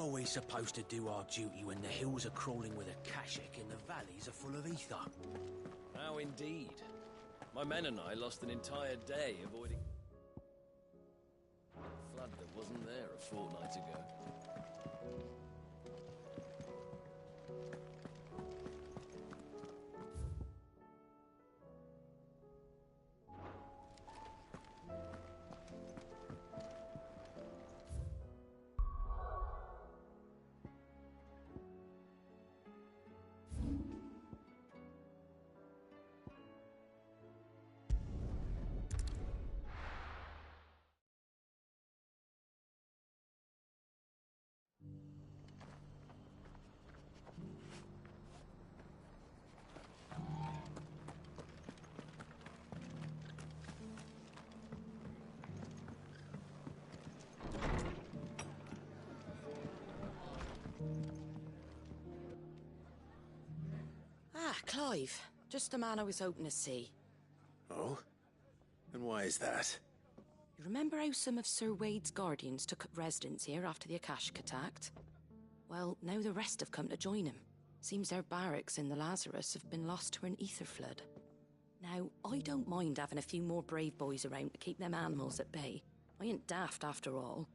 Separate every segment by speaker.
Speaker 1: are we supposed to do our duty when the hills are crawling with akashic and the valleys are full of ether?
Speaker 2: How indeed. My men and I lost an entire day avoiding a flood that wasn't there a fortnight ago.
Speaker 3: Clive, just the man I was hoping to see.
Speaker 4: Oh? And why is that?
Speaker 3: You remember how some of Sir Wade's guardians took up residence here after the Akashic attacked? Well, now the rest have come to join him. Seems their barracks in the Lazarus have been lost to an ether flood. Now, I don't mind having a few more brave boys around to keep them animals at bay. I ain't daft after all.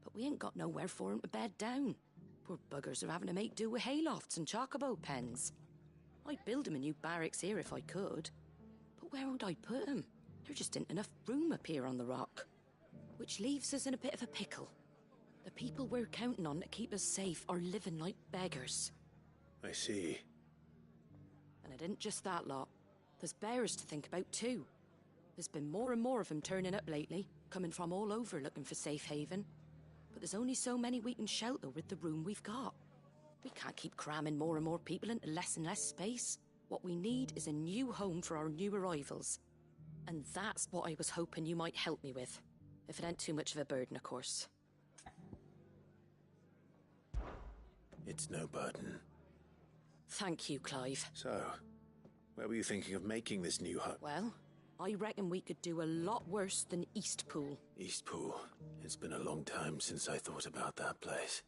Speaker 3: But we ain't got nowhere for 'em to bed down. Poor buggers are having to make do with haylofts and chocobo pens. I'd build 'em a new barracks here if I could. But where would I put 'em? There just ain't enough room up here on the rock. Which leaves us in a bit of a pickle. The people we're counting on to keep us safe are living like beggars.
Speaker 4: I see.
Speaker 3: And it ain't just that lot. There's bears to think about too. There's been more and more of 'em turning up lately, coming from all over looking for safe haven. But there's only so many we can shelter with the room we've got. We can't keep cramming more and more people into less and less space. What we need is a new home for our new arrivals. And that's what I was hoping you might help me with. If it ain't too much of a burden, of course.
Speaker 4: It's no burden.
Speaker 3: Thank you, Clive.
Speaker 4: So, where were you thinking of making this new home?
Speaker 3: Well, I reckon we could do a lot worse than Eastpool.
Speaker 4: Eastpool. It's been a long time since I thought about that place.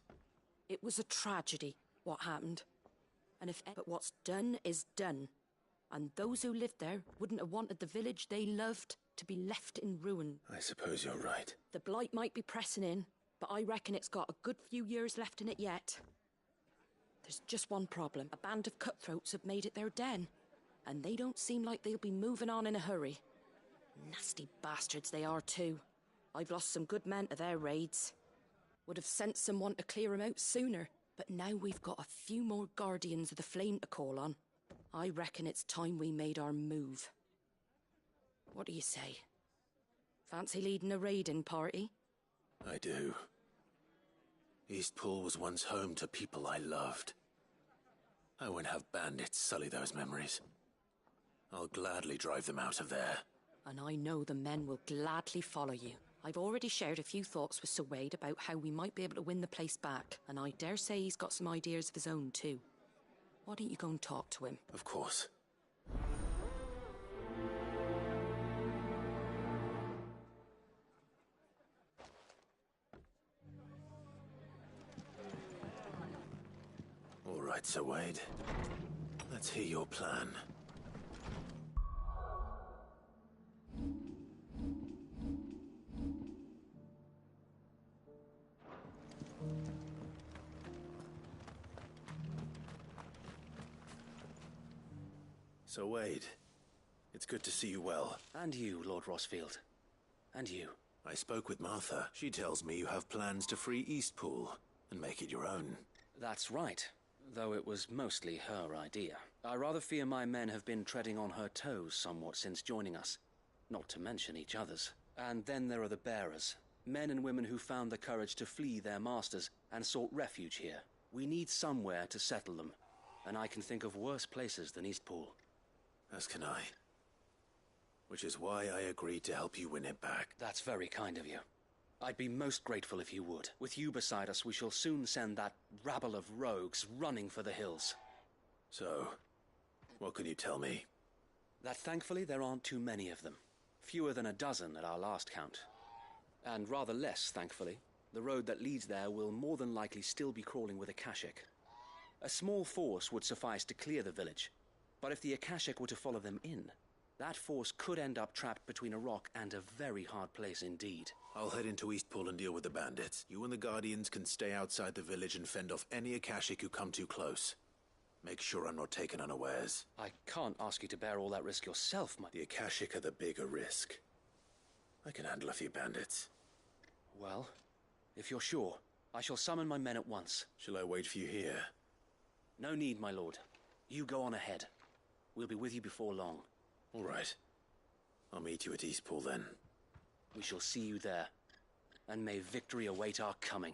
Speaker 3: It was a tragedy, what happened. But what's done is done. And those who lived there wouldn't have wanted the village they loved to be left in ruin.
Speaker 4: I suppose you're right.
Speaker 3: The blight might be pressing in, but I reckon it's got a good few years left in it yet. There's just one problem. A band of cutthroats have made it their den, and they don't seem like they'll be moving on in a hurry. Nasty bastards they are too. I've lost some good men to their raids. Would have sent someone to clear 'em out sooner, but now we've got a few more guardians of the flame to call on. I reckon it's time we made our move. What do you say? Fancy leading a raiding party?
Speaker 4: I do. Eastpool was once home to people I loved. I won't have bandits sully those memories. I'll gladly drive them out of there.
Speaker 3: And I know the men will gladly follow you. I've already shared a few thoughts with Sir Wade about how we might be able to win the place back, and I dare say he's got some ideas of his own too. Why don't you go and talk to him?
Speaker 4: Of course. All right, Sir Wade. Let's hear your plan. So Wade, it's good to see you well.
Speaker 1: And you, Lord Rossfield. And you.
Speaker 4: I spoke with Martha. She tells me you have plans to free Eastpool and make it your own.
Speaker 1: That's right, though it was mostly her idea. I rather fear my men have been treading on her toes somewhat since joining us, not to mention each other's. And then there are the bearers, men and women who found the courage to flee their masters and sought refuge here. We need somewhere to settle them, and I can think of worse places than Eastpool.
Speaker 4: As can I. Which is why I agreed to help you win it back.
Speaker 1: That's very kind of you. I'd be most grateful if you would. With you beside us, we shall soon send that rabble of rogues running for the hills.
Speaker 4: So, what can you tell me?
Speaker 1: That thankfully there aren't too many of them. Fewer than a dozen at our last count. And rather less, thankfully, The road that leads there will more than likely still be crawling with Akashic. A small force would suffice to clear the village, but if the Akashic were to follow them in, that force could end up trapped between a rock and a very hard place indeed.
Speaker 4: I'll head into Eastpool and deal with the bandits. You and the Guardians can stay outside the village and fend off any Akashic who come too close. Make sure I'm not taken unawares.
Speaker 1: I can't ask you to bear all that risk yourself,
Speaker 4: The Akashic are the bigger risk. I can handle a few bandits.
Speaker 1: Well, if you're sure, I shall summon my men at once.
Speaker 4: Shall I wait for you here?
Speaker 1: No need, my lord. You go on ahead. We'll be with you before long.
Speaker 4: All right. I'll meet you at Eastpool then.
Speaker 1: We shall see you there, and may victory await our coming.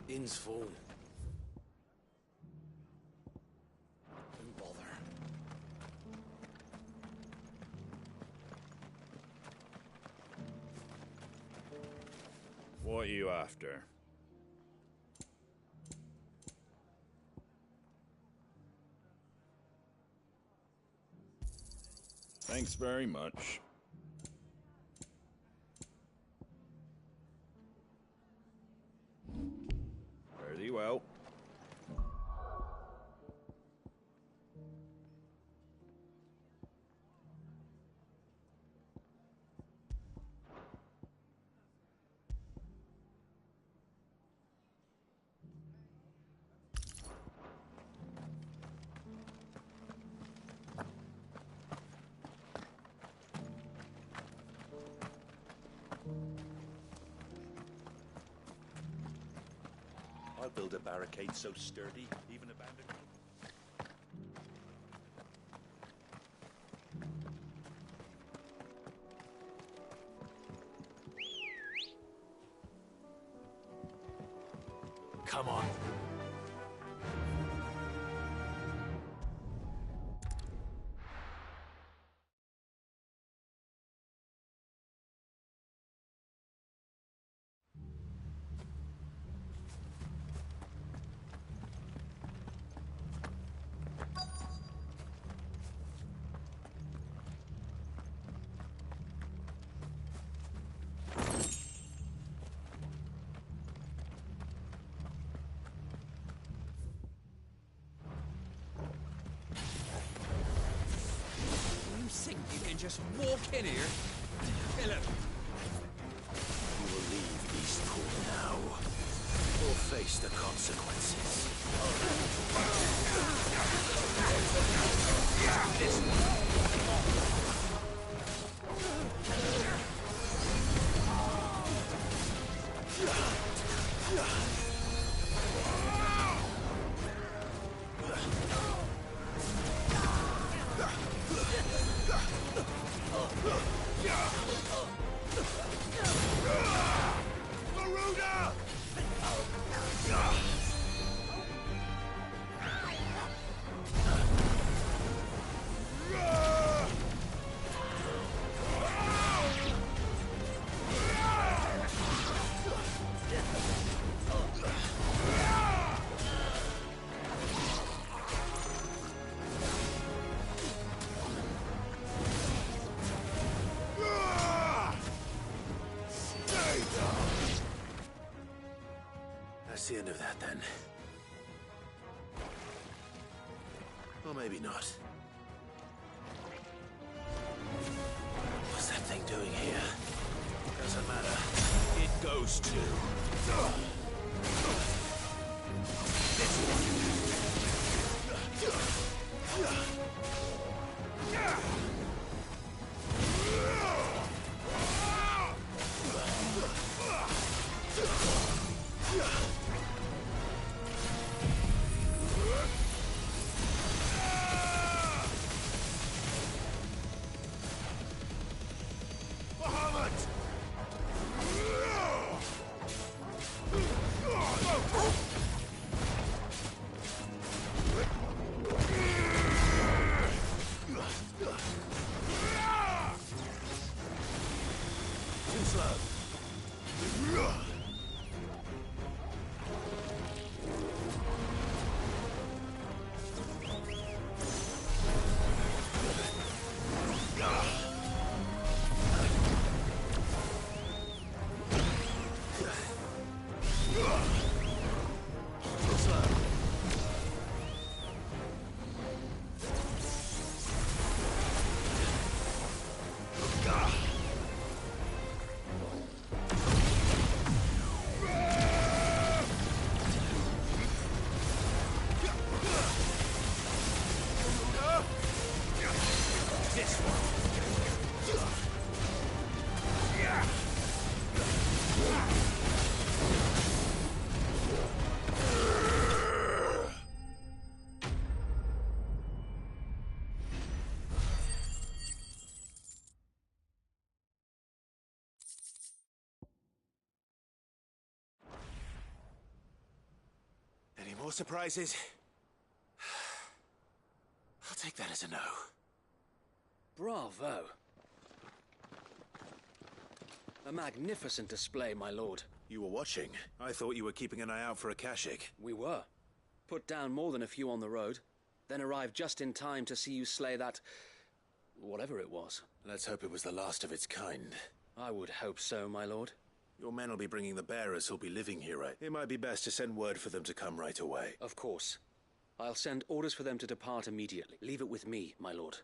Speaker 2: Inn's full. Don't bother.
Speaker 5: What are you after? Thanks very much. Very well.
Speaker 6: I'll build a barricade so sturdy, even abandoned.
Speaker 4: Come on.
Speaker 2: You can just walk in here. Kill him.
Speaker 4: You will leave Eastpool now, or face the consequences. That's the end of that, then. Or maybe not. What's that thing doing here? Doesn't matter. It goes to... more surprises? I'll take that as a no.
Speaker 1: Bravo. A magnificent display, my lord.
Speaker 4: You were watching. I thought you were keeping an eye out for a Kashik.
Speaker 1: We were. Put down more than a few on the road, then arrived just in time to see you slay that... whatever it was.
Speaker 4: Let's hope it was the last of its kind.
Speaker 1: I would hope so, my lord.
Speaker 4: Your men will be bringing the bearers who'll be living here, right? It might be best to send word for them to come right away.
Speaker 1: Of course. I'll send orders for them to depart immediately. Leave it with me, my lord.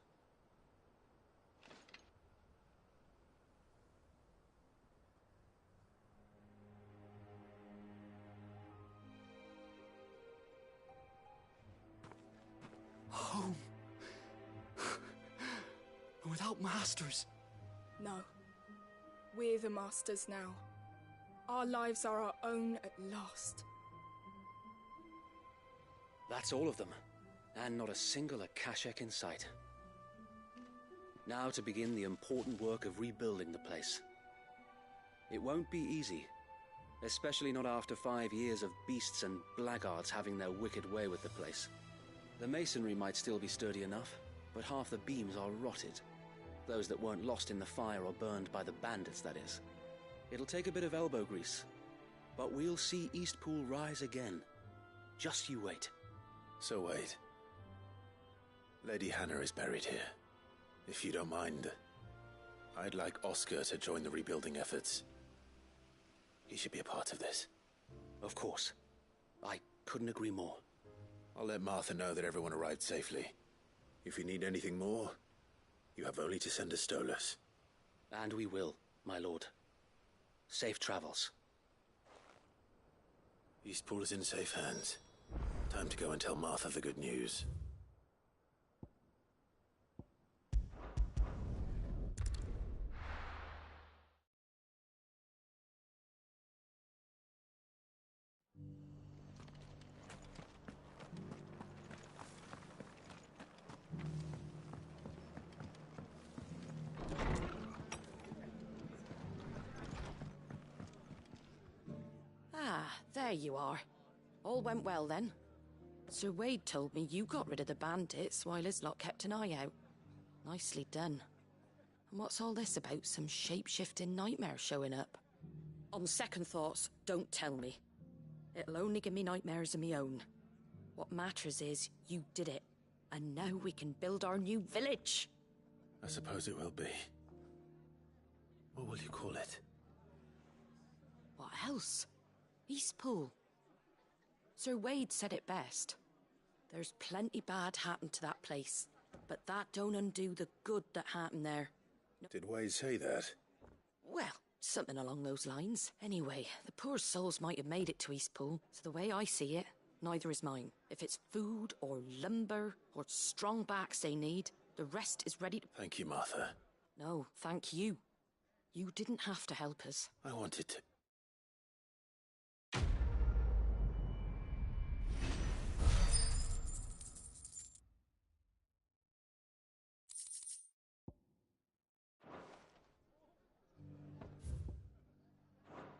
Speaker 7: Home. Without masters.
Speaker 8: No. We're the masters now. Our lives are our own at last.
Speaker 1: That's all of them. And not a single Akashek in sight. Now to begin the important work of rebuilding the place. It won't be easy. Especially not after 5 years of beasts and blackguards having their wicked way with the place. The masonry might still be sturdy enough, but half the beams are rotted. Those that weren't lost in the fire or burned by the bandits, that is. It'll take a bit of elbow grease, but we'll see Eastpool rise again. Just you wait.
Speaker 4: So wait. Lady Hannah is buried here. If you don't mind, I'd like Oscar to join the rebuilding efforts. He should be a part of this.
Speaker 1: Of course. I couldn't agree more.
Speaker 4: I'll let Martha know that everyone arrived safely. If you need anything more, you have only to send a Stolas.
Speaker 1: And we will, my lord. Safe travels.
Speaker 4: Eastpool is in safe hands. Time to go and tell Martha the good news.
Speaker 3: There you are. All went well then. Sir Wade told me you got rid of the bandits while his lot kept an eye out. Nicely done. And what's all this about some shape-shifting nightmare showing up? On second thoughts, don't tell me. It'll only give me nightmares of me own. What matters is you did it. And now we can build our new village.
Speaker 4: I suppose it will be. What will you call it?
Speaker 3: What else? Eastpool. Sir Wade said it best. There's plenty bad happened to that place, but that don't undo the good that happened there.
Speaker 4: Did Wade say that?
Speaker 3: Well, something along those lines. Anyway, the poor souls might have made it to Eastpool, so the way I see it, neither is mine. If it's food or lumber or strong backs they need, the rest is ready to...
Speaker 4: Thank you, Martha.
Speaker 3: No, thank you. You didn't have to help us.
Speaker 4: I wanted to.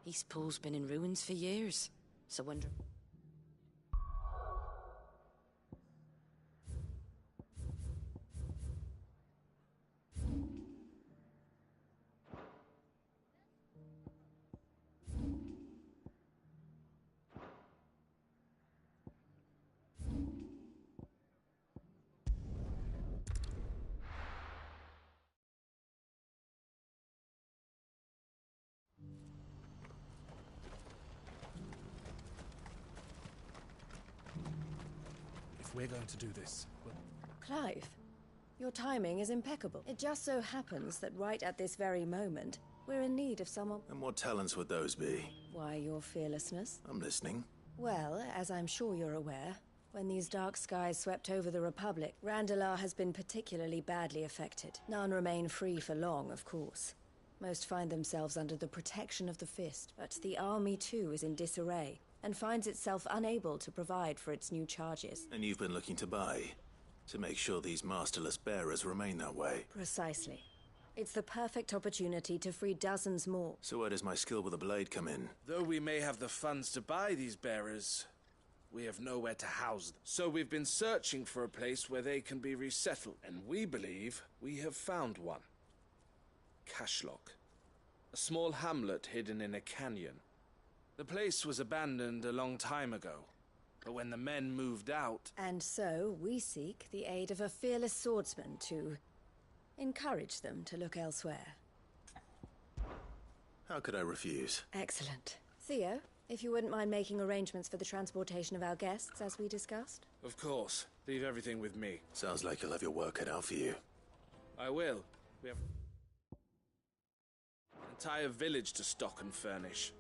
Speaker 3: Eastpool's been in ruins for years, so wonder...
Speaker 7: We're going to do this.
Speaker 9: Clive, your timing is impeccable. It just so happens that right at this very moment, we're in need of someone...
Speaker 4: And what talents would those be?
Speaker 9: Why, your fearlessness.
Speaker 4: I'm listening.
Speaker 9: Well, as I'm sure you're aware, when these dark skies swept over the Republic, Randalar has been particularly badly affected. None remain free for long, of course. Most find themselves under the protection of the Fist, but the army too is in disarray, and finds itself unable to provide for its new charges.
Speaker 4: And you've been looking to buy, to make sure these masterless bearers remain that way.
Speaker 9: Precisely. It's the perfect opportunity to free dozens more.
Speaker 4: So where does my skill with a blade come in?
Speaker 10: Though we may have the funds to buy these bearers, we have nowhere to house them. So we've been searching for a place where they can be resettled, and we believe we have found one. Cashlock. A small hamlet hidden in a canyon. The place was abandoned a long time ago, but when the men moved out...
Speaker 9: And so we seek the aid of a fearless swordsman to encourage them to look elsewhere.
Speaker 4: How could I refuse?
Speaker 9: Excellent. Theo, if you wouldn't mind making arrangements for the transportation of our guests, as we discussed.
Speaker 10: Of course. Leave everything with me.
Speaker 4: Sounds like you'll have your work cut out for you.
Speaker 10: I will. We have an entire village to stock and furnish.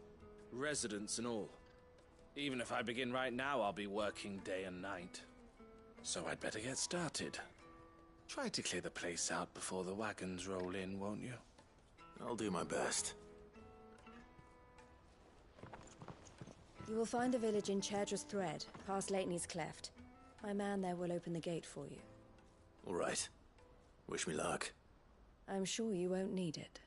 Speaker 10: Residents and all. Even if I begin right now, I'll be working day and night. So I'd better get started. Try to clear the place out before the wagons roll in, won't you?
Speaker 4: I'll do my best.
Speaker 9: You will find a village in Chairdra's Thread, past Lateney's Cleft. My man there will open the gate for you.
Speaker 4: All right. Wish me luck.
Speaker 9: I'm sure you won't need it.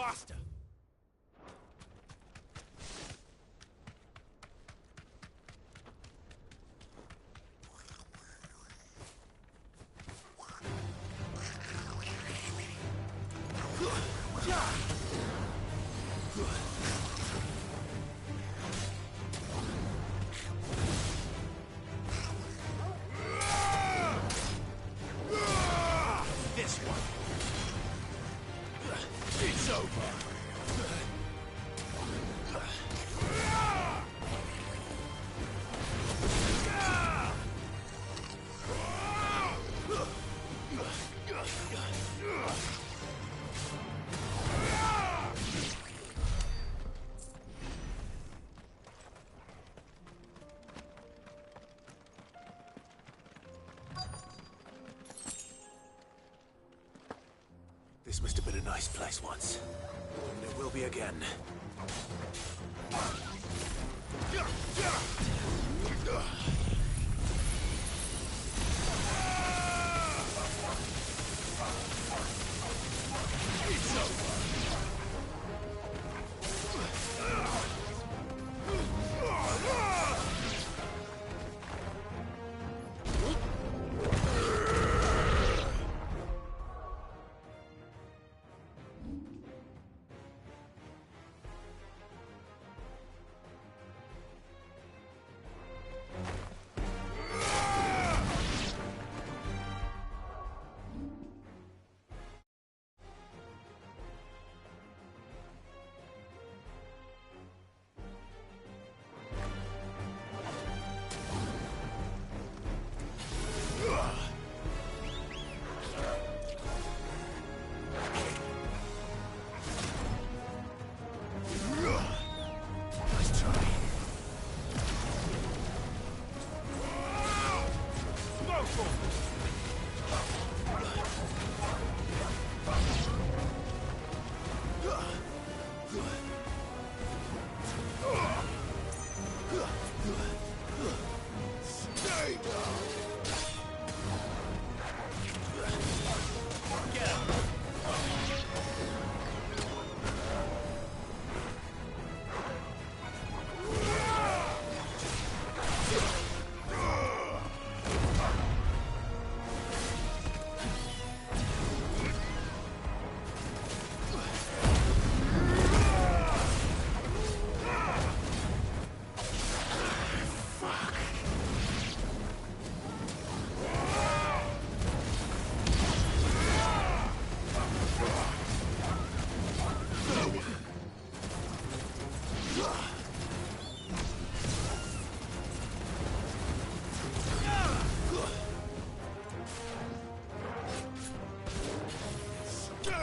Speaker 2: Faster! This one. It's over.
Speaker 4: This must have been a nice place once. And it will be again.
Speaker 2: It's over.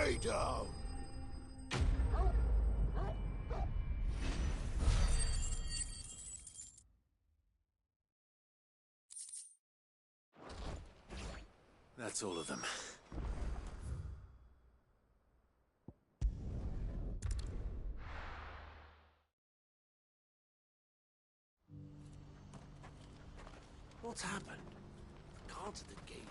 Speaker 4: Stay down! That's all of them. What's happened? The guards at the gate.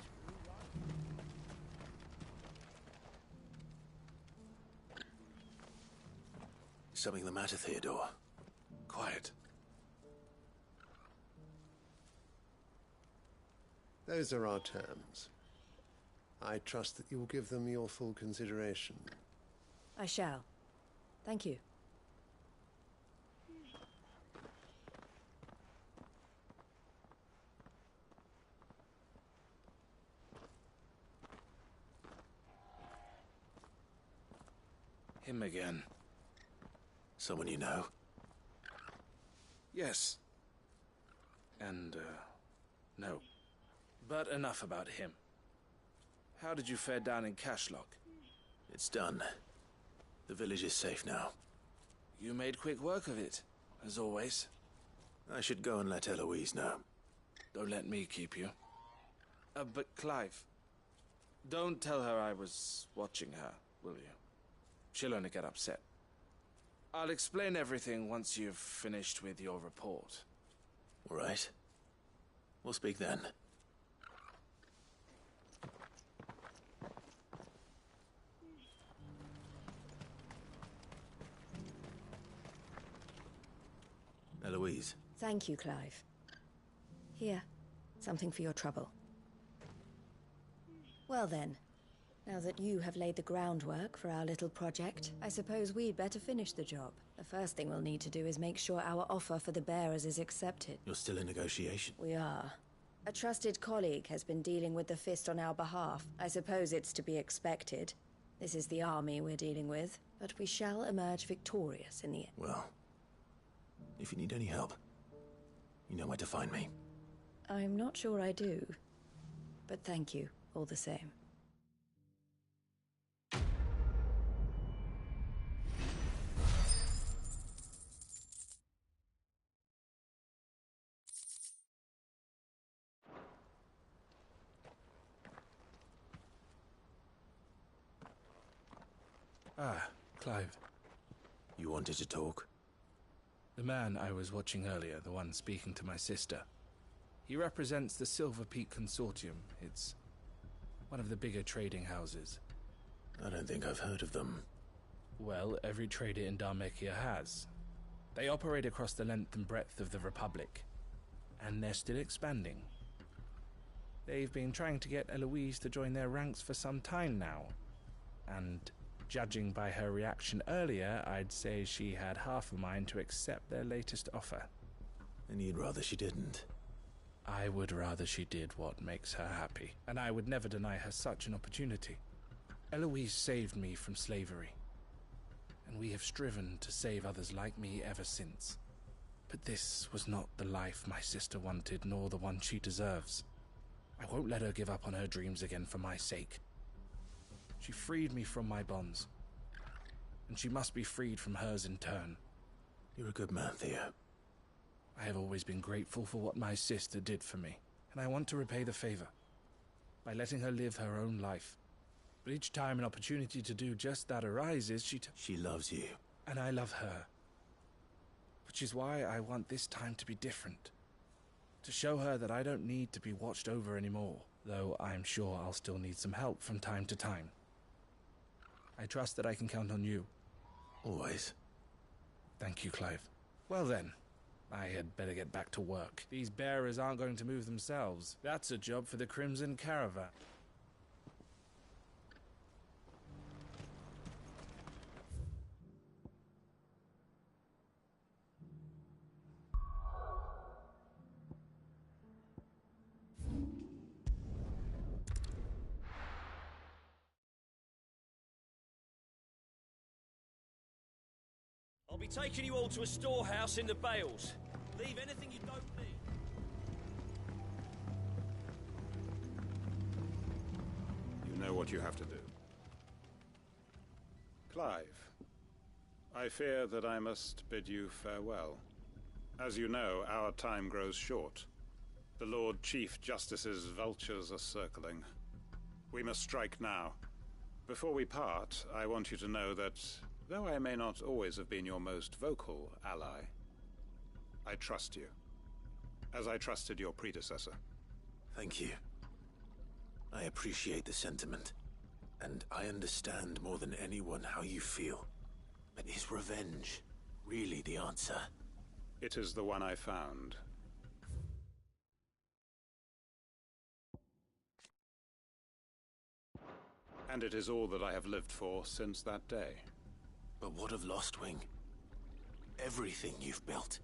Speaker 4: Something the matter, Theodore? Quiet.
Speaker 11: Those are our terms. I trust that you will give them your full consideration.
Speaker 9: I shall. Thank you.
Speaker 10: Him again.
Speaker 4: Someone you know?
Speaker 10: Yes. And, no. But enough about him. How did you fare down in Cashlock?
Speaker 4: It's done. The village is safe now.
Speaker 10: You made quick work of it, as always.
Speaker 4: I should go and let Eloise know.
Speaker 10: Don't let me keep you. But Clive, don't tell her I was watching her, will you? She'll only get upset. I'll explain everything once you've finished with your report.
Speaker 4: All right. We'll speak then. Eloise.
Speaker 9: Thank you, Clive. Here, something for your trouble. Well then, now that you have laid the groundwork for our little project, I suppose we'd better finish the job. The first thing we'll need to do is make sure our offer for the bearers is accepted.
Speaker 4: You're still in negotiation?
Speaker 9: We are. A trusted colleague has been dealing with the Fist on our behalf. I suppose it's to be expected. This is the army we're dealing with, but we shall emerge victorious in the end.
Speaker 4: Well, if you need any help, you know where to find me.
Speaker 9: I'm not sure I do, but thank you all the same.
Speaker 7: Ah, Clive.
Speaker 4: You wanted to talk?
Speaker 7: The man I was watching earlier, the one speaking to my sister. He represents the Silver Peak Consortium. It's one of the bigger trading houses.
Speaker 4: I don't think I've heard of them.
Speaker 7: Well, every trader in Dharmekia has. They operate across the length and breadth of the Republic. And they're still expanding. They've been trying to get Eloise to join their ranks for some time now. And judging by her reaction earlier, I'd say she had half a mind to accept their latest offer.
Speaker 4: And you'd rather she didn't?
Speaker 7: I would rather she did what makes her happy, and I would never deny her such an opportunity. Eloise saved me from slavery, and we have striven to save others like me ever since. But this was not the life my sister wanted, nor the one she deserves. I won't let her give up on her dreams again for my sake. She freed me from my bonds, and she must be freed from hers in turn.
Speaker 4: You're a good man, Theo.
Speaker 7: I have always been grateful for what my sister did for me, and I want to repay the favor by letting her live her own life. But each time an opportunity to do just that arises,
Speaker 4: she loves you.
Speaker 7: And I love her. Which is why I want this time to be different. To show her that I don't need to be watched over anymore, though I'm sure I'll still need some help from time to time. I trust that I can count on you.
Speaker 4: Always.
Speaker 7: Thank you, Clive. Well then, I had better get back to work. These bearers aren't going to move themselves. That's a job for the Crimson Caravan.
Speaker 2: I'll be taking you all to a storehouse in the Bales. Leave anything you don't need.
Speaker 5: You know what you have to do. Clive, I fear that I must bid you farewell. As you know, our time grows short. The Lord Chief Justice's vultures are circling. We must strike now. Before we part, I want you to know that though I may not always have been your most vocal ally, I trust you, as I trusted your predecessor.
Speaker 4: Thank you. I appreciate the sentiment, and I understand more than anyone how you feel. But is revenge really the answer?
Speaker 5: It is the one I found. And it is all that I have lived for since that day.
Speaker 4: But what of Lostwing? Everything you've built.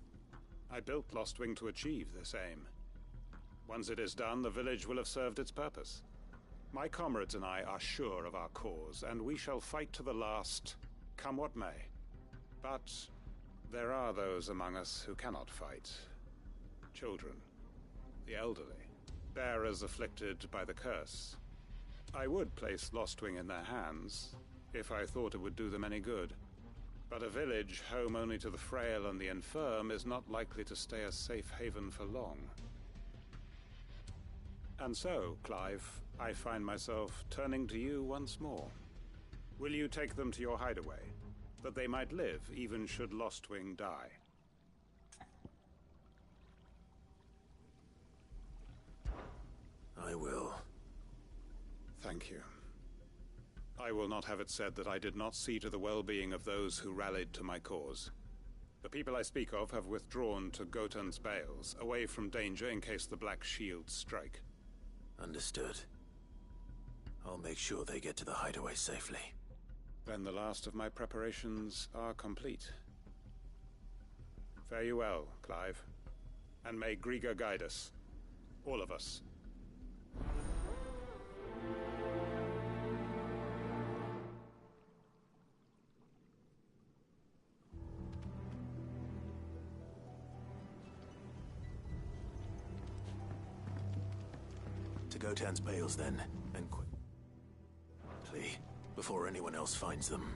Speaker 5: I built Lostwing to achieve this aim. Once it is done, the village will have served its purpose. My comrades and I are sure of our cause, and we shall fight to the last, come what may. But there are those among us who cannot fight. Children, the elderly, bearers afflicted by the curse. I would place Lostwing in their hands, if I thought it would do them any good. But a village home only to the frail and the infirm is not likely to stay a safe haven for long. And so, Clive, I find myself turning to you once more. Will you take them to your hideaway, that they might live even should Lostwing die?
Speaker 4: I will.
Speaker 5: Thank you. I will not have it said that I did not see to the well-being of those who rallied to my cause. The people I speak of have withdrawn to Gotan's Bales, away from danger in case the Black Shields strike.
Speaker 4: Understood. I'll make sure they get to the hideaway safely.
Speaker 5: Then the last of my preparations are complete. Fare you well, Clive. And may Griga guide us. All of us.
Speaker 4: To Gotan's Bales, then, and quickly, before anyone else finds them.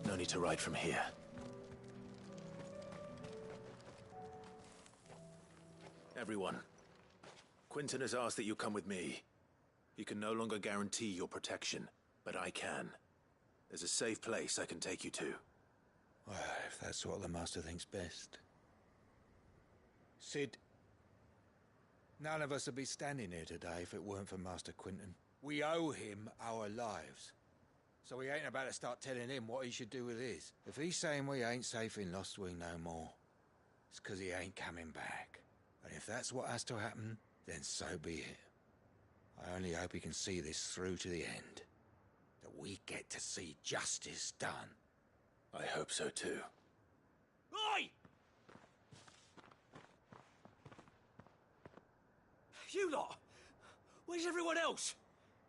Speaker 4: No need to ride from here. Everyone, Quinton has asked that you come with me. He can no longer guarantee your protection, but I can. There's a safe place I can take you to.
Speaker 12: Well, if that's what the Master thinks best. Sid, none of us would be standing here today if it weren't for Master Quinton. We owe him our lives. So we ain't about to start telling him what he should do with his. If he's saying we ain't safe in Lost Wing no more, it's 'cause he ain't coming back. And if that's what has to happen, then so be it. I only hope he can see this through to the end. That we get to see justice done.
Speaker 4: I hope so too.
Speaker 2: Oi! You lot! Where's everyone else?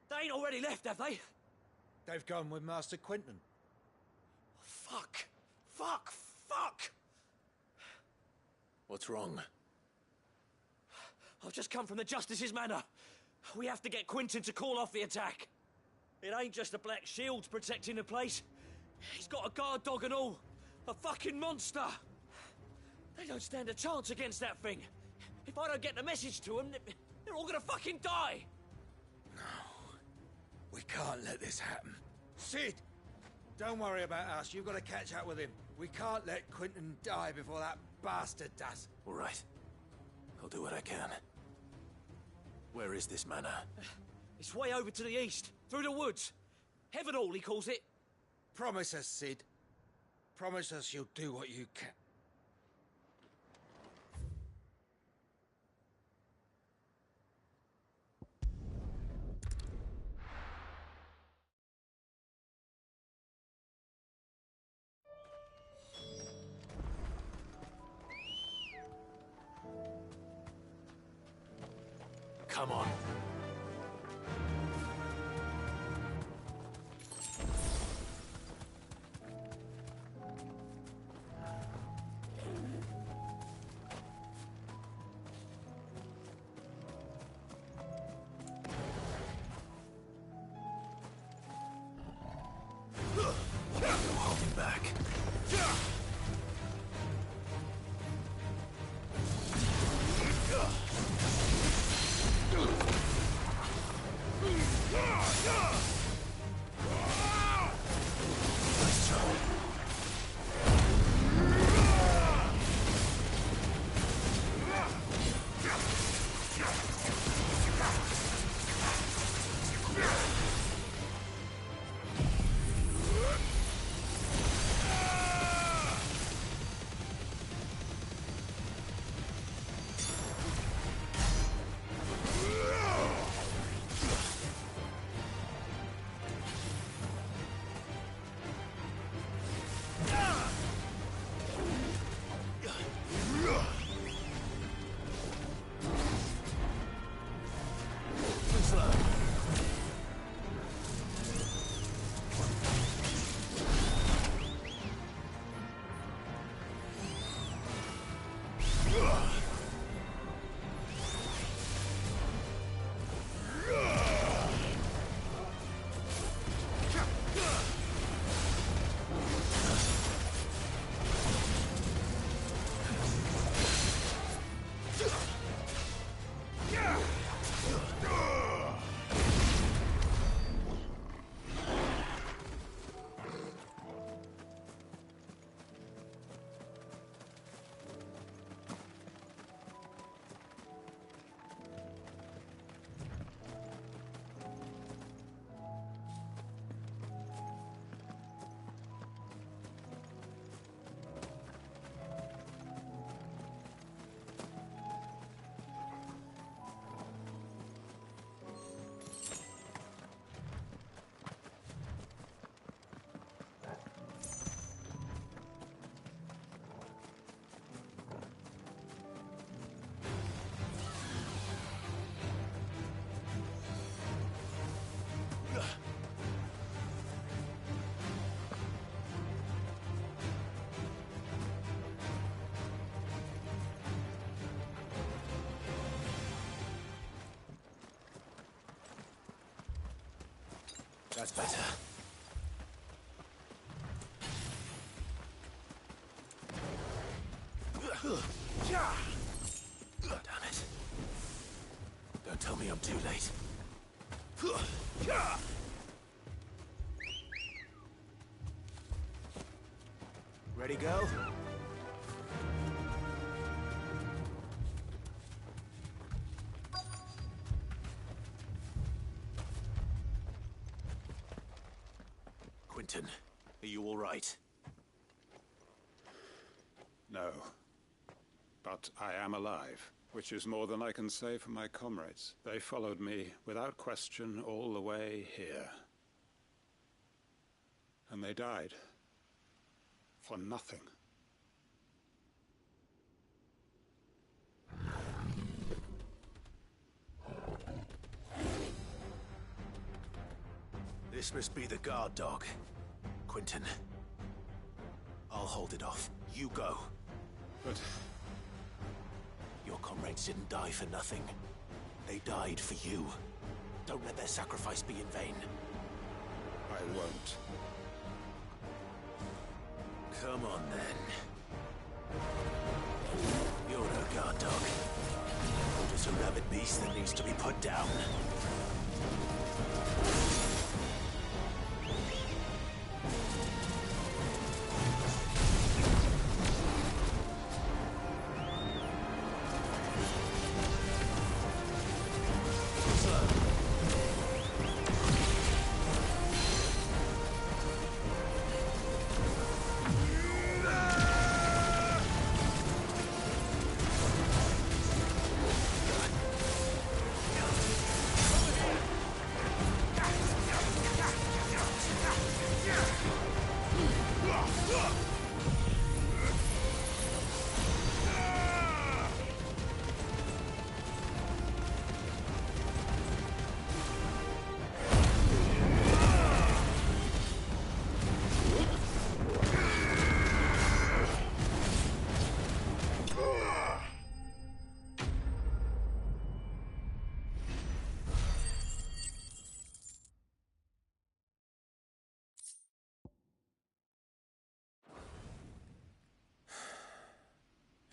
Speaker 2: They ain't already left, have they?
Speaker 12: They've gone with Master Quinton.
Speaker 2: Fuck! Fuck! Fuck!
Speaker 4: What's wrong?
Speaker 2: I've just come from the Justice's manor. We have to get Quinton to call off the attack. It ain't just the Black Shields protecting the place. He's got a guard dog and all. A fucking monster. They don't stand a chance against that thing. If I don't get the message to them, they're all gonna fucking die.
Speaker 12: We can't let this happen. Sid! Don't worry about us. You've got to catch up with him. We can't let Quinton die before that bastard does.
Speaker 4: All right. I'll do what I can. Where is this manor?
Speaker 2: It's way over to the east, through the woods. Heaven Hall, he calls it.
Speaker 12: Promise us, Sid. Promise us you'll do what you can.
Speaker 4: Come on. No holding back. That's better. Damn it. Don't tell me I'm too late. Ready, go? Quentin, are you all right?
Speaker 5: No. But I am alive, which is more than I can say for my comrades. They followed me, without question, all the way here. And they died. For nothing.
Speaker 4: This must be the guard dog. Quentin. I'll hold it off. You go.
Speaker 5: But...
Speaker 4: your comrades didn't die for nothing. They died for you. Don't let their sacrifice be in vain.
Speaker 5: I won't.
Speaker 4: Come on, then. You're no guard dog. You're just a rabid beast that needs to be put down.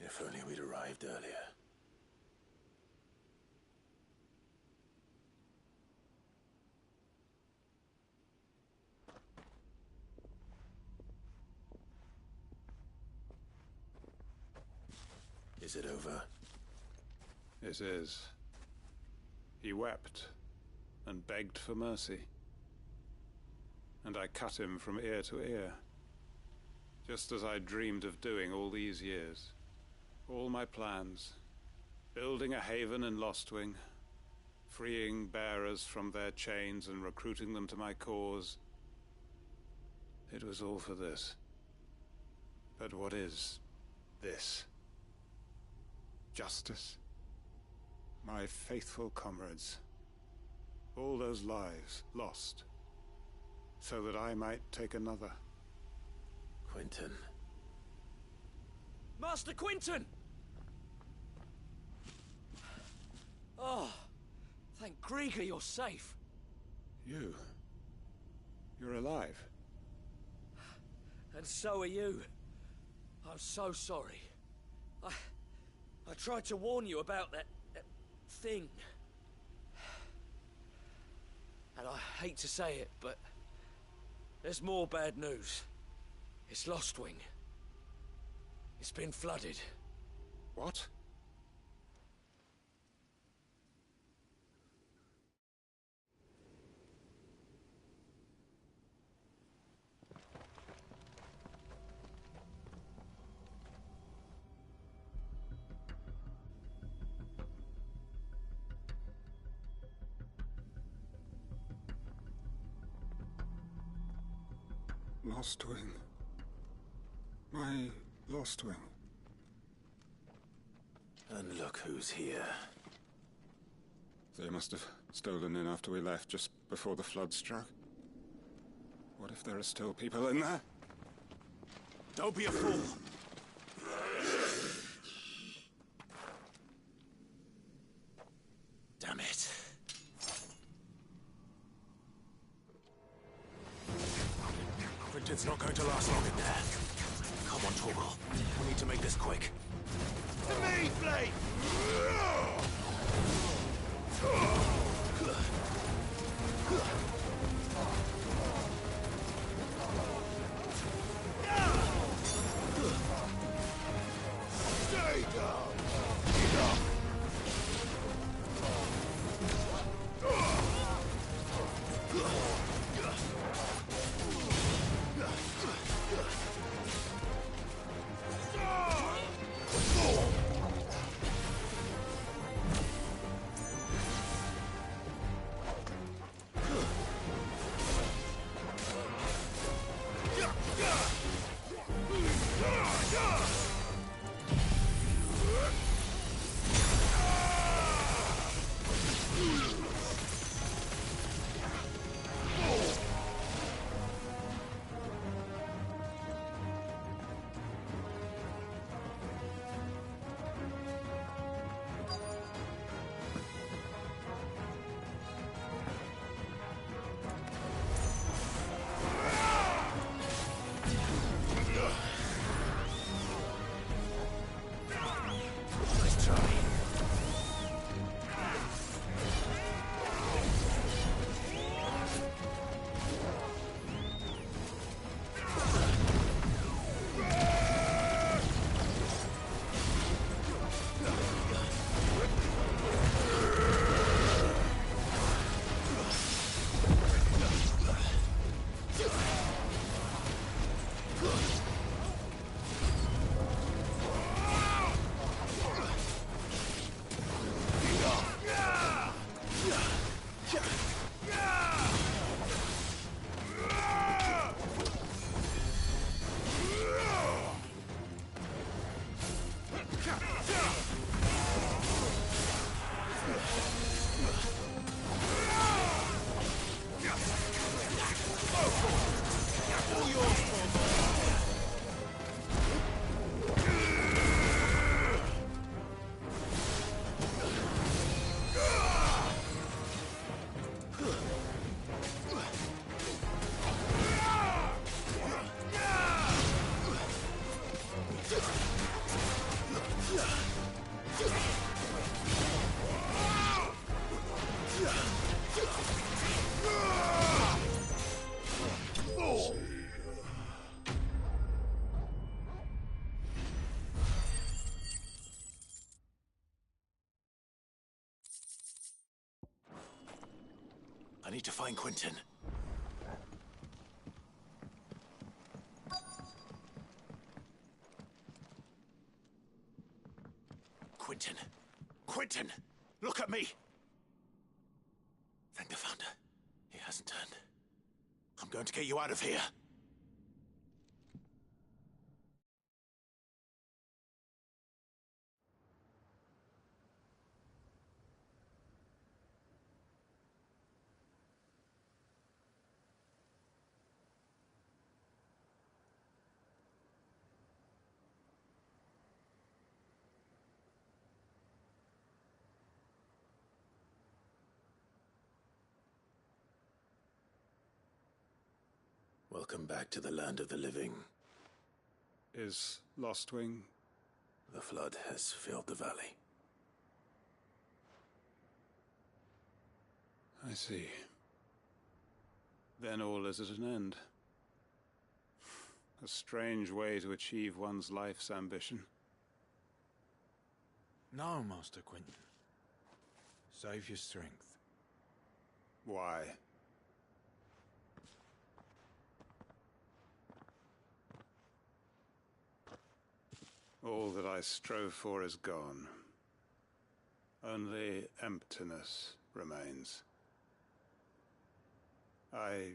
Speaker 4: If only we'd arrived earlier. Is it over?
Speaker 5: It is. He wept and begged for mercy. And I cut him from ear to ear, just as I dreamed of doing all these years. All my plans, building a haven in Lostwing, freeing bearers from their chains and recruiting them to my cause. It was all for this. But what is this? Justice? My faithful comrades. All those lives lost, so that I might take another.
Speaker 4: Quentin.
Speaker 2: Master Quentin! Oh, thank Grieger you're safe.
Speaker 5: You're alive.
Speaker 2: And so are you. I'm so sorry. I tried to warn you about that thing. And I hate to say it, but there's more bad news. It's Lostwing. It's been flooded.
Speaker 5: What? Lostwing. My Lostwing.
Speaker 4: And look who's here.
Speaker 5: They must have stolen in after we left, just before the flood struck. What if there are still people in there?
Speaker 4: Don't be a fool! Damn it. Quintin's not going to last long in there. Come on, Torgal. We need to make this quick.
Speaker 12: To me, Blade! Stay down! Enough!
Speaker 4: I need to find Quintin. Quintin! Quintin! Look at me! Thank the Founder. He hasn't turned. I'm going to get you out of here. Welcome back to the land of the living.
Speaker 5: Is Lostwing?
Speaker 4: The flood has filled the valley.
Speaker 5: I see. Then all is at an end. A strange way to achieve one's life's ambition.
Speaker 12: No, Master Quintin. Save your strength.
Speaker 5: Why? All that I strove for is gone. Only emptiness remains. I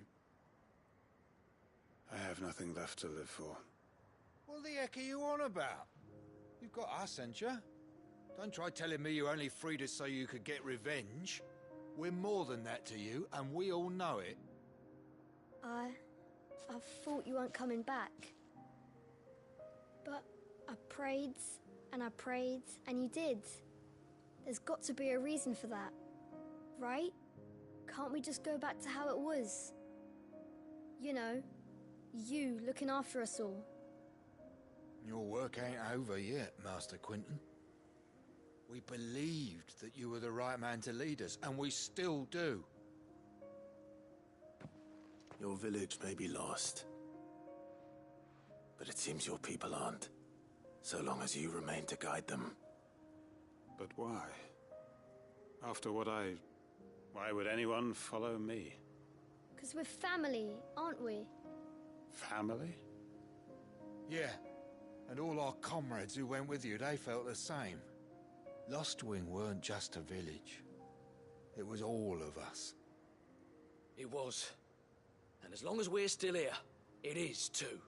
Speaker 5: have nothing left to live for.
Speaker 12: What the heck are you on about? You've got us, ain't you? Don't try telling me you only freed us so you could get revenge. We're more than that to you, and we all know it.
Speaker 13: I thought you weren't coming back. But I prayed, and you did. There's got to be a reason for that, right? Can't we just go back to how it was? You know, You looking after us all.
Speaker 12: Your work ain't over yet, Master Quinton. We believed that you were the right man to lead us, and we still do.
Speaker 4: Your village may be lost, but it seems your people aren't, so long as you remain to guide them.
Speaker 5: But why? After what I... Why would anyone follow me?
Speaker 13: 'Cause we're family, aren't we?
Speaker 5: Family?
Speaker 12: Yeah, and all our comrades who went with you, they felt the same. Lostwing weren't just a village. It was all of us.
Speaker 2: It was. And as long as we're still here, it is too.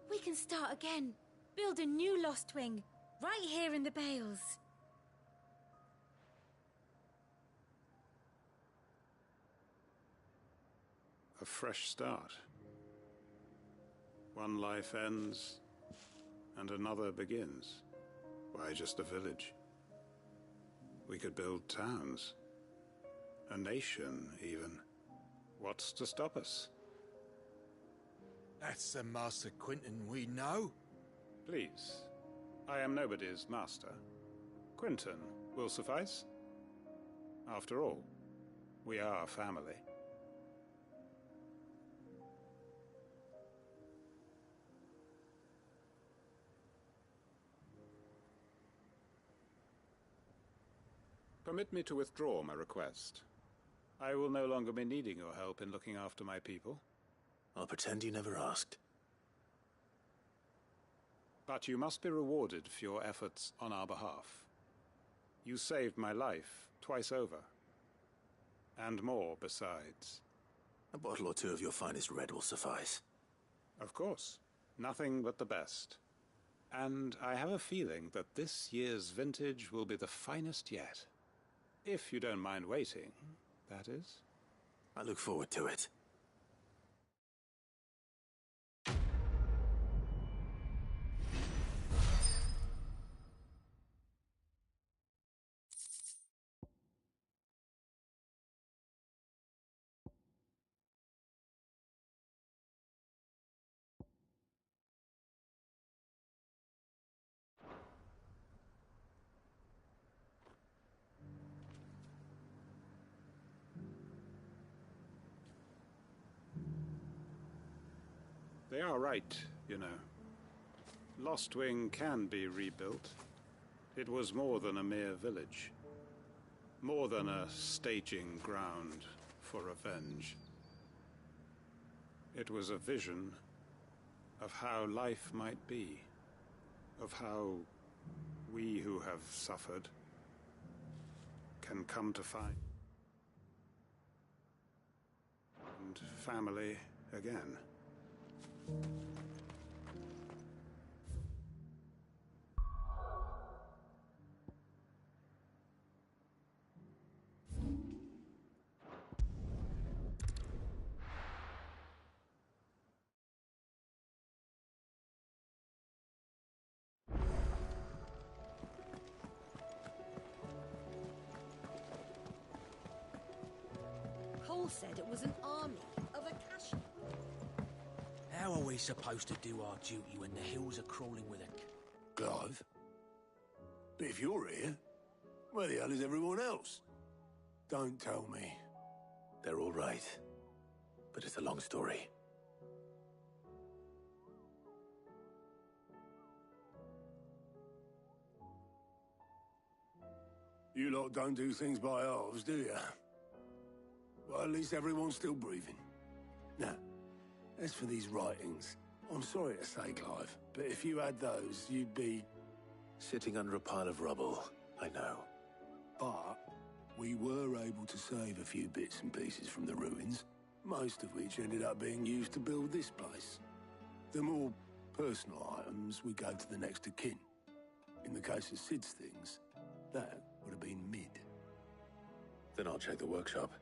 Speaker 14: We can start again. Build a new Lostwing, right here in the Bales.
Speaker 5: A fresh start. One life ends, and another begins. Why just a village? We could build towns. A nation, even. What's to stop us?
Speaker 12: That's the Master Quinton we know.
Speaker 5: Please. I am nobody's master. Quinton will suffice. After all, we are family. Permit me to withdraw my request. I will no longer be needing your help in looking after my people.
Speaker 4: I'll pretend you never asked.
Speaker 5: But you must be rewarded for your efforts on our behalf. You saved my life twice over. And more besides.
Speaker 4: A bottle or two of your finest red will suffice.
Speaker 5: Of course. Nothing but the best. And I have a feeling that this year's vintage will be the finest yet. If you don't mind waiting, that is.
Speaker 4: I look forward to it.
Speaker 5: They are right, you know. Lostwing can be rebuilt. It was more than a mere village. More than a staging ground for revenge. It was a vision of how life might be. Of how we who have suffered can come to find and family again.
Speaker 15: Cole said it was an army of Akashi.
Speaker 2: How are we supposed to do our duty when the hills are crawling with it?
Speaker 16: Clive? But if you're here, where the hell is everyone else? Don't tell me.
Speaker 4: They're all right. But it's a long story.
Speaker 16: You lot don't do things by halves, do you? Well, at least everyone's still breathing. Now, as for these writings, I'm sorry to say, Clive, but if you had those, you'd be...
Speaker 4: Sitting under a pile of rubble, I know.
Speaker 16: But we were able to save a few bits and pieces from the ruins, most of which ended up being used to build this place. The more personal items, we go to the next of kin. In the case of Sid's things, that would have been mid.
Speaker 4: Then I'll check the workshop.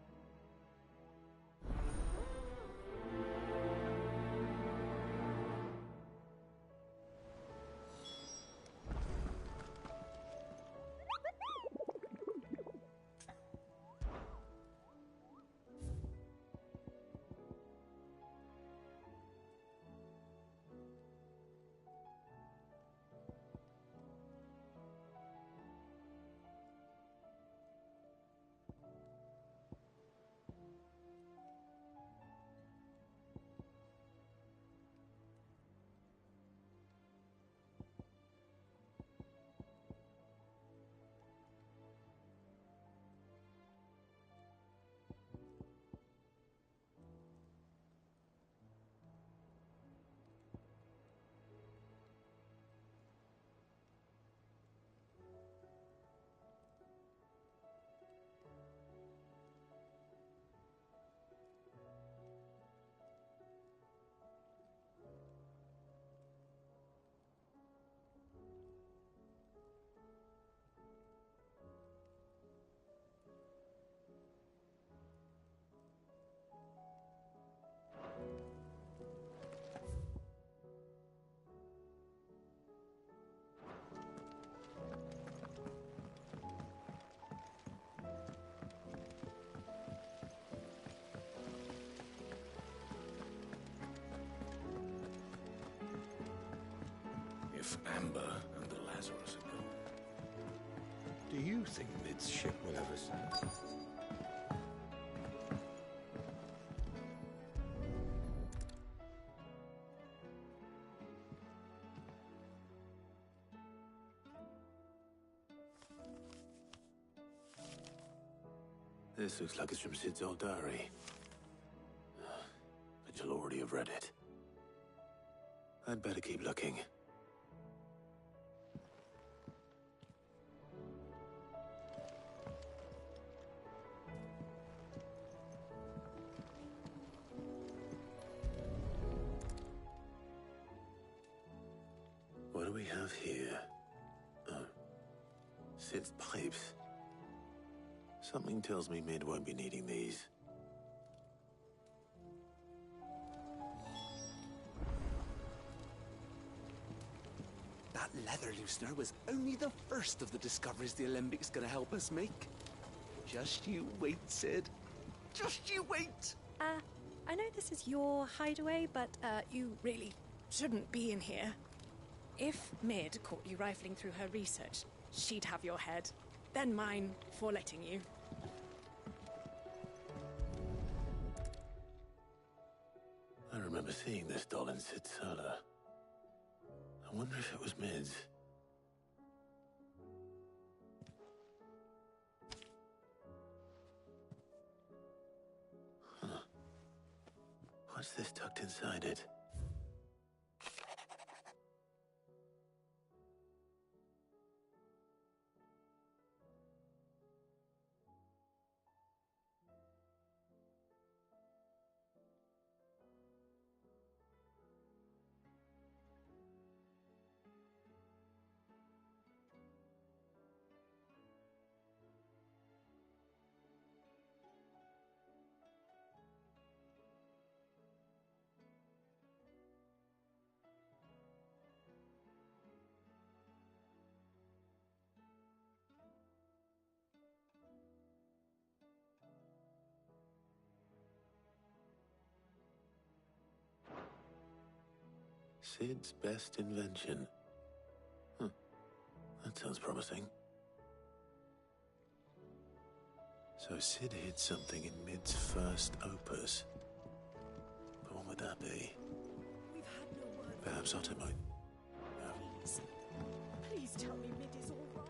Speaker 11: Amber and the Lazarus are gone.
Speaker 12: Do you think Mid's ship will ever sink?
Speaker 4: This looks like it's from Sid's old diary. But you'll already have read it. I'd better keep looking. What do we have here? Oh. Sid's pipes. Something tells me Mid won't be needing these.
Speaker 17: That leather loosener was only the first of the discoveries the Alembic gonna help us make. Just you wait, Sid. Just you wait!
Speaker 18: I know this is your hideaway, but, you really shouldn't be in here. If Mid caught you rifling through her research, she'd have your head. Then mine for letting you.
Speaker 4: I remember seeing this doll in Sid's cellar. I wonder if it was Mid's. Huh. What's this tucked inside it? Sid's best invention. That sounds promising. So Sid hid something in Mid's first opus. But what would that be? Perhaps Ottomite? No.
Speaker 18: Please tell me Mid is all right.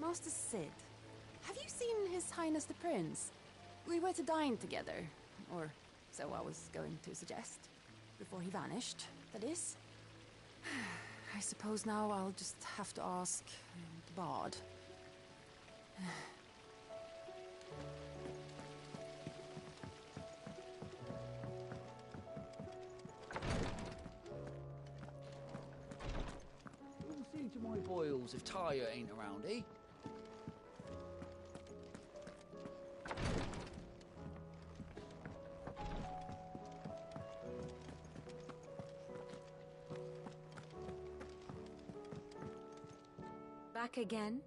Speaker 19: Master Sid, have you seen His Highness the Prince? We were to dine together, or so I was going to suggest. Before he vanished, that is. I suppose now I'll just have to ask the Bard.
Speaker 20: We'll see to my boils if Tyre ain't around, eh?
Speaker 15: Back again?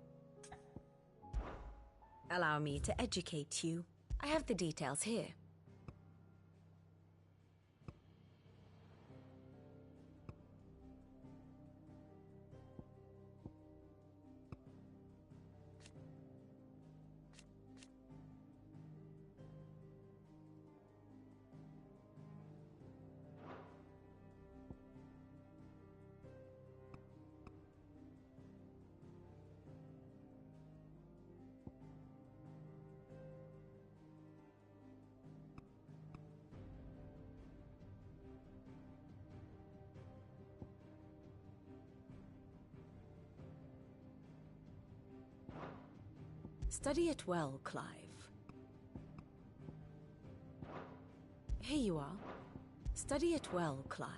Speaker 15: Allow me to educate you. I have the details here. Study it well, Clive. Here you are. Study it well, Clive.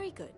Speaker 15: Very good.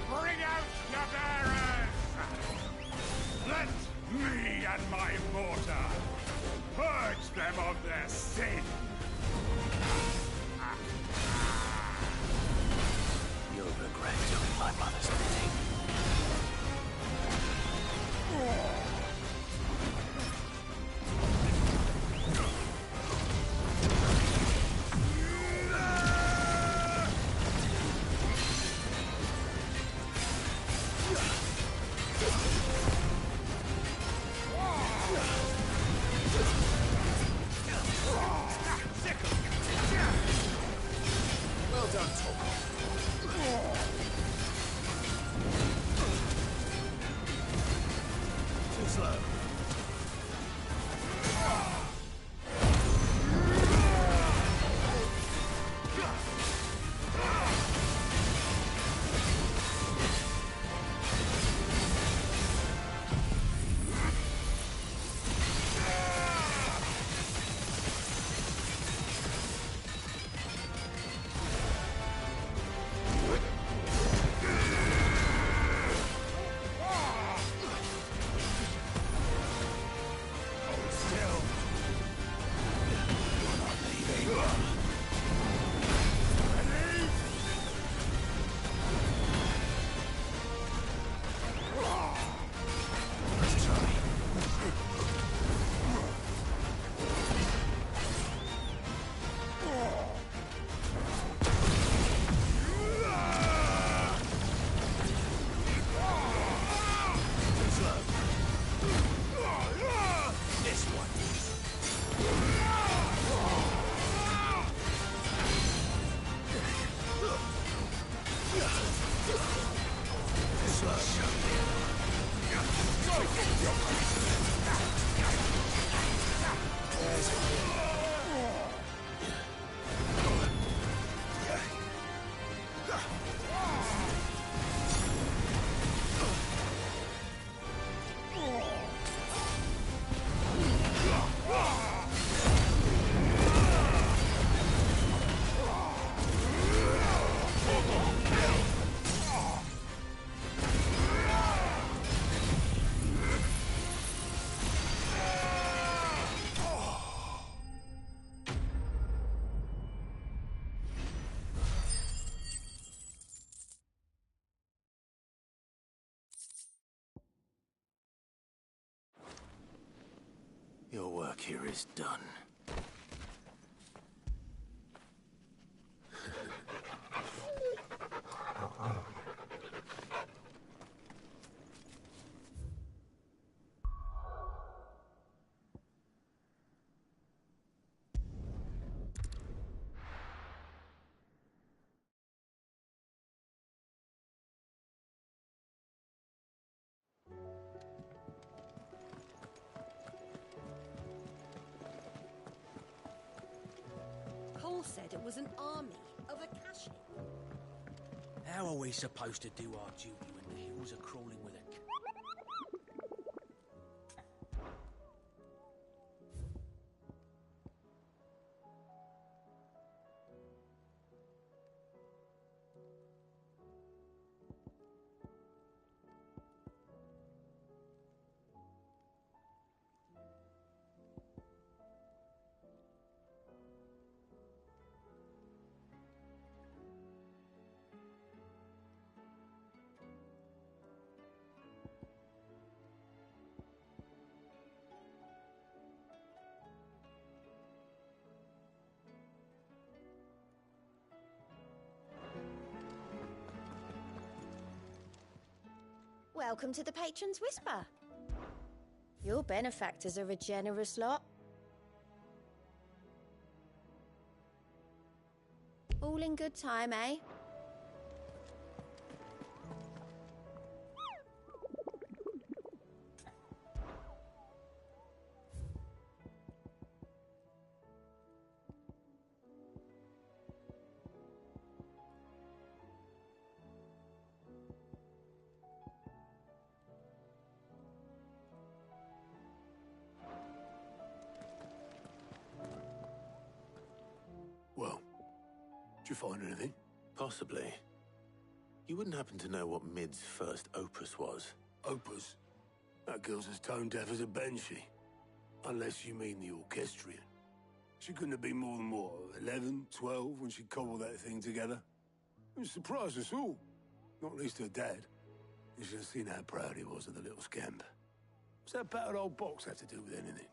Speaker 21: Bring out your bearers! Let me and my mortar purge them of their sin!
Speaker 4: You'll regret doing my mother's bidding.
Speaker 21: Well done, Tom.
Speaker 4: Too slow. Your work here is done.
Speaker 6: said it was an army of Akashi.
Speaker 2: How are we supposed to do our duty when the hills are crawling with a...
Speaker 9: Welcome to the Patron's Whisper. Your benefactors are a generous lot. All in good time, eh?
Speaker 16: Well, did you find anything?
Speaker 4: Possibly. You wouldn't happen to know what Mid's first opus was?
Speaker 16: Opus? That girl's as tone deaf as a banshee. Unless you mean the orchestrion. She couldn't have been more than, what, 11, 12 when she cobbled that thing together? It surprised us all. Not least her dad. You should have seen how proud he was of the little scamp. What's that battered old box have to do with anything?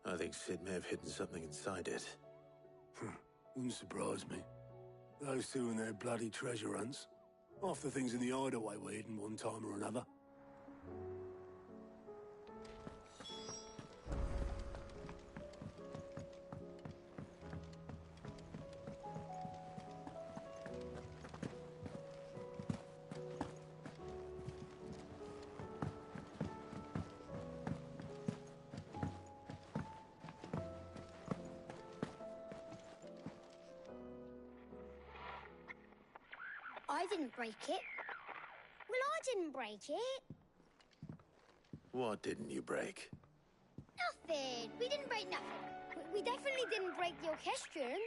Speaker 4: I think Sid may have hidden something inside it.
Speaker 16: Wouldn't surprise me. Those two and their bloody treasure hunts. Half the things in the hideaway were hidden one time or another.
Speaker 13: I didn't break it. Well, I didn't break it.
Speaker 4: What didn't you break?
Speaker 13: Nothing. We didn't break nothing. We definitely didn't break the orchestrion.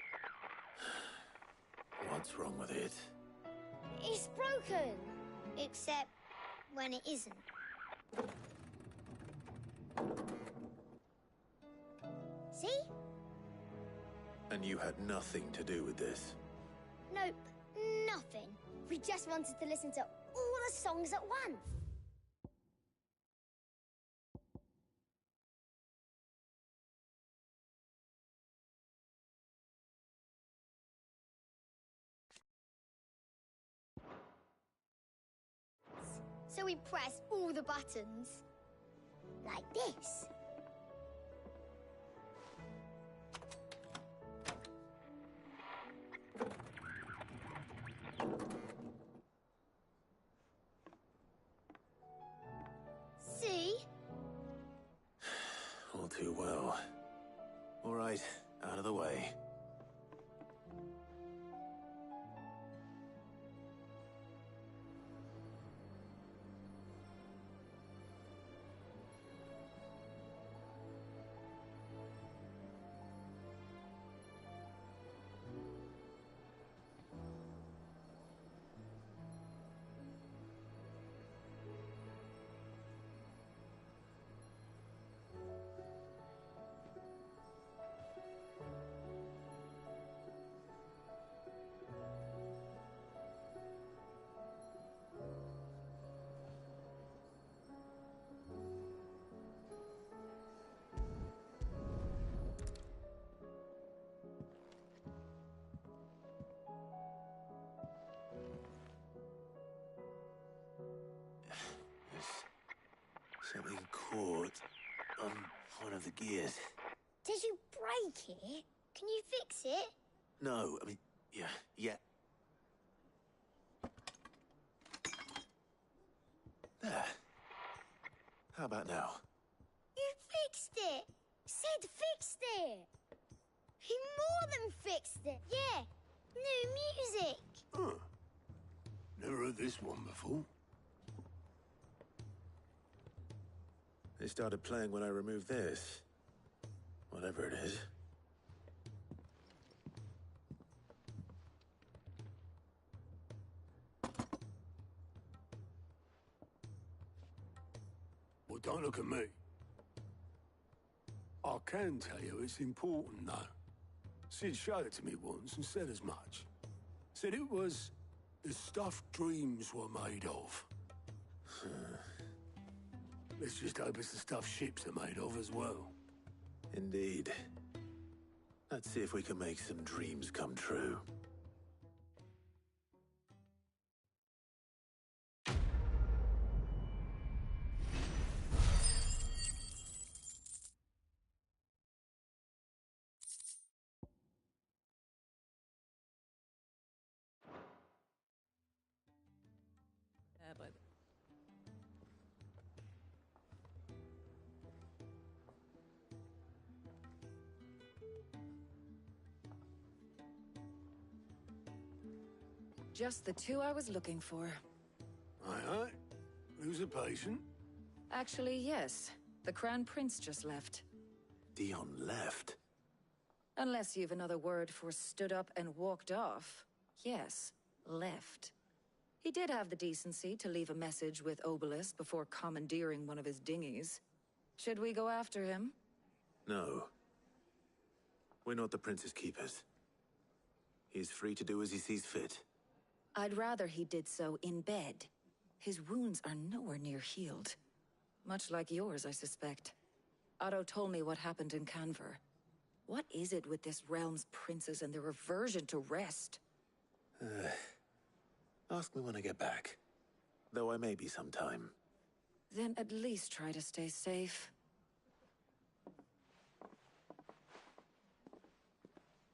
Speaker 4: What's wrong with it?
Speaker 13: It's broken. Except when it isn't. See?
Speaker 4: And you had nothing to do with this?
Speaker 13: Nope, nothing. We just wanted to listen to all the songs at once. So we press all the buttons. Like this. See?
Speaker 4: All too well. All right, out of the way. Something caught on one of the gears.
Speaker 13: Did you break it? Can you fix it?
Speaker 4: No, I mean, yeah. There. How about now?
Speaker 13: You fixed it! Sid fixed it! He more
Speaker 6: them fixed it. Yeah, new music.
Speaker 16: Huh. Never heard this one before.
Speaker 4: They started playing when I removed this. Whatever it is.
Speaker 16: Well, don't look at me. I can tell you it's important, though. Sid showed it to me once and said as much. Said it was the stuff dreams were made of. Let's just hope it's the stuff ships are made of as well.
Speaker 4: Indeed. Let's see if we can make some dreams come true.
Speaker 9: Just the two I was looking for.
Speaker 16: Aye. Who's a patient?
Speaker 9: Actually, yes. The Crown Prince just left.
Speaker 4: Dion left?
Speaker 9: Unless you've another word for stood up and walked off. Yes, left. He did have the decency to leave a message with Obelisk before commandeering one of his dinghies. Should we go after him?
Speaker 4: No. We're not the Prince's keepers. He's free to do as he sees fit.
Speaker 9: I'd rather he did so in bed. His wounds are nowhere near healed. Much like yours, I suspect. Otto told me what happened in Canver. What is it with this realm's princes and their aversion to rest?
Speaker 4: Ask me when I get back. Though I may be sometime.
Speaker 9: Then at least try to stay safe.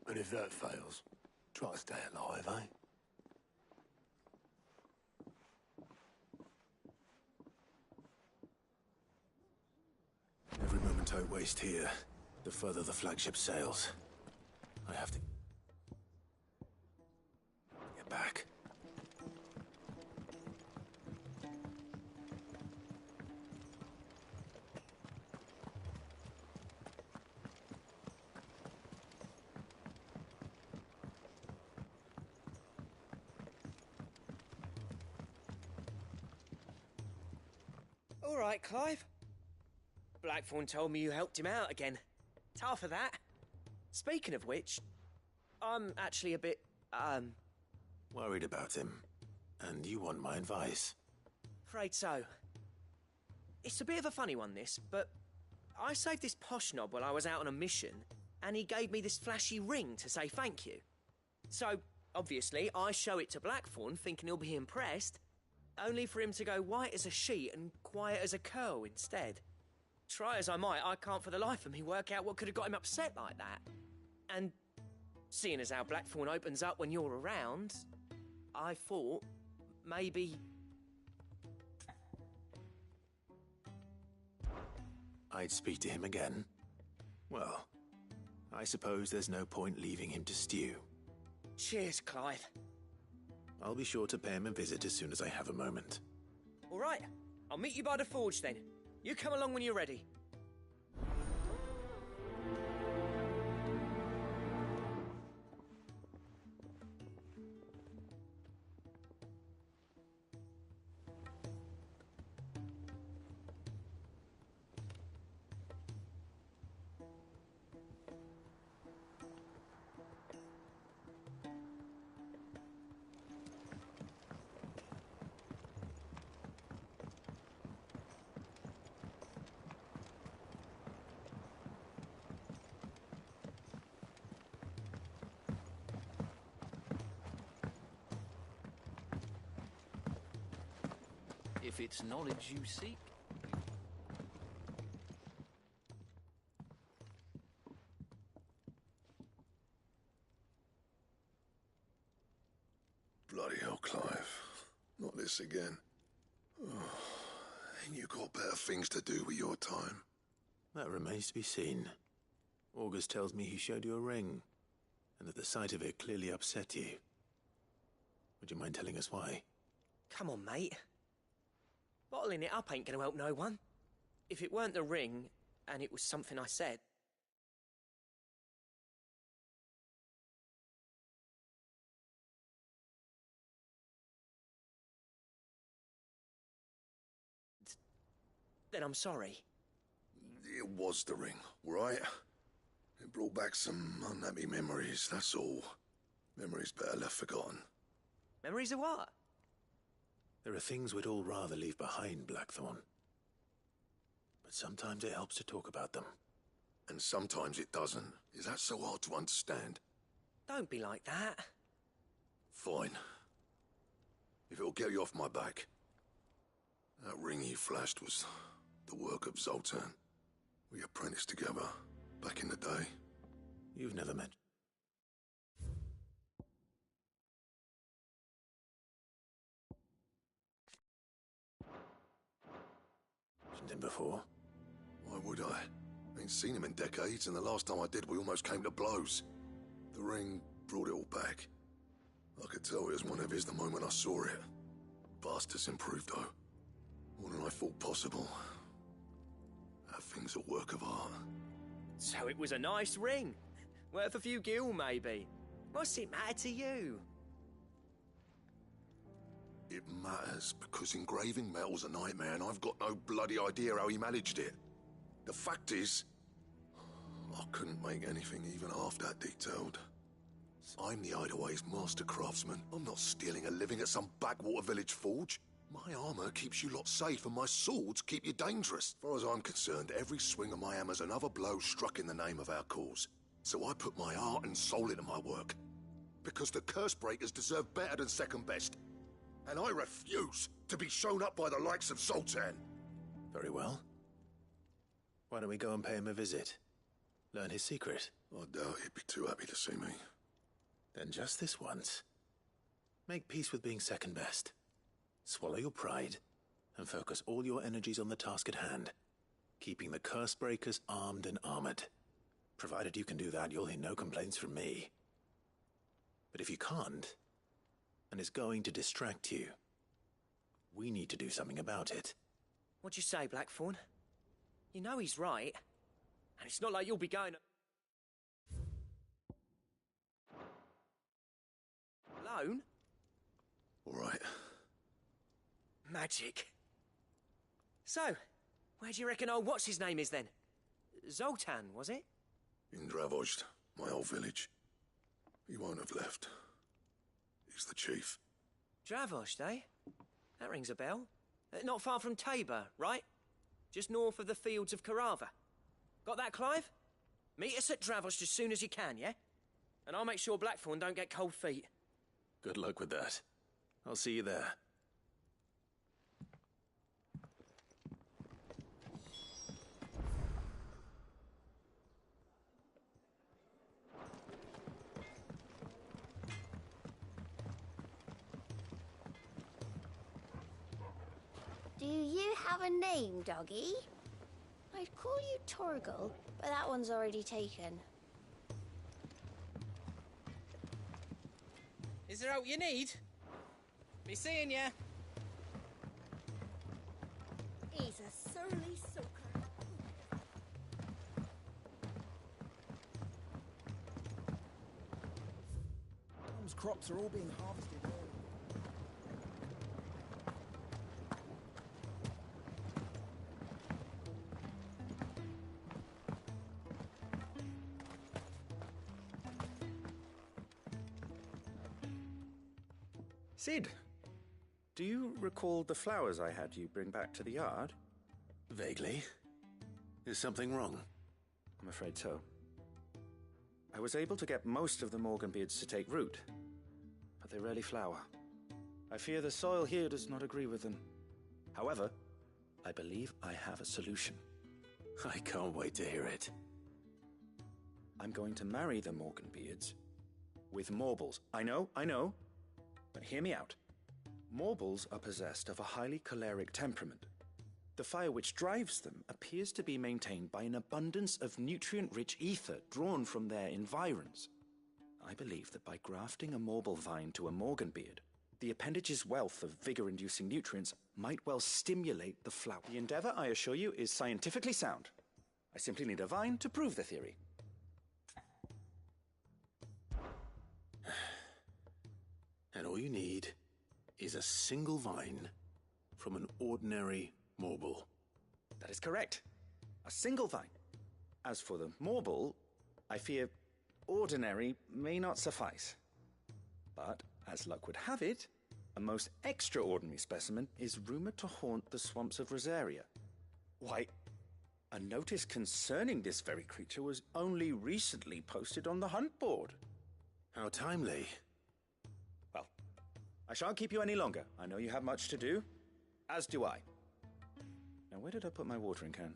Speaker 16: And if that fails, try to stay alive, eh?
Speaker 4: Every moment I waste here, the further the flagship sails. I have to get back.
Speaker 2: All right, Clive. Blackthorn told me you helped him out again. Tough for that. Speaking of which, I'm actually a bit,
Speaker 4: Worried about him. And you want my advice?
Speaker 2: afraid so. It's a bit of a funny one, this, but I saved this posh knob while I was out on a mission, and he gave me this flashy ring to say thank you. So, obviously, I show it to Blackthorn, thinking he'll be impressed, only for him to go white as a sheet and quiet as a curl instead. Try as I might, I can't for the life of me work out what could have got him upset like that. And seeing as how Blackthorn opens up when you're around, I thought maybe...
Speaker 4: I'd speak to him again. Well, I suppose there's no point leaving him to stew.
Speaker 2: Cheers, Clive.
Speaker 4: I'll be sure to pay him a visit as soon as I have a moment.
Speaker 2: All right, I'll meet you by the forge then. You come along when you're ready.
Speaker 20: If it's knowledge you seek.
Speaker 11: Bloody hell, Clive. Not this again. Oh, ain't you got better things to do with your time?
Speaker 4: That remains to be seen. August tells me he showed you a ring. and that the sight of it clearly upset you. Would you mind telling us why?
Speaker 2: Come on, mate. Bottling it up ain't gonna help no one. If it weren't the ring, and it was something I said... then I'm sorry.
Speaker 11: It was the ring, right? It brought back some unhappy memories, that's all. Memories better left forgotten.
Speaker 2: Memories of what?
Speaker 4: There are things we'd all rather leave behind, Blackthorn. But sometimes it helps to talk about them.
Speaker 11: And sometimes it doesn't. Is that so hard to understand?
Speaker 2: Don't be like that.
Speaker 11: Fine. If it'll get you off my back. That ring you flashed was the work of Zoltan. We apprenticed together back in the day.
Speaker 4: You've never met... him before?
Speaker 11: Why would I? Ain't seen him in decades, and the last time I did, we almost came to blows. The ring brought it all back. I could tell it was one of his the moment I saw it. Bastard's improved, though. More than I thought possible. That thing's a work of art.
Speaker 2: So it was a nice ring. Worth a few gil, maybe. What's it matter to you?
Speaker 11: It matters because engraving metal's a nightmare and I've got no bloody idea how he managed it. The fact is, I couldn't make anything even half that detailed. I'm the Hideaway's master craftsman. I'm not stealing a living at some backwater village forge. My armor keeps you lot safe and my swords keep you dangerous. As far as I'm concerned, every swing of my hammer's another blow struck in the name of our cause. So I put my heart and soul into my work. Because the curse breakers deserve better than second best. And I refuse to be shown up by the likes of Zoltan.
Speaker 4: Very well. Why don't we go and pay him a visit? Learn his secret.
Speaker 11: I doubt he'd be too happy to see me.
Speaker 4: Then just this once. Make peace with being second best. Swallow your pride, and focus all your energies on the task at hand. Keeping the curse breakers armed and armored. Provided you can do that, you'll hear no complaints from me. But if you can't, and it's going to distract you, we need to do something about it.
Speaker 2: What'd you say, Blackthorn? You know he's right. And it's not like you'll be going... alone?
Speaker 11: All right.
Speaker 2: Magic. So, where do you reckon old what's-his-name is then? Zoltan, was it?
Speaker 11: In Dravozd, my old village. He won't have left. He's the chief.
Speaker 2: Dravozd, eh? That rings a bell. Not far from Tabor, right? Just north of the fields of Carava. Got that, Clive? Meet us at Dravozd as soon as you can, yeah? And I'll make sure Blackthorn don't get cold feet.
Speaker 4: Good luck with that. I'll see you there.
Speaker 6: Do you have a name, doggy? I'd call you Torgal, but that one's already taken.
Speaker 8: Is there out you need? Be seeing ya.
Speaker 13: He's a surly soaker.
Speaker 22: Mom's crops are all being harvested early.
Speaker 23: Sid, do you recall the flowers I had you bring back to the yard?
Speaker 4: Vaguely. Is something wrong?
Speaker 23: I'm afraid so. I was able to get most of the Morganbeards to take root, but they rarely flower. I fear the soil here does not agree with them. However, I believe I have a solution.
Speaker 4: I can't wait to hear it.
Speaker 23: I'm going to marry the Morganbeards with Morbles. I know, but hear me out. Morbles are possessed of a highly choleric temperament. The fire which drives them appears to be maintained by an abundance of nutrient-rich ether drawn from their environs. I believe that by grafting a Morble vine to a Morganbeard, the appendage's wealth of vigor-inducing nutrients might well stimulate the flower. The endeavor, I assure you, is scientifically sound. I simply need a vine to prove the theory.
Speaker 4: And all you need is a single vine from an ordinary Morble.
Speaker 23: That is correct. A single vine. As for the Morble, I fear ordinary may not suffice. But, as luck would have it, a most extraordinary specimen is rumored to haunt the swamps of Rosaria. Why, a notice concerning this very creature was only recently posted on the hunt board.
Speaker 4: How timely.
Speaker 23: Well, I shan't keep you any longer. I know you have much to do, as do I. Now, where did I put my watering can?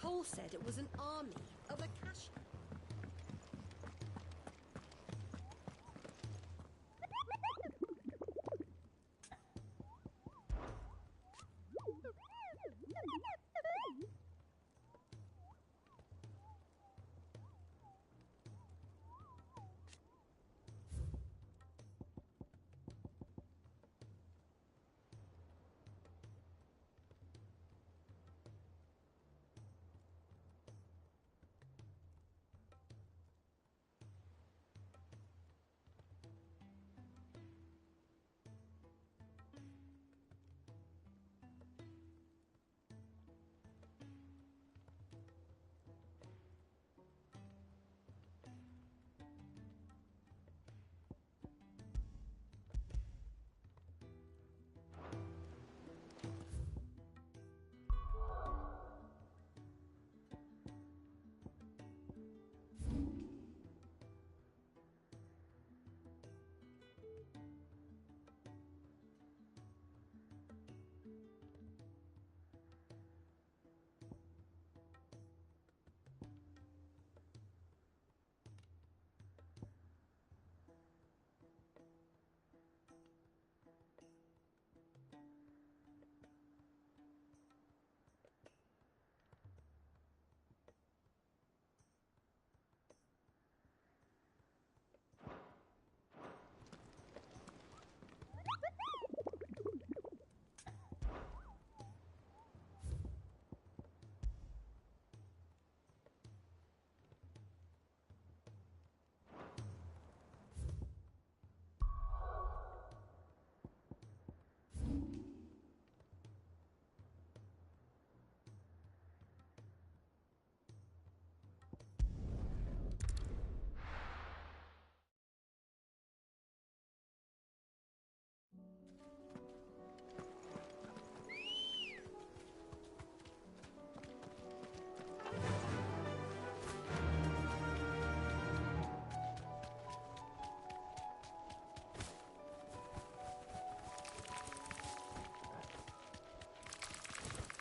Speaker 1: Cole said it was an army of Akash.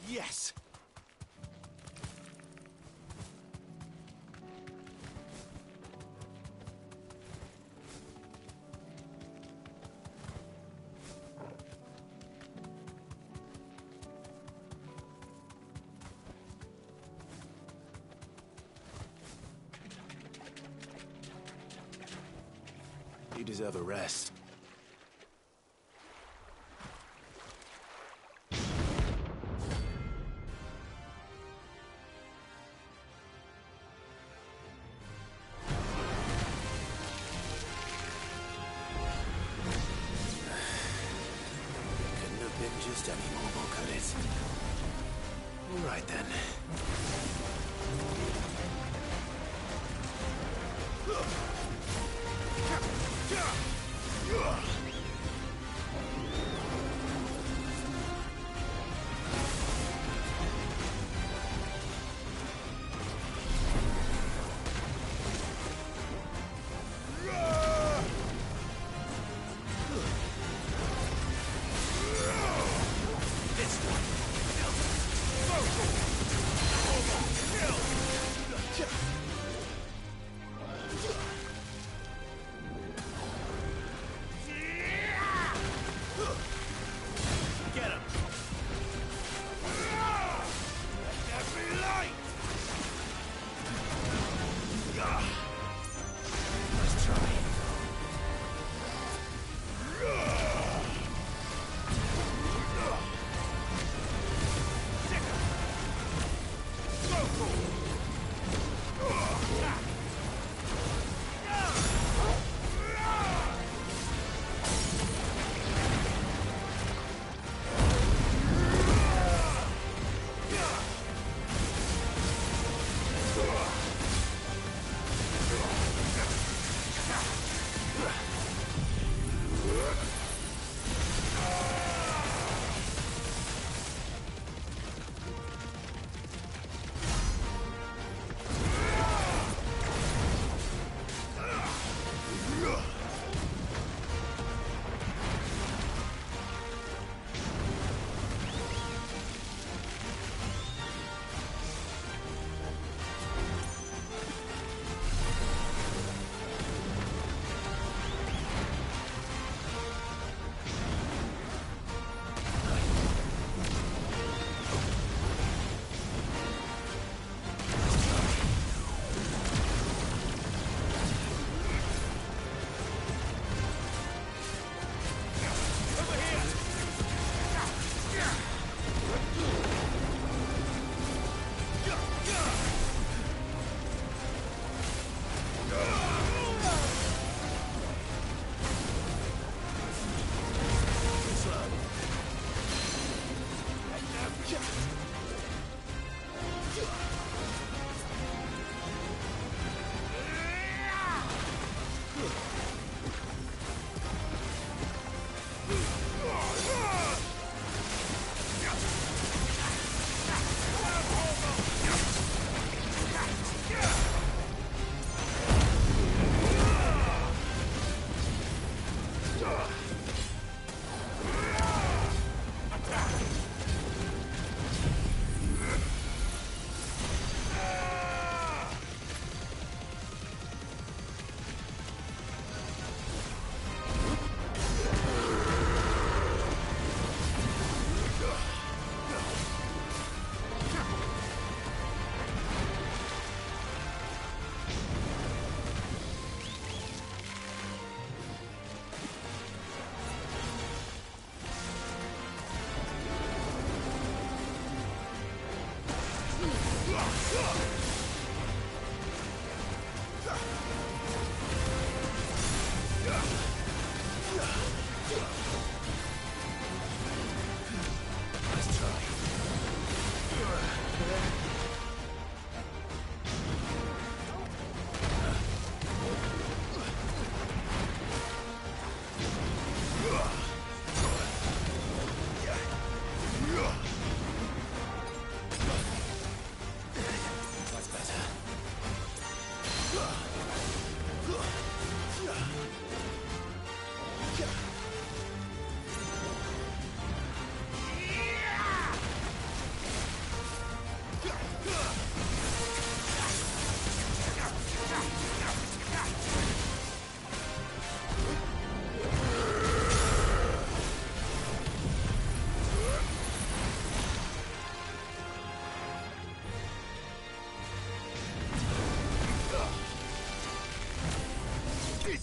Speaker 2: Yes!
Speaker 4: You deserve a rest. against any mortal, could it? All right, then.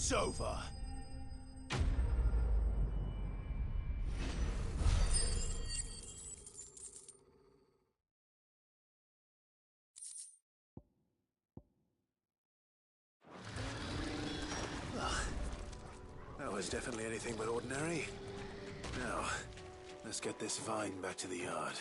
Speaker 11: It's over.
Speaker 4: That was definitely anything but ordinary. Now, Let's get this vine back to the yard.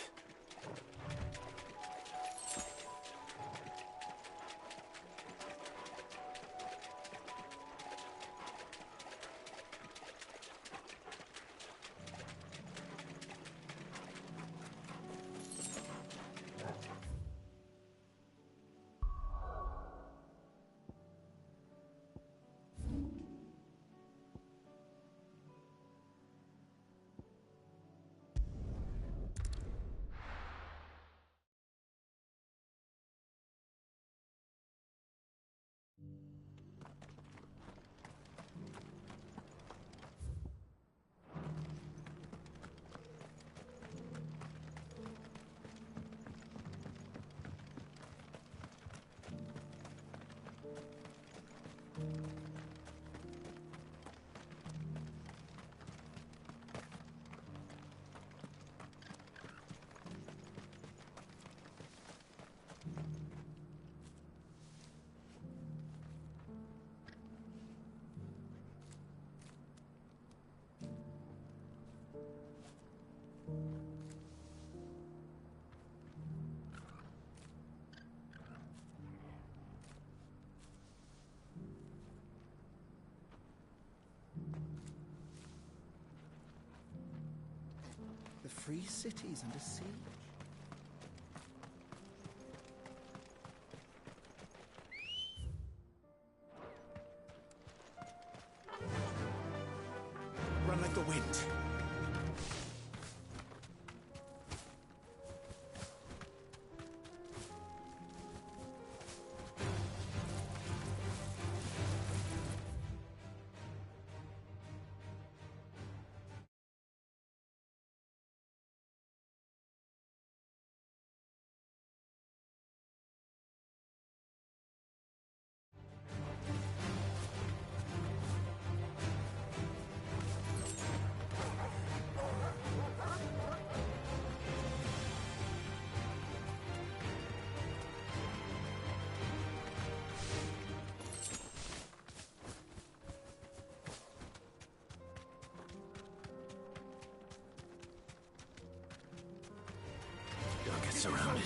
Speaker 22: The free city's under siege.
Speaker 17: Run like the wind.
Speaker 4: Don't get surrounded.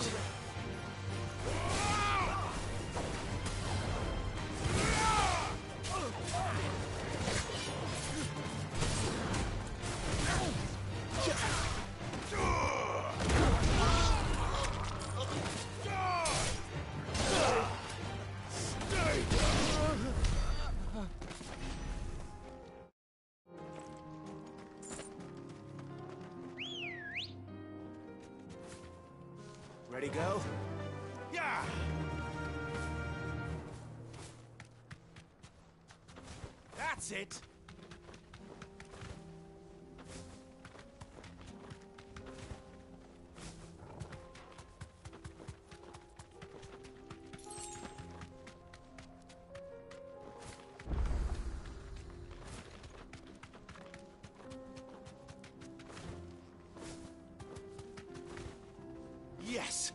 Speaker 17: Ready, go?
Speaker 21: Yeah! That's it! Yes!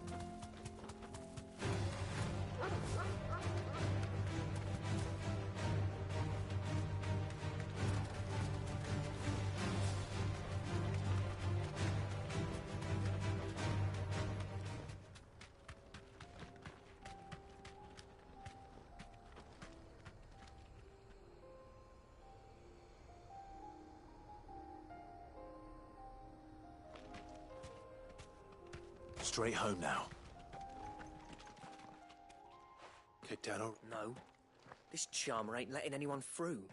Speaker 4: Straight home now. Kick down or...
Speaker 3: No. This charmer ain't letting anyone through.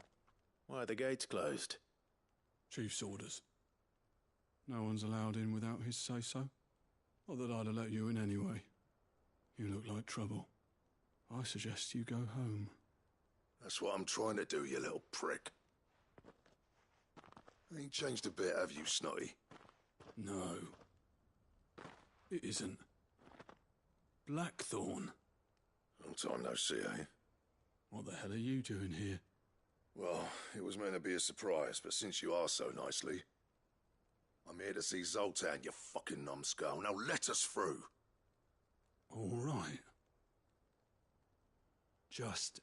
Speaker 4: Why are the gates closed?
Speaker 7: Chief's orders. No one's allowed in without his say-so. Not that I'd have let you in anyway. You look like trouble. I suggest you go home.
Speaker 11: That's what I'm trying to do, you little prick. Ain't changed a bit, have you, Snotty?
Speaker 7: No. It isn't. Blackthorn.
Speaker 11: Long time no see, eh?
Speaker 7: What the hell are you doing here?
Speaker 11: Well, it was meant to be a surprise, but since you are so nicely, I'm here to see Zoltan, you fucking numbskull. Now let us through.
Speaker 7: All right. Just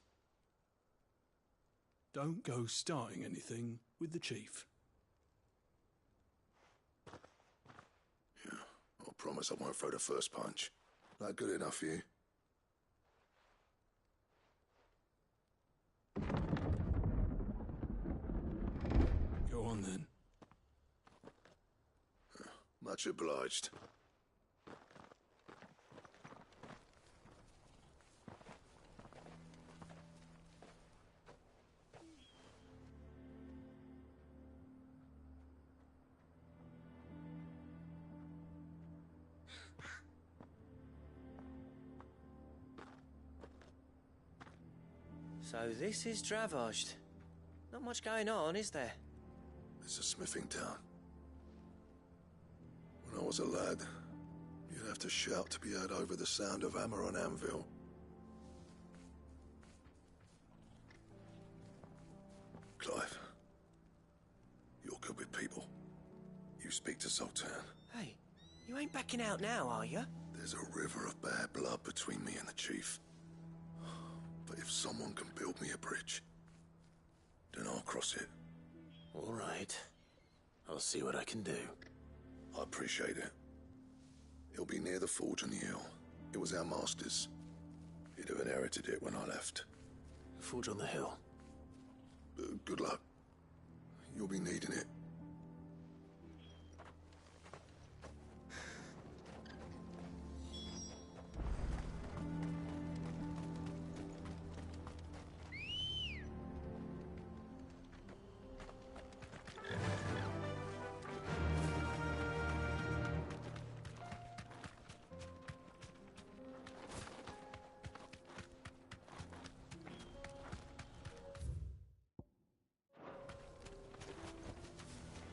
Speaker 7: don't go starting anything with the chief.
Speaker 11: promise I won't throw the first punch. That good enough for you?
Speaker 7: Go on then.
Speaker 11: Much obliged.
Speaker 3: So this is Dravoged. Not much going on, is there?
Speaker 11: It's a smithing town. When I was a lad, you'd have to shout to be heard over the sound of hammer on anvil. Clive, you're good with people. You speak to Sultan.
Speaker 3: Hey, you ain't backing out now, are you?
Speaker 11: There's a river of bad blood between me and the chief. But if someone can build me a bridge, then I'll cross it.
Speaker 4: All right. I'll see what I can do.
Speaker 11: I appreciate it. It'll be near the forge on the hill. It was our master's. He'd have inherited it when I left.
Speaker 4: Forge on the hill.
Speaker 11: Good luck. You'll be needing it.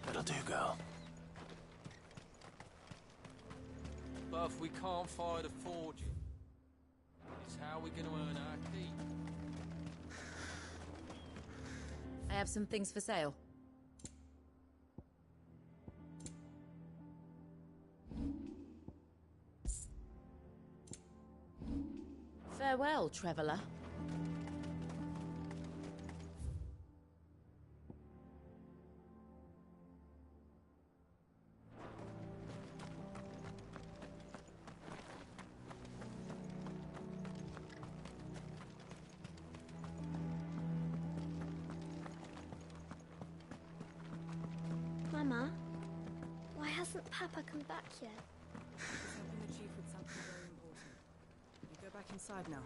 Speaker 4: That'll do, girl.
Speaker 5: But if we can't find a forge, it's how we're gonna earn our keep.
Speaker 15: I have some things for sale. Farewell, traveller.
Speaker 13: Mama, why hasn't Papa come back yet?
Speaker 15: He's helping the chief with something very important. You go back inside now.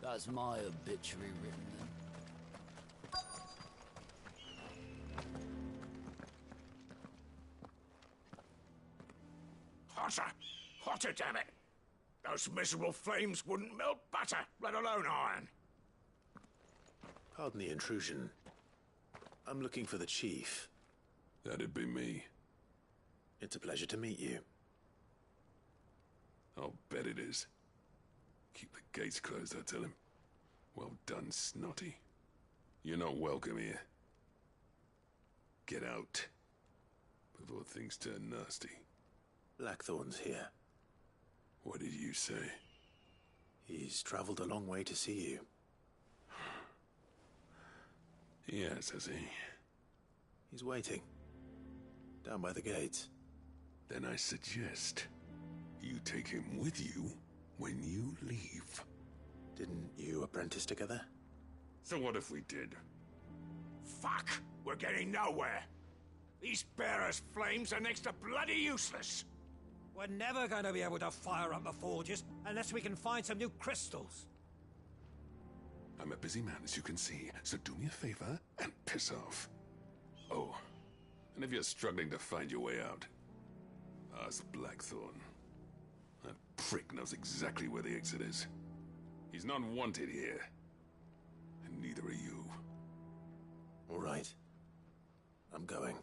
Speaker 20: That's my obituary written then.
Speaker 21: Hotter! Hotter, damn it! Those miserable flames wouldn't melt butter, let alone iron.
Speaker 4: Pardon the intrusion. I'm looking for the chief.
Speaker 7: That'd be me.
Speaker 4: It's a pleasure to meet you.
Speaker 7: I'll bet it is. Keep the gates closed, I tell him. Well done, Snotty. You're not welcome here. Get out. Before things turn nasty.
Speaker 4: Blackthorn's here.
Speaker 7: What did you say?
Speaker 4: He's traveled a long way to see you.
Speaker 7: Yes, has he?
Speaker 4: He's waiting. Down by the gates.
Speaker 7: Then I suggest you take him with you when you leave.
Speaker 4: Didn't you apprentice together?
Speaker 7: So what if we did?
Speaker 21: Fuck! We're getting nowhere. These bearers' flames are next to bloody useless.
Speaker 2: We're never going to be able to fire up the forges unless we can find some new crystals.
Speaker 7: I'm a busy man, as you can see, so do me a favor and piss off. Oh, and if you're struggling to find your way out, ask Blackthorn. That
Speaker 11: prick knows exactly where the exit is. He's not wanted here. And neither are you.
Speaker 4: All right. I'm going.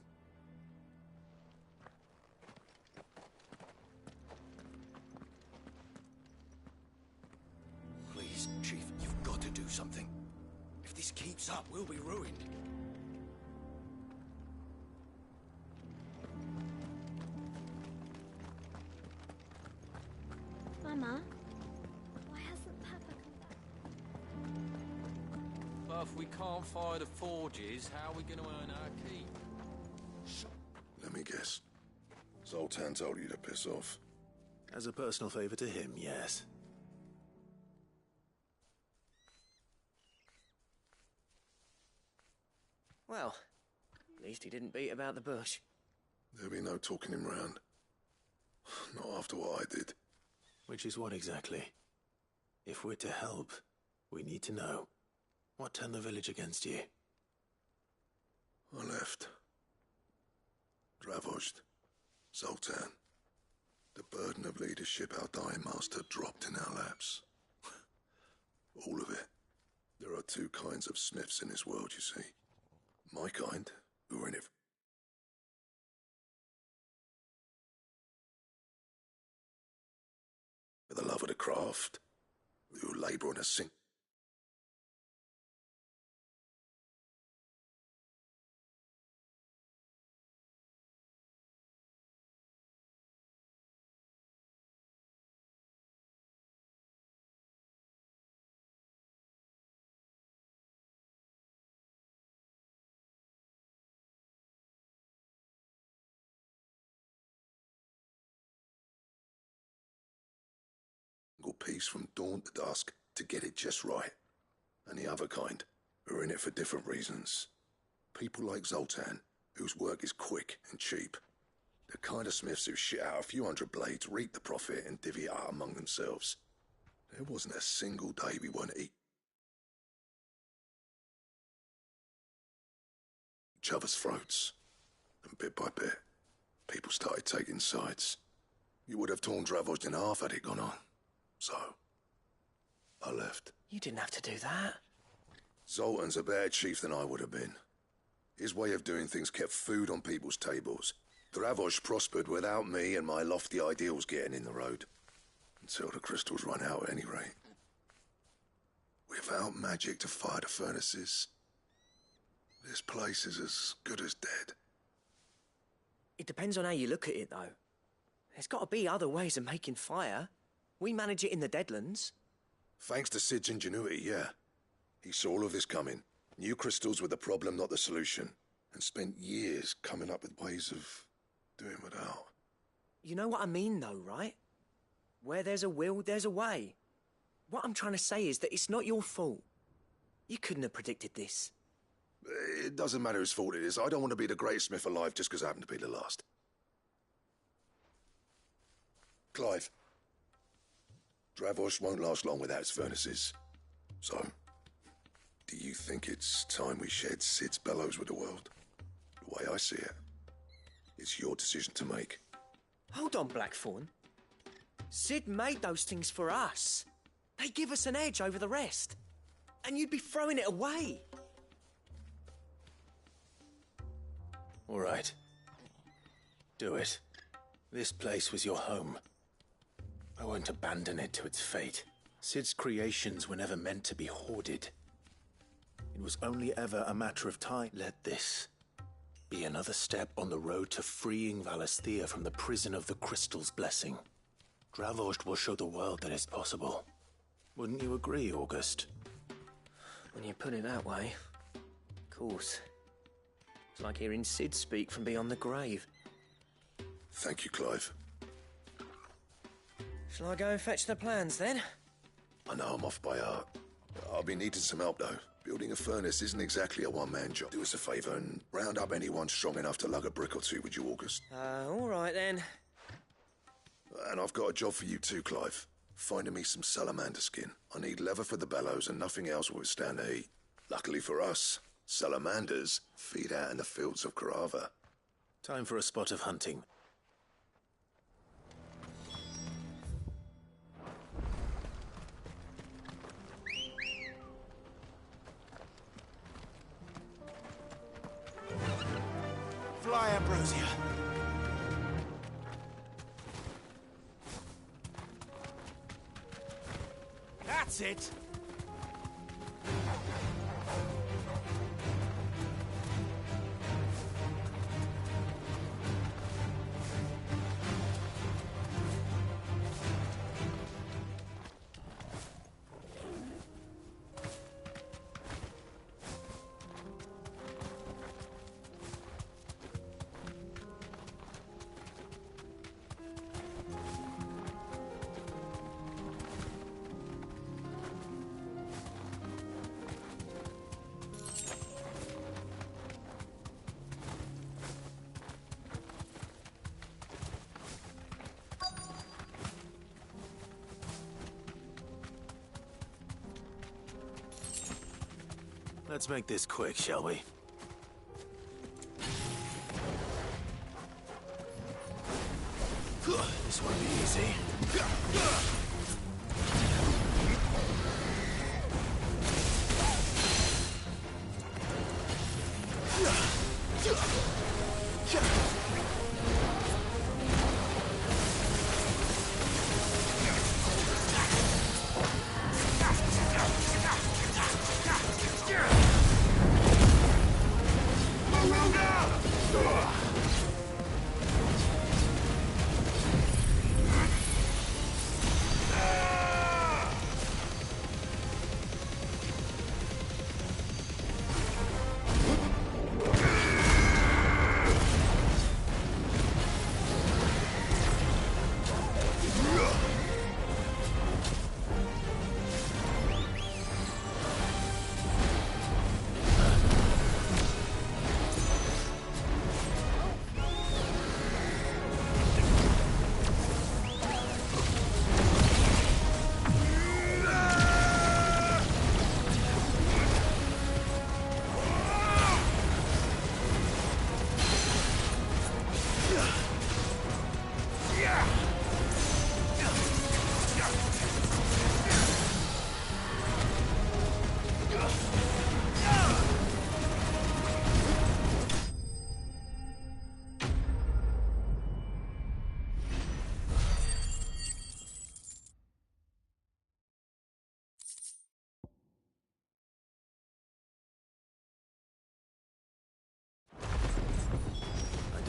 Speaker 10: Please, Chief, you've got to do something. If this keeps up, we'll be ruined.
Speaker 13: Mama, why hasn't Papa come back?
Speaker 5: But if we can't fire the forges, how are we going to earn our keep?
Speaker 11: Let me guess. Zoltan told you to piss off.
Speaker 4: As a personal favor to him, yes.
Speaker 3: Well, at least he didn't beat about the bush.
Speaker 11: There'll be no talking him round. Not after what I did.
Speaker 4: Which is what exactly? If we're to help, we need to know. What turned the village against you?
Speaker 11: I left. Dravozd. Zoltan. The burden of leadership our dying master dropped in our laps. All of it. There are two kinds of smiths in this world, you see. My kind, who are in it for the love of the craft, who labour on a sink. Piece from dawn to dusk to get it just right. And the other kind, who are in it for different reasons. People like Zoltan, whose work is quick and cheap. The kind of smiths who shit out a few hundred blades, reap the profit, and divvy it out among themselves. There wasn't a single day we weren't each other's throats. And bit by bit, people started taking sides. You would have torn Dravozd in half had it gone on. So, I left.
Speaker 3: You didn't have to do that.
Speaker 11: Zoltan's a better chief than I would have been. His way of doing things kept food on people's tables. Dravozd prospered without me and my lofty ideals getting in the road. Until the crystals run out at any rate. Without magic to fire the furnaces, this place is as good as dead.
Speaker 3: It depends on how you look at it, though. There's got to be other ways of making fire. We manage it in the Deadlands.
Speaker 11: Thanks to Sid's ingenuity, yeah. He saw all of this coming. Knew crystals were the problem, not the solution. And spent years coming up with ways of doing without.
Speaker 3: You know what I mean, though, right? Where there's a will, there's a way. What I'm trying to say is that it's not your fault. You couldn't have predicted this.
Speaker 11: It doesn't matter whose fault it is. I don't want to be the greatest smith alive just because I happen to be the last. Clive. Dravozd won't last long without its furnaces. So, do you think it's time we shared Sid's bellows with the world? The way I see it, it's your decision to make.
Speaker 3: Hold on, Blackthorn. Sid made those things for us. They give us an edge over the rest. And you'd be throwing it away.
Speaker 4: All right. Do it. This place was your home. I won't abandon it to its fate. Sid's creations were never meant to be hoarded. It was only ever a matter of time. Let this be another step on the road to freeing Valisthea from the prison of the Crystal's blessing. Dravozd will show the world that it's possible. Wouldn't you agree, August?
Speaker 3: When you put it that way, of course. It's like hearing Sid speak from beyond the grave.
Speaker 11: Thank you, Clive.
Speaker 3: Shall I go and fetch the plans, then?
Speaker 11: I know I'm off by heart. I'll be needing some help, though. Building a furnace isn't exactly a one-man job. Do us a favour and round up anyone strong enough to lug a brick or two, would you, August?
Speaker 3: All right, then.
Speaker 11: And I've got a job for you too, Clive. Finding me some salamander skin. I need leather for the bellows and nothing else will withstand the heat. Luckily for us, salamanders feed out in the fields of Carava.
Speaker 4: Time for a spot of hunting.
Speaker 2: That's it.
Speaker 4: Let's make this quick, shall we? This won't be easy.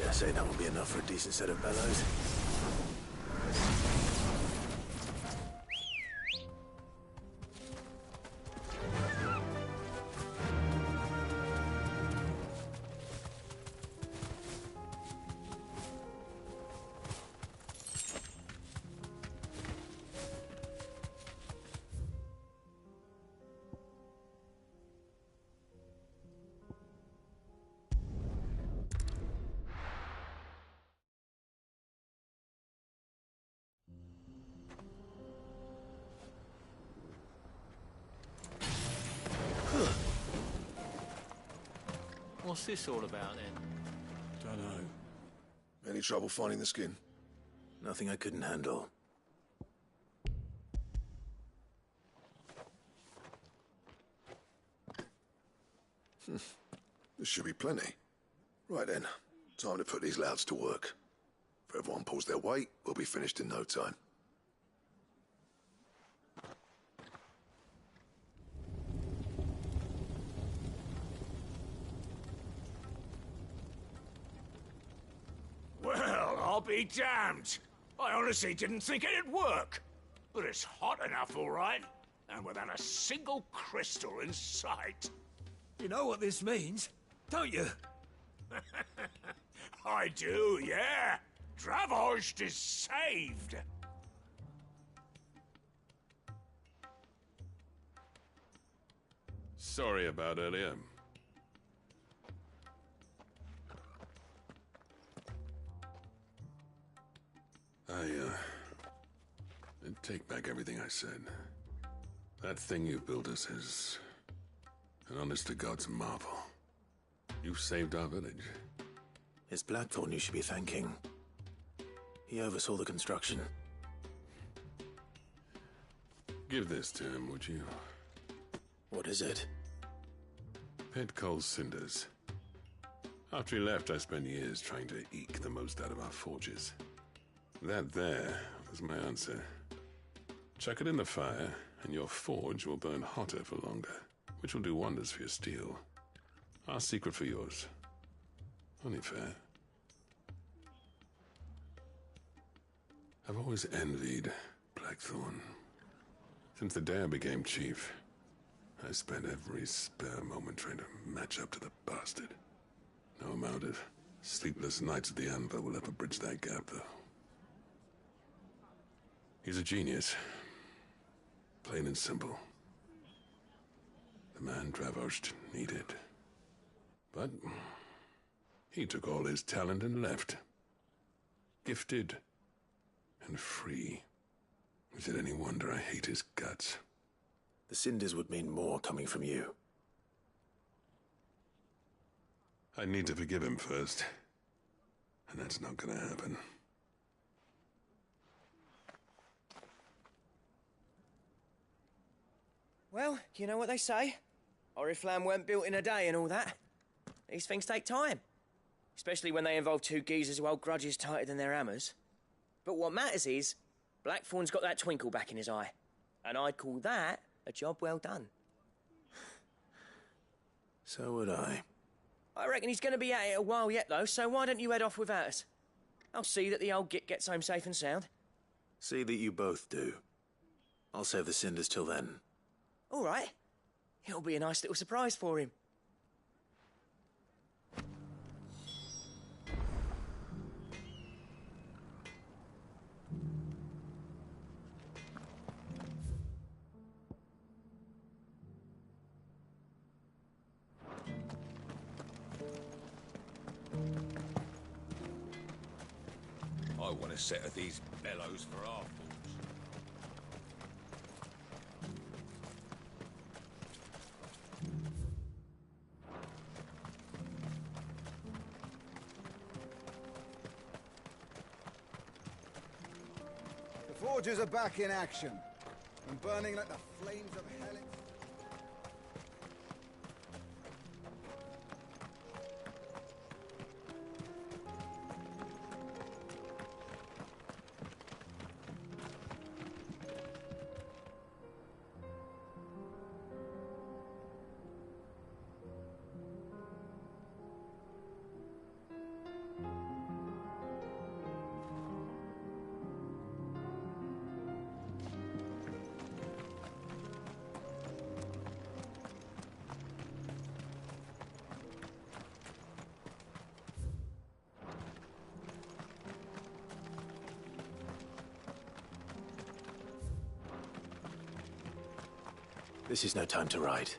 Speaker 4: I say that will be enough for a decent set of bellows.
Speaker 2: What's this all about, then?
Speaker 7: Dunno.
Speaker 11: Any trouble finding the skin?
Speaker 4: Nothing I couldn't handle.
Speaker 11: This should be plenty. Right then, time to put these louds to work. If everyone pulls their weight, we'll be finished in no time.
Speaker 21: Well, I'll be damned. I honestly didn't think it'd work. But it's hot enough, all right. And without a single crystal in sight.
Speaker 2: You know what this means, don't you?
Speaker 21: I do, yeah. Dravost is saved.
Speaker 12: Sorry about earlier. I take back everything I said. That thing you built us is an honest-to-God's marvel. You saved our village.
Speaker 4: It's Blackthorn you should be thanking. He oversaw the construction.
Speaker 12: Give this to him, would you?
Speaker 4: What is it?
Speaker 12: Pet Cole's cinders. After he left, I spent years trying to eke the most out of our forges. That there was my answer. Chuck it in the fire, And your forge will burn hotter for longer, which will do wonders for your steel. Our secret for yours. Only fair. I've always envied Blackthorn. Since the day I became chief, I spent every spare moment trying to match up to the bastard. No amount of sleepless nights at the Anvil will ever bridge that gap, though. He's a genius. Plain and simple. The man Dravosht needed. But he took all his talent and left. Gifted and free. Is it any wonder I hate his guts?
Speaker 4: The cinders would mean more coming from you.
Speaker 12: I need to forgive him first. And that's not gonna happen.
Speaker 3: Well, you know what they say. Oriflamme weren't built in a day and all that. These things take time. Especially when they involve two geezers who hold grudges tighter than their hammers. But what matters is, Blackthorn's got that twinkle back in his eye. And I'd call that a job well done.
Speaker 4: So would I.
Speaker 3: I reckon he's going to be at it a while yet, though, so why don't you head off without us? I'll see that the old git gets home safe and sound.
Speaker 4: See that you both do. I'll save the cinders till then.
Speaker 3: All right. It'll be a nice little surprise for him.
Speaker 10: I want a set of these bellows for our forge.
Speaker 14: The forges are back in action and burning like the flames of hell.
Speaker 4: This is no time to ride.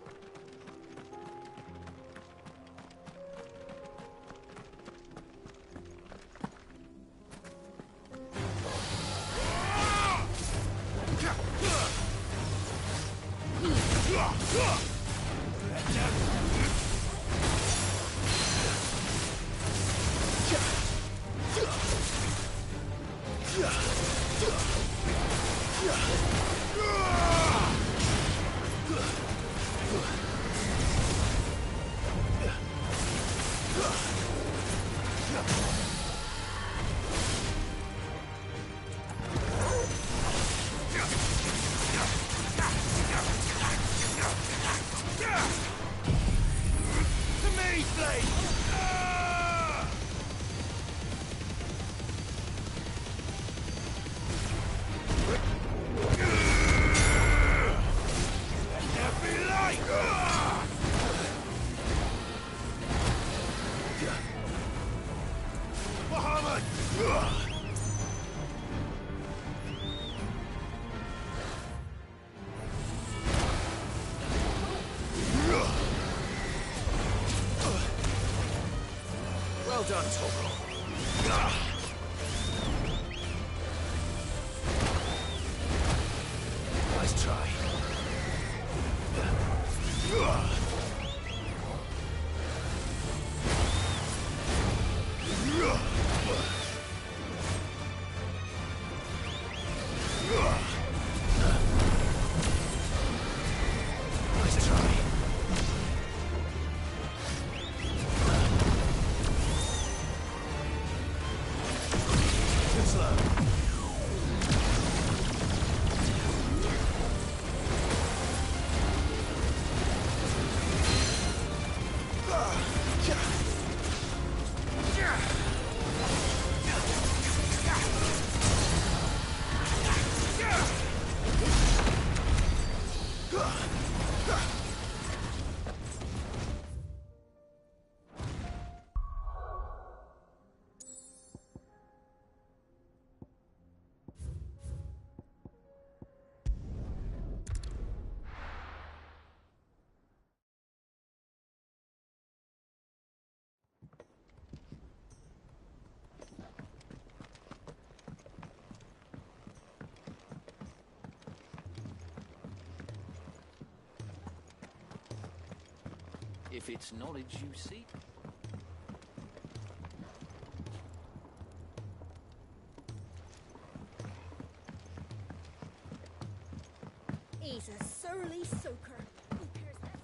Speaker 3: Well done, Torgal. Nice try. Nice try. Too slow.
Speaker 5: if it's knowledge you seek.
Speaker 13: He's a surly soaker. Who cares that?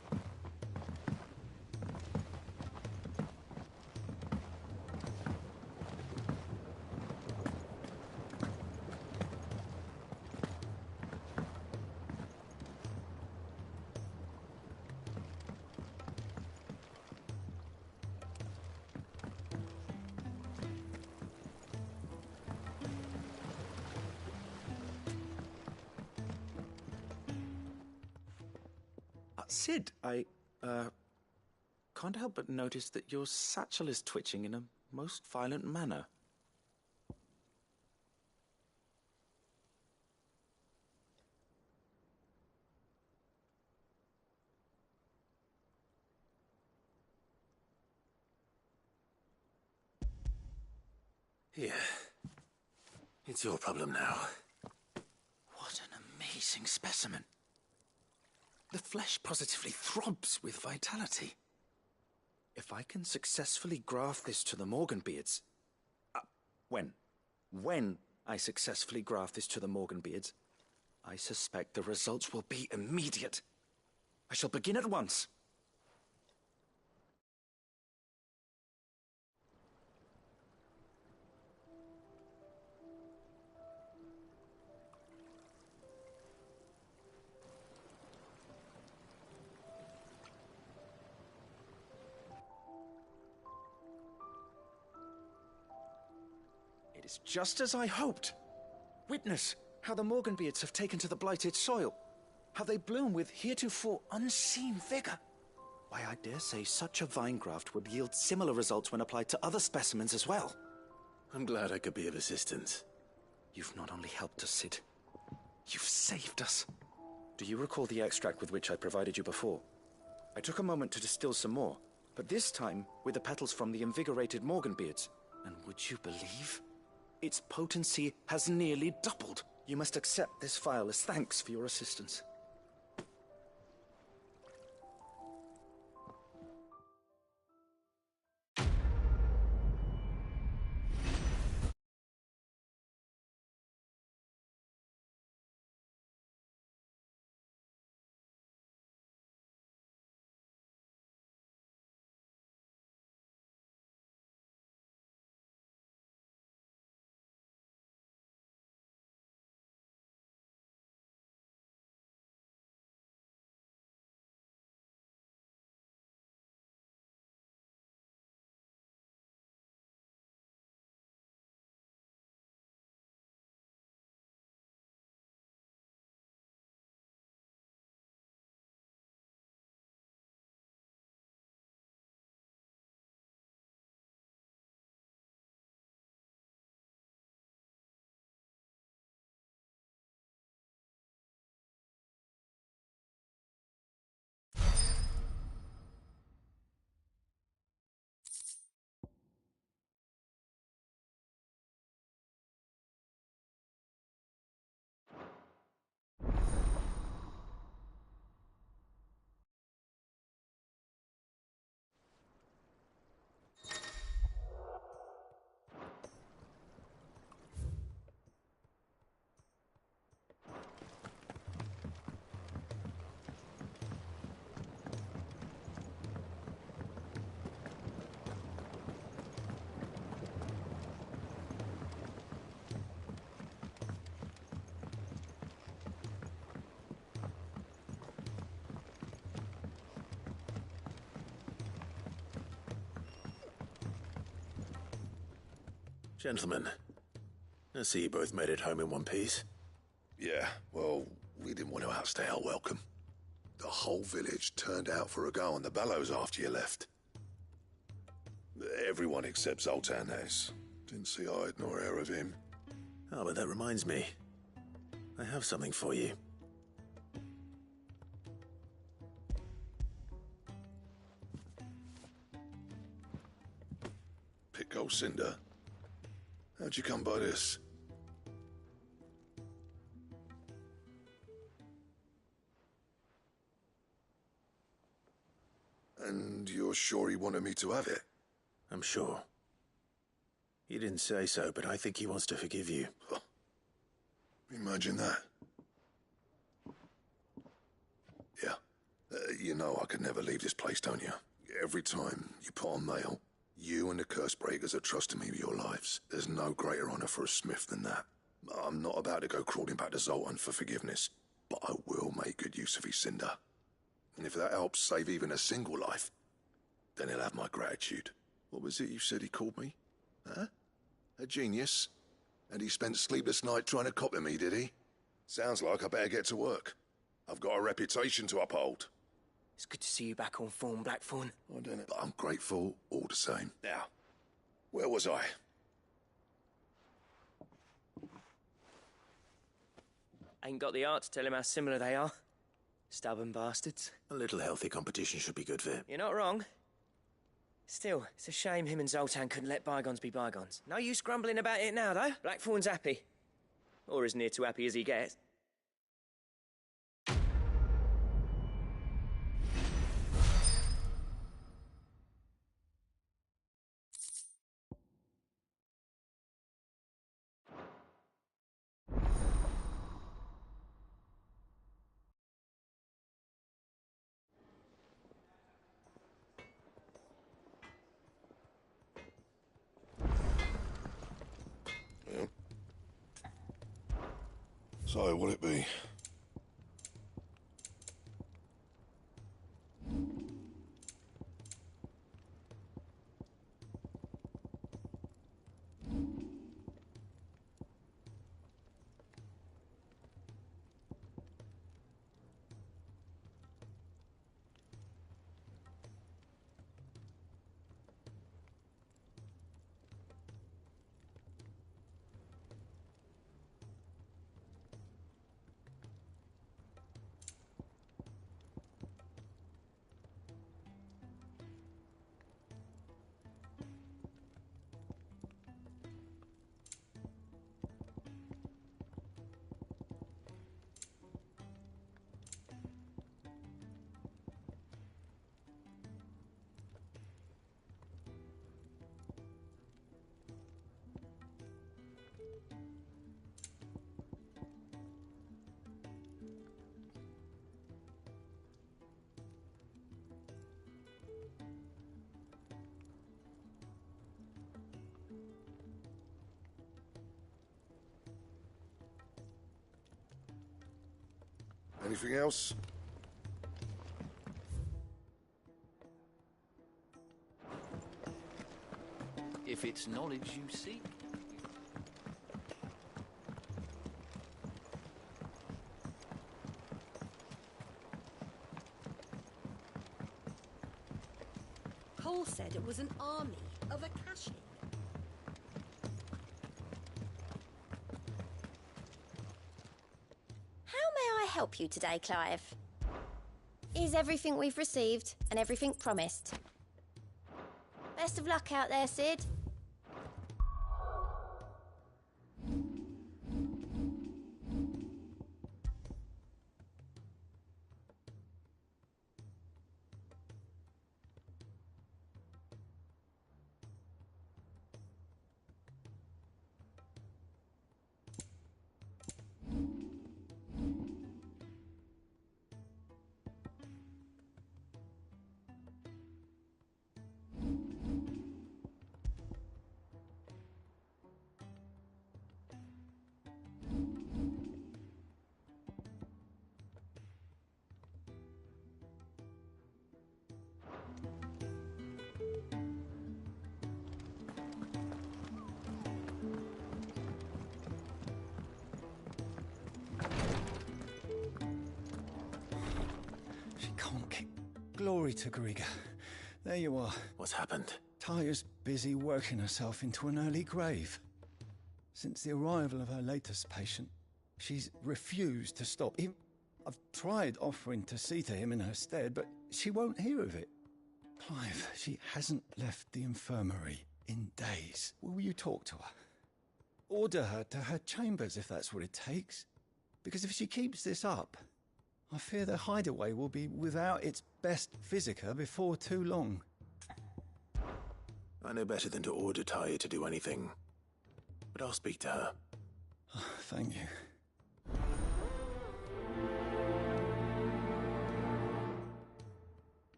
Speaker 23: Sid, I can't help but notice that your satchel is twitching in a most violent manner.
Speaker 4: Here. It's your problem now.
Speaker 23: What an amazing specimen. The flesh positively throbs with vitality. If I can successfully graft this to the Morganbeards... When I successfully graft this to the Morganbeards, I suspect the results will be immediate. I shall begin at once. It's just as I hoped. Witness how the Morganbeards have taken to the blighted soil. How they bloom with heretofore unseen vigor. Why, I dare say such a vine graft would yield similar results when applied to other specimens as well.
Speaker 4: I'm glad I could be of assistance.
Speaker 23: You've not only helped us, Sid. You've saved us. Do you recall the extract with which I provided you before? I took a moment to distill some more, but this time with the petals from the invigorated Morganbeards. And would you believe? Its potency has nearly doubled. You must accept this vial as thanks for your assistance.
Speaker 4: Gentlemen, I see you both made it home in one piece.
Speaker 11: Yeah, well, we didn't want to outstay our welcome. The whole village turned out for a go on the bellows after you left. Everyone except Zoltan has. Didn't see hide nor hair of him.
Speaker 4: Oh, but that reminds me. I have something for you.
Speaker 11: Pico Cinder? How'd you come by this? And you're sure he wanted me to have it?
Speaker 4: I'm sure. He didn't say so, but I think he wants to forgive you.
Speaker 11: Huh. Imagine that. Yeah. You know I could never leave this place, don't you? Every time you put on mail, you and the curse breakers are trusting me with your lives. There's no greater honor for a smith than that. I'm not about to go crawling back to Zoltan for forgiveness, but I will make good use of his cinder. And if that helps save even a single life, then he'll have my gratitude. What was it you said he called me? Huh? A genius? And he spent sleepless night trying to copy me, did he? Sounds like I better get to work. I've got a reputation to uphold.
Speaker 3: It's good to see you back on form, Blackthorn.
Speaker 11: I don't know, but I'm grateful all the same. Now, where was I?
Speaker 3: Ain't got the art to tell him how similar they are. Stubborn bastards.
Speaker 4: A little healthy competition should be good for him.
Speaker 3: You're not wrong. Still, it's a shame him and Zoltan couldn't let bygones be bygones. No use grumbling about it now, though. Blackthorn's happy. Or as near to happy as he gets.
Speaker 11: So, what'll it be? Anything else?
Speaker 20: If it's knowledge you seek.
Speaker 1: Cole said it was an army of Akashi.
Speaker 6: How may I help you today, Clive? Is everything we've received and everything promised? Best of luck out there, Sid.
Speaker 22: Glory to Griga. There you are.
Speaker 4: What's happened?
Speaker 22: Taya's busy working herself into an early grave. Since the arrival of her latest patient, she's refused to stop. I've tried offering to see to him in her stead, but she won't hear of it. Clive, she hasn't left the infirmary in days. Will you talk to her? Order her to her chambers if that's what it takes. Because if she keeps this up, I fear the hideaway will be without its best physiker before too long.
Speaker 4: I know better than to order Taya to do anything, but I'll speak to her.
Speaker 22: Thank you.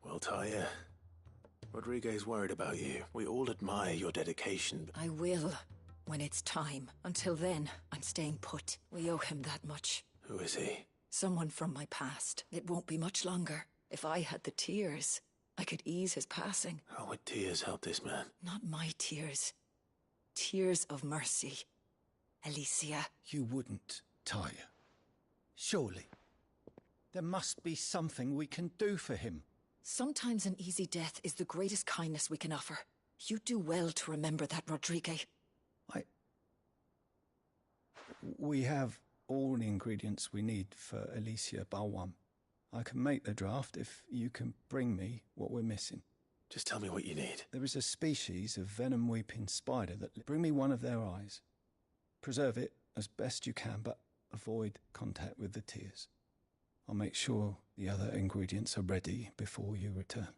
Speaker 4: Well, Taya, Rodriguez worried about you. We all admire your dedication.
Speaker 9: I will, when it's time. Until then, I'm staying put. We owe him that much.
Speaker 4: Who is he?
Speaker 9: Someone from my past. It won't be much longer. If I had the tears, I could ease his passing.
Speaker 4: How would tears help this man?
Speaker 9: Not my tears. Tears of mercy. Alicia.
Speaker 22: You wouldn't, Taya. Surely. There must be something we can do for him.
Speaker 9: Sometimes an easy death is the greatest kindness we can offer. You do well to remember that, Rodriguez.
Speaker 22: We have all the ingredients we need for Alicia Balwam. I can make the draft if you can bring me what we're missing.
Speaker 4: Just tell me what you need.
Speaker 22: There is a species of venom-weeping spider that... Bring me one of their eyes. Preserve it as best you can, but avoid contact with the tears. I'll make sure the other ingredients are ready before you return.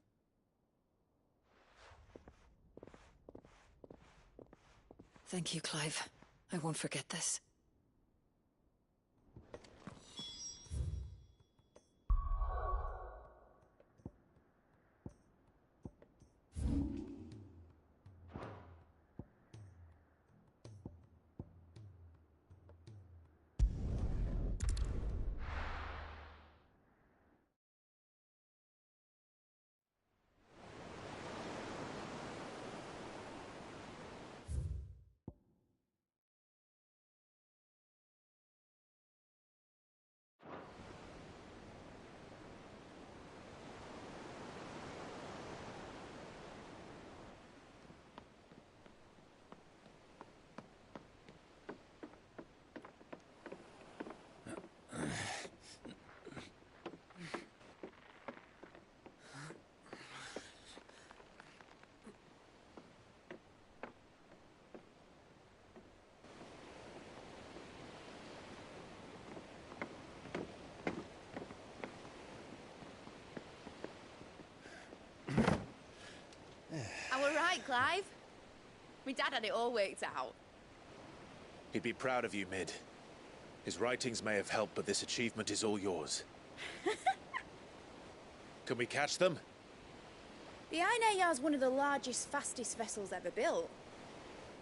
Speaker 9: Thank you, Clive. I won't forget this.
Speaker 18: Are we right, Clive? My dad had it all worked out.
Speaker 4: He'd be proud of you, Mid. His writings may have helped, but this achievement is all yours. Can we catch them?
Speaker 18: The Ainayar's one of the largest, fastest vessels ever built.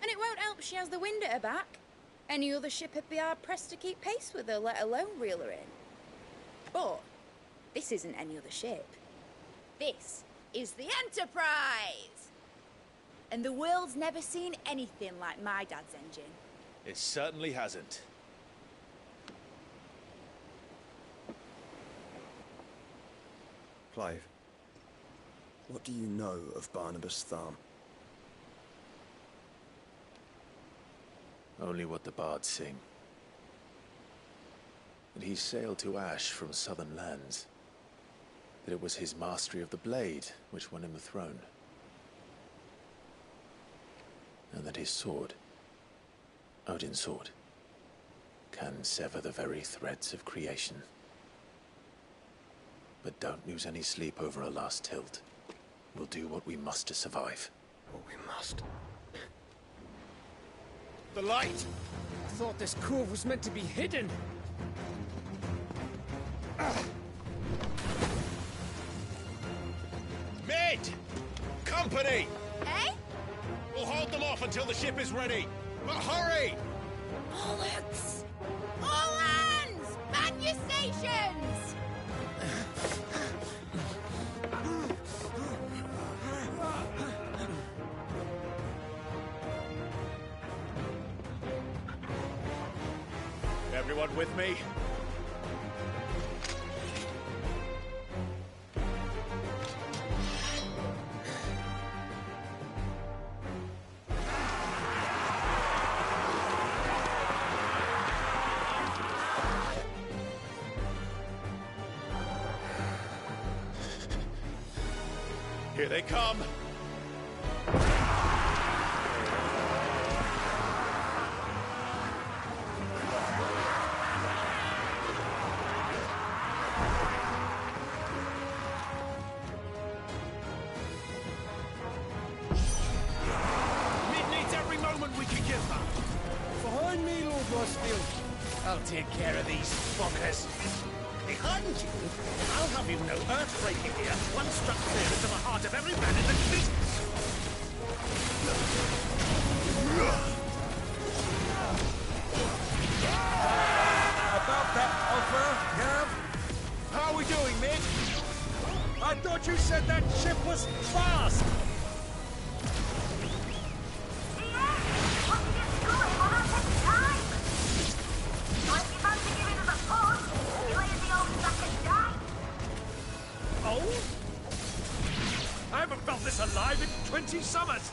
Speaker 18: And it won't help she has the wind at her back. Any other ship would be hard-pressed to keep pace with her, let alone reel her in. But this isn't any other ship. This is the Enterprise! And the world's never seen anything like my dad's engine.
Speaker 4: It certainly hasn't.
Speaker 19: Clive, what do you know of Barnabas Tharm?
Speaker 4: Only what the bards sing. That he sailed to Ash from southern lands. That it was his mastery of the blade which won him the throne. And that his sword, Odin's sword, can sever the very threads of creation. But don't lose any sleep over a last tilt. We'll do what we must to survive.
Speaker 19: What we must.
Speaker 2: The light! I thought this cove was meant to be hidden.
Speaker 4: Mid! Company!
Speaker 18: Eh?
Speaker 4: We'll hold them off until the ship is ready. But hurry!
Speaker 18: Bollocks! All hands! Man your stations!
Speaker 4: Everyone with me? Here they come!
Speaker 8: Rosfield. I'll take care of these fuckers.
Speaker 21: Behind you, I'll have you know earth-breaking here once struck clear into the heart of every man in the business.
Speaker 8: About that offer, Gav? How are we doing, mate? I thought you said that ship was fast!
Speaker 21: Oh? I haven't felt this alive in 20 summers!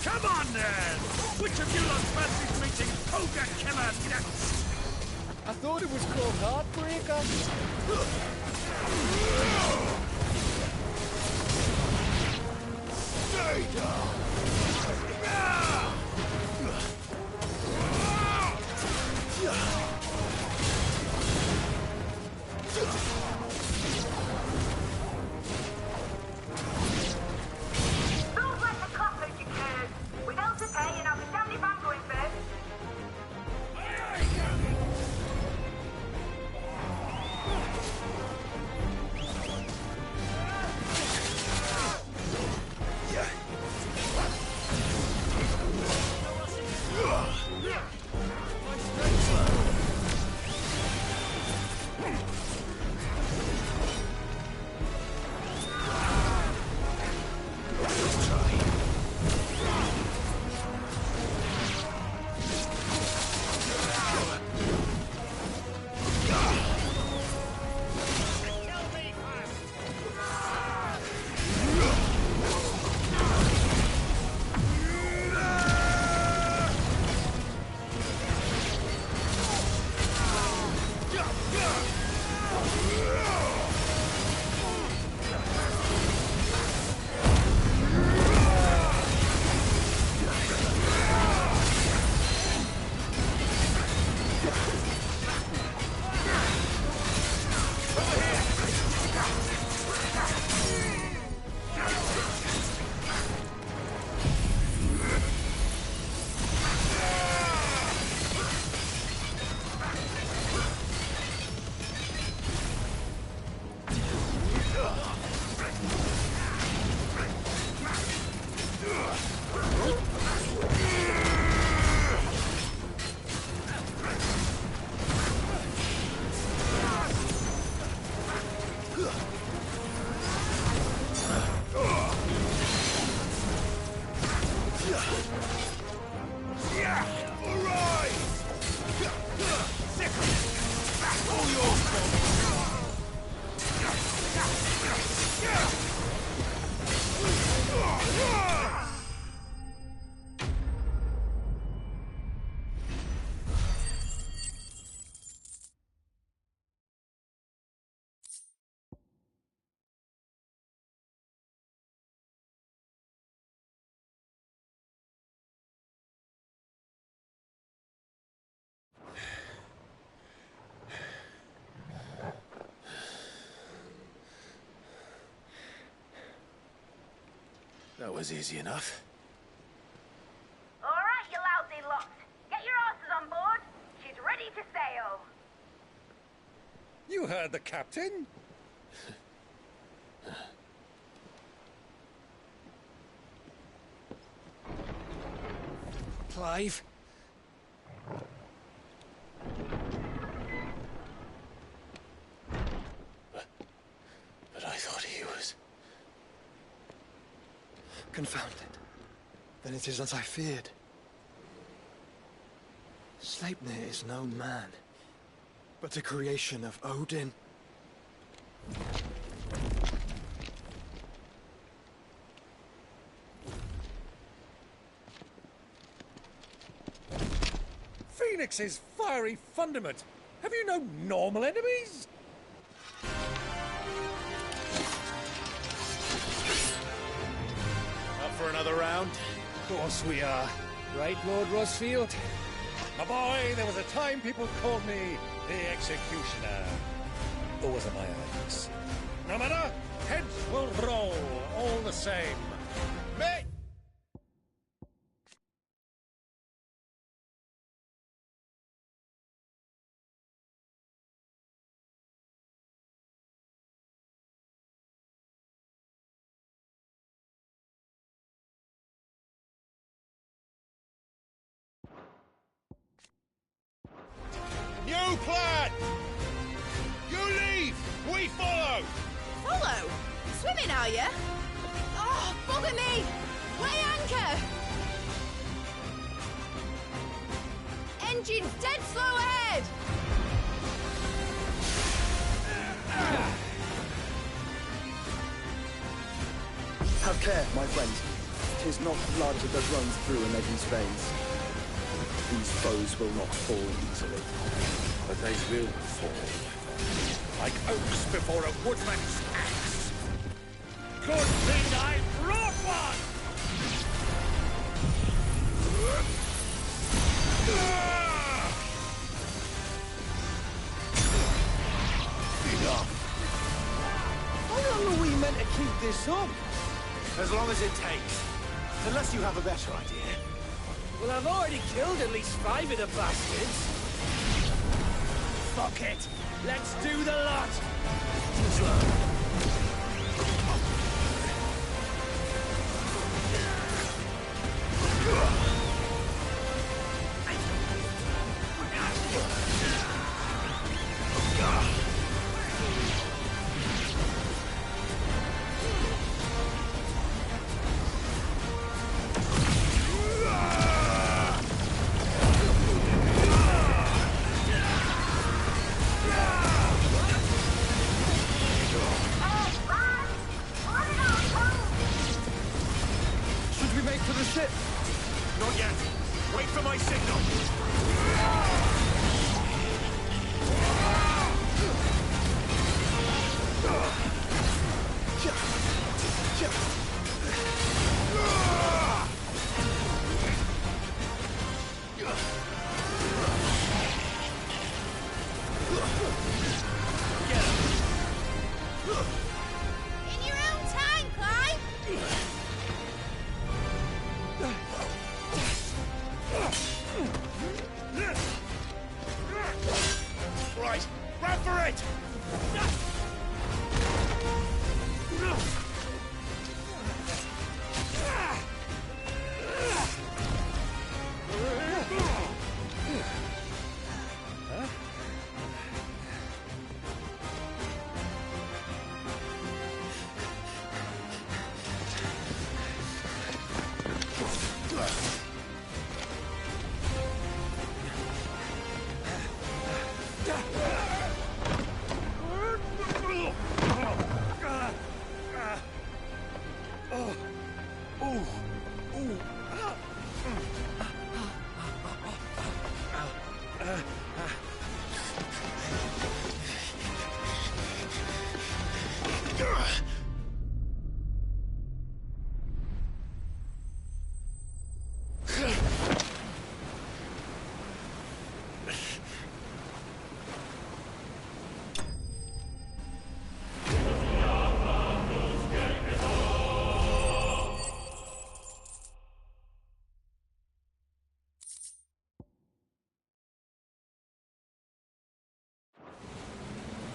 Speaker 21: Come on, then! Which of you lot fancies meeting Ogre Killer next?
Speaker 8: I thought it was called Heartbreaker.
Speaker 21: Stay down!
Speaker 16: Don't let the clock lose your curves. With L to pay, and I'll be damned if I'm going first.
Speaker 4: That was easy enough.
Speaker 16: All right, you lousy lot. Get your asses on board. She's ready to sail.
Speaker 8: You heard the captain.
Speaker 2: Clive?
Speaker 4: But I thought he was...
Speaker 19: Confounded. Then it is as I feared. Sleipnir is no man, but a creation of Odin.
Speaker 8: Phoenix's fiery fundament. Have you no normal enemies?
Speaker 21: Up for another round?
Speaker 8: Of course we are. Right, Lord Rosfield? My boy, there was a time people called me the Executioner. Or was it my eyes? No matter, heads will roll all the same. May
Speaker 18: swimming, are you? Oh, bugger me! Weigh anchor! Engine's dead slow ahead!
Speaker 19: Have care, my friend. 'Tis not blood that runs through an Eddie's veins. These foes will not fall easily.
Speaker 8: But they will fall. Like oaks before a woodman's axe. Good thing I brought one!
Speaker 19: Enough. How long are we meant to keep this up?
Speaker 10: As long as it takes. Unless you have a better idea.
Speaker 2: Well, I've already killed at least 5 of the bastards. Fuck it. Let's do the lot.
Speaker 19: Should we make for the ship?
Speaker 10: Not yet. Wait for my signal.
Speaker 18: In your own time, Clive!
Speaker 10: Right, run for it!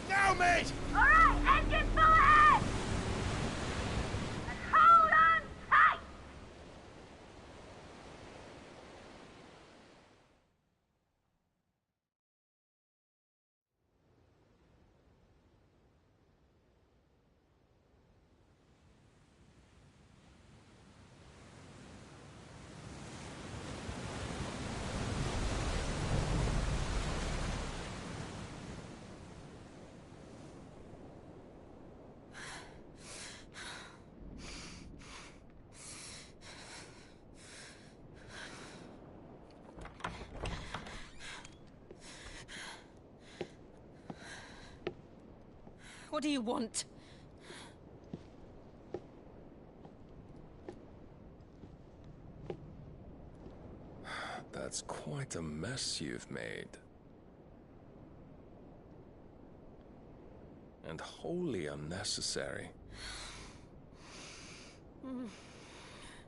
Speaker 10: Now, mate!
Speaker 16: Alright, engine full ahead! And hold on tight!
Speaker 1: What do you want?
Speaker 12: That's quite a mess you've made. And wholly unnecessary.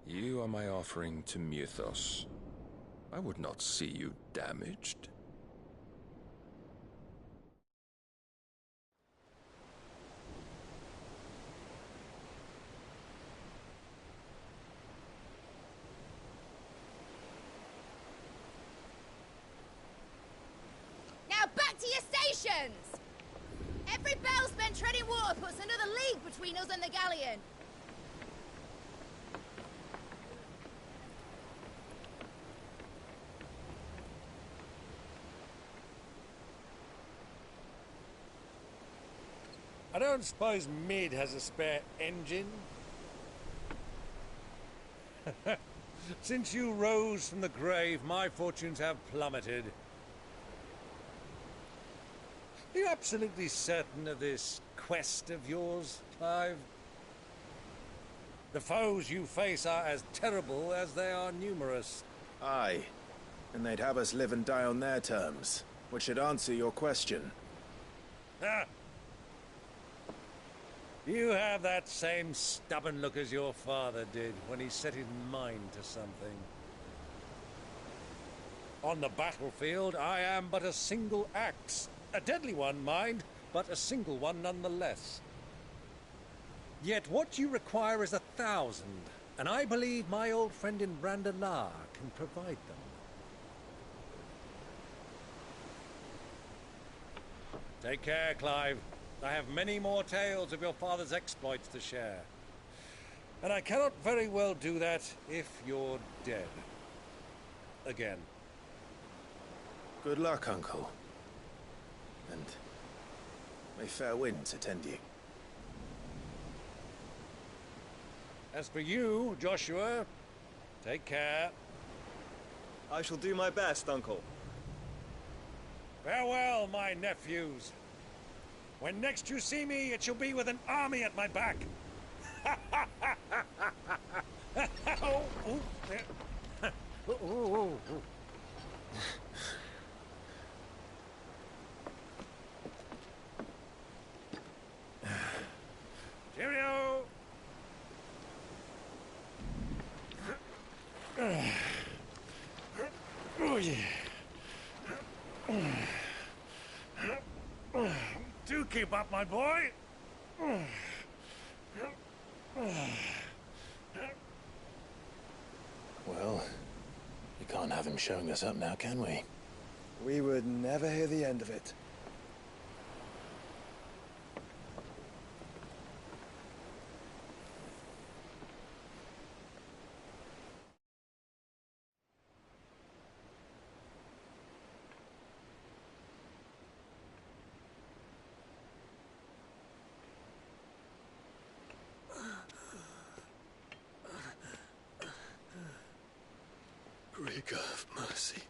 Speaker 12: You are my offering to Mythos. I would not see you damaged.
Speaker 18: Now back to your stations! Every bell spent treading water puts another league between us and the galleon.
Speaker 8: I don't suppose Mid has a spare engine? Since you rose from the grave, my fortunes have plummeted. Are you absolutely certain of this quest of yours, Clive? The foes you face are as terrible as they are numerous.
Speaker 4: Aye, and they'd have us live and die on their terms, which should answer your question.
Speaker 8: Ah! You have that same stubborn look as your father did when he set his mind to something. On the battlefield, I am but a single axe. A deadly one, mind, but a single one nonetheless. Yet what you require is 1,000, and I believe my old friend in Brandalar can provide them. Take care, Clive. I have many more tales of your father's exploits to share. And I cannot very well do that if you're dead. Again.
Speaker 4: Good luck, Uncle. And may fair winds attend you.
Speaker 8: As for you, Joshua, take care.
Speaker 7: I shall do my best, Uncle.
Speaker 8: Farewell, my nephews. When next you see me, it shall be with an army at my back. Oh, oh, oh, oh, oh. Cheerio! Oh, yeah. Do keep up, my boy.
Speaker 4: Well, we can't have him showing us up now, can we?
Speaker 22: We would never hear the end of it.
Speaker 11: Rigor of mercy.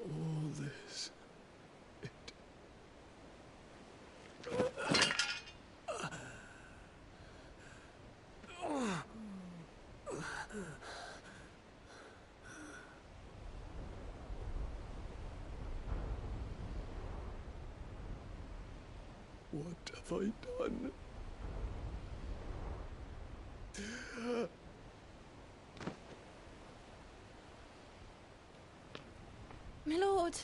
Speaker 11: All this. What have I done?
Speaker 18: My lord.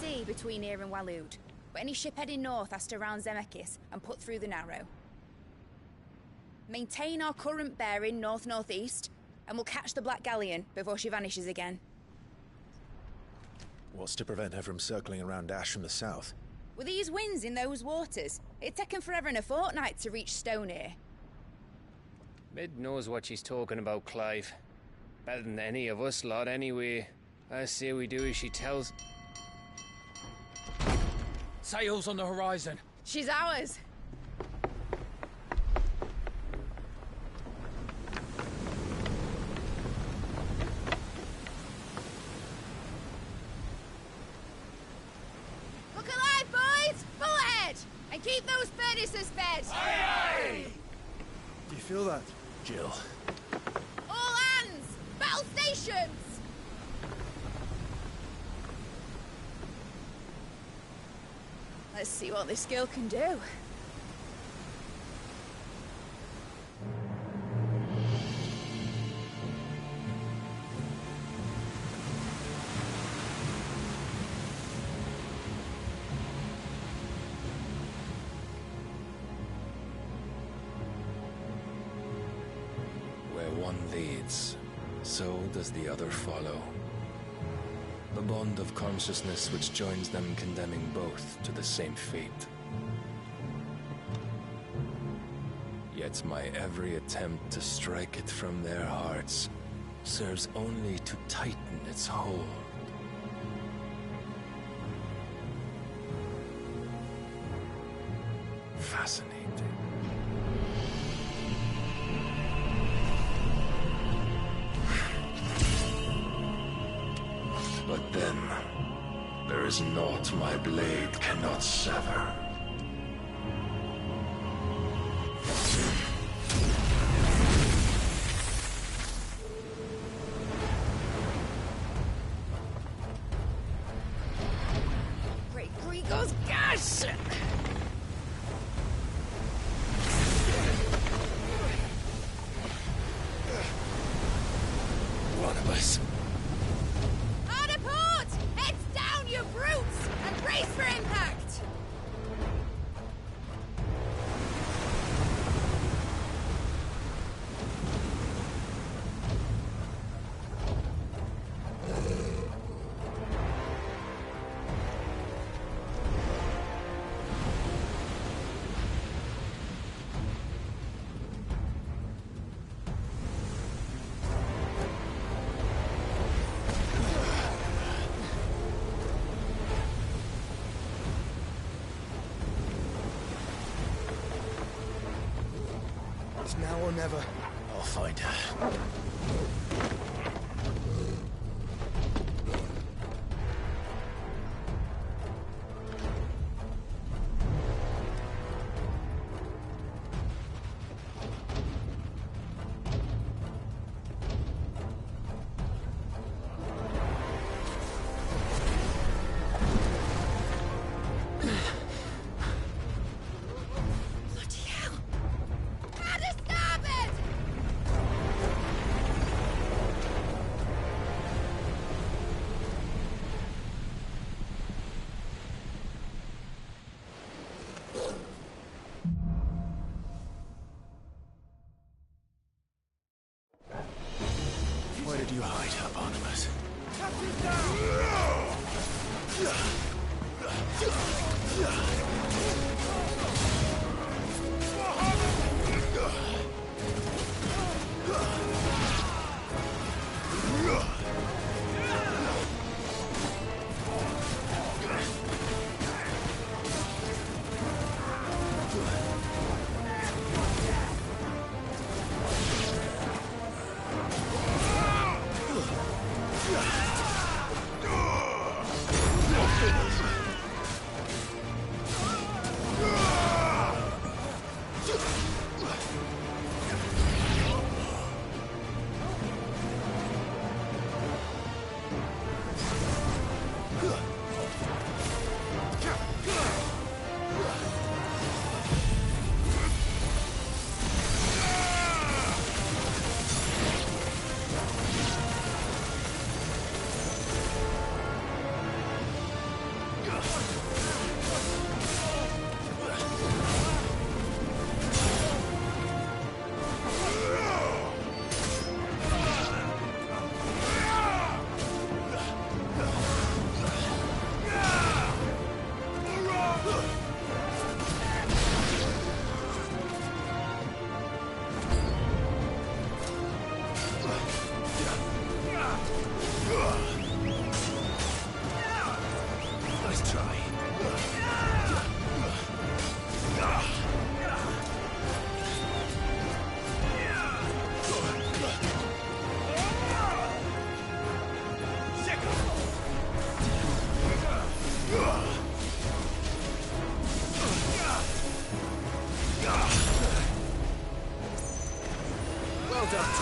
Speaker 18: sea between here and Waloed, but any ship heading north has to round Zemeckis and put through the Narrow. Maintain our current bearing north-northeast, and we'll catch the Black Galleon before she vanishes again.
Speaker 4: What's to prevent her from circling around Ash from the south?
Speaker 18: With these winds in those waters, it'd taken forever and a fortnight to reach Stonehenge.
Speaker 3: Mid knows what she's talking about, Clive. Better than any of us lot, anyway. I say we do as she tells.
Speaker 20: Sails on the horizon.
Speaker 18: She's ours. Look alive, boys! Full ahead! And keep those furnaces fed!
Speaker 21: Aye, aye!
Speaker 19: Do you feel that?
Speaker 4: Jill.
Speaker 18: All hands! Battle stations! Let's see what this girl can do.
Speaker 14: Where one leads, so does the other follow. The bond of consciousness which joins them condemning both to the same fate. Yet my every attempt to strike it from their hearts serves only to tighten its hold. Fascinating. But then, there is naught my blade cannot sever.
Speaker 18: Great Gregor's gas!
Speaker 14: One of us.
Speaker 18: Hard port! Heads down, you brutes! And brace for impact!
Speaker 19: It's now or never.
Speaker 4: I'll find her.
Speaker 18: Bloody hell! At a starboard!
Speaker 10: Well done,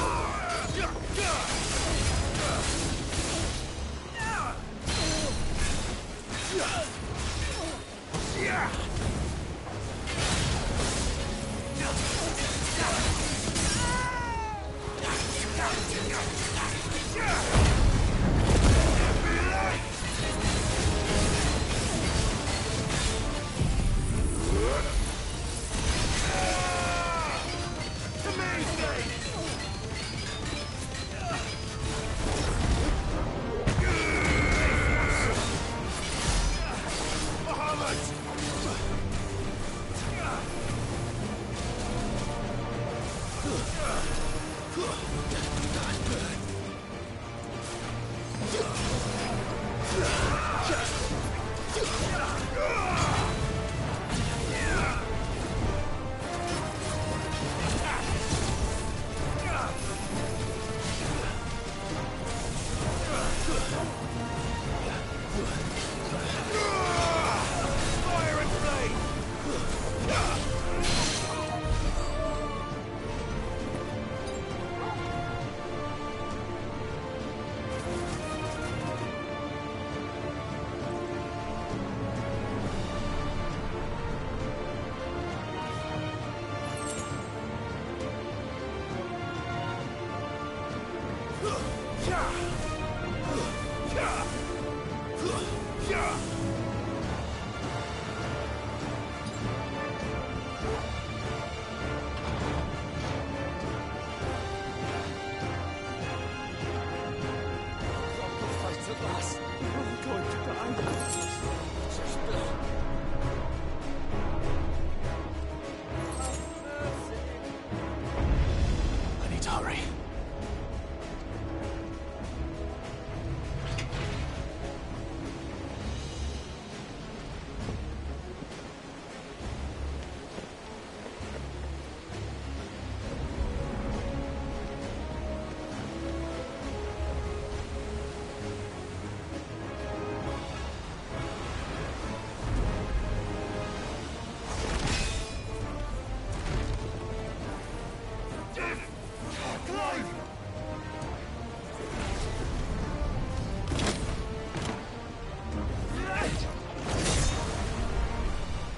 Speaker 10: I need to hurry.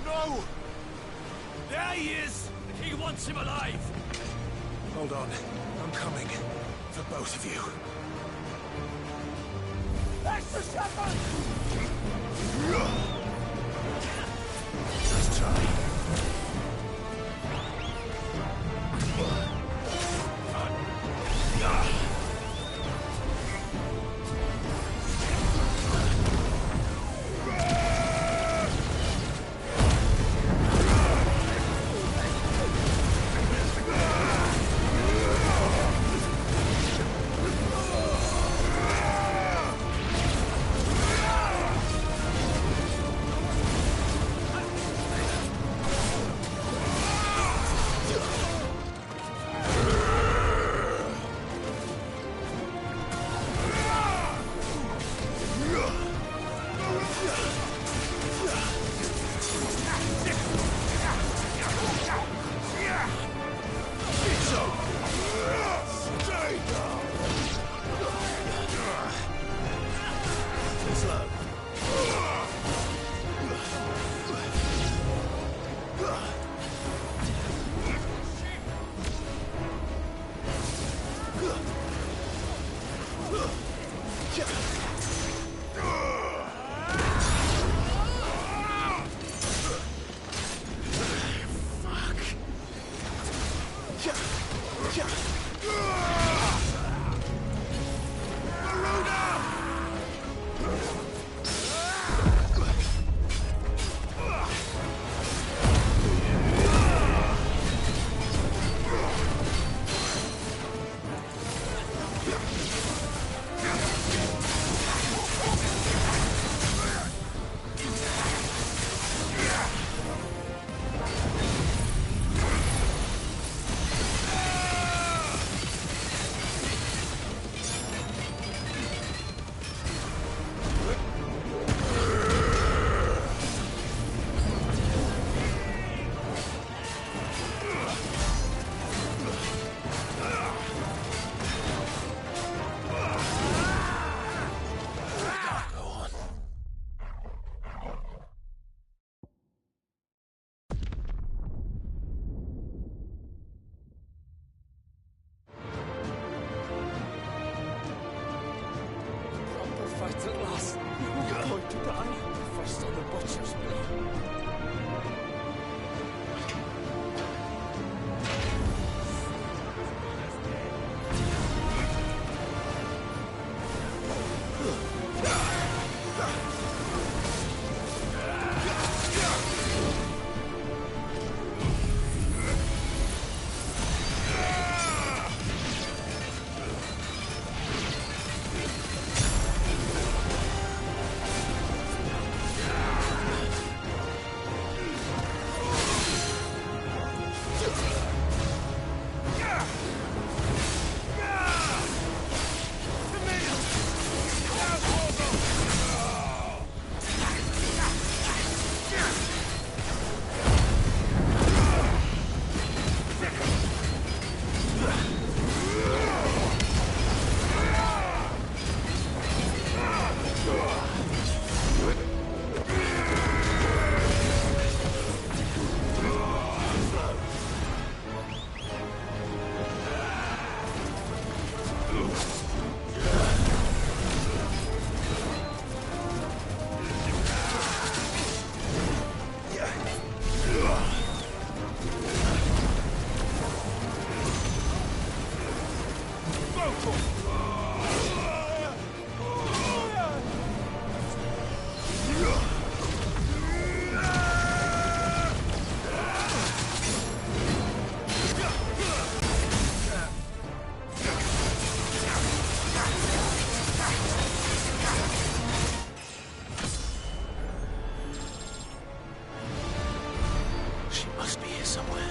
Speaker 2: No! There he is! The king wants him alive!
Speaker 10: Hold on. I'm coming. For both of you.
Speaker 2: That's the shepherd!
Speaker 10: Let's try.
Speaker 4: She must be here somewhere.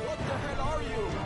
Speaker 10: What the hell are you?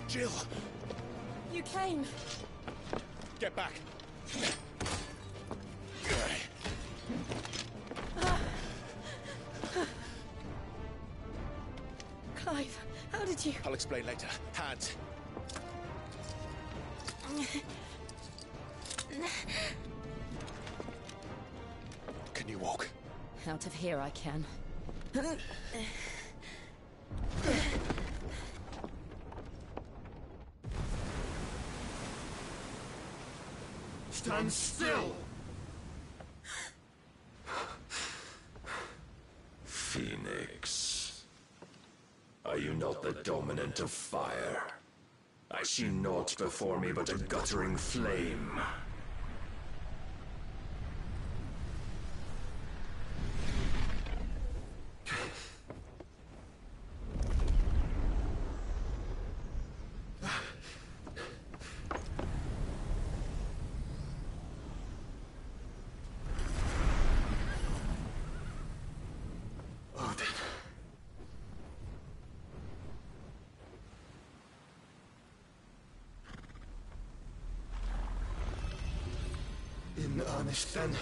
Speaker 8: Jill!
Speaker 1: You came.
Speaker 8: Get back!
Speaker 1: Clive, how did you...
Speaker 8: I'll explain later. Hands. Can you walk?
Speaker 1: Out of here I can.
Speaker 10: Stand still!
Speaker 14: Phoenix. Are you not the dominant of fire? I see naught before me but a guttering flame.
Speaker 10: In earnest, then.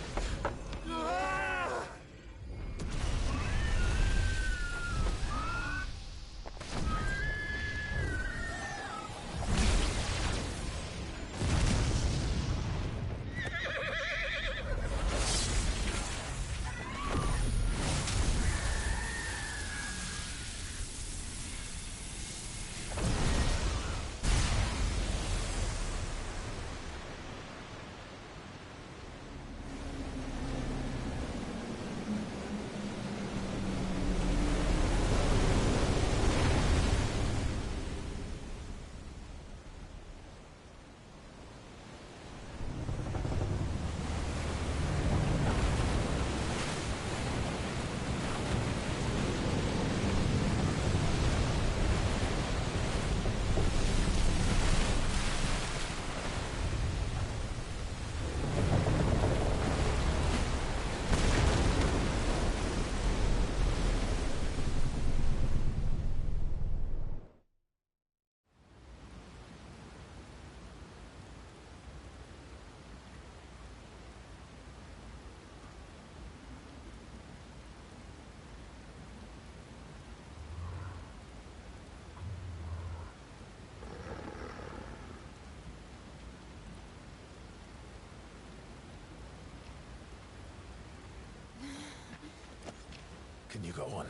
Speaker 4: Can you go on?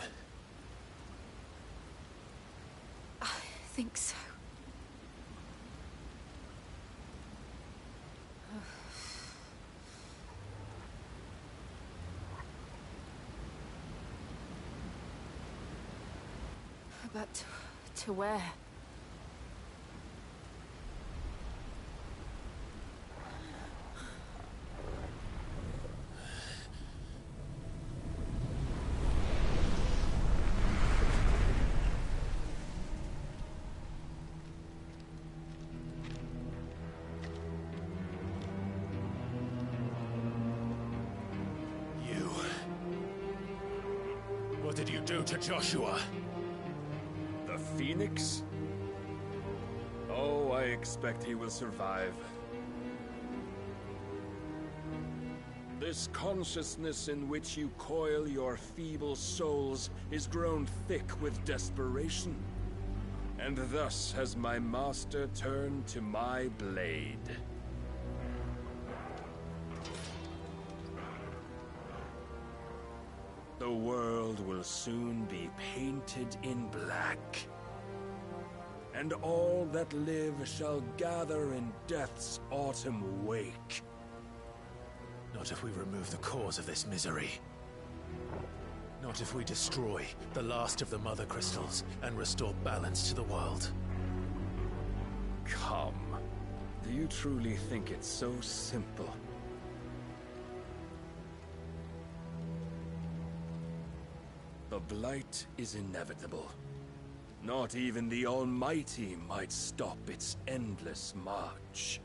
Speaker 1: I think so. But to where?
Speaker 8: What did you do to Joshua?
Speaker 14: The Phoenix? Oh, I expect he will survive. This consciousness in which you coil your feeble souls is grown thick with desperation. And thus has my master turned to my blade. The world will soon be painted in black. And all that live shall gather in death's autumn wake.
Speaker 4: Not if we remove the cause of this misery. Not if we destroy the last of the Mother Crystals and restore balance to the world.
Speaker 14: Come. Do you truly think it's so simple? The Blight is inevitable. Not even the Almighty might stop its endless march.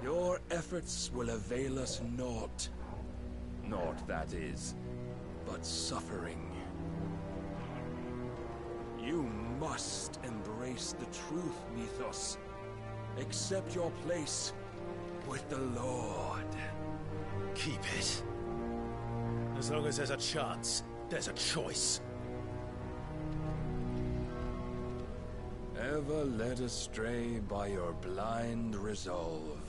Speaker 14: Your efforts will avail us naught. Naught, that is, but suffering. You must embrace the truth, Mythos. Accept your place with the Lord.
Speaker 4: Keep it. As long as there's a chance, there's a choice.
Speaker 14: Ever led astray by your blind resolve.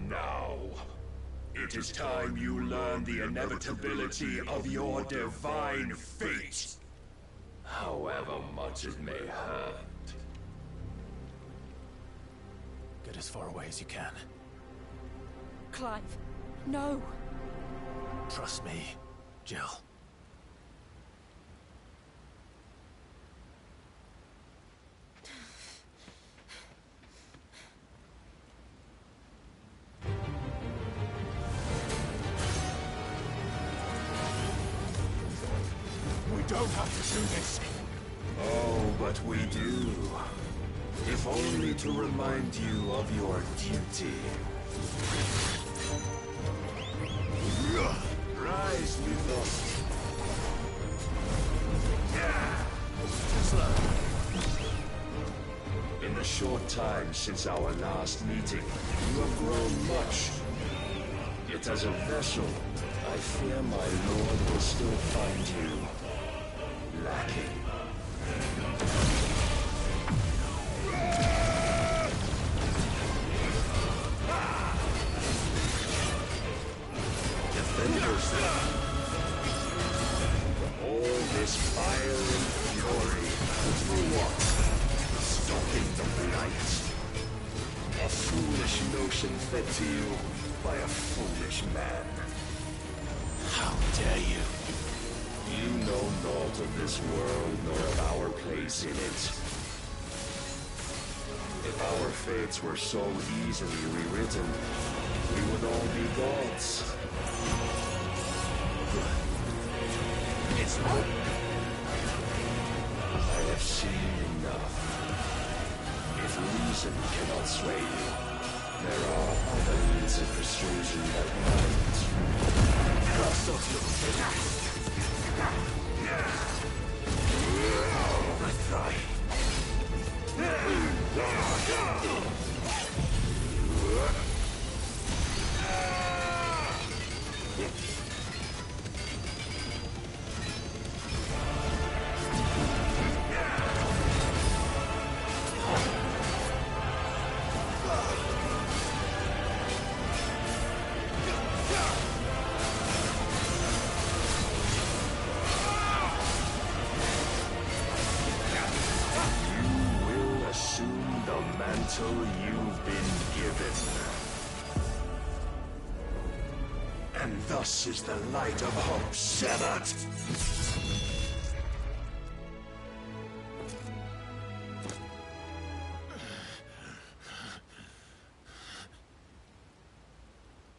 Speaker 21: Now, it is time you learn the inevitability of your divine fate. However much it may hurt.
Speaker 4: Get as far away as you can.
Speaker 9: Clive, no.
Speaker 4: Trust me, Jill.
Speaker 21: We don't have to do this.
Speaker 14: Oh, but we do. If only to remind you of your duty. Rise, Mythos. In the short time since our last meeting, you have grown much. Yet as a vessel, I fear my lord will still find you lacking. Defend yourself. All this fire and fury, for what? Stopping the blight. A foolish notion fed to you by a foolish man.
Speaker 4: How dare you?
Speaker 14: You know naught of this world, nor of our place in it. If our fates were so easily rewritten, we would all be gods. It's not. I have seen enough. If reason cannot sway you, there are other means of persuasion that might.
Speaker 21: Let's try.
Speaker 14: You've been given. And thus is the light of hope severed.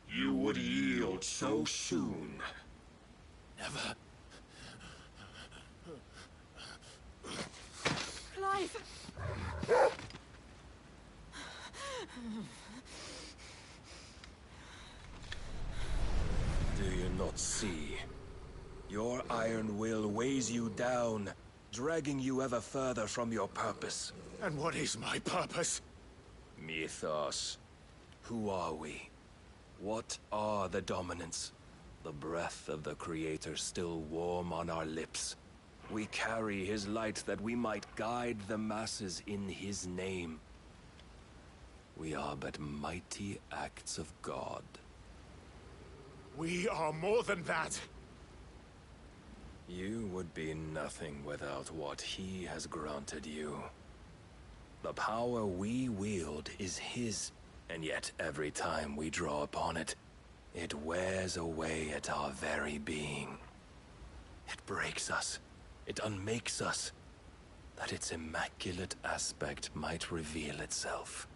Speaker 14: You would yield so soon.
Speaker 21: Never.
Speaker 9: Clive!
Speaker 14: Do you not see? Your iron will weighs you down, dragging you ever further from your purpose.
Speaker 21: And what is my purpose?
Speaker 14: Mythos. Who are we? What are the dominants? The breath of the Creator still warm on our lips. We carry his light that we might guide the masses in his name. We are but mighty acts of God.
Speaker 21: We are more than that.
Speaker 14: You would be nothing without what he has granted you. The power we wield is his, and yet every time we draw upon it, it wears away at our very being. It breaks us. It unmakes us, that its immaculate aspect might reveal itself.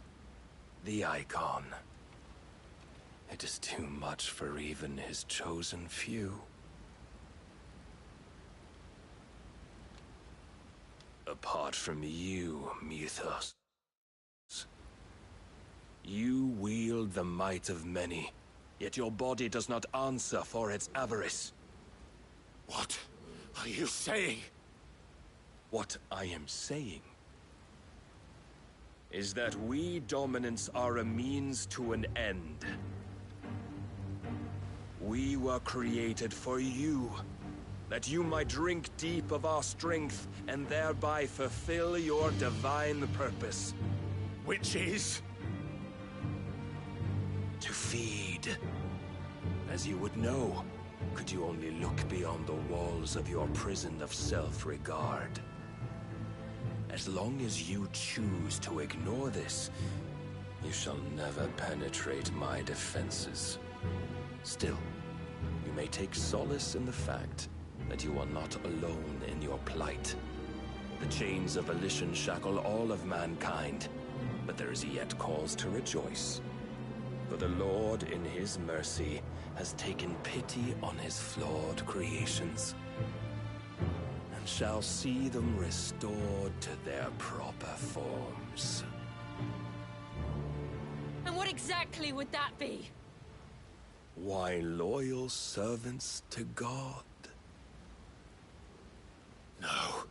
Speaker 14: The icon. It is too much for even his chosen few. apart from you, Mythos. You wield the might of many, yet your body does not answer for its avarice.
Speaker 21: What are you saying?
Speaker 14: What I am saying is that we dominants are a means to an end. We were created for you, that you might drink deep of our strength and thereby fulfill your divine purpose.
Speaker 21: Which is?
Speaker 14: To feed. As you would know, could you only look beyond the walls of your prison of self-regard. As long as you choose to ignore this, you shall never penetrate my defenses. Still, you may take solace in the fact that you are not alone in your plight. The chains of volition shackle all of mankind, but there is yet cause to rejoice. For the Lord, in his mercy, has taken pity on his flawed creations, and shall see them restored to their proper forms.
Speaker 1: And what exactly would that be?
Speaker 14: Why, loyal servants to God.
Speaker 21: No.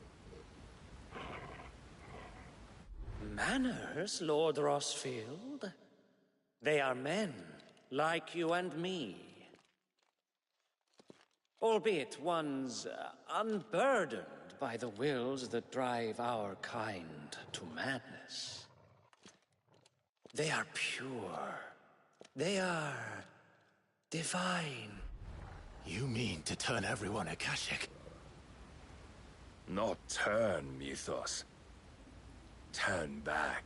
Speaker 5: Manners, Lord Rossfield? They are men, like you and me. Albeit ones unburdened by the wills that drive our kind to madness. They are pure. They are divine.
Speaker 21: You mean to turn everyone Akashic?
Speaker 14: Not turn, Mythos. Turn back.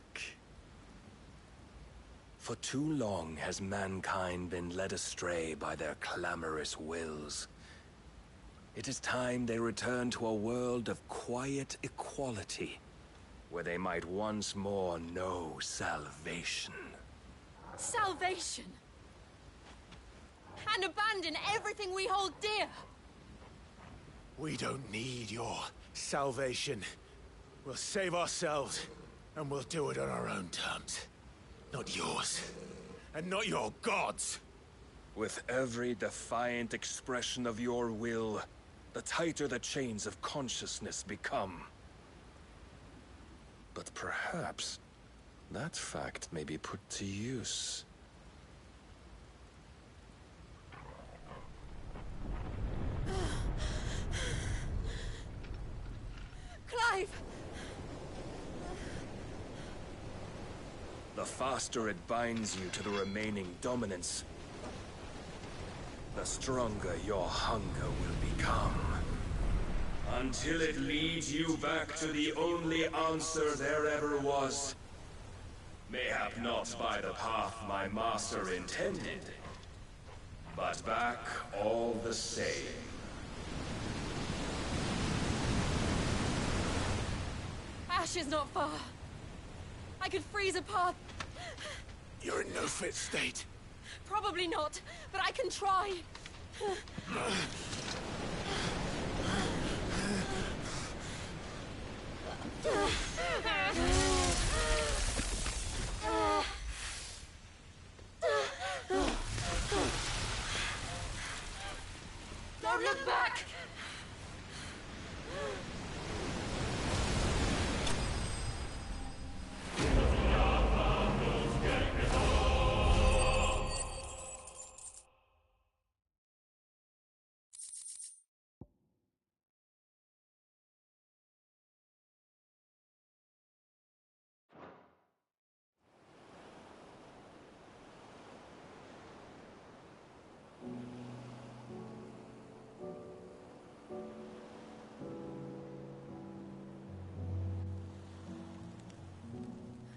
Speaker 14: For too long has mankind been led astray by their clamorous wills. It is time they return to a world of quiet equality, where they might once more know salvation.
Speaker 1: Salvation? And abandon everything we hold dear?
Speaker 21: We don't need your salvation. We'll save ourselves, and we'll do it on our own terms. Not yours, and not your gods.
Speaker 14: With every defiant expression of your will, the tighter the chains of consciousness become. But perhaps that fact may be put to use.
Speaker 1: Clive!
Speaker 14: The faster it binds you to the remaining dominance, the stronger your hunger will become. Until it leads you back to the only answer there ever was. Mayhap not by the path my master intended, but back all the same.
Speaker 1: Ash is not far. I could freeze a path.
Speaker 21: You're in no fit state.
Speaker 1: Probably not, but I can try. Don't look back!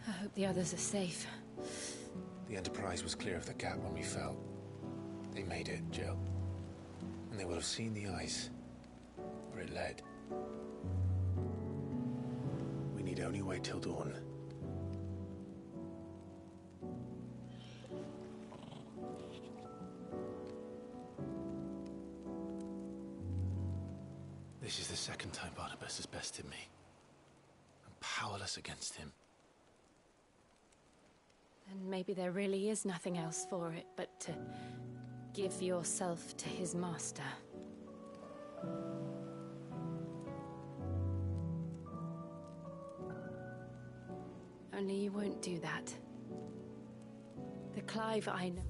Speaker 18: I hope the others are safe.
Speaker 4: The Enterprise was clear of the gap when we fell. They made it, Jill. And they will have seen the ice, where it led. We need only wait till dawn. This is the second time Barnabas has bested me. powerless against him.
Speaker 1: And maybe there really is nothing else for it but to give yourself to his master. Only you won't do that. The Clive I know.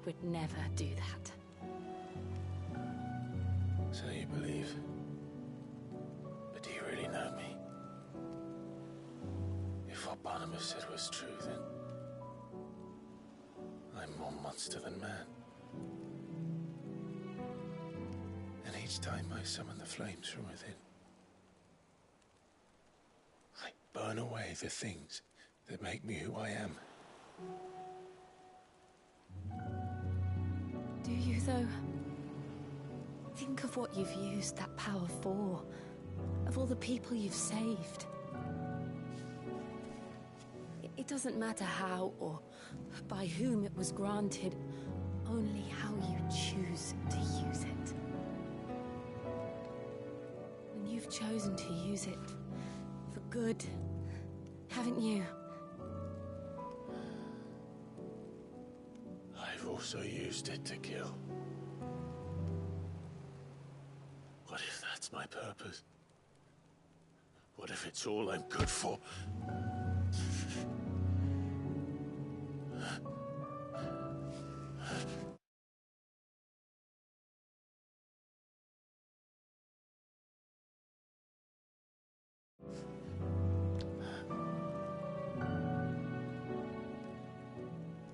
Speaker 1: would never do that.
Speaker 4: So you believe? But do you really know me? If what Barnabas said was true, then I'm more monster than man. And each time I summon the flames from within, I burn away the things that make me who I am.
Speaker 1: Do you, though? Think of what you've used that power for, of all the people you've saved. It doesn't matter how or by whom it was granted, only how you choose to use it. And you've chosen to use it for good, haven't you?
Speaker 4: I've also used it to kill. What if that's my purpose? What if it's all I'm good for?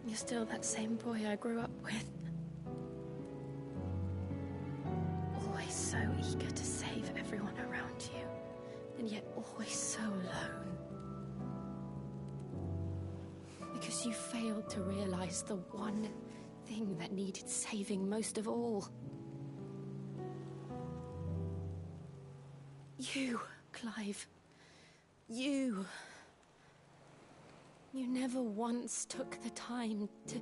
Speaker 1: You're still that same boy I grew up with. Always so eager to save everyone around you, and yet always so alone. Because you failed to realize the one thing that needed saving most of all. You, Clive. You. You never once took the time to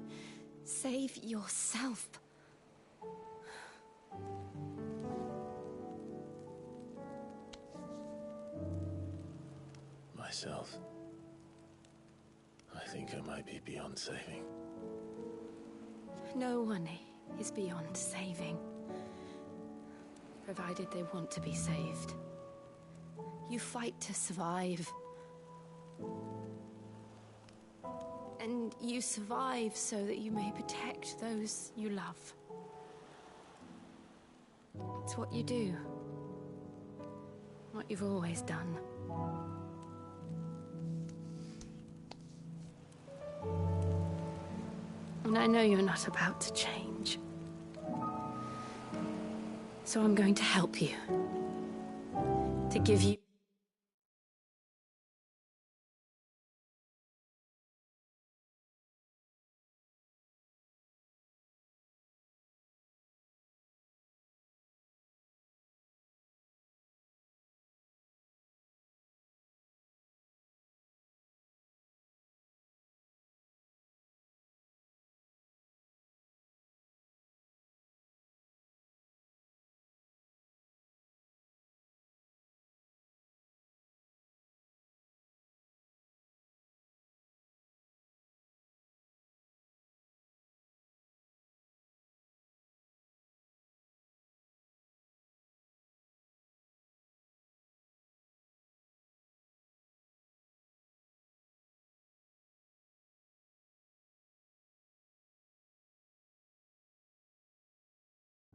Speaker 1: save yourself.
Speaker 4: Myself. I think I might be beyond saving.
Speaker 1: No one is beyond saving, provided they want to be saved. You fight to survive. And you survive so that you may protect those you love. It's what you do. What you've always done. And I know you're not about to change. So I'm going to help you. To give you...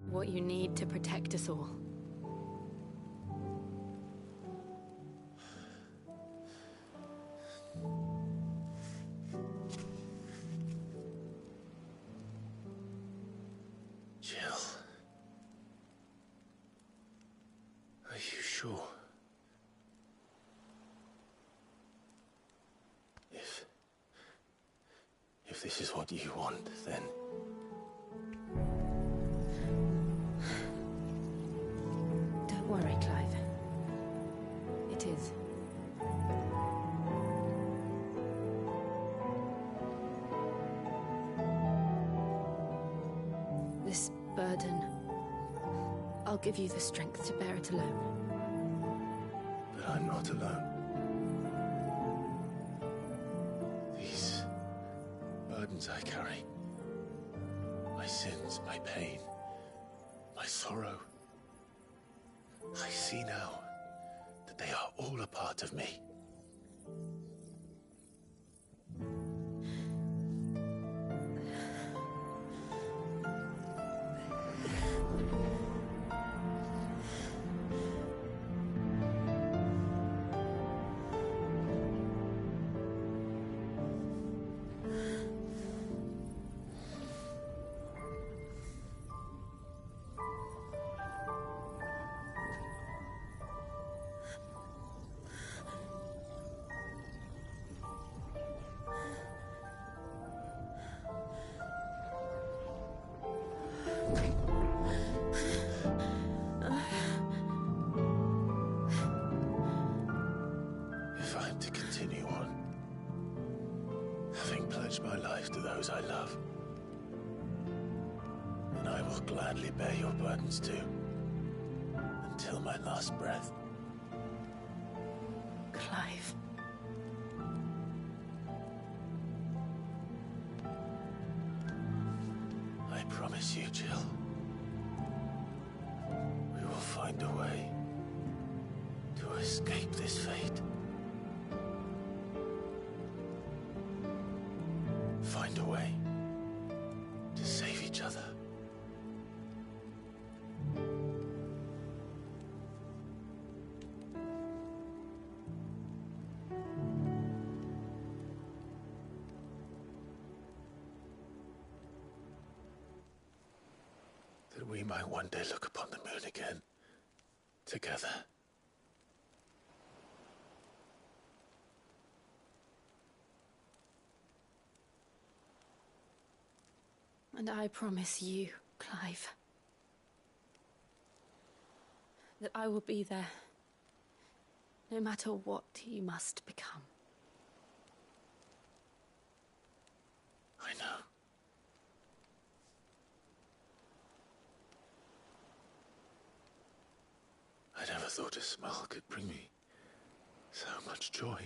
Speaker 1: what you need to protect us all.
Speaker 4: Jill. Are you sure? If this is what you want, then...
Speaker 1: Don't worry, Clive. It is. This burden, I'll give you the strength to bear it alone.
Speaker 4: But I'm not alone. These burdens I carry, my sins, my pain, my sorrow, I see now that they are all a part of me. pledge my life to those I love. And I will gladly bear your burdens too, until my last breath.
Speaker 1: Clive.
Speaker 4: I promise you, Jill. We will find a way to escape this fate. Find a way to save each other. That we might one day look upon the moon again, together.
Speaker 1: And I promise you, Clive, that I will be there, no matter what you must become.
Speaker 4: I know. I never thought a smile could bring me so much joy.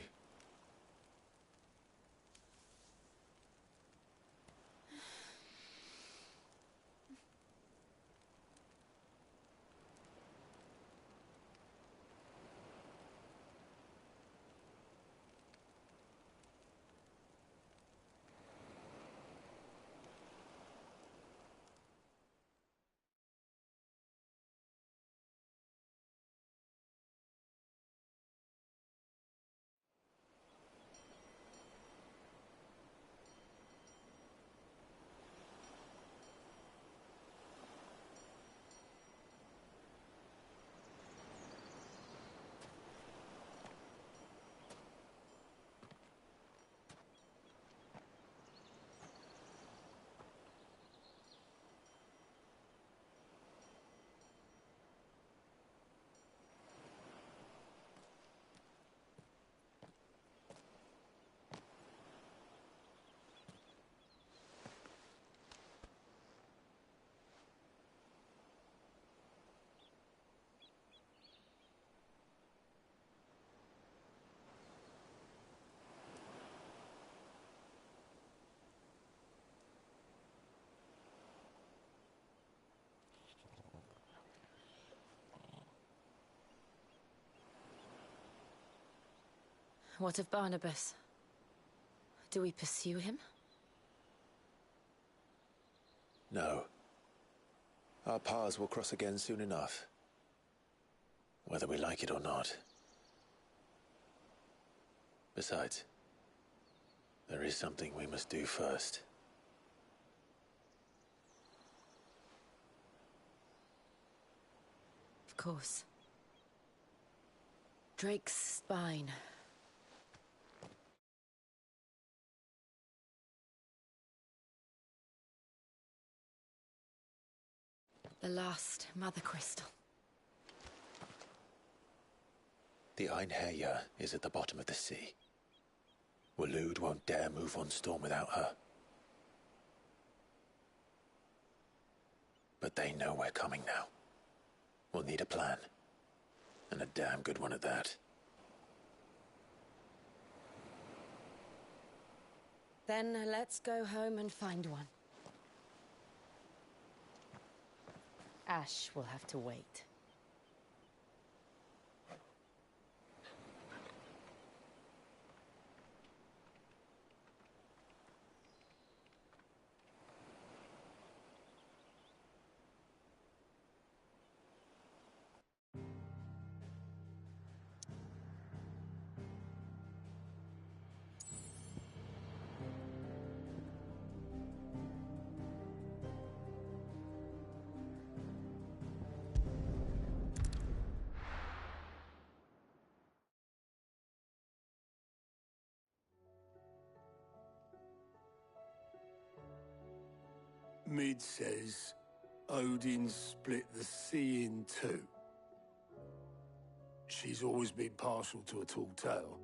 Speaker 1: What of Barnabas? Do we pursue him?
Speaker 4: No. Our paths will cross again soon enough. Whether we like it or not. Besides, there is something we must do first.
Speaker 1: Of course. Drake's spine. The last Mother Crystal.
Speaker 4: The Einherjar is at the bottom of the sea. Waloed won't dare move on Storm without her. But they know we're coming now. We'll need a plan. And a damn good one at that.
Speaker 1: Then let's go home and find one. Ash will have to wait.
Speaker 13: Mid says Odin split the sea in two. She's always been partial to a tall tale.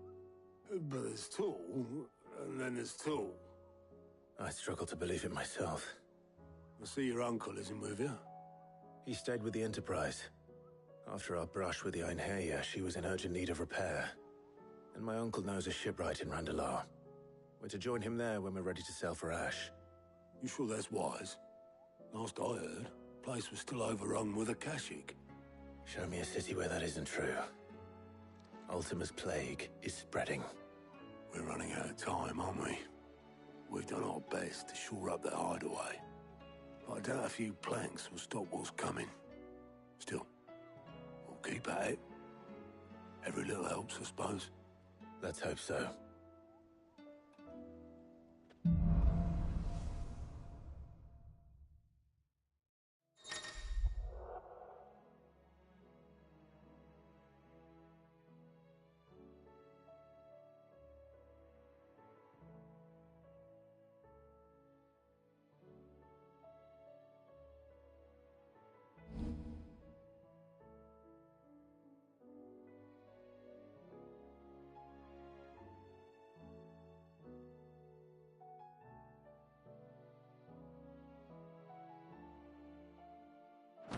Speaker 13: But there's tall, and then there's tall.
Speaker 4: I struggle to believe it myself.
Speaker 13: I see your uncle isn't with you.
Speaker 4: He stayed with the Enterprise. After our brush with the Einherja, she was in urgent need of repair. And my uncle knows a shipwright in Randalar. We're to join him there when we're ready to sail for Ash.
Speaker 13: You sure that's wise? Last I heard, the place was still overrun with Akashic.
Speaker 4: Show me a city where that isn't true. Ultima's plague is spreading.
Speaker 13: We're running out of time, aren't we? We've done our best to shore up that hideaway. But I doubt a few planks will stop what's coming. Still, we'll keep at it. Every little helps, I suppose.
Speaker 4: Let's hope so.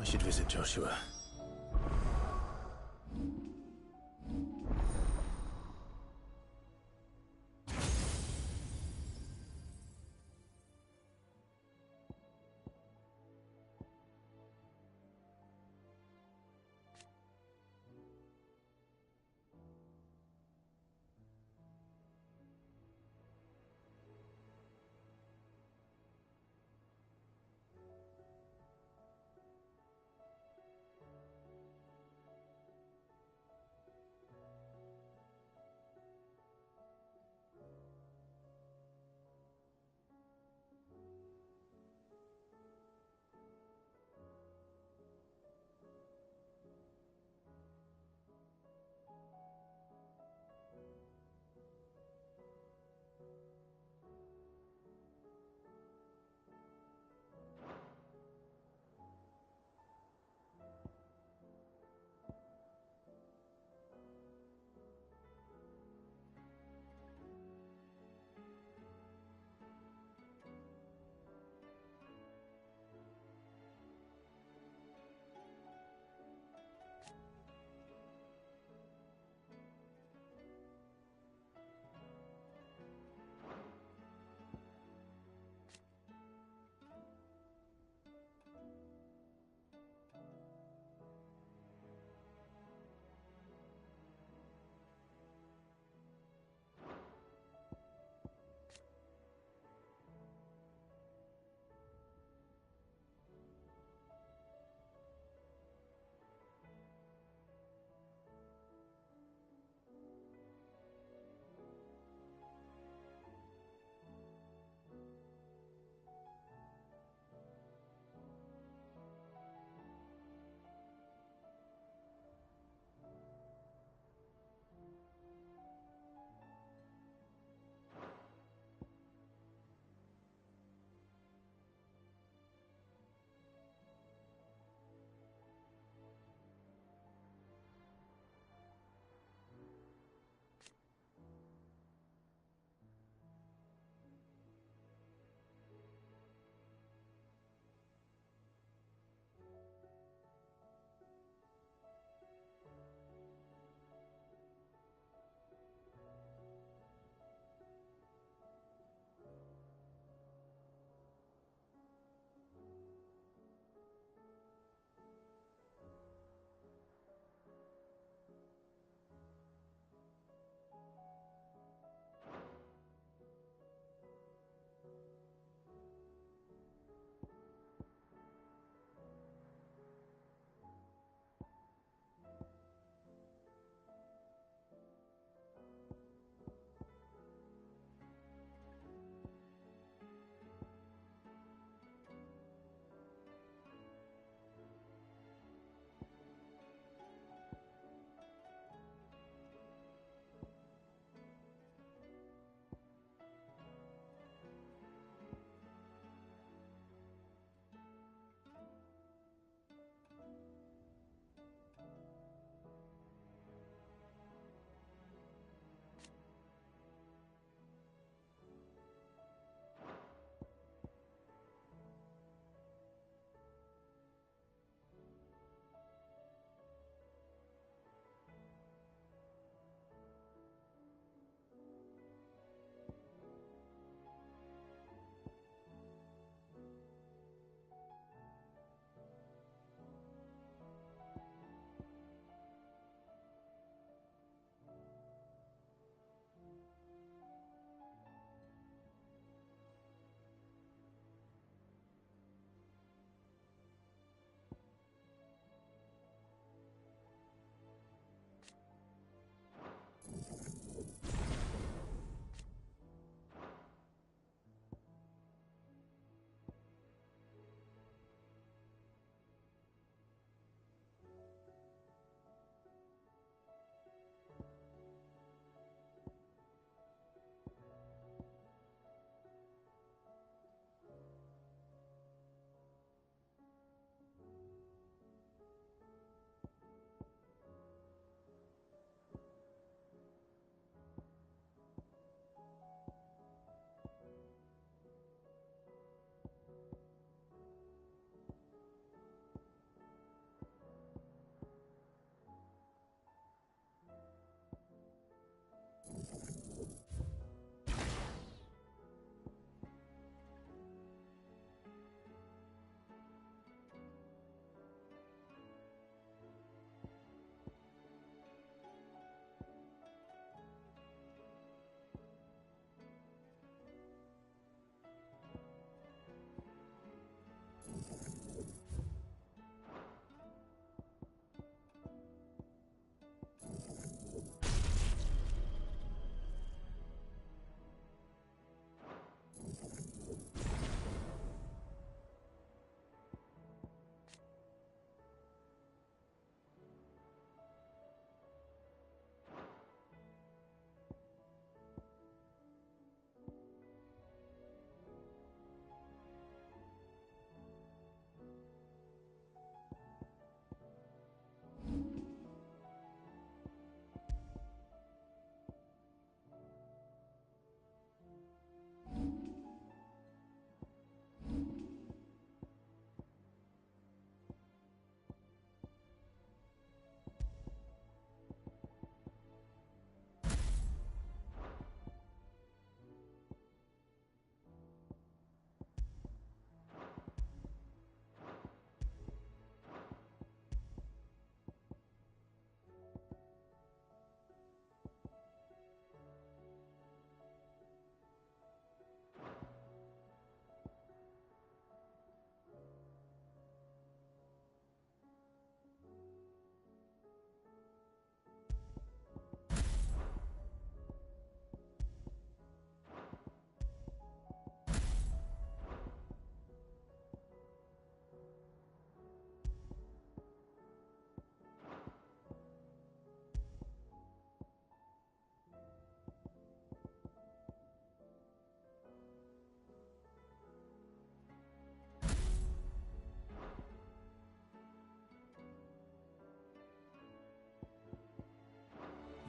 Speaker 4: I should visit Joshua.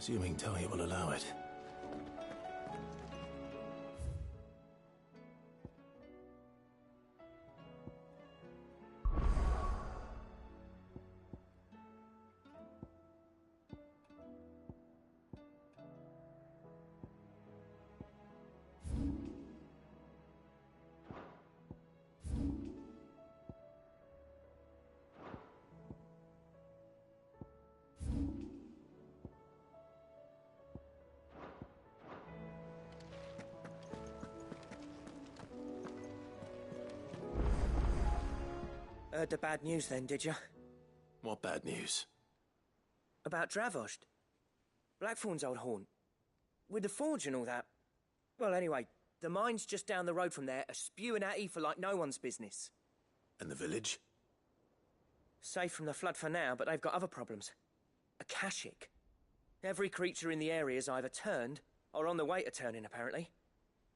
Speaker 4: Assuming Talia will allow it.
Speaker 3: Heard the bad news then, did you?
Speaker 4: What bad news?
Speaker 3: About Dravost. Blackthorn's old haunt. With the forge and all that. Well, anyway, the mines just down the road from there are spewing at Aoife like no one's business.
Speaker 4: And the village?
Speaker 3: Safe from the flood for now, but they've got other problems. Akashic. Every creature in the area is either turned or on the way to turning, apparently.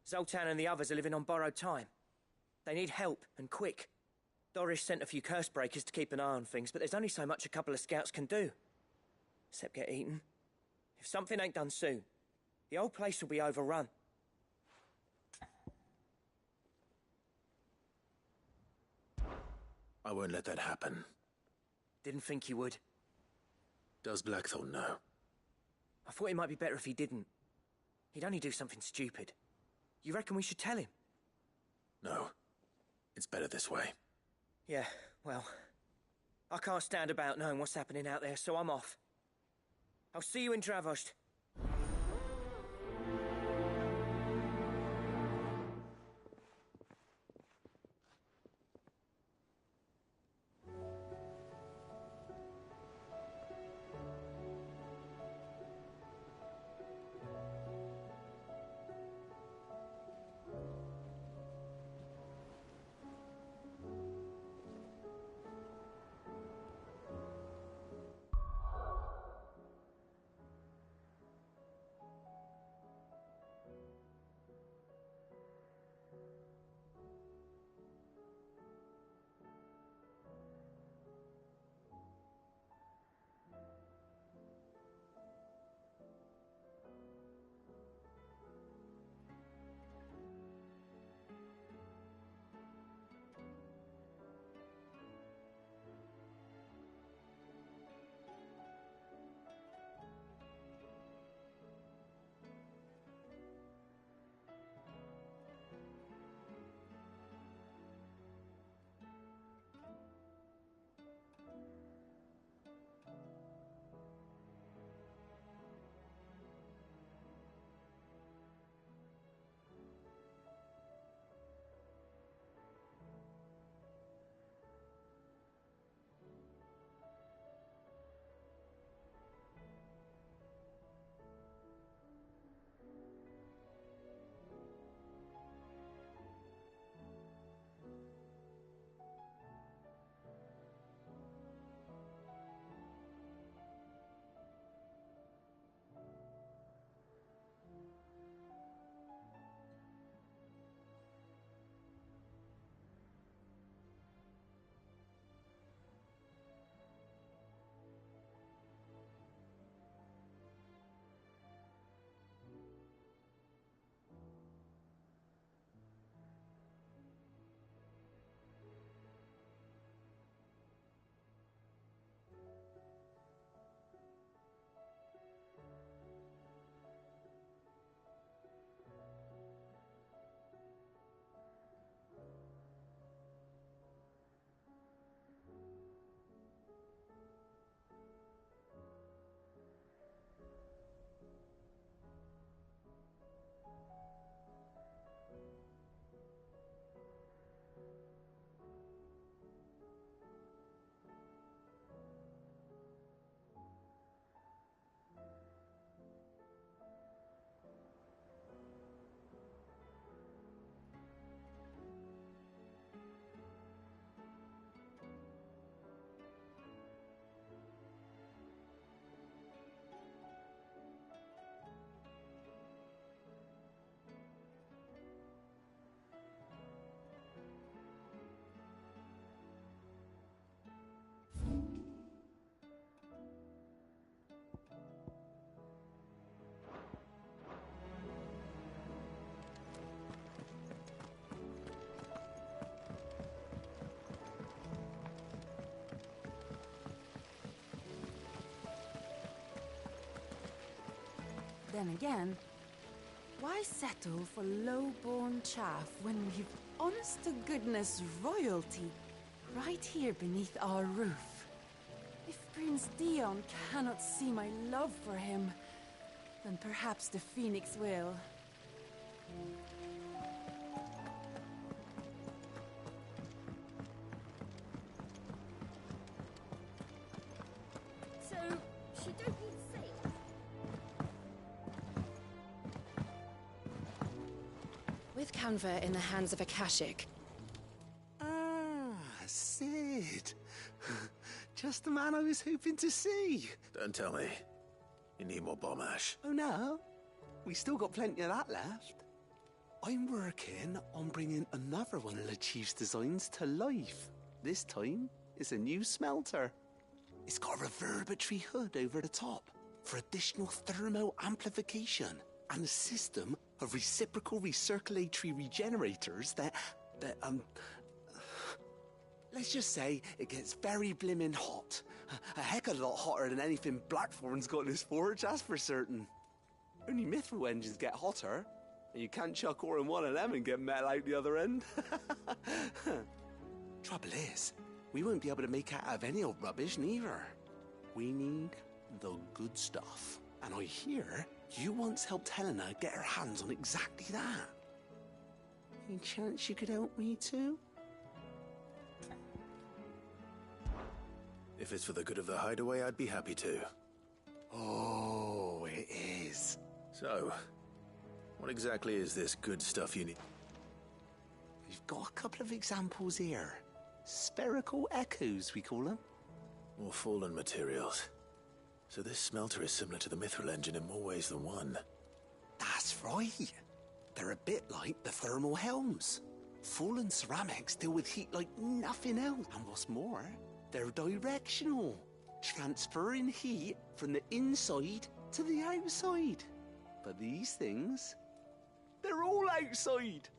Speaker 3: Zoltan and the others are living on borrowed time. They need help, and quick. Doris sent a few curse breakers to keep an eye on things, but there's only so much a couple of scouts can do. Except get eaten. If something ain't done soon, the old place will be overrun.
Speaker 4: I won't let that happen.
Speaker 3: Didn't think you would.
Speaker 4: Does Blackthorn know?
Speaker 3: I thought it might be better if he didn't. He'd only do something stupid. You reckon we should tell him?
Speaker 4: No. It's better this way.
Speaker 3: Yeah, well, I can't stand about knowing what's happening out there, so I'm off. I'll see you in Dravost.
Speaker 1: Then again, why settle for low-born chaff when we've honest-to-goodness royalty right here beneath our roof? If Prince Dion cannot see my love for him, then perhaps the Phoenix will.
Speaker 6: So, she don't need sails?
Speaker 1: With Canva in the hands of Akashic.
Speaker 15: Ah, Sid. Just the man I was hoping to see.
Speaker 4: Don't tell me. You need more bomb ash.
Speaker 15: Oh no, we still got plenty of that left. I'm working on bringing another one of the Chief's designs to life. This time, it's a new smelter. It's got a reverberatory hood over the top for additional thermal amplification and a system of reciprocal recirculatory regenerators that let's just say it gets very blimmin' hot. A heck of a lot hotter than anything Blackthorn's got in his forge, that's for certain. Only mithril engines get hotter, and you can't chuck ore in one of them and get metal out the other end. Trouble is, we won't be able to make it out of any old rubbish neither. We need the good stuff. And I hear you once helped Helena get her hands on exactly that. Any chance you could help me too?
Speaker 4: If it's for the good of the hideaway, I'd be happy to.
Speaker 15: Oh, it is.
Speaker 4: So, what exactly is this good stuff you need?
Speaker 15: We've got a couple of examples here. Spherical echoes, we call them.
Speaker 4: More fallen materials. So this smelter is similar to the mithril engine in more ways than one.
Speaker 15: That's right. They're a bit like the thermal helms. Fallen ceramics deal with heat like nothing else. And what's more, they're directional, transferring heat from the inside to the outside. But these things, they're all outside.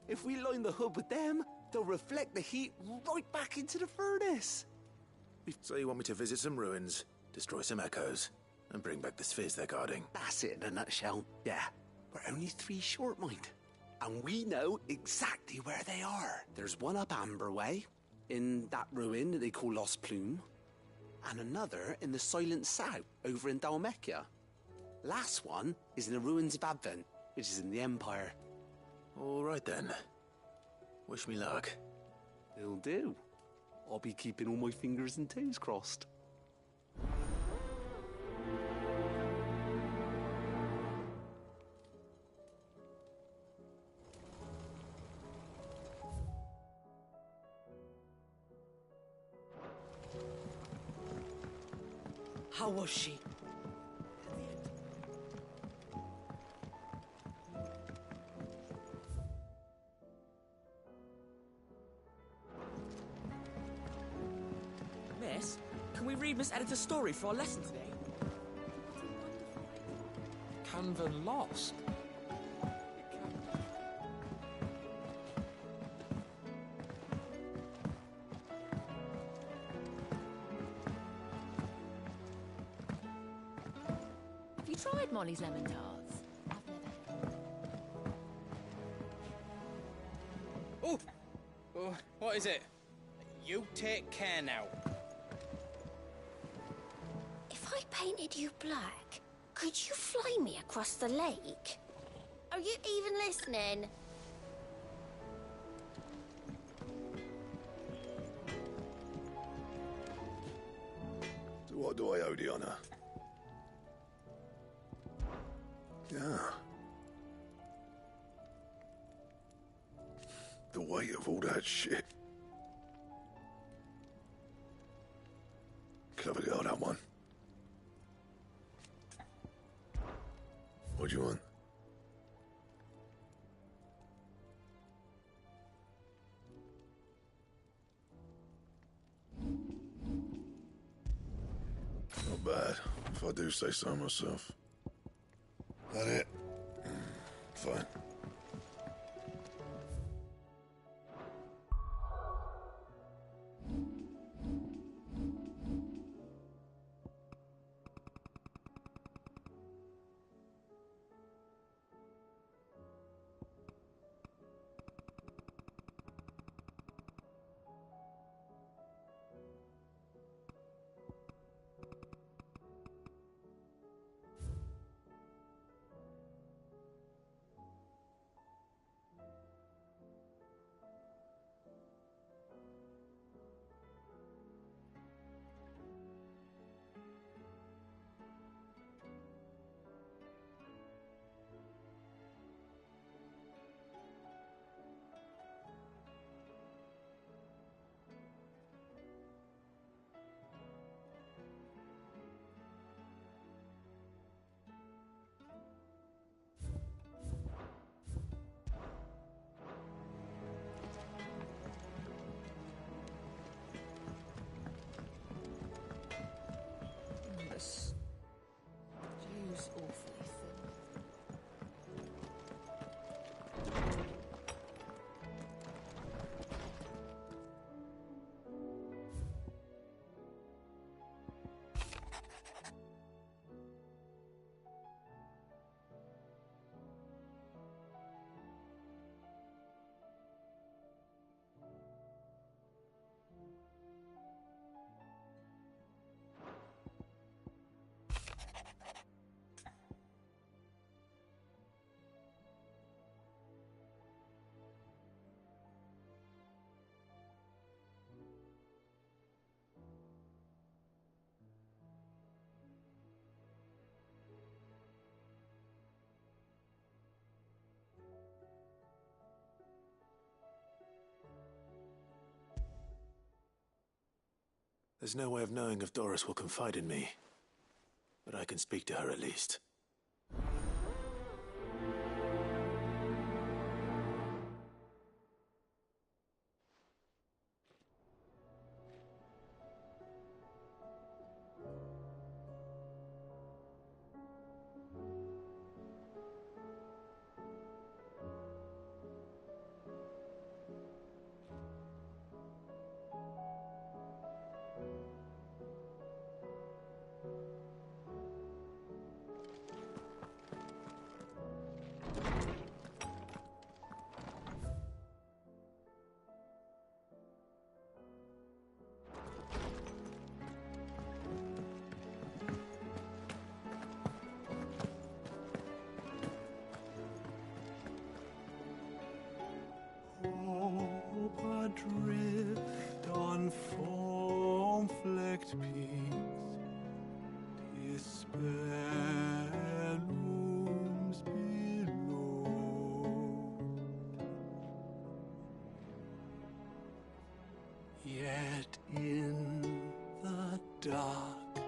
Speaker 15: If we line the hood with them, they'll reflect the heat right back into the furnace.
Speaker 4: So you want me to visit some ruins, destroy some echoes, and bring back the spheres they're guarding?
Speaker 15: That's it in a nutshell, yeah. We're only 3 short, mind. And we know exactly where they are. There's one up Amber Way, in that ruin that they call Lost Plume, and another in the Silent South, over in Dalmekia. Last one is in the ruins of Advent, which is in the Empire.
Speaker 4: All right then. Wish me luck.
Speaker 15: It'll do. I'll be keeping all my fingers and toes crossed.
Speaker 2: How was she? Miss, can we read Miss Editor's story for our lesson today? Canvan lost.
Speaker 1: Have you tried Molly's lemon tarts?
Speaker 3: Oh! Oh, what is it? You take care now.
Speaker 6: If I painted you black, could you fly me across the lake? Are you even listening?
Speaker 11: So what do I owe the honor? Yeah. The weight of all that shit. Clever girl, that one. What do you want? Not bad, if I do say so myself. That it? Fine.
Speaker 4: There's no way of knowing if Doris will confide in me, but I can speak to her at least.
Speaker 16: Hope adrift on foam-flecked peaks, despair looms below. Yet in the dark,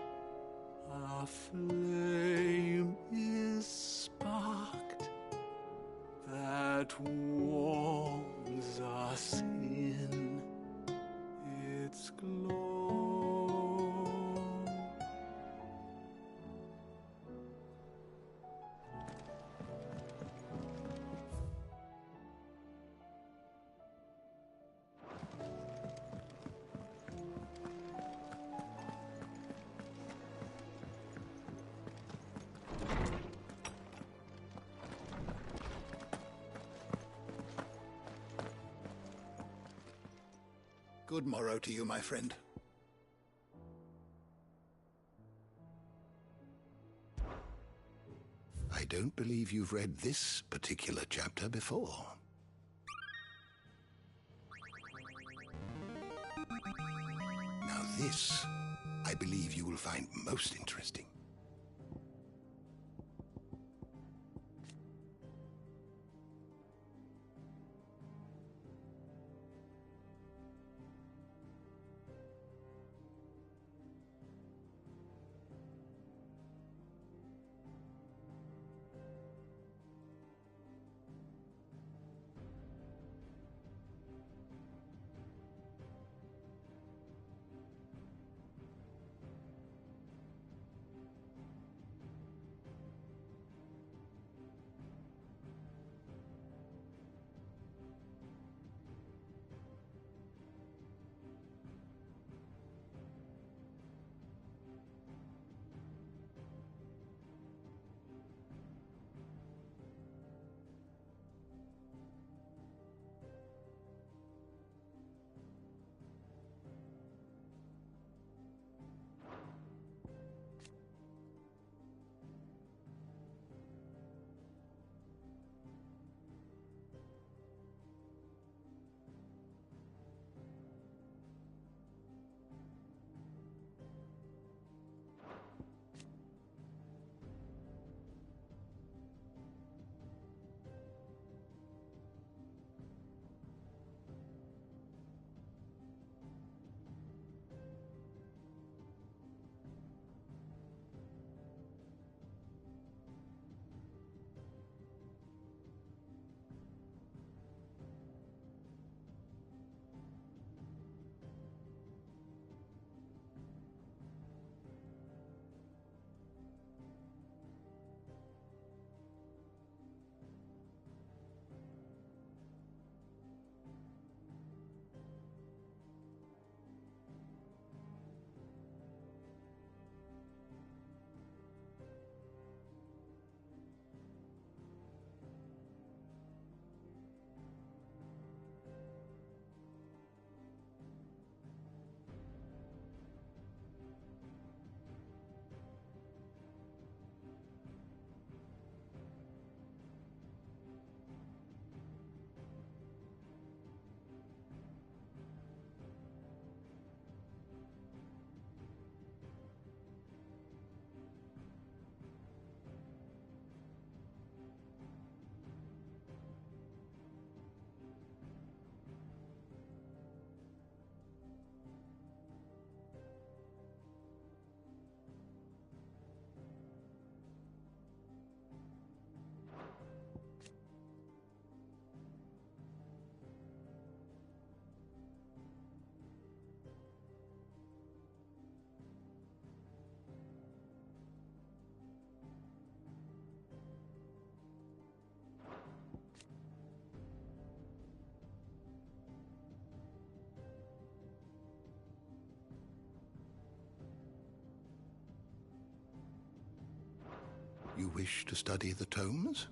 Speaker 16: a flame is sparked that warms us in its glow.
Speaker 17: Good morrow to you, my friend. I don't believe you've read this particular chapter before. Now this, I believe you will find most interesting. You wish to study the tomes?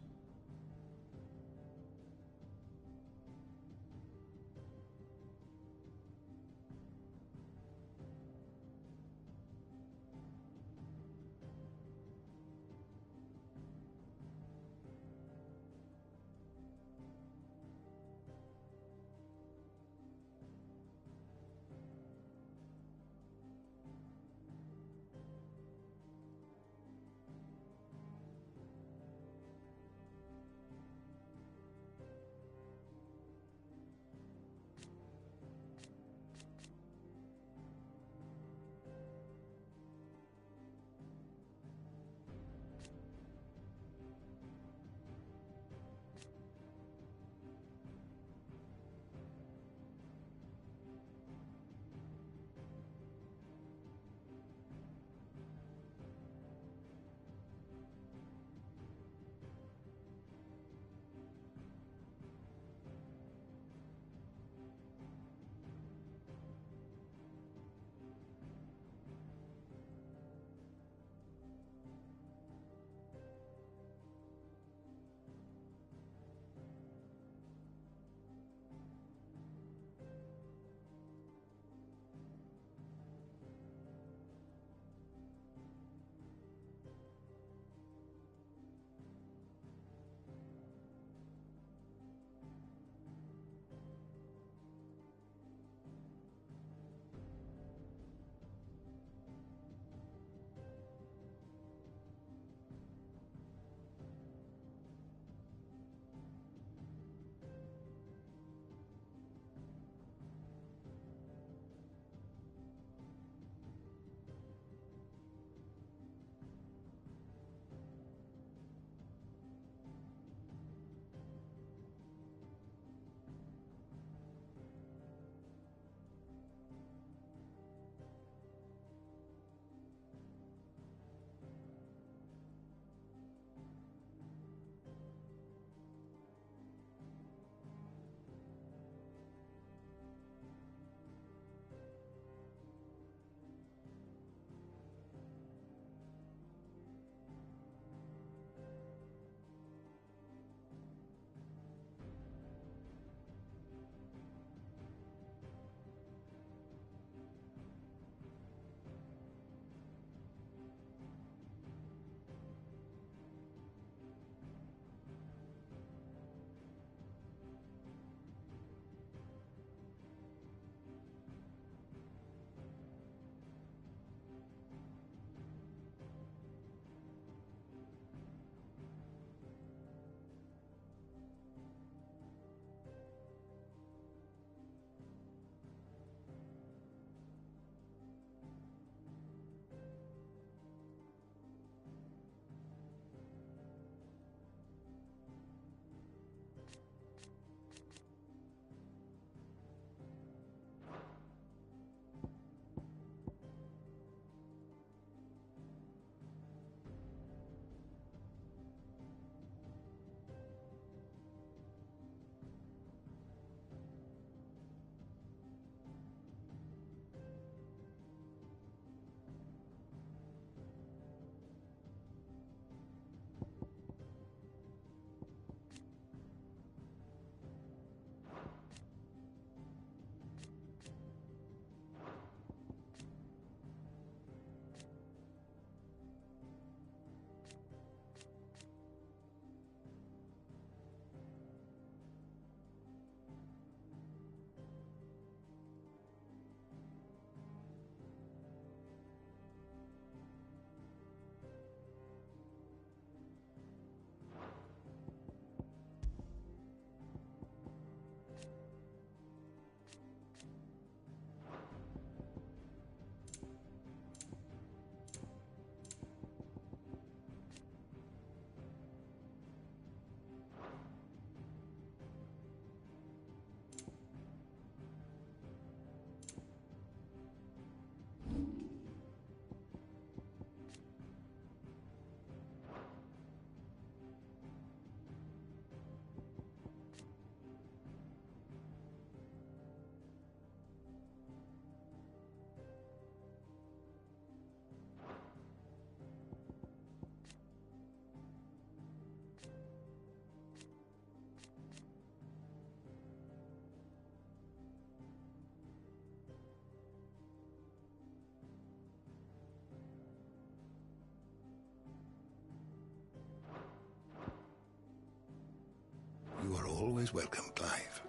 Speaker 17: always welcome, Clive.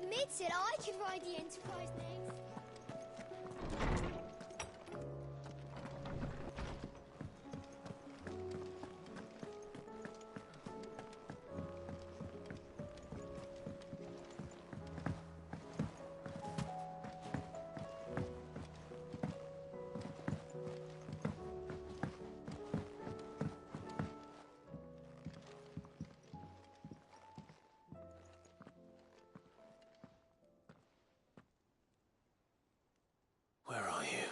Speaker 7: Mid said I could ride the Enterprise next.
Speaker 4: Where are you?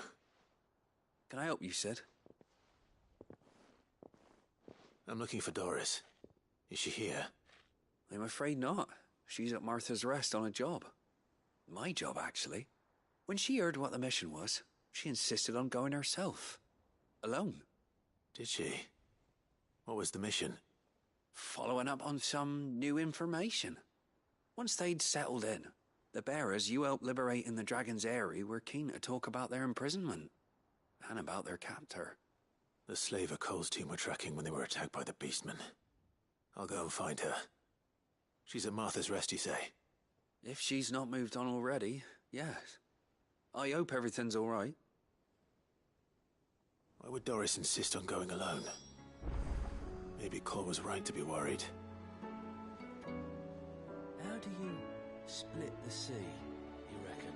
Speaker 12: Can I help you, Sid?
Speaker 4: I'm looking for Doris. Is she here?
Speaker 12: I'm afraid not. She's at Martha's Rest on a job. My job, actually. When she heard what the mission was, she insisted on going herself. Alone.
Speaker 4: Did she? What was the mission?
Speaker 12: Following up on some new information. Once they'd settled in, the bearers you helped liberate in the Dragon's Eyrie were keen to talk about their imprisonment. And about their captor.
Speaker 4: The slaver Cole's team were tracking when they were attacked by the Beastmen. I'll go and find her. She's at Martha's Rest, you say?
Speaker 12: If she's not moved on already, yes. I hope everything's all right.
Speaker 4: Why would Doris insist on going alone? Maybe Cole was right to be worried.
Speaker 2: How do you split the sea, you reckon?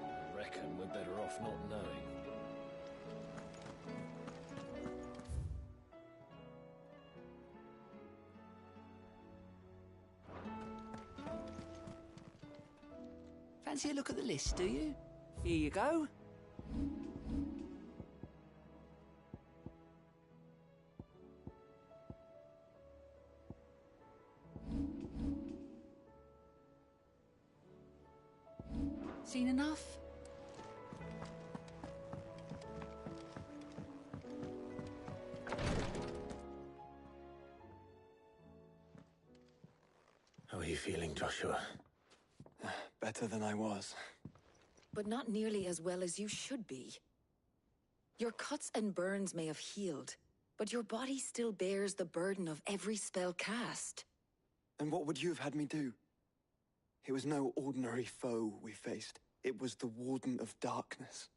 Speaker 2: I reckon we're better off not knowing.
Speaker 20: Fancy a look at the list, do you? Here you go. Seen enough?
Speaker 4: How are you feeling, Joshua?
Speaker 19: Better than I was.
Speaker 9: But not nearly as well as you should be. Your cuts and burns may have healed, but your body still bears the burden of every spell cast.
Speaker 19: And what would you have had me do? It was no ordinary foe we faced. It was the Warden of Darkness.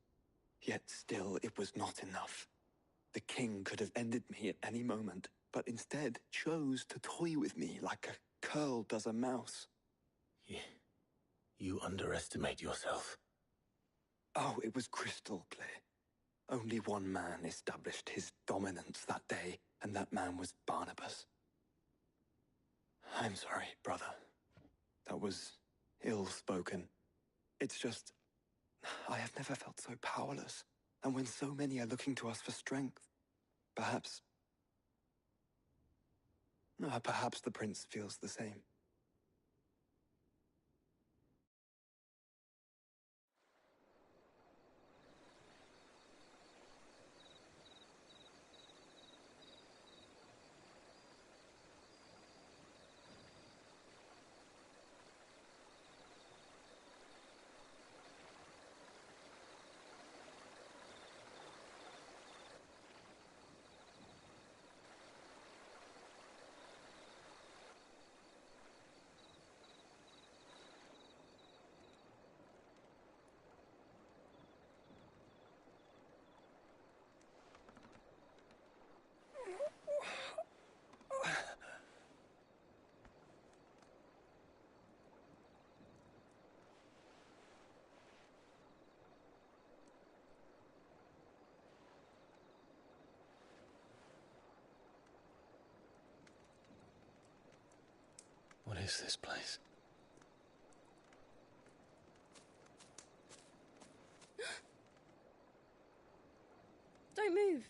Speaker 19: Yet still, it was not enough. The king could have ended me at any moment, but instead chose to toy with me like a curl does a mouse.
Speaker 4: You underestimate yourself.
Speaker 19: Oh, it was crystal clear. Only one man established his dominance that day, and that man was Barnabas. I'm sorry, brother. That was ill-spoken. It's just, I have never felt so powerless. And when so many are looking to us for strength, perhaps the prince feels the same.
Speaker 4: What is this place?
Speaker 23: Don't move.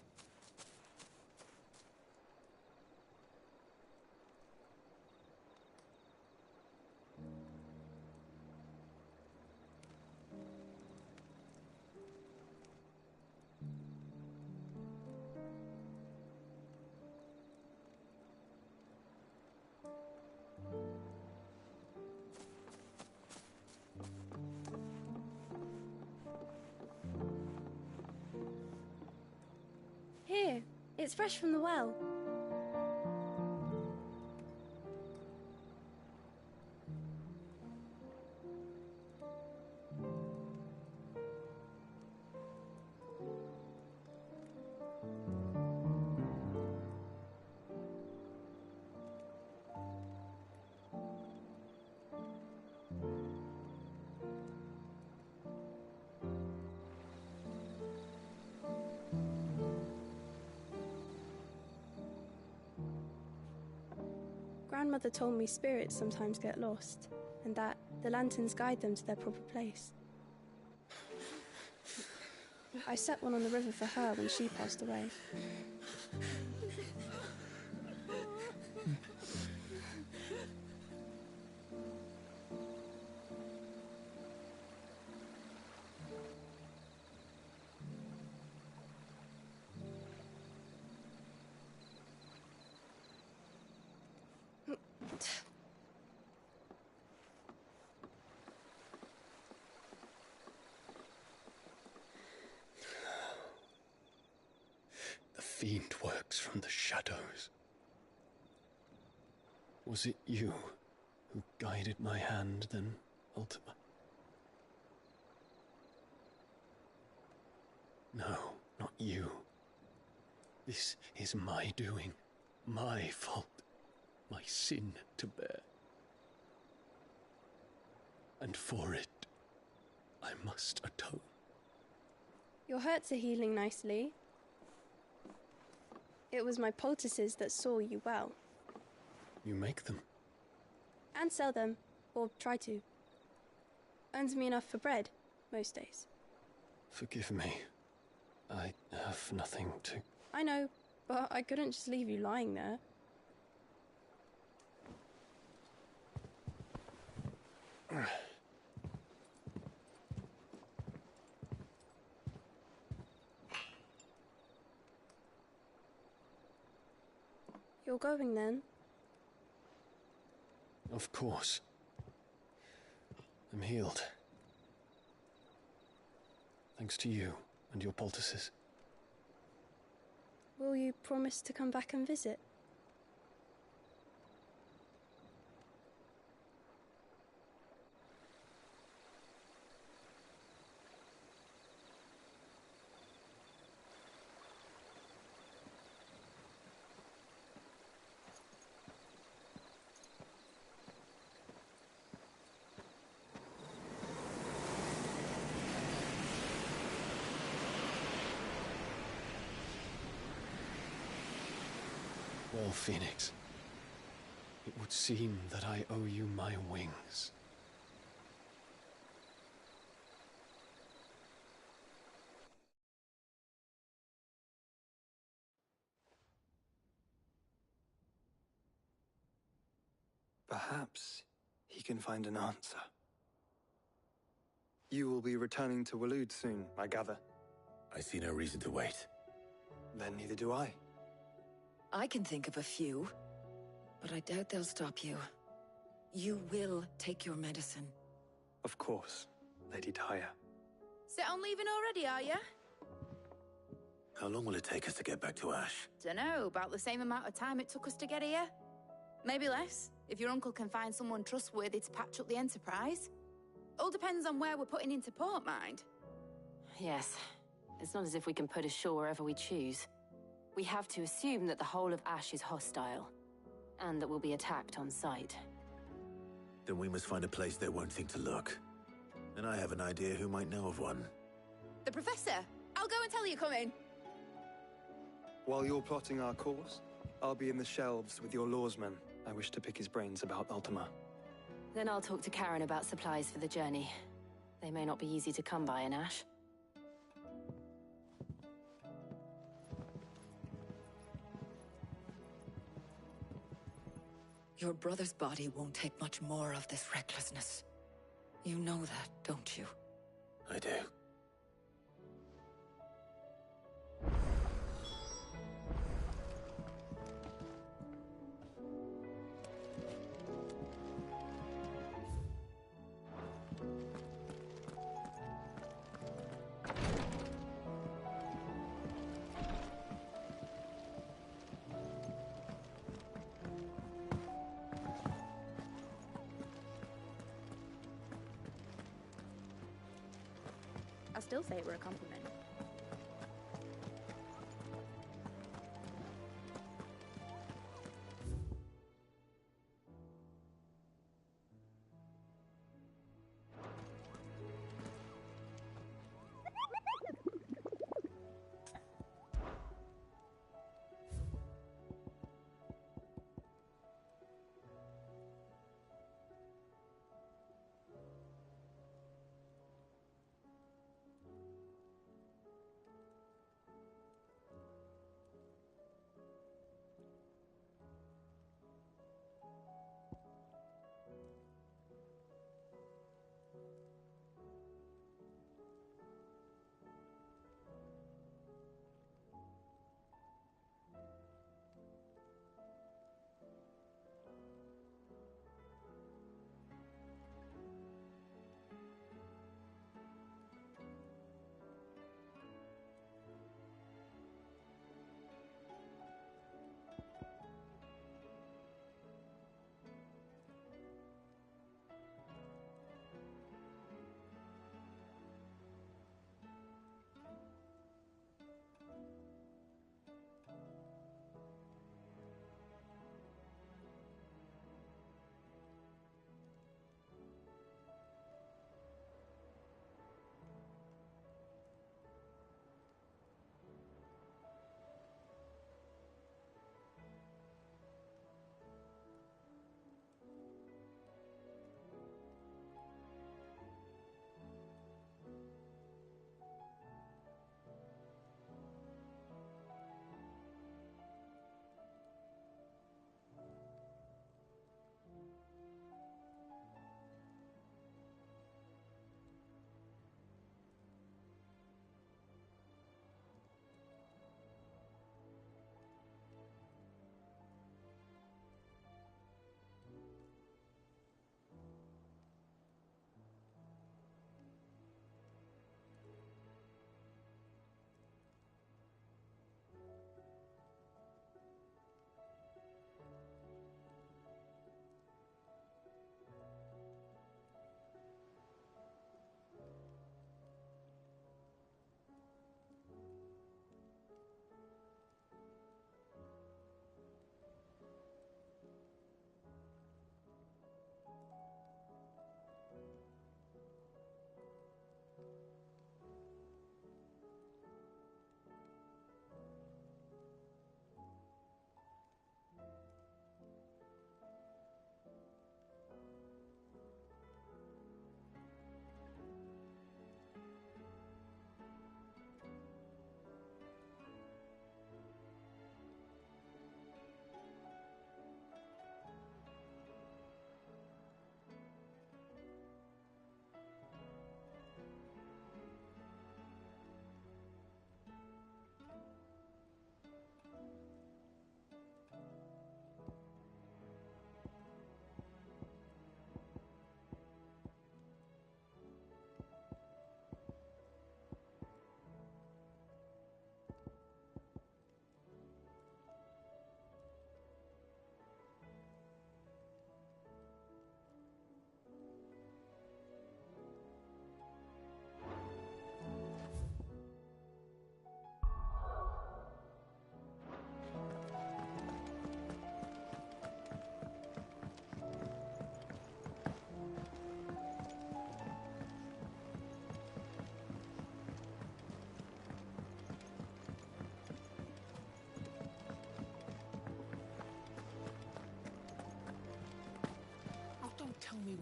Speaker 23: Here, it's fresh from the well.
Speaker 8: Grandmother told me spirits sometimes get lost, and that the lanterns guide them to their proper place. I set one on the river for her when she passed away.
Speaker 16: The fiend works from the shadows. Was it you who guided my hand then, Ultima? No, not you. This is my doing, my fault, my sin to bear. And for it, I must atone.
Speaker 8: Your hurts are healing nicely. It was my poultices that saw you well.
Speaker 16: You make them?
Speaker 8: And sell them, or try to. Earns me enough for bread, most days.
Speaker 16: Forgive me. I have nothing to...
Speaker 8: I know, but I couldn't just leave you lying there. You're going then?
Speaker 16: Of course. I'm healed. Thanks to you and your poultices.
Speaker 8: Will you promise to come back and visit?
Speaker 16: Well, Phoenix, it would seem that I owe you my wings.
Speaker 19: Perhaps he can find an answer. You will be returning to Waloed soon, I gather.
Speaker 4: I see no reason to wait.
Speaker 19: Then neither do I.
Speaker 9: I can think of a few, but I doubt they'll stop you. You will take your medicine.
Speaker 19: Of course, Lady Daya.
Speaker 18: Set on leaving already, are you?
Speaker 4: How long will it take us to get back to Ash?
Speaker 18: Dunno, about the same amount of time it took us to get here. Maybe less, if your uncle can find someone trustworthy to patch up the Enterprise. All depends on where we're putting into port, mind.
Speaker 10: Yes. It's not as if we can put ashore wherever we choose. We have to assume that the whole of Ash is hostile, and that we'll be attacked on sight.
Speaker 4: Then we must find a place they won't think to look. And I have an idea who might know of one.
Speaker 18: The Professor! I'll go and tell you coming!
Speaker 19: While you're plotting our course, I'll be in the shelves with your lawsman. I wish to pick his brains about Ultima.
Speaker 10: Then I'll talk to Karen about supplies for the journey. They may not be easy to come by in Ash.
Speaker 9: Your brother's body won't take much more of this recklessness. You know that, don't you?
Speaker 4: I do.
Speaker 18: I still say it were a compliment.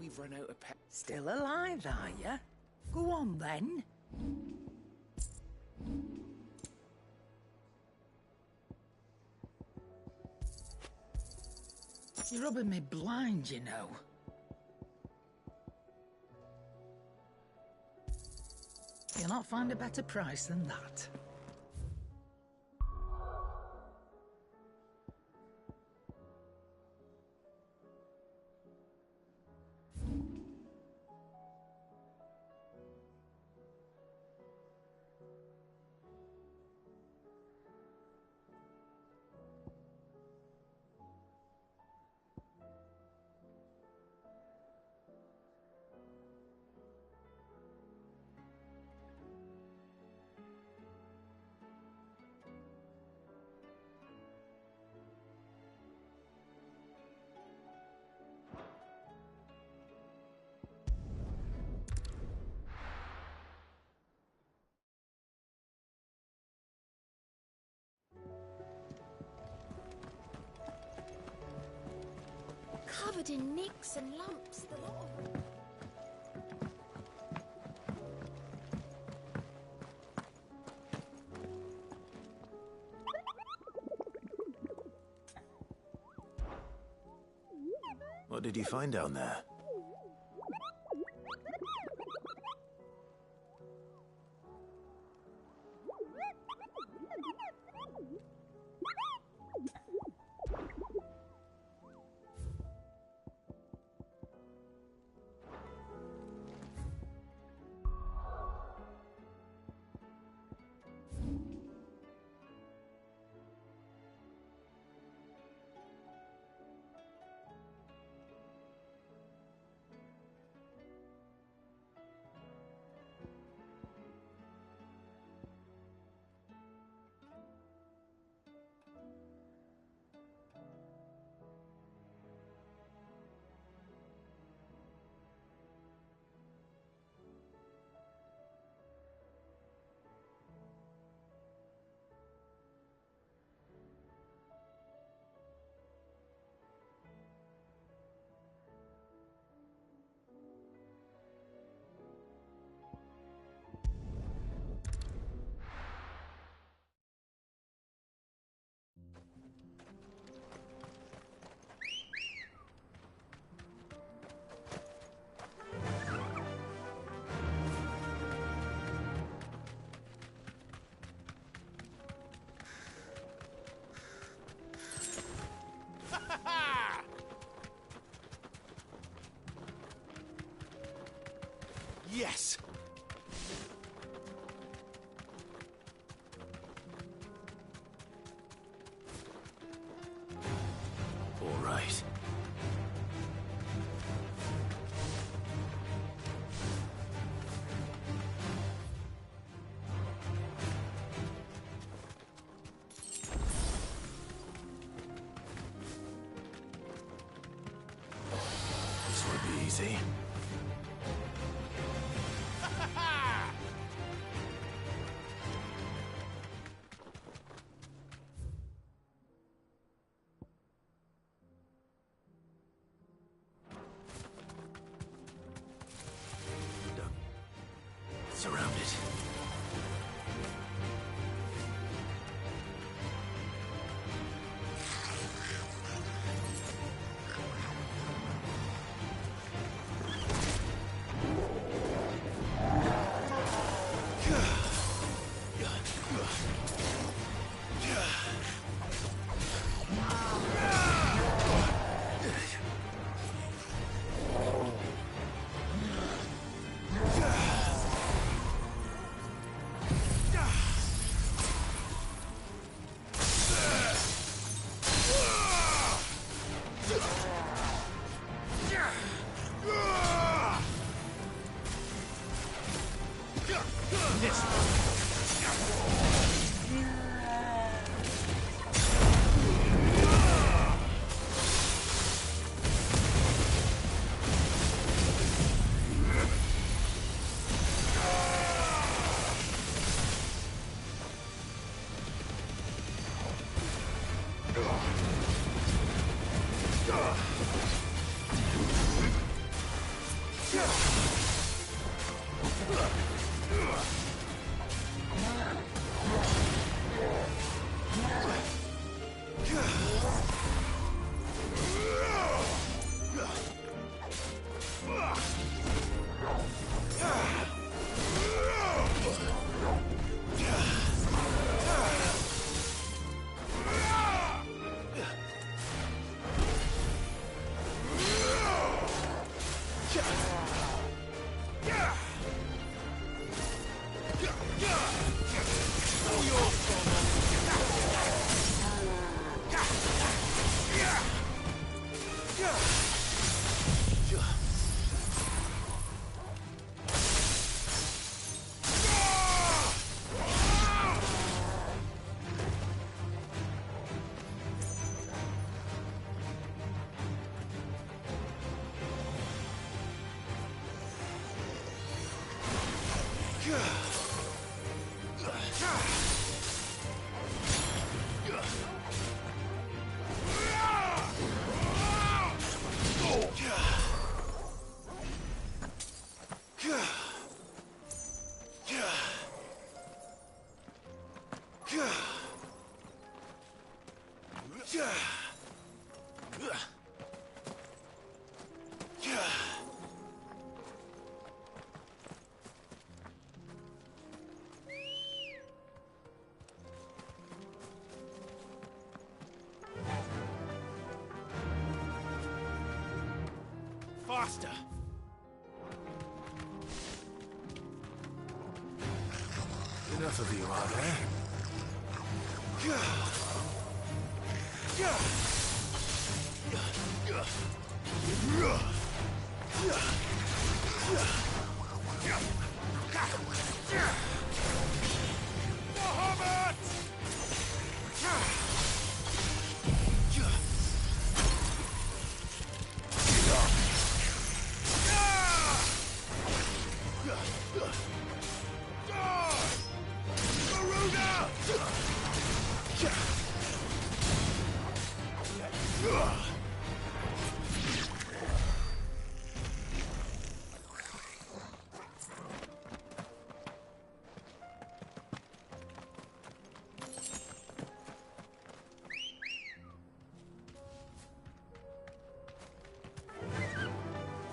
Speaker 15: we've run out of
Speaker 5: Still alive, are you? Go on, then. You're rubbing me blind, you know. You'll not find a better price than that.
Speaker 7: Covered in nicks and lumps, the lot of them.
Speaker 4: What did you find down there?
Speaker 21: Yes!
Speaker 4: All right. This won't be easy. Surrounded.
Speaker 21: Faster! Enough of you, are there?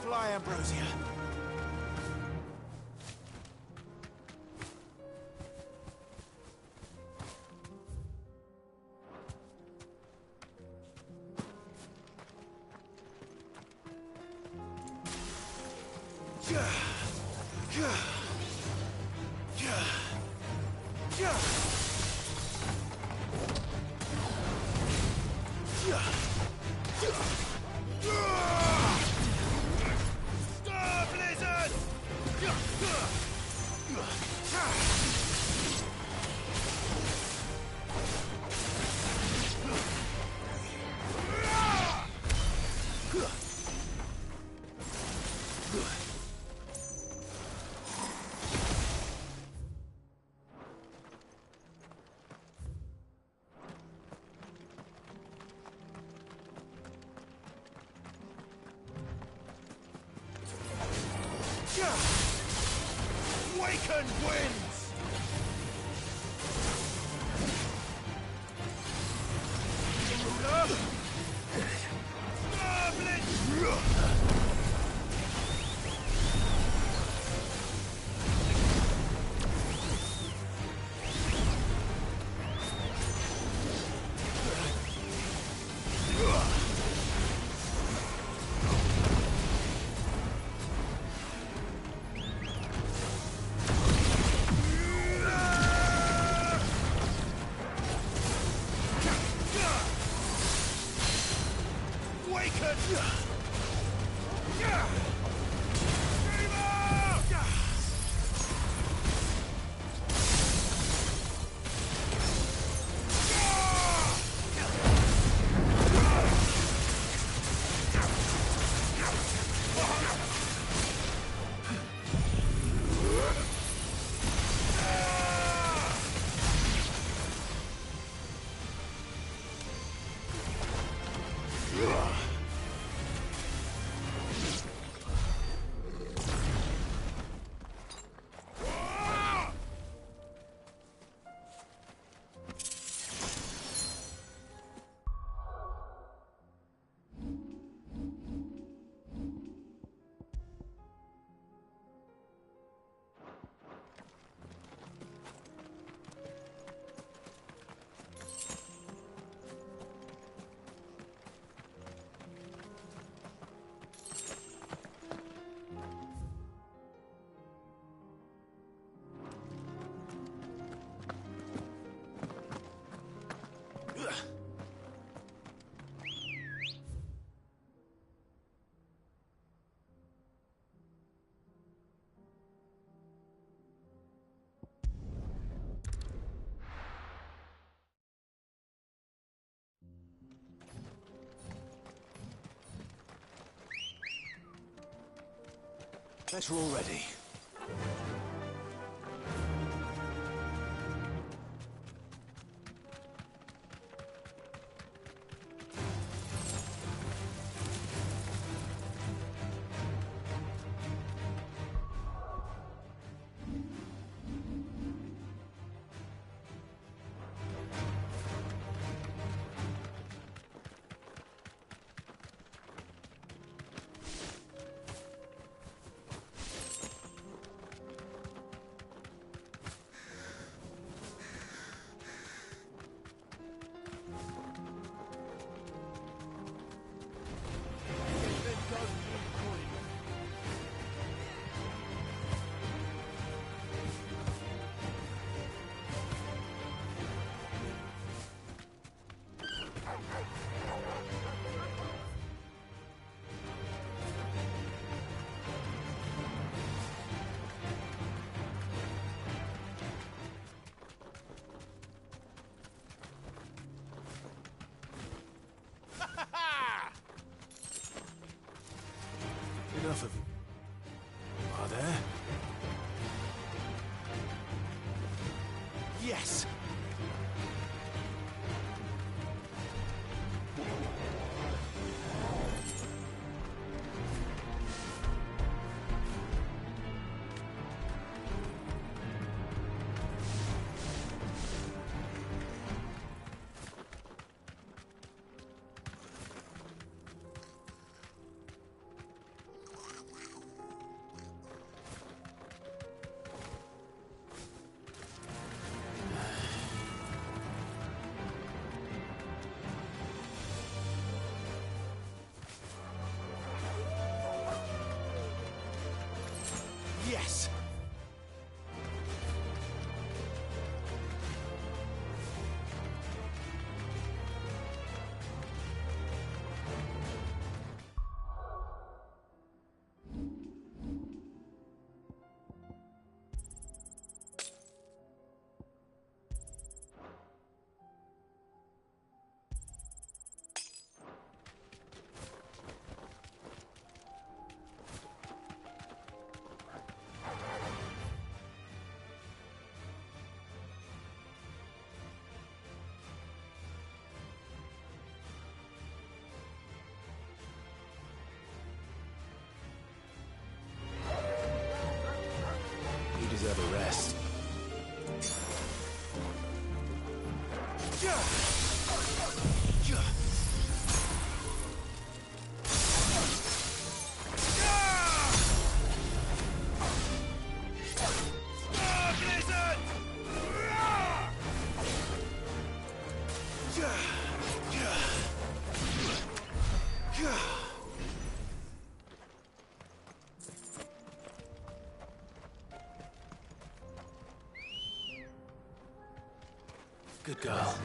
Speaker 21: Fly, Ambrosia. Waken winds! Better already. Enough of them. Are there? Yes! Yes! You deserve a rest. Good girl.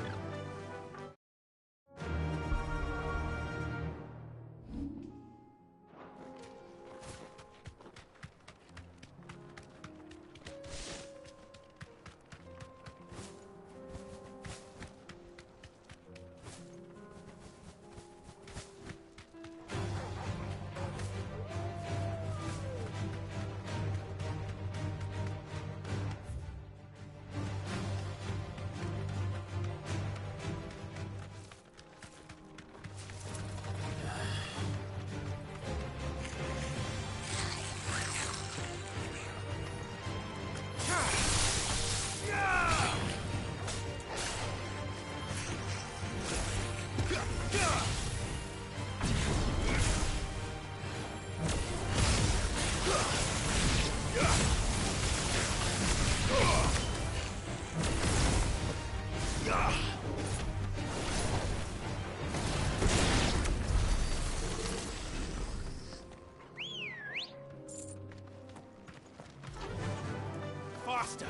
Speaker 21: Faster!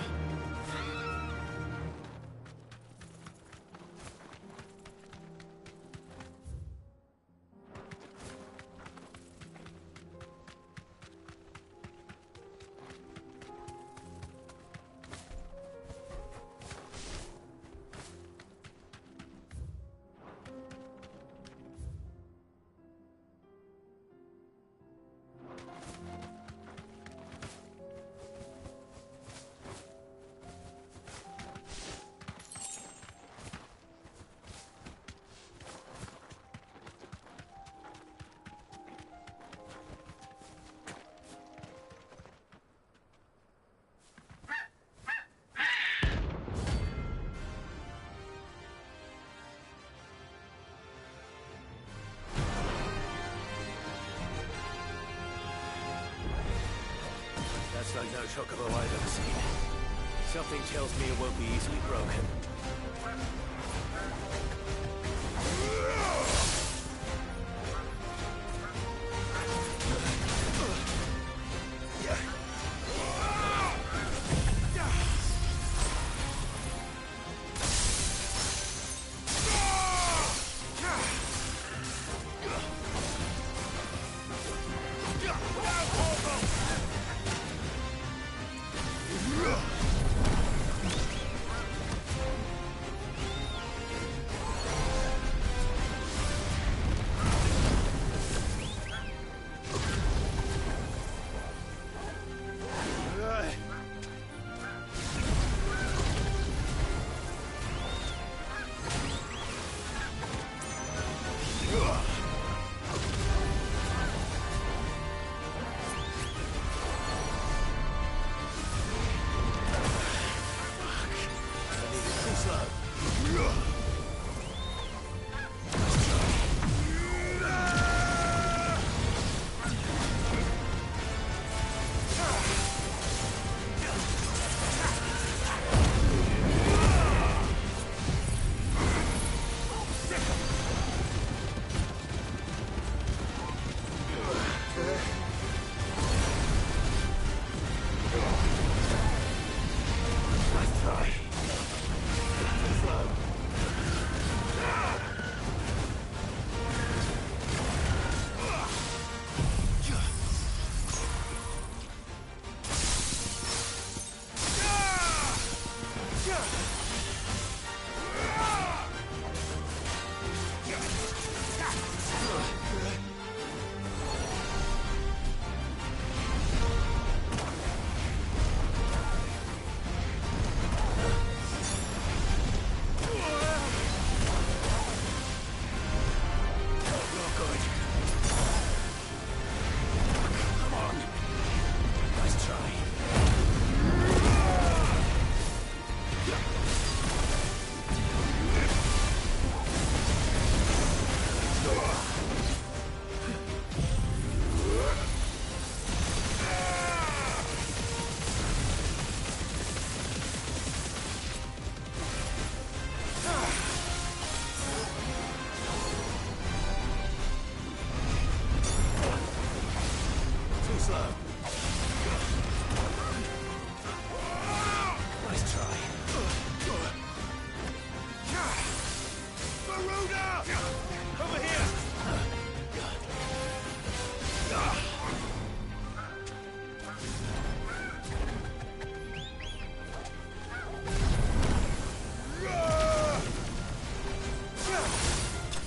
Speaker 21: Looks like no chocobo I've ever seen. Something tells me it won't be easily broken.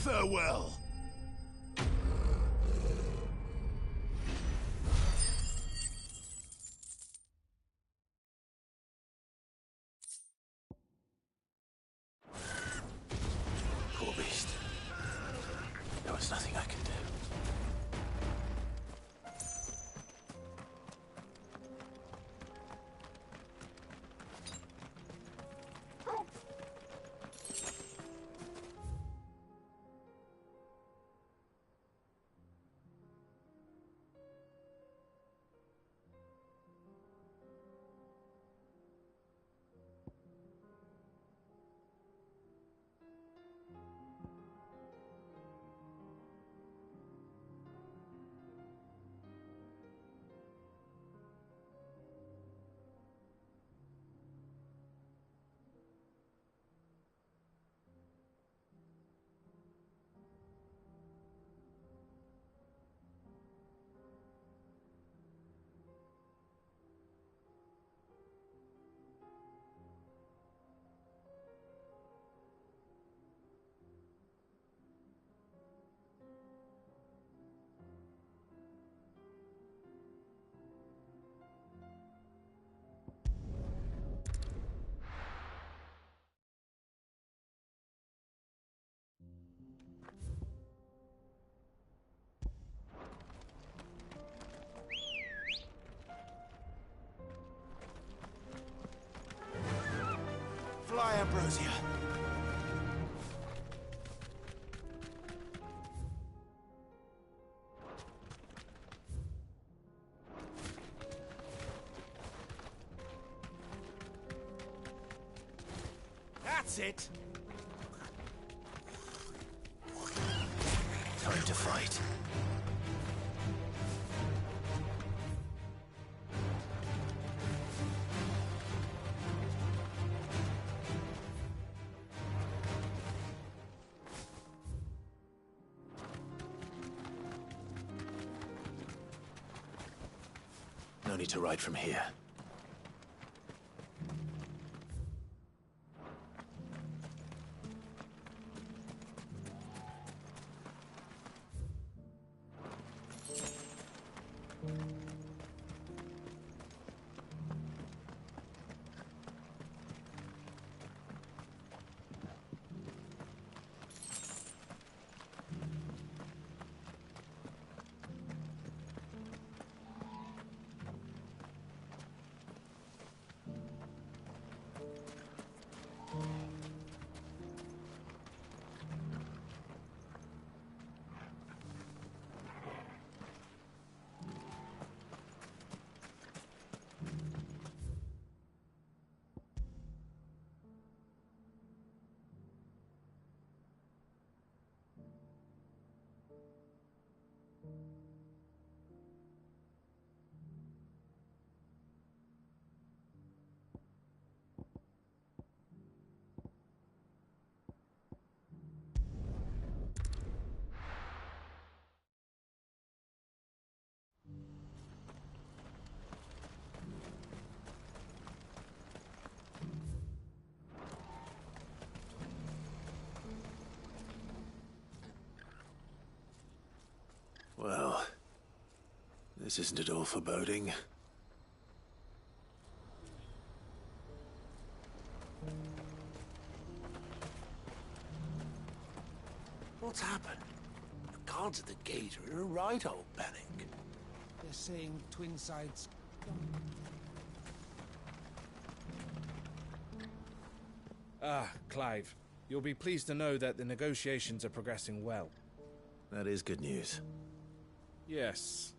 Speaker 11: Farewell.
Speaker 4: Poor beast. There was nothing I could do.
Speaker 21: Fly, Ambrosia. That's it!
Speaker 4: Time to fight. No need to ride from here. Well, this isn't at all foreboding.
Speaker 15: What's happened? The guards at the gate are in a right old panic.
Speaker 13: They're saying twin sides.
Speaker 14: Clive. You'll be pleased to know that the negotiations are progressing well.
Speaker 4: That is good news.
Speaker 14: Yes.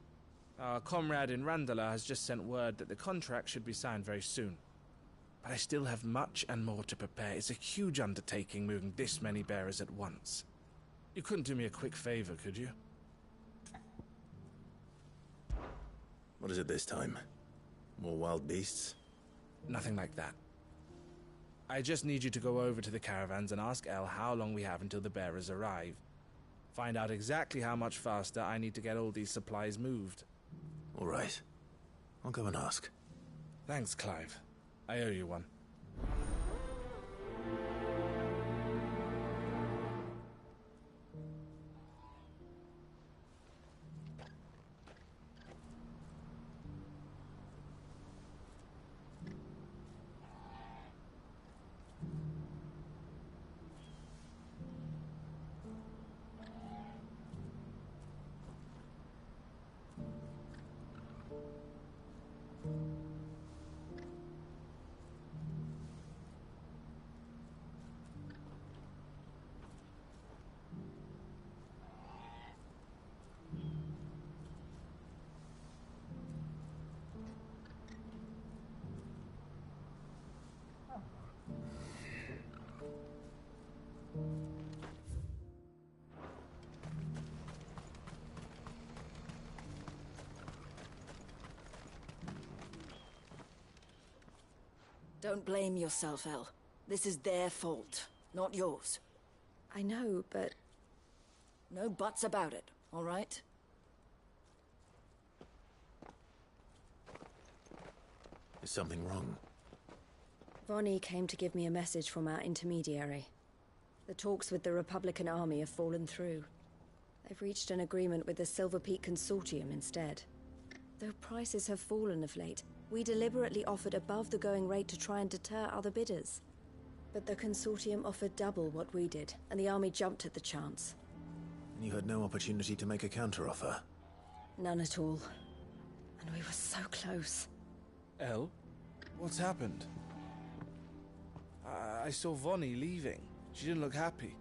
Speaker 14: Our comrade in Randala has just sent word that the contract should be signed very soon. But I still have much and more to prepare. It's a huge undertaking moving this many bearers at once. You couldn't do me a quick favor, could you?
Speaker 4: What is it this time? More wild beasts?
Speaker 14: Nothing like that. I just need you to go over to the caravans and ask El how long we have until the bearers arrive. Find out exactly how much faster I need to get all these supplies moved.
Speaker 4: All right. I'll go and ask.
Speaker 14: Thanks, Clive. I owe you one.
Speaker 9: Don't blame yourself, El. This is their fault, not yours.
Speaker 18: I know, but...
Speaker 9: No buts about it, all right?
Speaker 4: Is something wrong?
Speaker 18: Vonnie came to give me a message from our intermediary. The talks with the Republican army have fallen through. They've reached an agreement with the Silver Peak Consortium instead. Though prices have fallen of late, we deliberately offered above the going rate to try and deter other bidders. But the Consortium offered double what we did, and the army jumped at the chance.
Speaker 4: You had no opportunity to make a counteroffer?
Speaker 18: None at all. And we were so close.
Speaker 14: El? What's happened? I saw Vonnie leaving. She didn't look happy.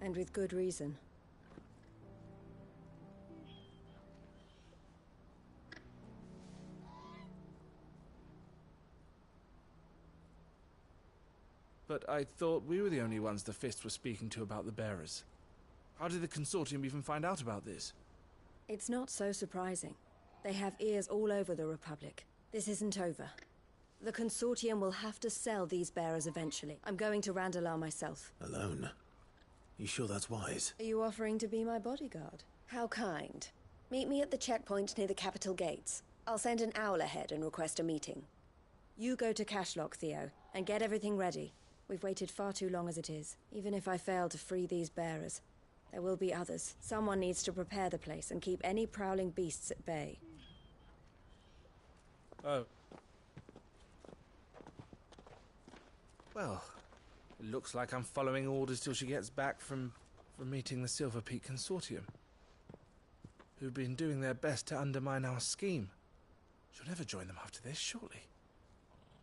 Speaker 18: And with good reason.
Speaker 14: But I thought we were the only ones the Fist were speaking to about the bearers. How did the Consortium even find out about this?
Speaker 1: It's not so surprising. They have ears all over the Republic. This isn't over. The Consortium will have to sell these bearers eventually. I'm going to Randalar myself.
Speaker 4: Alone? You sure that's wise?
Speaker 1: Are you offering to be my bodyguard? How kind. Meet me at the checkpoint near the capital gates. I'll send an owl ahead and request a meeting. You go to Cashlock, Theo, and get everything ready. We've waited far too long as it is. Even if I fail to free these bearers, there will be others. Someone needs to prepare the place and keep any prowling beasts at bay.
Speaker 14: Oh. Well, it looks like I'm following orders till she gets back from meeting the Silver Peak Consortium, who've been doing their best to undermine our scheme. She'll never join them after this, surely.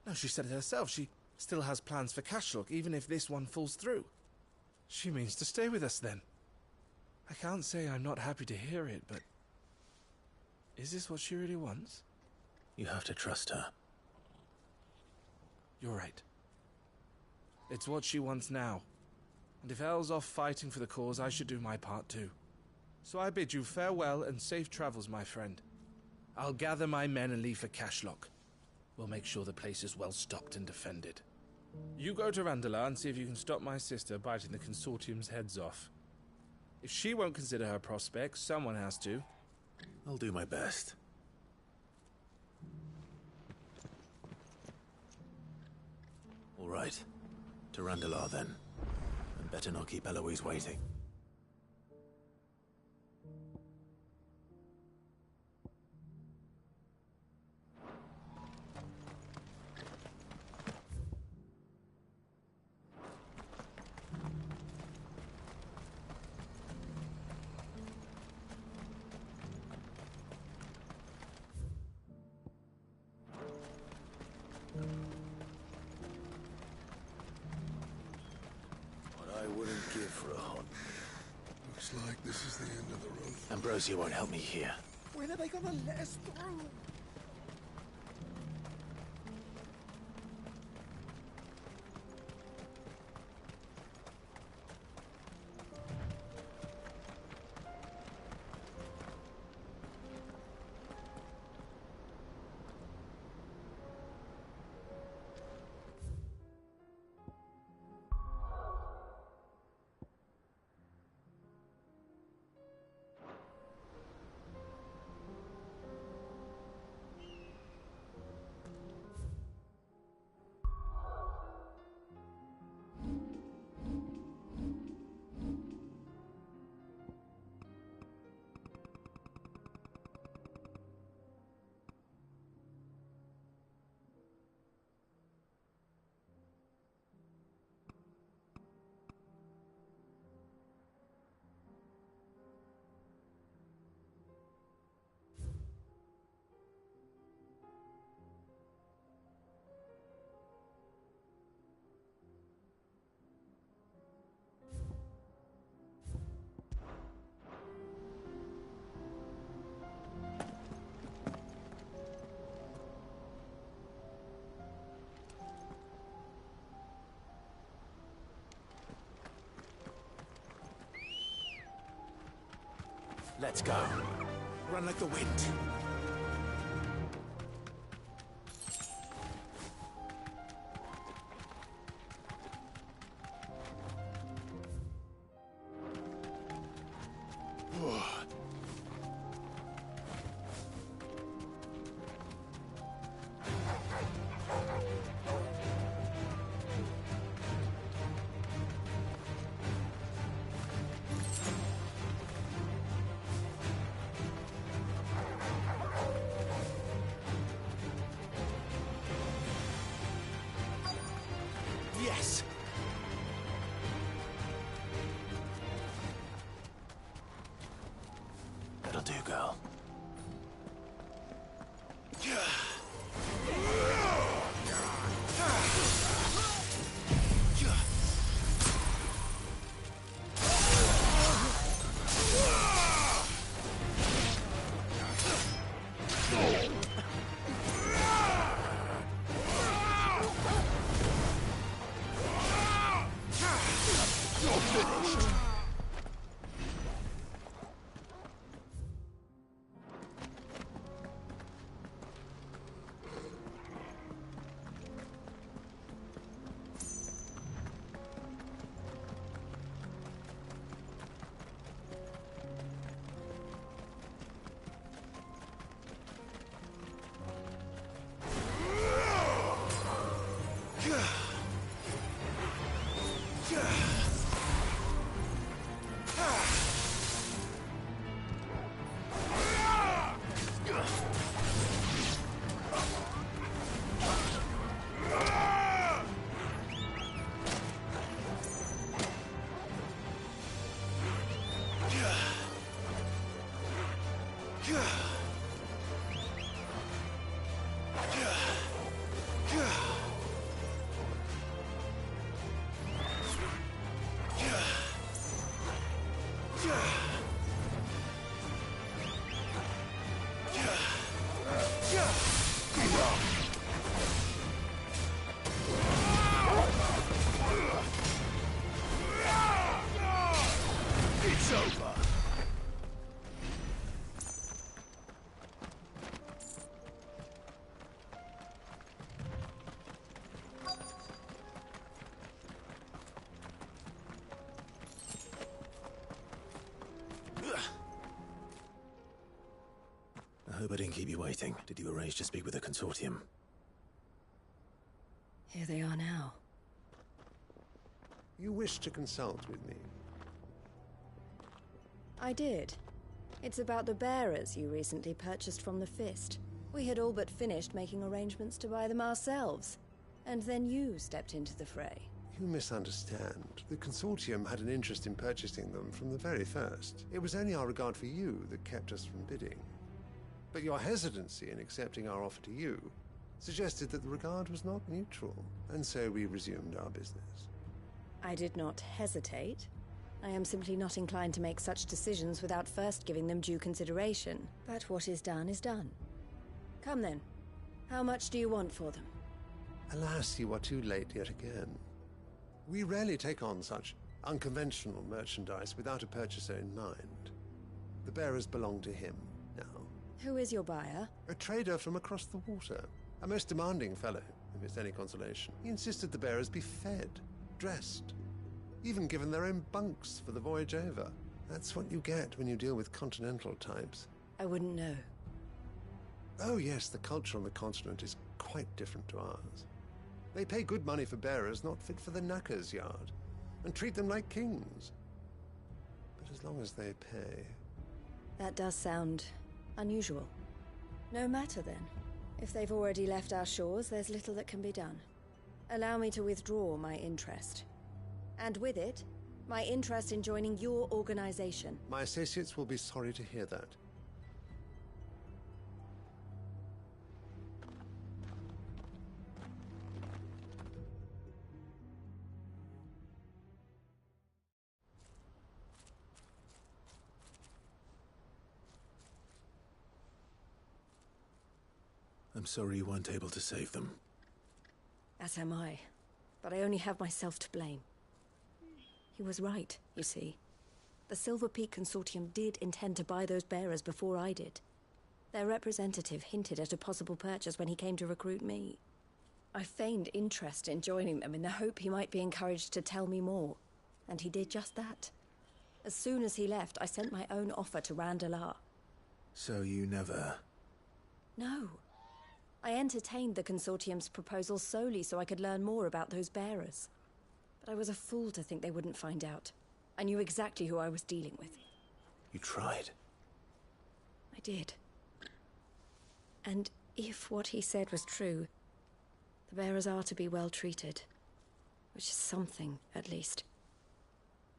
Speaker 14: No, she said it herself. She still has plans for Cashlock, even if this one falls through. She means to stay with us, then. I can't say I'm not happy to hear it, but... is this what she really wants?
Speaker 4: You have to trust her.
Speaker 14: You're right. It's what she wants now. And if Elle's off fighting for the cause, I should do my part too. So I bid you farewell and safe travels, my friend. I'll gather my men and leave for Cashlock. We'll make sure the place is well stocked and defended. You go to Randalar and see if you can stop my sister biting the Consortium's heads off. If she won't consider her prospects, someone has to.
Speaker 4: I'll do my best. All right. To Randalar, then. And better not keep Eloise waiting.
Speaker 11: Like this is the end of the road.
Speaker 4: Ambrosia won't help me here.
Speaker 13: When are they gonna let us through?
Speaker 4: Let's go.
Speaker 21: Run like the wind. Yes!
Speaker 4: That'll do, girl.
Speaker 21: It's over.
Speaker 4: I hope I didn't keep you waiting. Did you arrange to speak with the consortium?
Speaker 1: Here they are now.
Speaker 3: You wish to consult with me?
Speaker 1: I did. It's about the bearers you recently purchased from the Fist. We had all but finished making arrangements to buy them ourselves. And then you stepped into the fray.
Speaker 3: You misunderstand. The consortium had an interest in purchasing them from the very first. It was only our regard for you that kept us from bidding. But your hesitancy in accepting our offer to you suggested that the regard was not mutual, and so we resumed our business.
Speaker 1: I did not hesitate. I am simply not inclined to make such decisions without first giving them due consideration. But what is done is done. Come then. How much do you want for them?
Speaker 3: Alas, you are too late yet again. We rarely take on such unconventional merchandise without a purchaser in mind. The bearers belong to him now.
Speaker 1: Who is your buyer?
Speaker 3: A trader from across the water. A most demanding fellow, if it's any consolation. He insisted the bearers be fed, dressed, even given their own bunks for the voyage over. That's what you get when you deal with continental types.
Speaker 1: I wouldn't know.
Speaker 3: Oh yes, the culture on the continent is quite different to ours. They pay good money for bearers not fit for the knacker's yard, and treat them like kings. But as long as they pay...
Speaker 1: That does sound unusual. No matter then. If they've already left our shores, there's little that can be done. Allow me to withdraw my interest. And with it, my interest in joining your organization.
Speaker 3: My associates will be sorry to hear that.
Speaker 4: I'm sorry you weren't able to save them.
Speaker 1: As am I. But I only have myself to blame. He was right, you see. The Silver Peak Consortium did intend to buy those bearers before I did. Their representative hinted at a possible purchase when he came to recruit me. I feigned interest in joining them in the hope he might be encouraged to tell me more. And he did just that. As soon as he left, I sent my own offer to Randalar.
Speaker 4: So you never...
Speaker 1: No. I entertained the Consortium's proposal solely so I could learn more about those bearers. But I was a fool to think they wouldn't find out. I knew exactly who I was dealing with.
Speaker 4: You tried.
Speaker 1: I did. And if what he said was true, the bearers are to be well treated. Which is something, at least.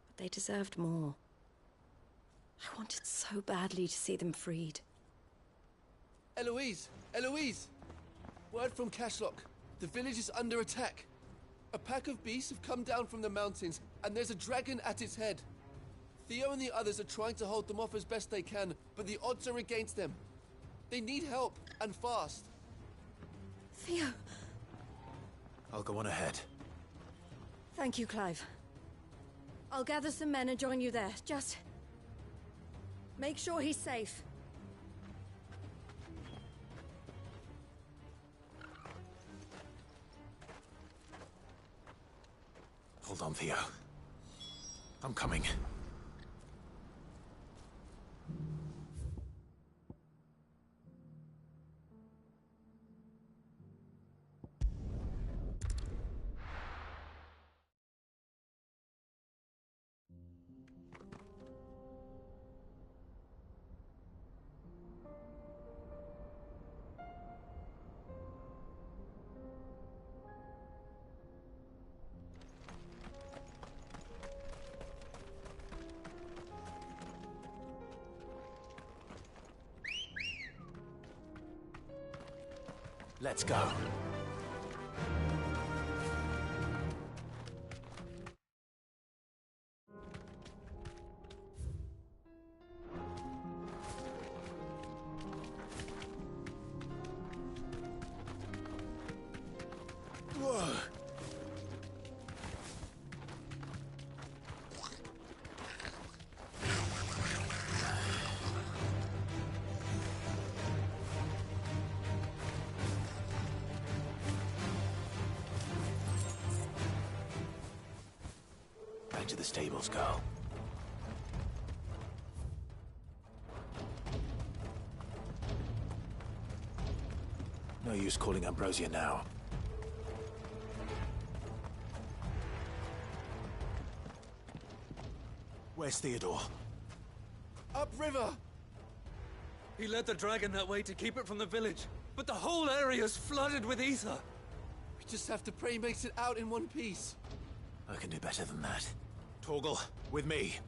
Speaker 1: But they deserved more. I wanted so badly to see them freed.
Speaker 6: Eloise! Eloise! Word from Cashlock. The village is under attack. A pack of beasts have come down from the mountains, and there's a dragon at its head. Theo and the others are trying to hold them off as best they can, but the odds are against them. They need help, and fast.
Speaker 1: Theo!
Speaker 4: I'll go on ahead.
Speaker 1: Thank you, Clive. I'll gather some men and join you there. Just... make sure he's safe.
Speaker 4: Hold on, Theo. I'm coming.
Speaker 21: Let's go. Whoa. Back to the stables, girl. No use calling Ambrosia now. Where's Theodore?
Speaker 6: Upriver!
Speaker 2: He led the dragon that way to keep it from the village, but the whole area's flooded with ether.
Speaker 6: We just have to pray he makes it out in one piece.
Speaker 21: I can do better than that. Torgal, with me.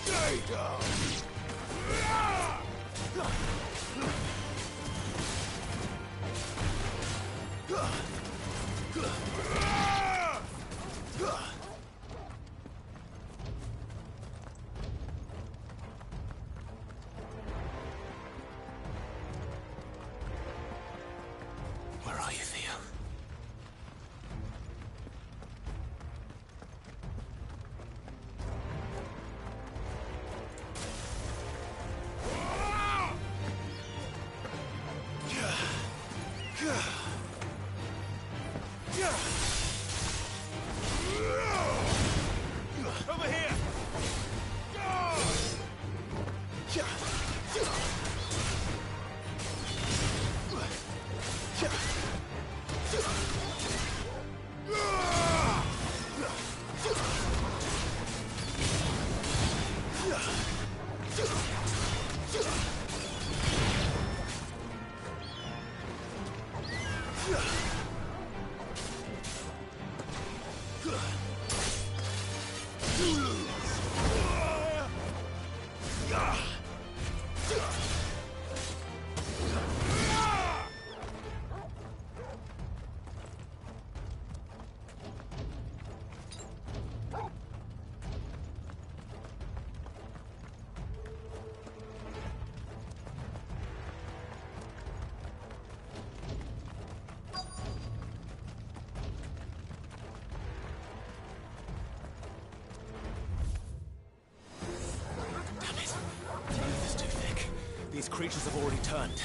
Speaker 11: Stay down!
Speaker 21: Where are you, Theo?
Speaker 2: Over here!
Speaker 21: These creatures have already turned.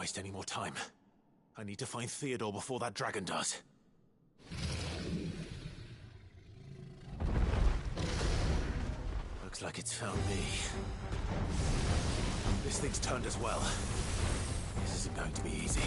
Speaker 21: waste any more time. I need to find Theodore before that dragon does. Looks like it's found me. This thing's turned as well. This isn't going to be easy.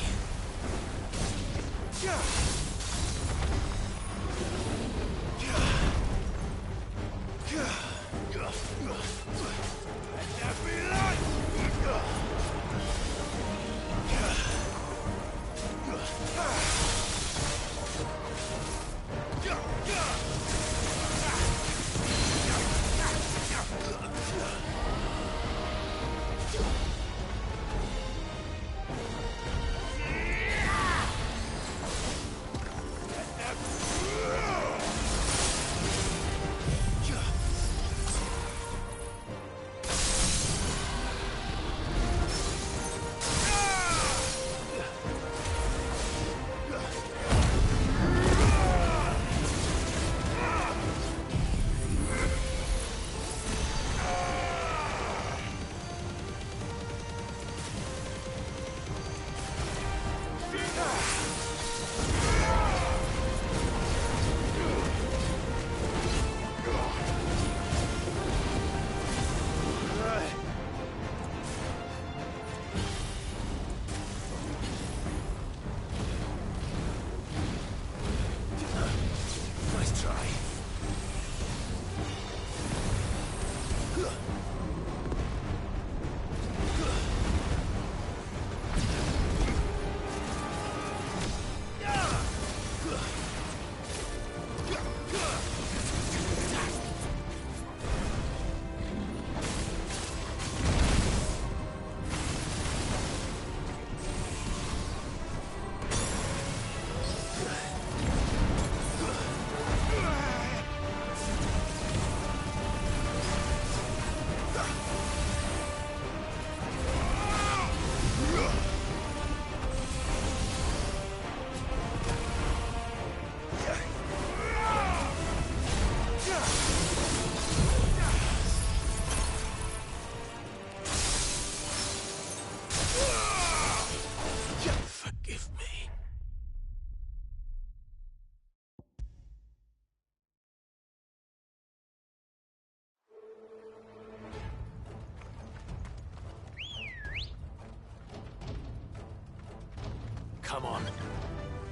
Speaker 21: Come on.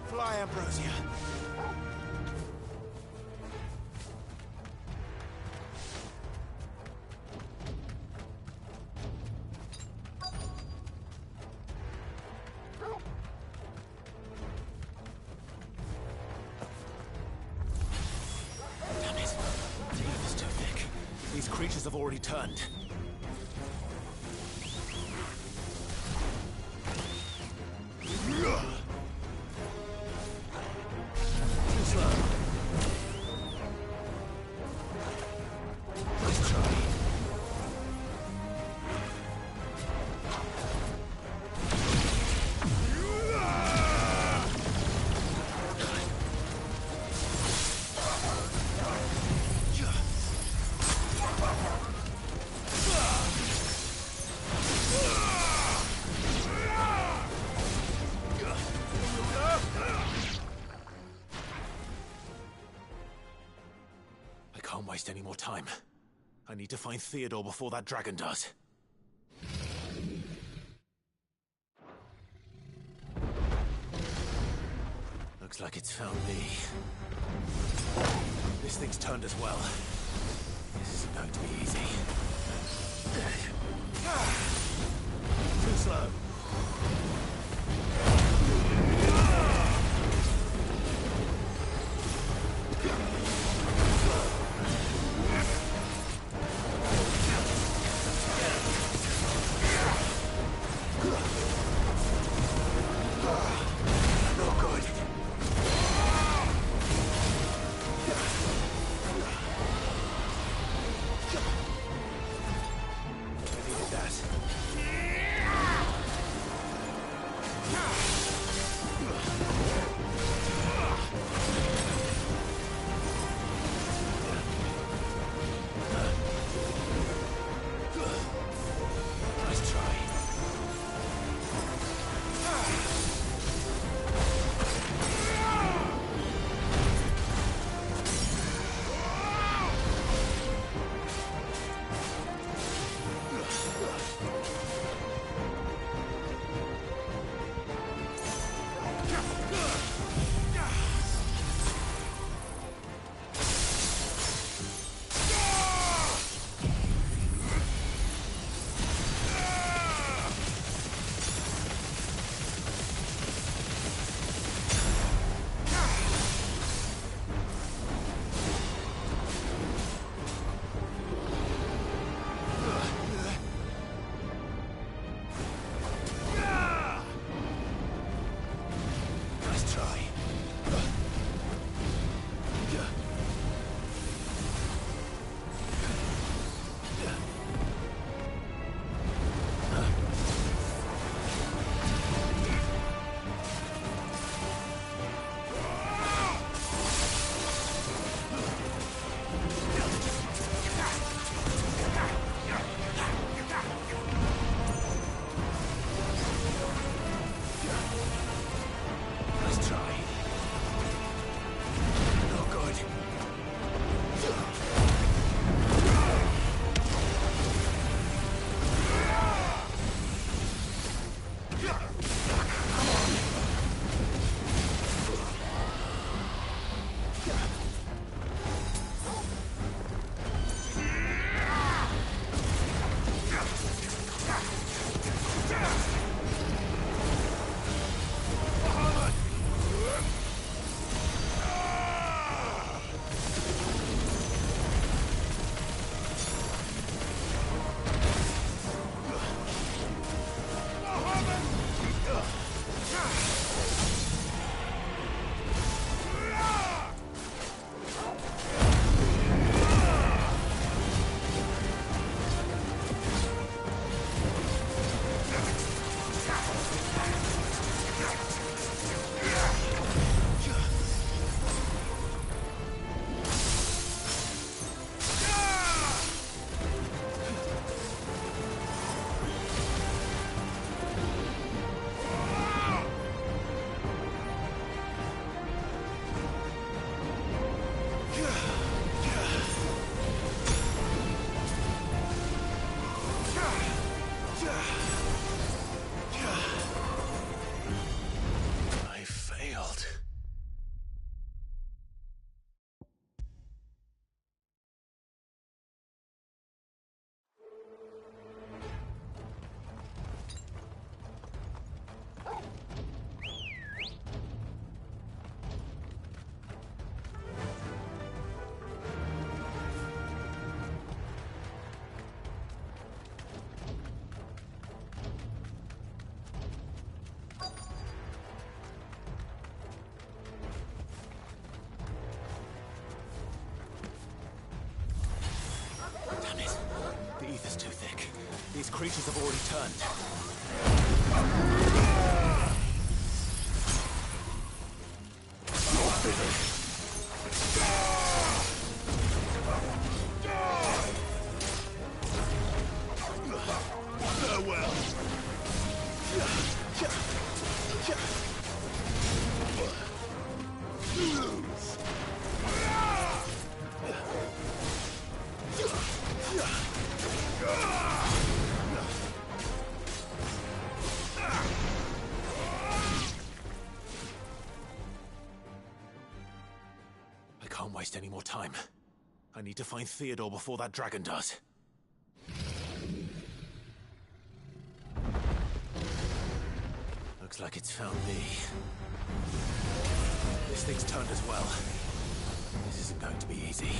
Speaker 21: Fly, Ambrosia. Damn it. The earth is too thick. These creatures have already turned. I can't waste any more time. I need to find Theodore before that dragon does. Looks like it's found me. This thing's turned as well. This isn't going to be easy. Too slow. creatures have already turned.
Speaker 11: Farewell.
Speaker 21: I can't waste any more time. I need to find Theodore before that dragon does. Looks like it's found me. This thing's turned as well. This isn't going to be easy.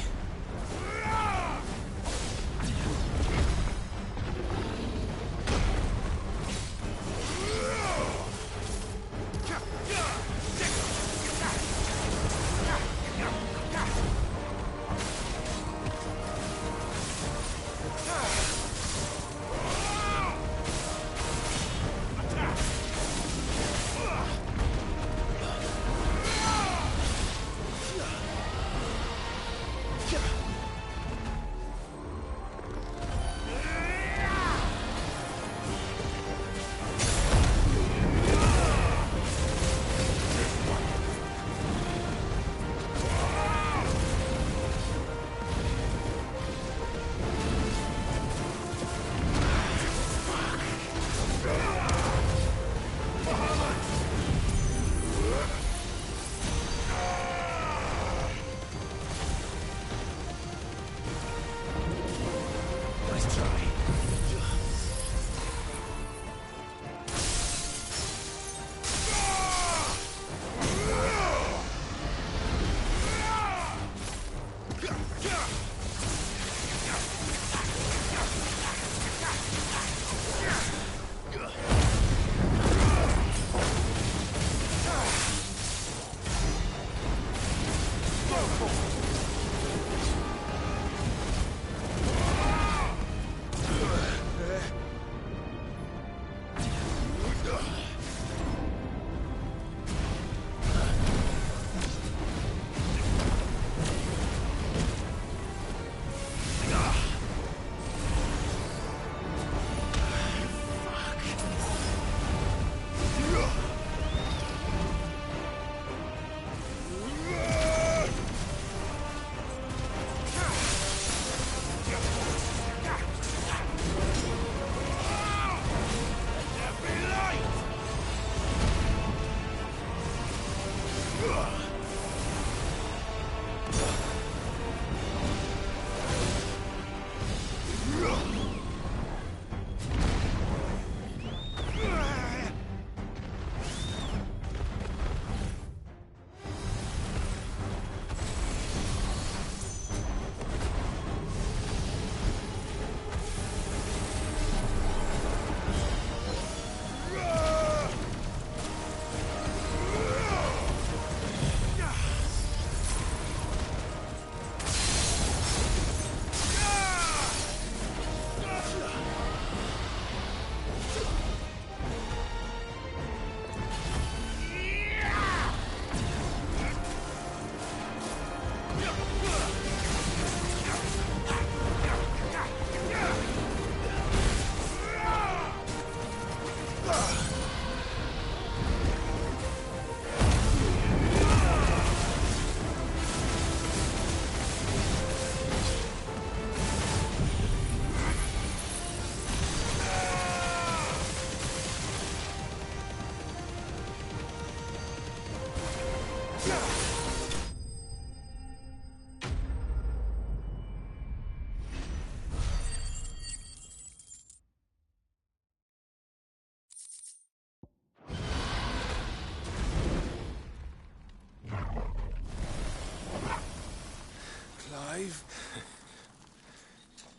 Speaker 21: Clive?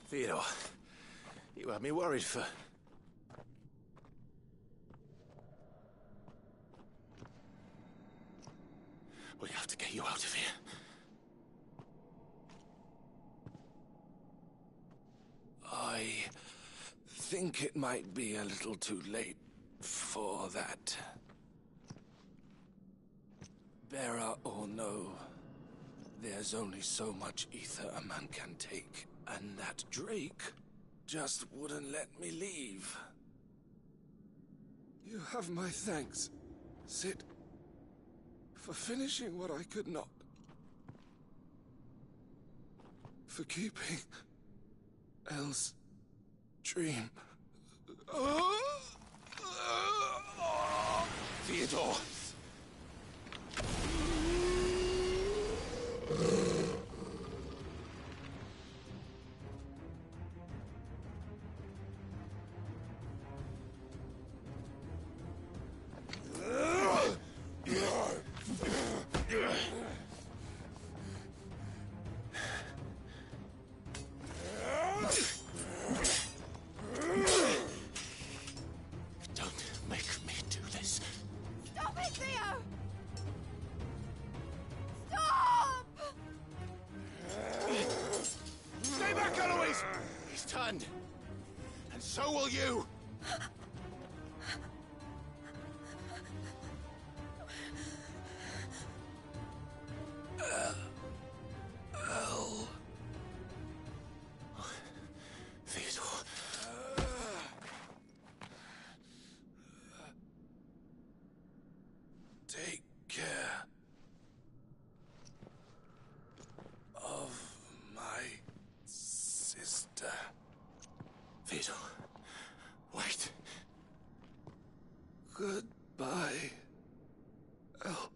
Speaker 21: Theodore, you had me worried for... We have to get you out of here. I
Speaker 12: think it might be a little too late for that. Bearer or no, there's only so much ether a man can take, and that Drake just wouldn't let me leave. You have my thanks, Sid, for finishing what I could not. For keeping Elle's dream. Theodore! And so will you! Theodore. Take care of my sister. Theodore, wait. Goodbye, Elle.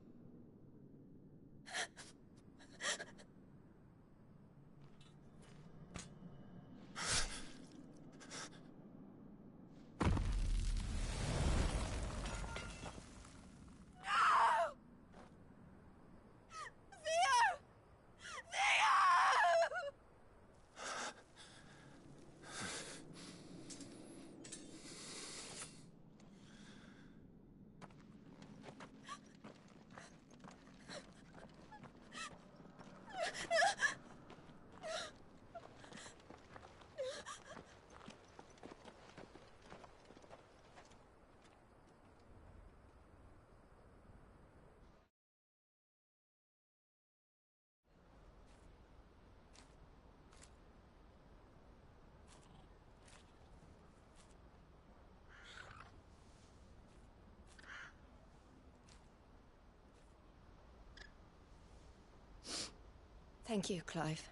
Speaker 1: Thank you, Clive.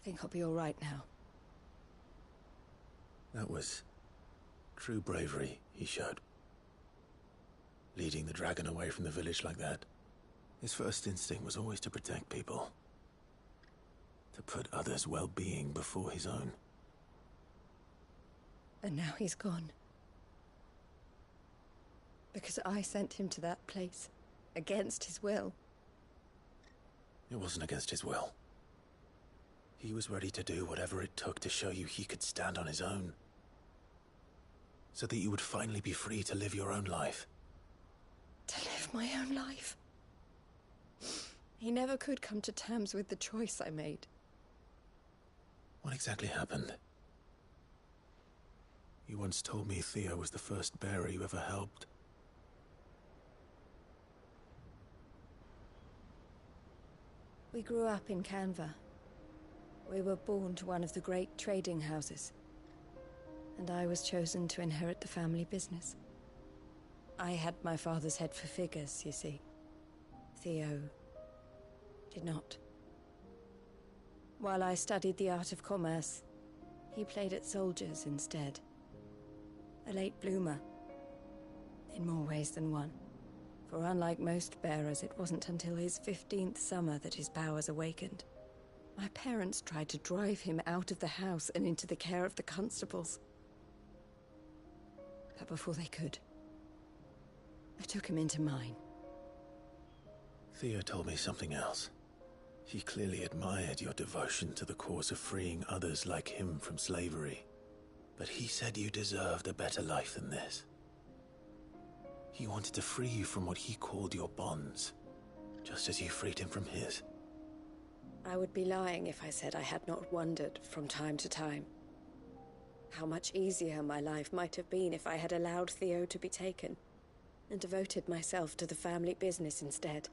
Speaker 1: I think I'll be all right now.
Speaker 4: That was true bravery he showed. Leading the dragon away from the village like that. His first instinct was always to protect people. To put others' well-being before his own.
Speaker 1: And now he's gone. Because I sent him to that place, against his will.
Speaker 4: It wasn't against his will. He was ready to do whatever it took to show you he could stand on his own. So that you would finally be free to live your own life.
Speaker 1: To live my own life? He never could come to terms with the choice I made.
Speaker 4: What exactly happened? You once told me Theo was the first bearer you ever helped.
Speaker 1: We grew up in Canva. We were born to one of the great trading houses. And I was chosen to inherit the family business. I had my father's head for figures, you see. Theo did not. While I studied the art of commerce, he played at soldiers instead. A late bloomer. In more ways than one. For unlike most bearers, it wasn't until his 15th summer that his powers awakened. My parents tried to drive him out of the house and into the care of the constables. But before they could, I took him into mine.
Speaker 4: Theo told me something else. He clearly admired your devotion to the cause of freeing others like him from slavery. But he said you deserved a better life than this. He wanted to free you from what he called your bonds, just as you freed him from his.
Speaker 1: I would be lying if I said I had not wondered from time to time How much easier my life might have been if I had allowed Theo to be taken, and devoted myself to the family business instead.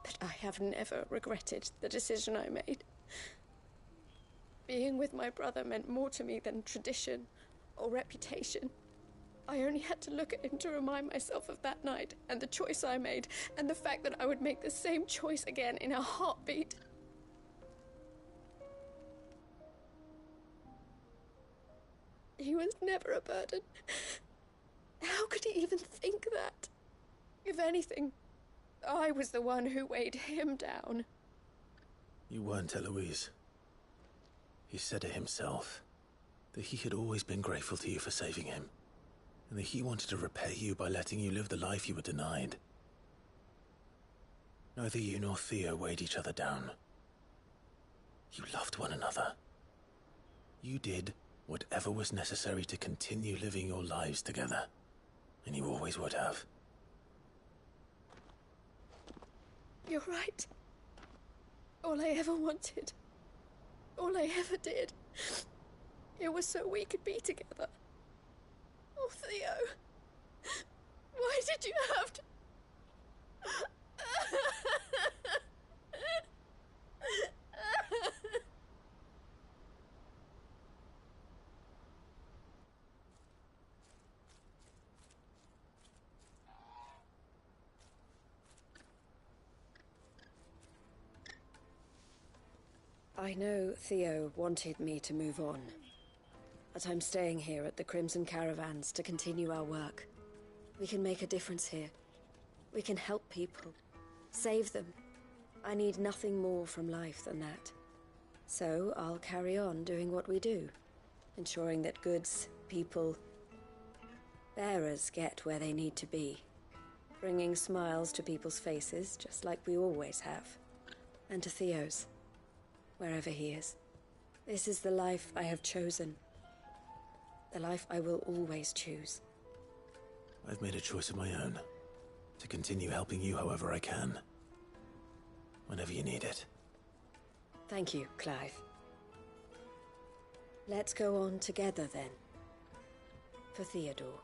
Speaker 1: But I have never regretted the decision I made. Being with my brother meant more to me than tradition or reputation. I only had to look at him to remind myself of that night, and the choice I made, and the fact that I would make the same choice again in a heartbeat. He was never a burden. How could he even think that? If anything, I was the one who weighed him down.
Speaker 4: You weren't, Eloise. He said it himself, that he had always been grateful to you for saving him, and that he wanted to repay you by letting you live the life you were denied. Neither you nor Theo weighed each other down. You loved one another. You did whatever was necessary to continue living your lives together, and you always would have.
Speaker 1: You're right. All I ever wanted, all I ever did, it was so we could be together. Oh, Theo, why did you have to... I know Theo wanted me to move on, but I'm staying here at the Crimson Caravans to continue our work. We can make a difference here. We can help people, save them. I need nothing more from life than that. So I'll carry on doing what we do, ensuring that goods, people, bearers get where they need to be, bringing smiles to people's faces just like we always have, and to Theo's. Wherever he is. This is the life I have chosen. The life I will always choose.
Speaker 4: I've made a choice of my own, to continue helping you however I can. Whenever you need it.
Speaker 1: Thank you, Clive. Let's go on together then. For Theodore.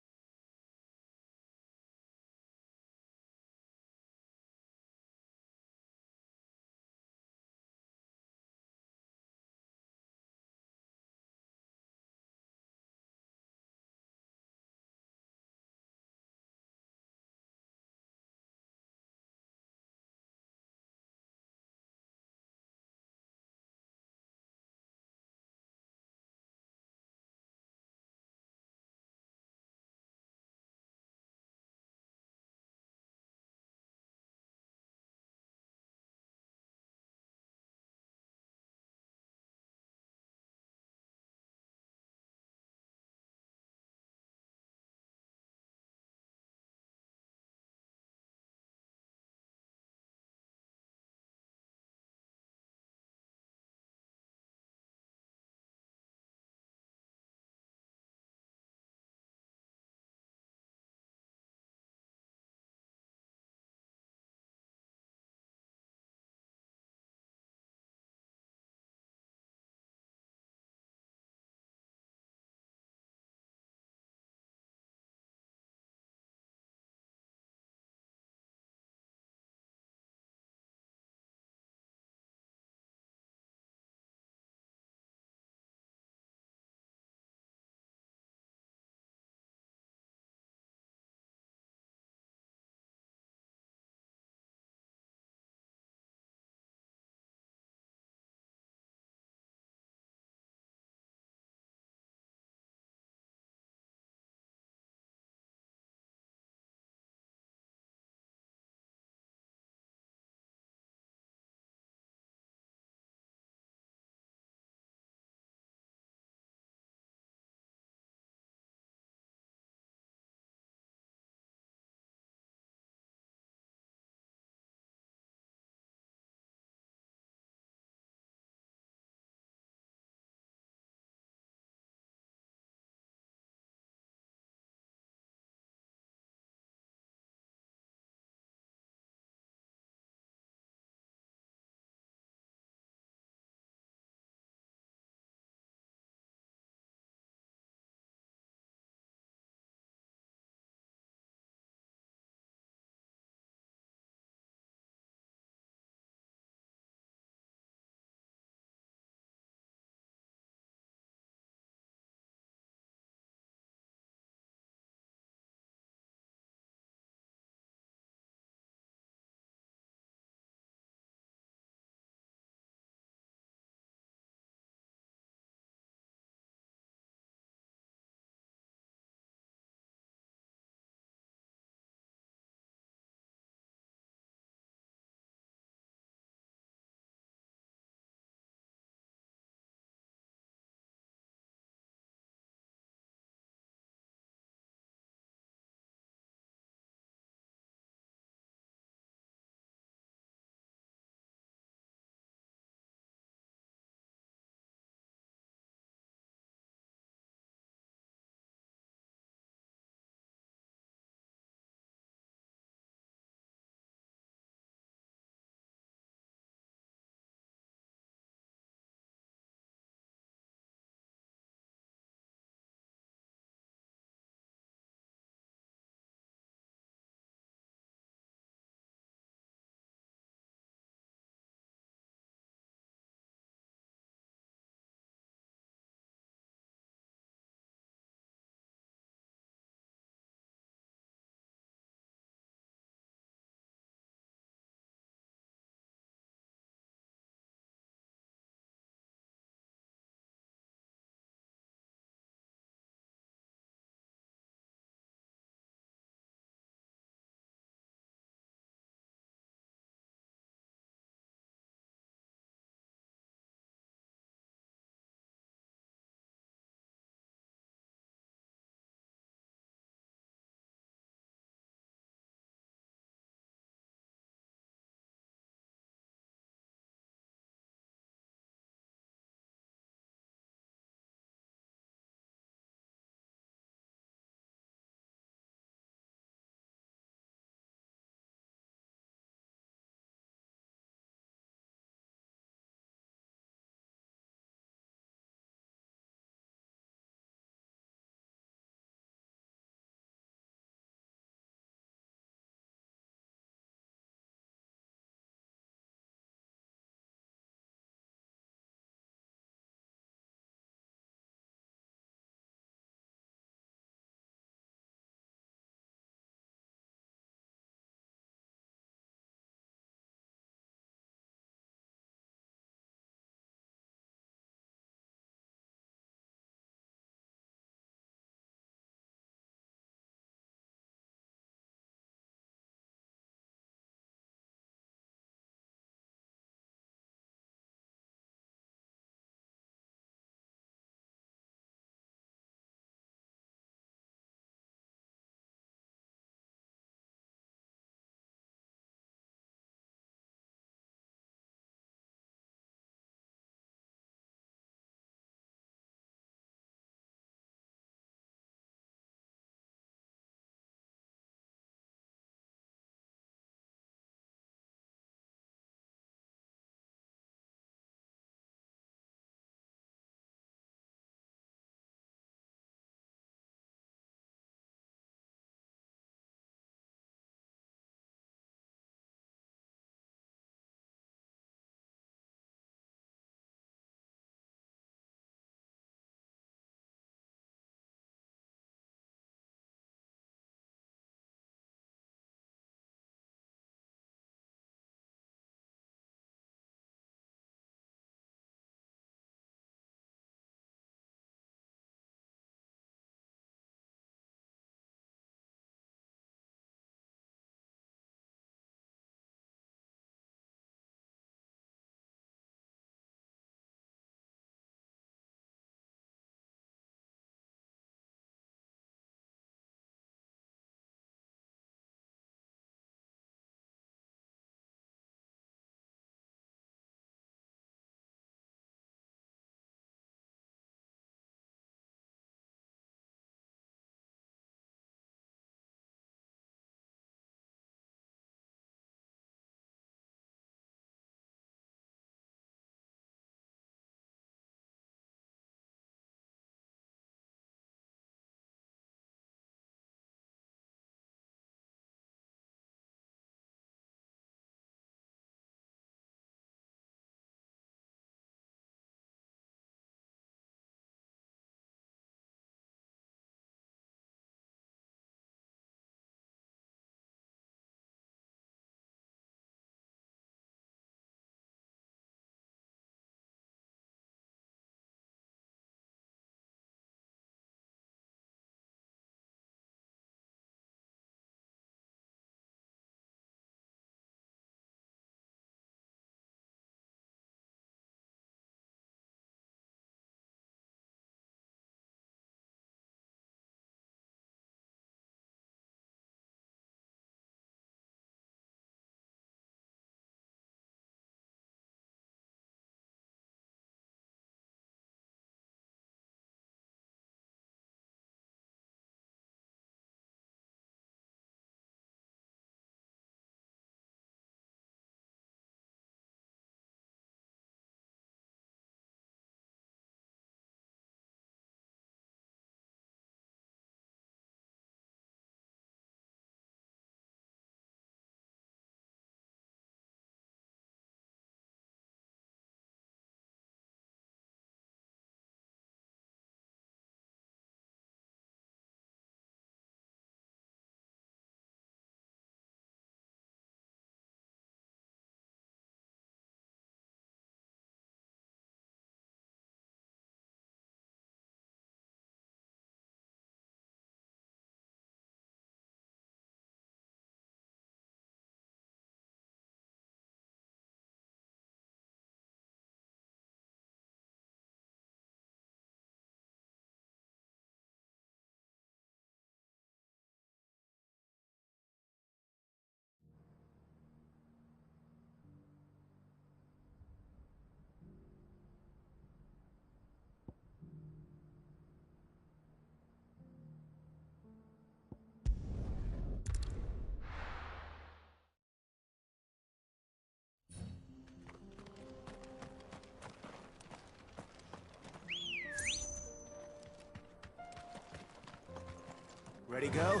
Speaker 21: Ready, girl?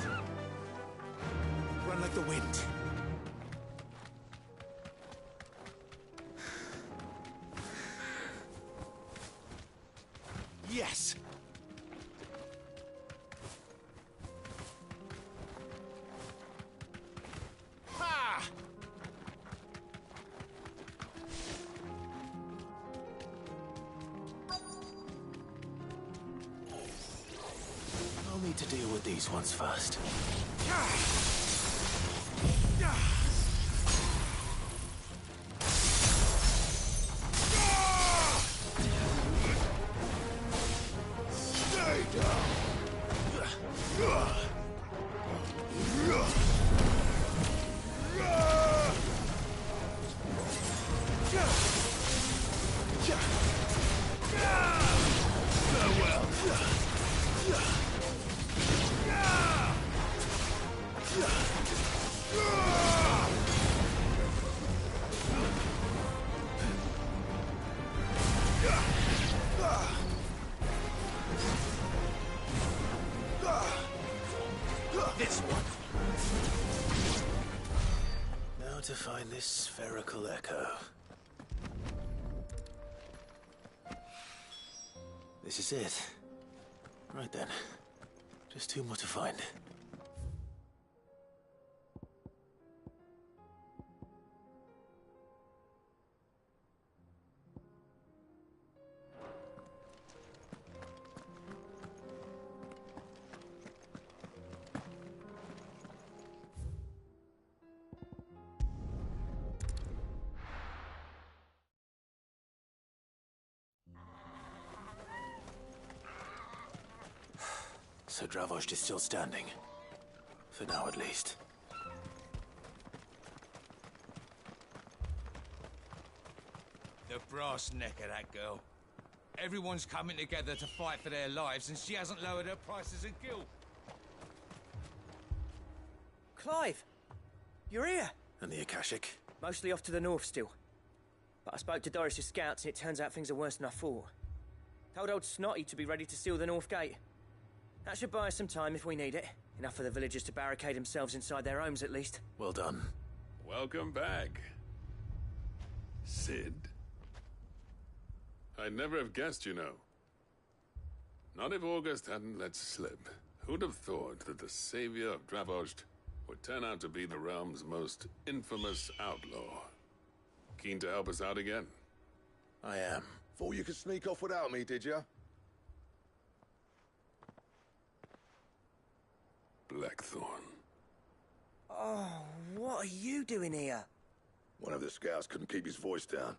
Speaker 21: Run like the wind. Yes! Ha!
Speaker 4: I'll need to deal with these ones first.
Speaker 11: Stay down!
Speaker 4: This one. Now to find this spherical echo. This is it. Right then. Just two more to find. So Dravost is still standing. For now, at least.
Speaker 17: The brass neck of that girl. Everyone's coming together to fight for their lives, and she hasn't lowered her prices a gill.
Speaker 2: Clive! You're here!
Speaker 4: And the Akashic?
Speaker 2: Mostly off to the north still. But I spoke to Doris's scouts, and it turns out things are worse than I thought. Told old Snotty to be ready to seal the north gate. That should buy us some time if we need it. Enough for the villagers to barricade themselves inside their homes, at least.
Speaker 4: Well done.
Speaker 20: Welcome back, Sid. I'd never have guessed, you know. Not if August hadn't let slip. Who'd have thought that the savior of Dravost would turn out to be the realm's most infamous outlaw? Keen to help us out again?
Speaker 4: I am.
Speaker 11: Thought you could sneak off without me, did you?
Speaker 20: Blackthorn.
Speaker 2: Oh, what are you doing here?
Speaker 11: One of the scouts couldn't keep his voice down.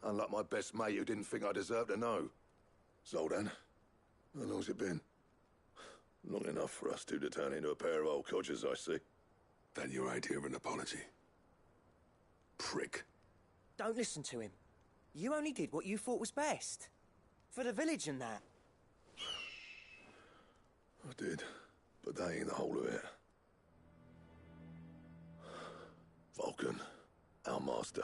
Speaker 11: Unlike my best mate who didn't think I deserved to know. Zoldan, how long's it been? Long enough for us two to turn into a pair of old codgers, I see.
Speaker 20: That your idea of an apology? Prick.
Speaker 2: Don't listen to him. You only did what you thought was best. For the village and that.
Speaker 11: I did, but that ain't the whole of it. Vulcan, our master,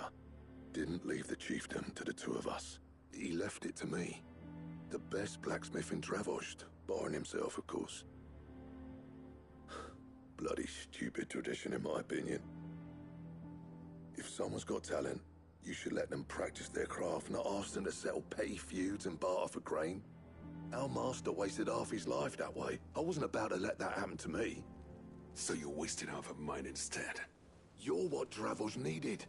Speaker 11: didn't leave the chiefdom to the two of us. He left it to me. The best blacksmith in Dravost, barring himself, of course. Bloody stupid tradition, in my opinion. If someone's got talent, you should let them practice their craft, not ask them to settle petty feuds and barter for grain. Our master wasted half his life that way. I wasn't about to let that happen to me.
Speaker 20: So you wasted half of mine instead?
Speaker 11: You're what Dravost needed.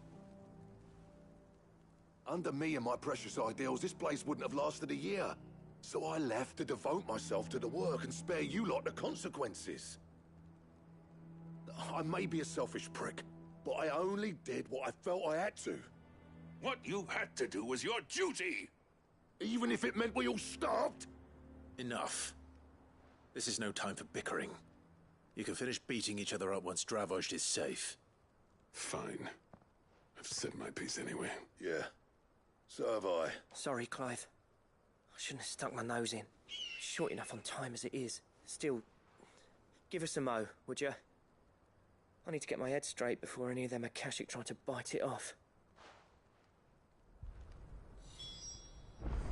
Speaker 11: Under me and my precious ideals, this place wouldn't have lasted a year. So I left to devote myself to the work and spare you lot the consequences. I may be a selfish prick, but I only did what I felt I had to.
Speaker 20: What you had to do was your duty!
Speaker 11: Even if it meant we all starved?
Speaker 4: Enough. This is no time for bickering. You can finish beating each other up once Dravost is safe.
Speaker 20: Fine. I've said my piece anyway.
Speaker 11: Yeah. So have I.
Speaker 2: Sorry, Clive. I shouldn't have stuck my nose in. Short enough on time as it is. Still, give us a mo, would you? I need to get my head straight before any of them Akashic try to bite it off.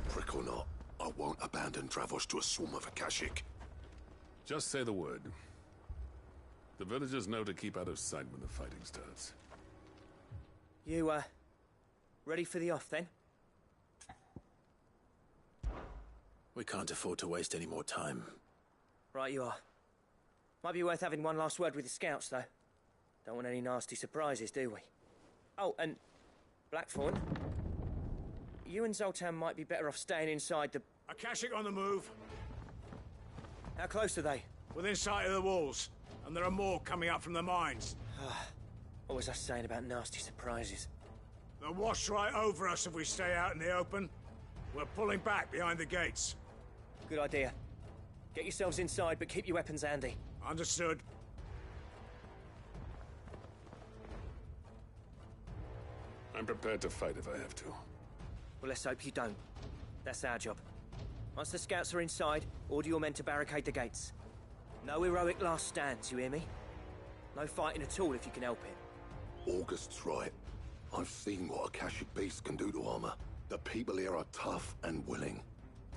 Speaker 11: Prick or not, I won't abandon Dravost to a swarm of Akashic.
Speaker 20: Just say the word, The villagers know to keep out of sight when the fighting starts.
Speaker 2: You, ready for the off, then?
Speaker 4: We can't afford to waste any more time.
Speaker 2: Right you are. Might be worth having one last word with the scouts, though. Don't want any nasty surprises, do we? Oh, and Blackthorn, you and Zoltan might be better off staying inside the...
Speaker 8: Akashic on the move.
Speaker 2: How close are they?
Speaker 8: Within sight of the walls. And there are more coming up from the mines.
Speaker 2: What was I saying about nasty surprises?
Speaker 8: They'll wash right over us if we stay out in the open. We're pulling back behind the gates.
Speaker 2: Good idea. Get yourselves inside, but keep your weapons handy.
Speaker 8: Understood.
Speaker 20: I'm prepared to fight if I have to.
Speaker 2: Well, let's hope you don't. That's our job. Once the scouts are inside, order your men to barricade the gates. No heroic last stands, you hear me? No fighting at all if you can help it.
Speaker 11: August's right. I've seen what Akashic beasts can do to armor. The people here are tough and willing,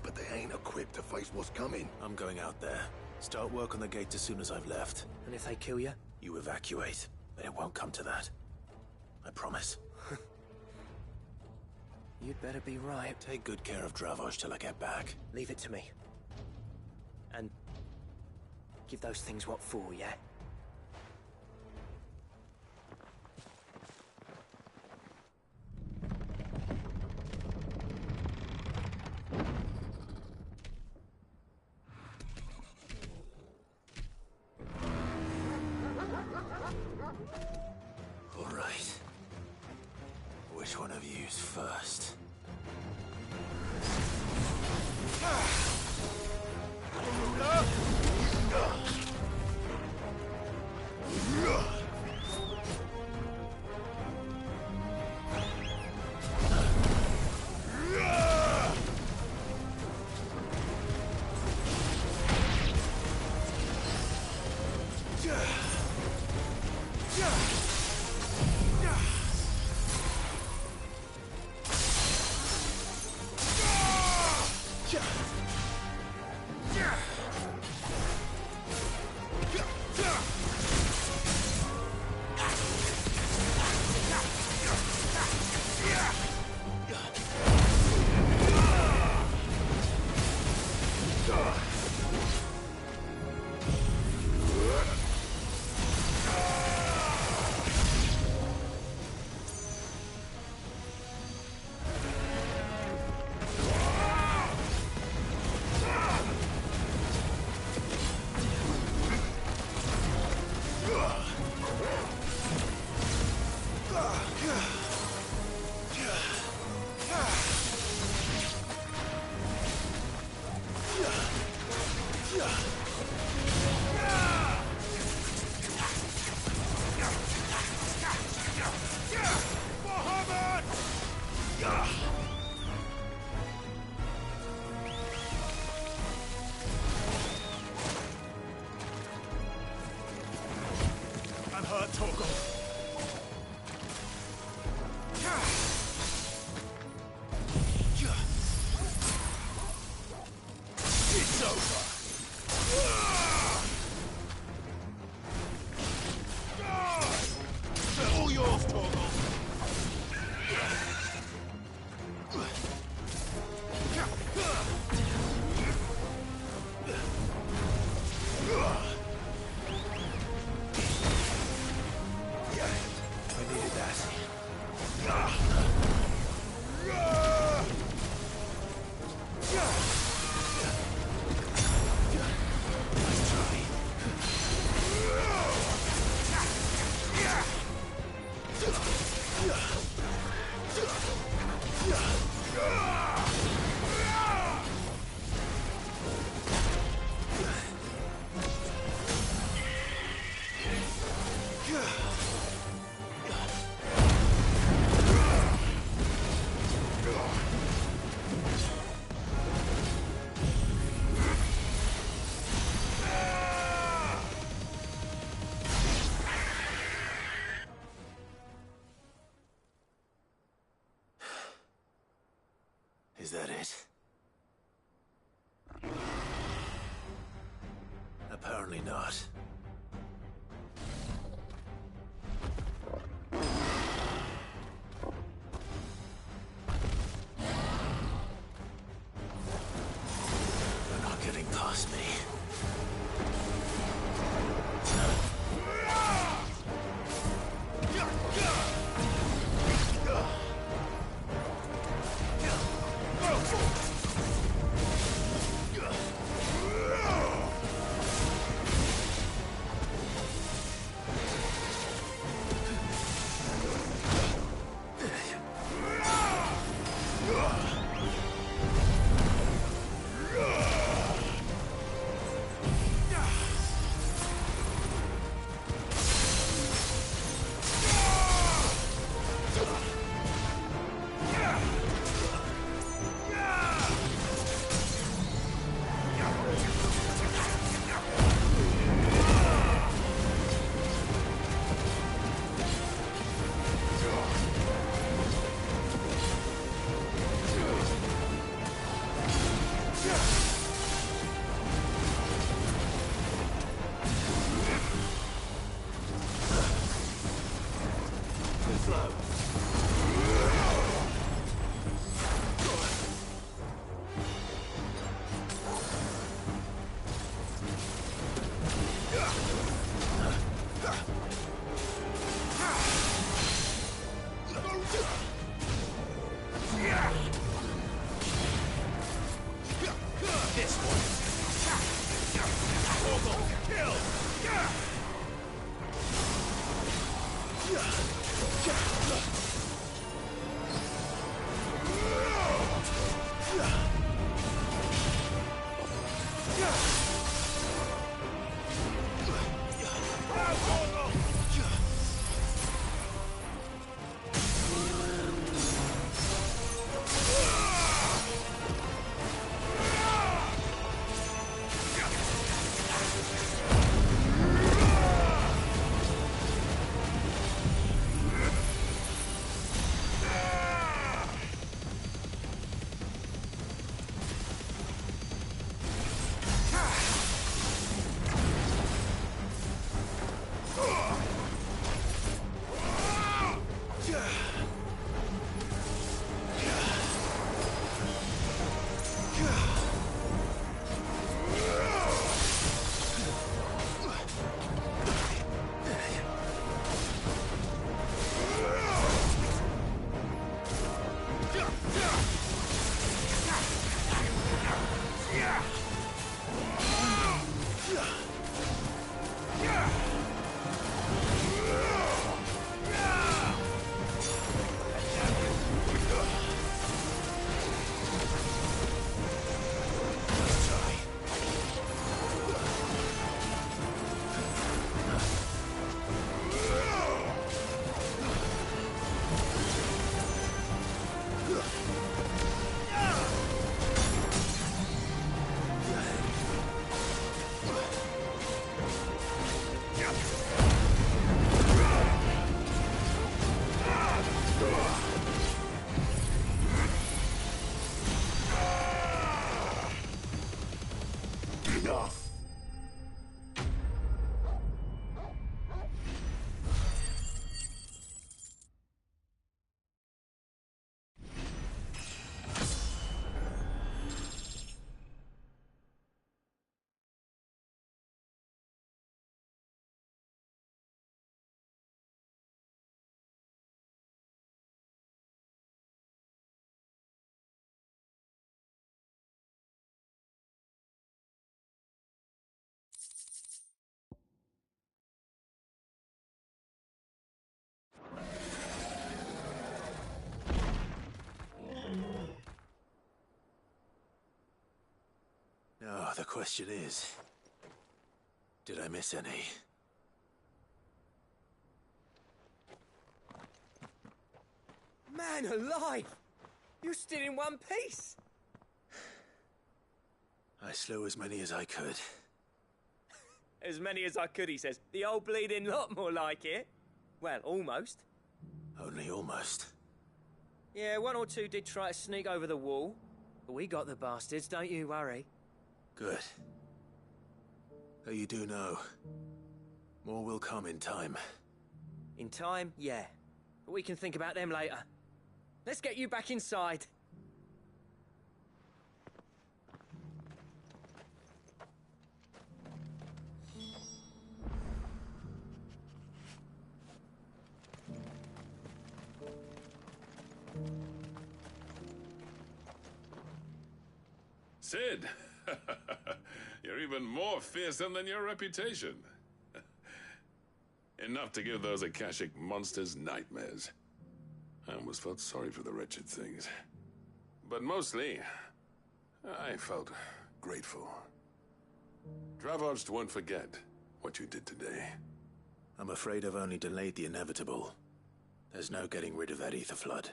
Speaker 11: but they ain't equipped to face what's coming.
Speaker 4: I'm going out there. Start work on the gate as soon as I've left.
Speaker 2: And if they kill you?
Speaker 4: You evacuate. But it won't come to that. I promise.
Speaker 2: You'd better be right.
Speaker 4: Take good care of Dravoj till I get back.
Speaker 2: Leave it to me. And give those things what for, yeah?
Speaker 4: All right. Which one of you's first?
Speaker 8: I'm hurt, Torgal. It's over. They're all yours, Torgal.
Speaker 4: I needed that. Is that it? Apparently not.
Speaker 8: kill!
Speaker 4: Now, the question is, did I miss any?
Speaker 2: Man alive! You're still in one piece!
Speaker 4: I slew as many as I could.
Speaker 2: As many as I could, he says. The old bleeding lot, more like it. Well, almost.
Speaker 4: Only almost.
Speaker 2: Yeah, one or two did try to sneak over the wall. But we got the bastards, don't you worry.
Speaker 4: Good. Though you do know, more will come in time.
Speaker 2: In time, yeah. But we can think about them later. Let's get you back inside.
Speaker 20: Sid! You're even more fearsome than your reputation. Enough to give those Akashic monsters nightmares. I almost felt sorry for the wretched things. But mostly, I felt grateful. Dravoged won't forget what you did today.
Speaker 4: I'm afraid I've only delayed the inevitable. There's no getting rid of that ether flood.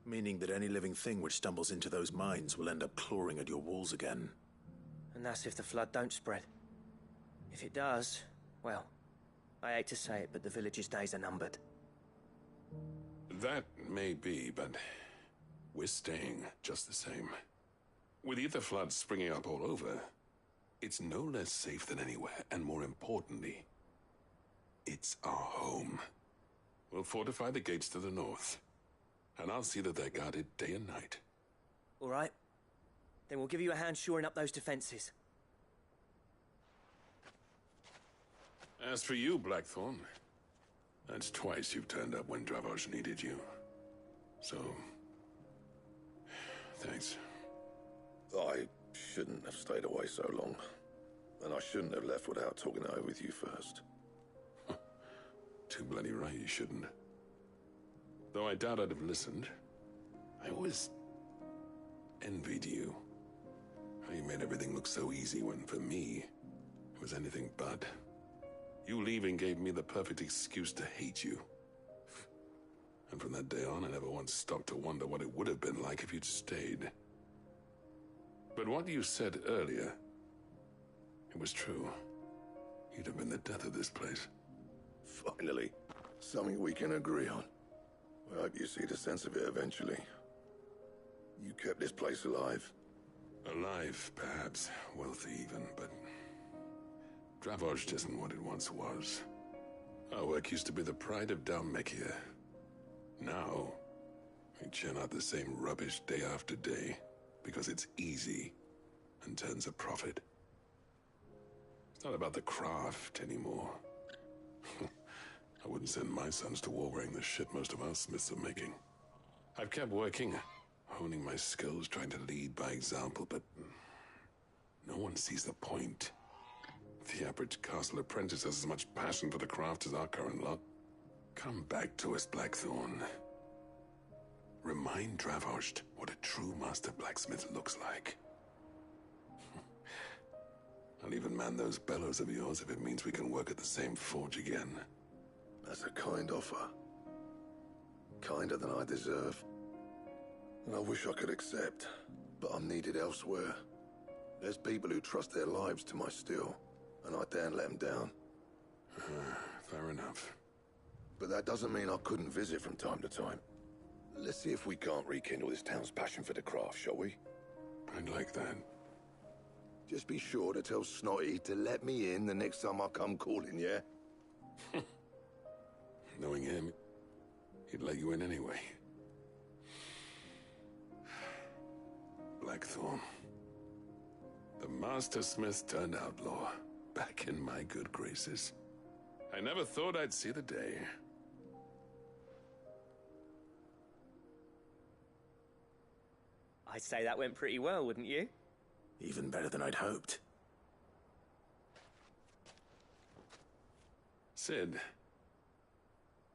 Speaker 4: Meaning that any living thing which stumbles into those mines will end up clawing at your walls again.
Speaker 2: And that's if the flood don't spread. If it does, well, I hate to say it, but the village's days are numbered.
Speaker 20: That may be, but we're staying just the same. With ether floods springing up all over, it's no less safe than anywhere, and more importantly, it's our home. We'll fortify the gates to the north, and I'll see that they're guarded day and night.
Speaker 2: All right. Then we'll give you a hand shoring up those defenses.
Speaker 20: As for you, Blackthorn, that's twice you've turned up when Dravoj needed you. So, thanks.
Speaker 11: I shouldn't have stayed away so long. and I shouldn't have left without talking it over with you first.
Speaker 20: Too bloody right you shouldn't. Though I doubt I'd have listened. I always envied you. How you made everything look so easy when, for me, it was anything but. You leaving gave me the perfect excuse to hate you. And from that day on, I never once stopped to wonder what it would have been like if you'd stayed. But what you said earlier, it was true. You'd have been the death of this place.
Speaker 11: Finally, something we can agree on. I hope you see the sense of it eventually. You kept this place alive.
Speaker 20: Alive, perhaps. Wealthy even, but... Dravozhd isn't what it once was. Our work used to be the pride of Dalmekia. Now, we churn out the same rubbish day after day, because it's easy and turns a profit. It's not about the craft anymore. I wouldn't send my sons to war wearing the shit most of our smiths are making. I've kept working, honing my skills, trying to lead by example, but no one sees the point. The average castle apprentice has as much passion for the craft as our current lot. Come back to us, Blackthorn. Remind Dravozhd what a true master blacksmith looks like. I'll even man those bellows of yours if it means we can work at the same forge again.
Speaker 11: That's a kind offer. Kinder than I deserve. And I wish I could accept, but I'm needed elsewhere. There's people who trust their lives to my steel, and I daren't let them down.
Speaker 20: Fair enough.
Speaker 11: But that doesn't mean I couldn't visit from time to time. Let's see if we can't rekindle this town's passion for the craft, shall we?
Speaker 20: I'd like that.
Speaker 11: Just be sure to tell Snotty to let me in the next time I come calling, yeah?
Speaker 20: Knowing him, he'd let you in anyway. Blackthorn. The Master Smith turned outlaw, back in my good graces. I never thought I'd see the day.
Speaker 16: I'd say that went pretty well, wouldn't you?
Speaker 4: Even better than I'd hoped.
Speaker 20: Sid,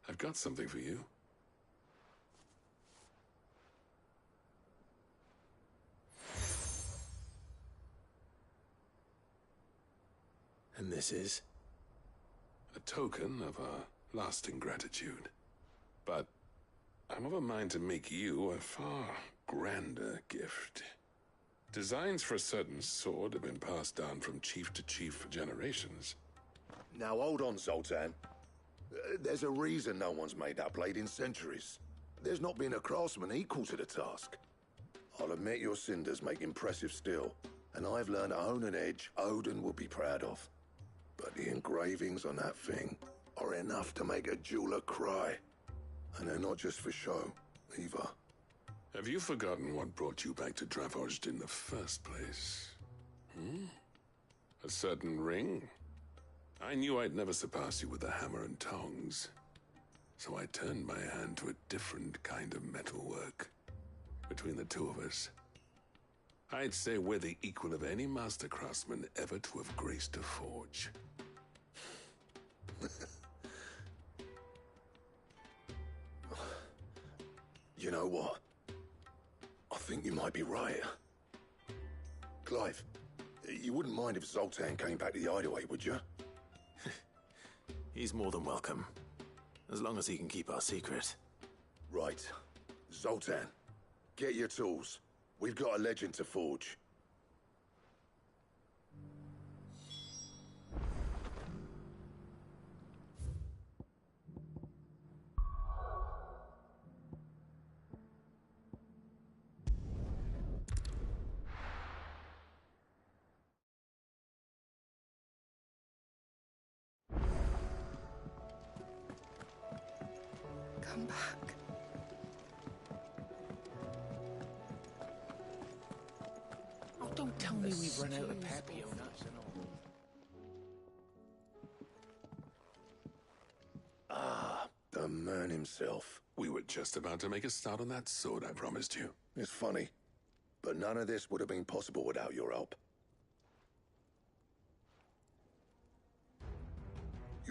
Speaker 20: I've got something for you.
Speaker 4: And this is?
Speaker 20: A token of our lasting gratitude. But I'm of a mind to make you a far grander gift. Designs for a certain sword have been passed down from chief to chief for generations.
Speaker 11: Now hold on, Zoltan. There's a reason no one's made that blade in centuries. There's not been a craftsman equal to the task. I'll admit your cinders make impressive steel, and I've learned to hone an edge Odin will be proud of. But the engravings on that thing are enough to make a jeweler cry. And they're not just for show, either.
Speaker 20: Have you forgotten what brought you back to Dravozhd in the first place? A certain ring? I knew I'd never surpass you with a hammer and tongs. So I turned my hand to a different kind of metalwork. Between the two of us, I'd say we're the equal of any master craftsman ever to have graced a forge.
Speaker 11: You know what? I think you might be right. Clive, you wouldn't mind if Zoltan came back to the hideaway, would you?
Speaker 4: He's more than welcome. As long as he can keep our secret.
Speaker 11: Right. Zoltan, get your tools. We've got a legend to forge.
Speaker 9: Come back.
Speaker 14: Oh, don't tell me we've run out of peppy on us and all.
Speaker 11: Ah, the man himself.
Speaker 20: We were just about to make a start on that sword I promised you.
Speaker 11: It's funny, but none of this would have been possible without your help.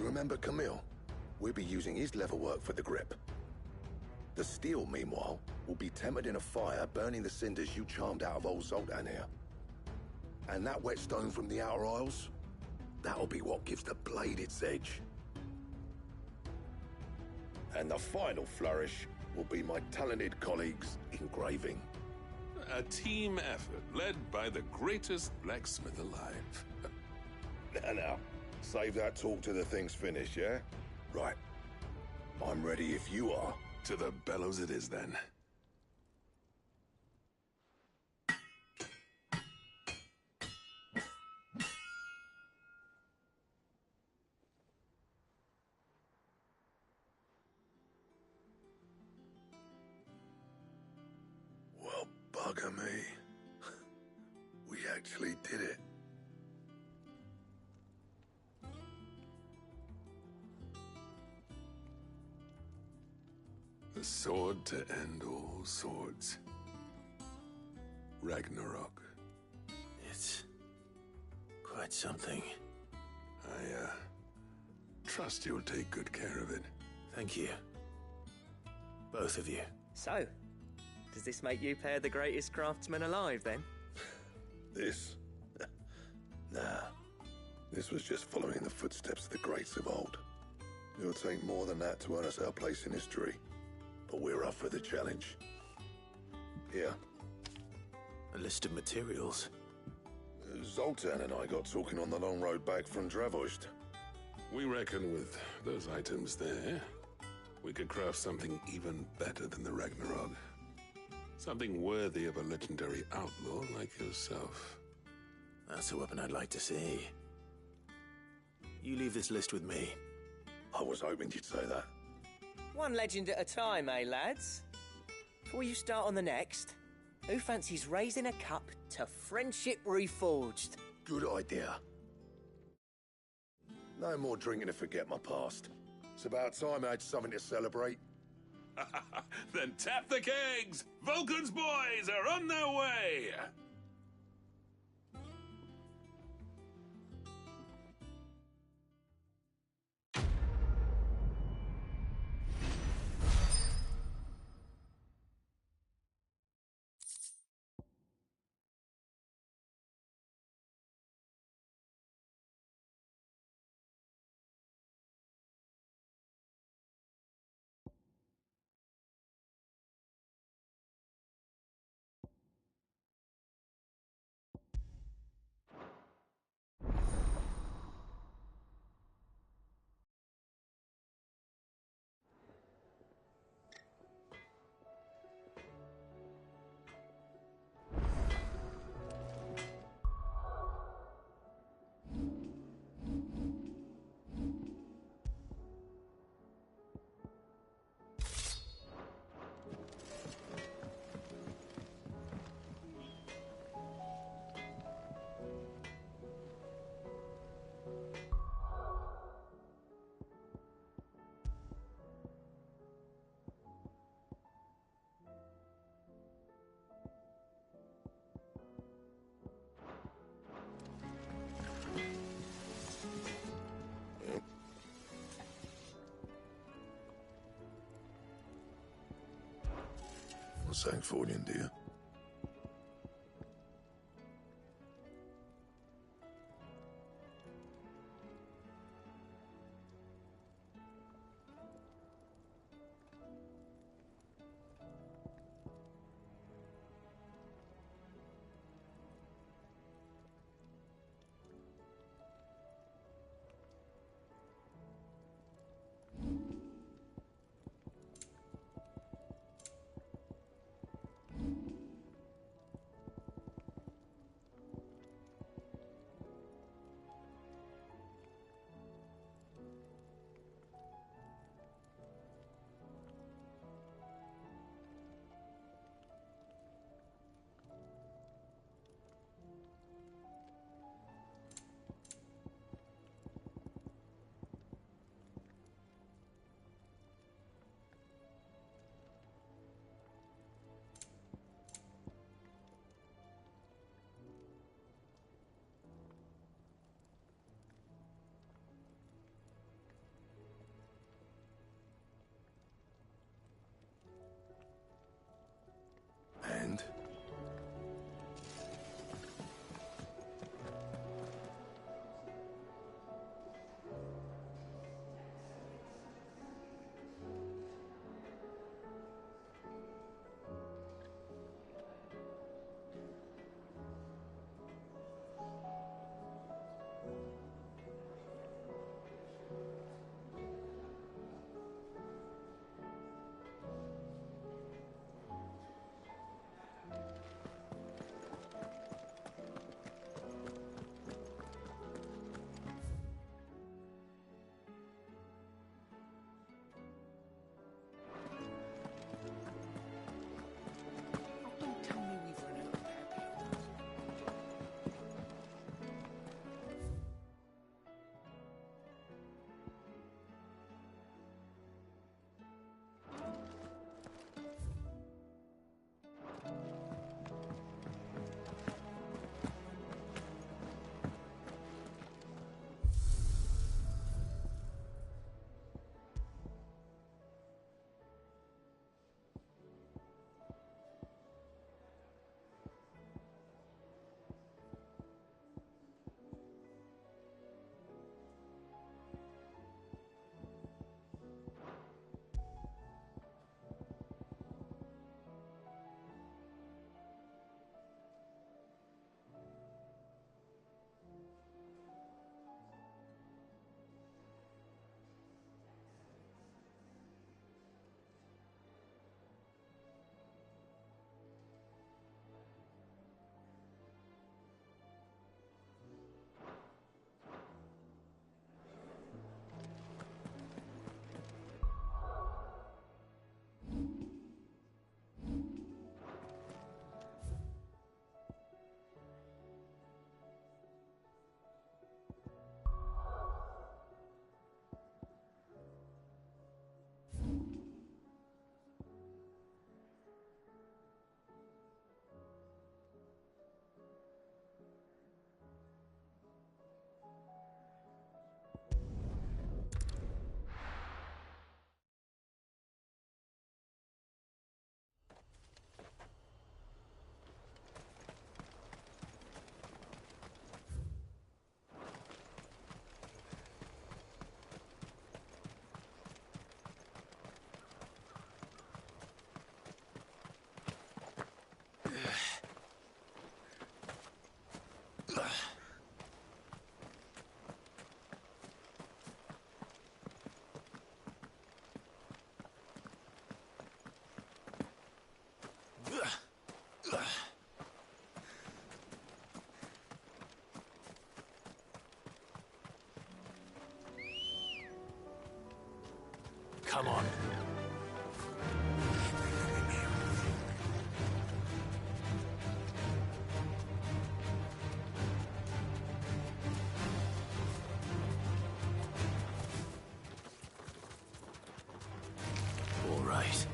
Speaker 11: You remember Camille? We'll be using his leatherwork for the grip. The steel, meanwhile, will be tempered in a fire, burning the cinders you charmed out of old Zoltan here. And that whetstone from the Outer Isles, that'll be what gives the blade its edge. And the final flourish will be my talented colleagues' engraving.
Speaker 20: A team effort led by the greatest blacksmith alive.
Speaker 11: Now, save that talk till the thing's finished, yeah? Right. I'm ready if you are.
Speaker 20: To the bellows it is, then.
Speaker 11: Well, bugger me. We actually did it.
Speaker 20: The sword to end all swords. Ragnarok.
Speaker 4: It's quite something.
Speaker 20: I, trust you'll take good care of it.
Speaker 4: Thank you. Both of you.
Speaker 16: So, does this make you pair the greatest craftsmen alive, then?
Speaker 11: This? Nah. This was just following the footsteps of the greats of old. It'll take more than that to earn us our place in history. But we're up for the challenge. Here.
Speaker 4: A list of materials.
Speaker 11: Zoltan and I got talking on the long road back from Dravozd.
Speaker 20: We reckon with those items there, we could craft something even better than the Ragnarok. Something worthy of a legendary outlaw like yourself.
Speaker 4: That's a weapon I'd like to see. You leave this list with me.
Speaker 11: I was hoping you'd say that.
Speaker 16: One legend at a time, eh, lads? Before you start on the next, who fancies raising a cup to friendship reforged?
Speaker 11: Good idea. No more drinking to forget my past. It's about time I had something to celebrate.
Speaker 20: Then tap the kegs! Vulcan's boys are on their way!
Speaker 11: Sancfordian, dear.
Speaker 21: Come on. All right.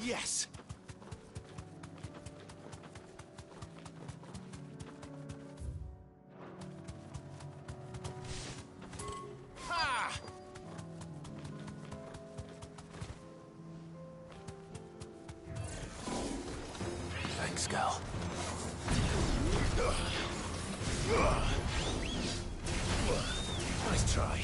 Speaker 21: Yes! Ha! Thanks, Gal. Nice try.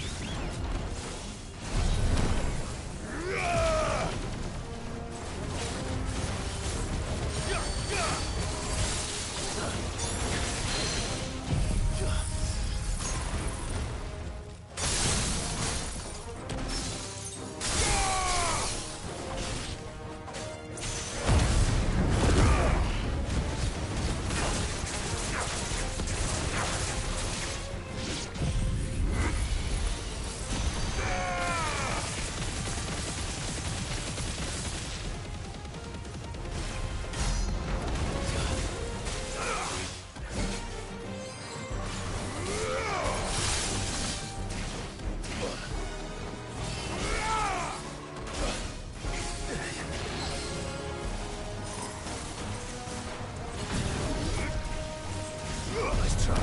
Speaker 21: Nice try.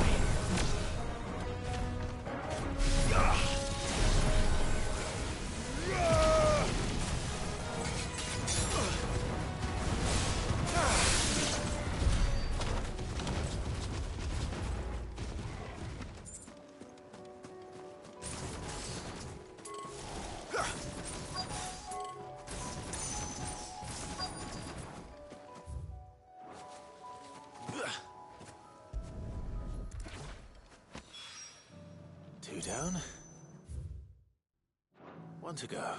Speaker 21: Two down. One to go.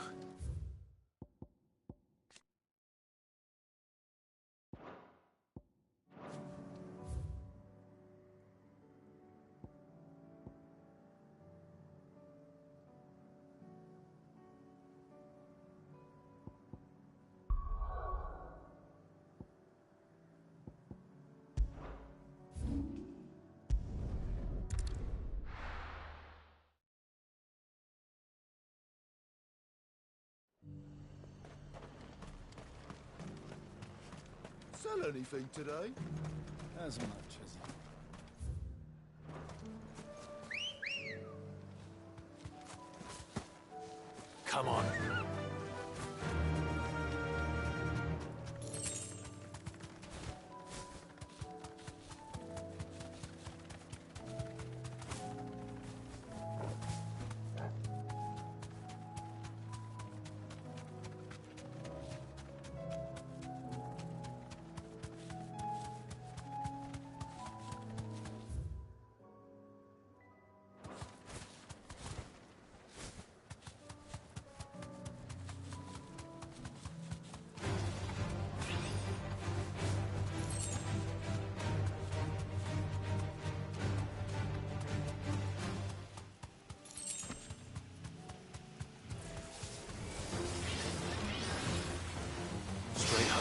Speaker 13: Sell anything today?
Speaker 19: As much as
Speaker 21: Come on.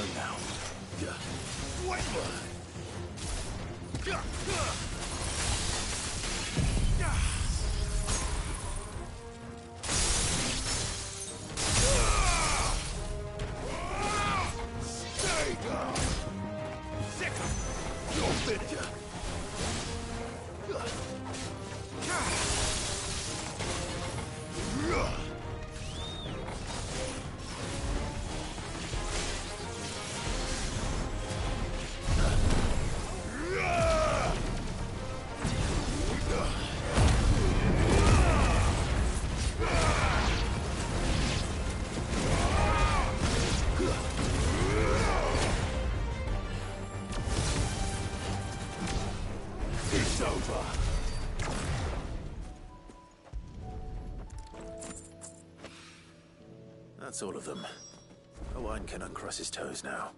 Speaker 4: own now.
Speaker 11: Stay down! Sicker! You're finished! It's over!
Speaker 4: That's all of them. Owain can uncross his toes now.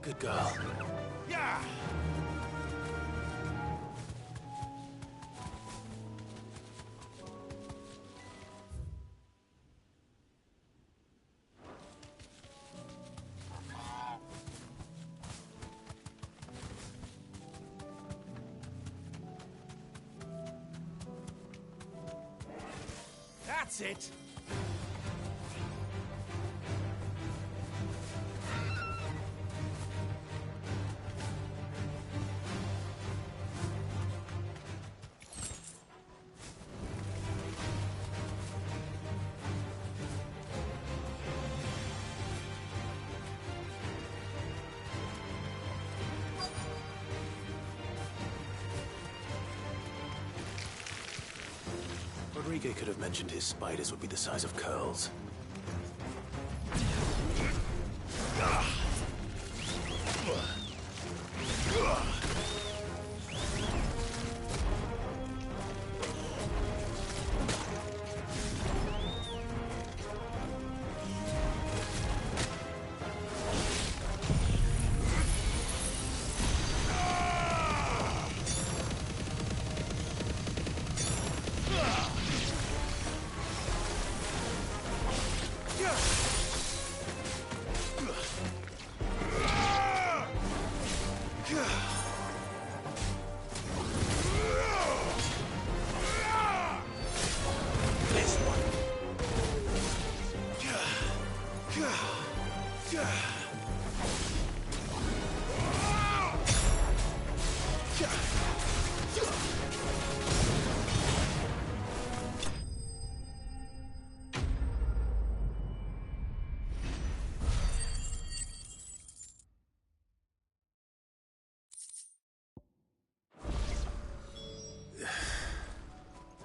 Speaker 4: Good girl.
Speaker 8: Yeah! That's it!
Speaker 4: Rodrigo could have mentioned his spiders would be the size of curls.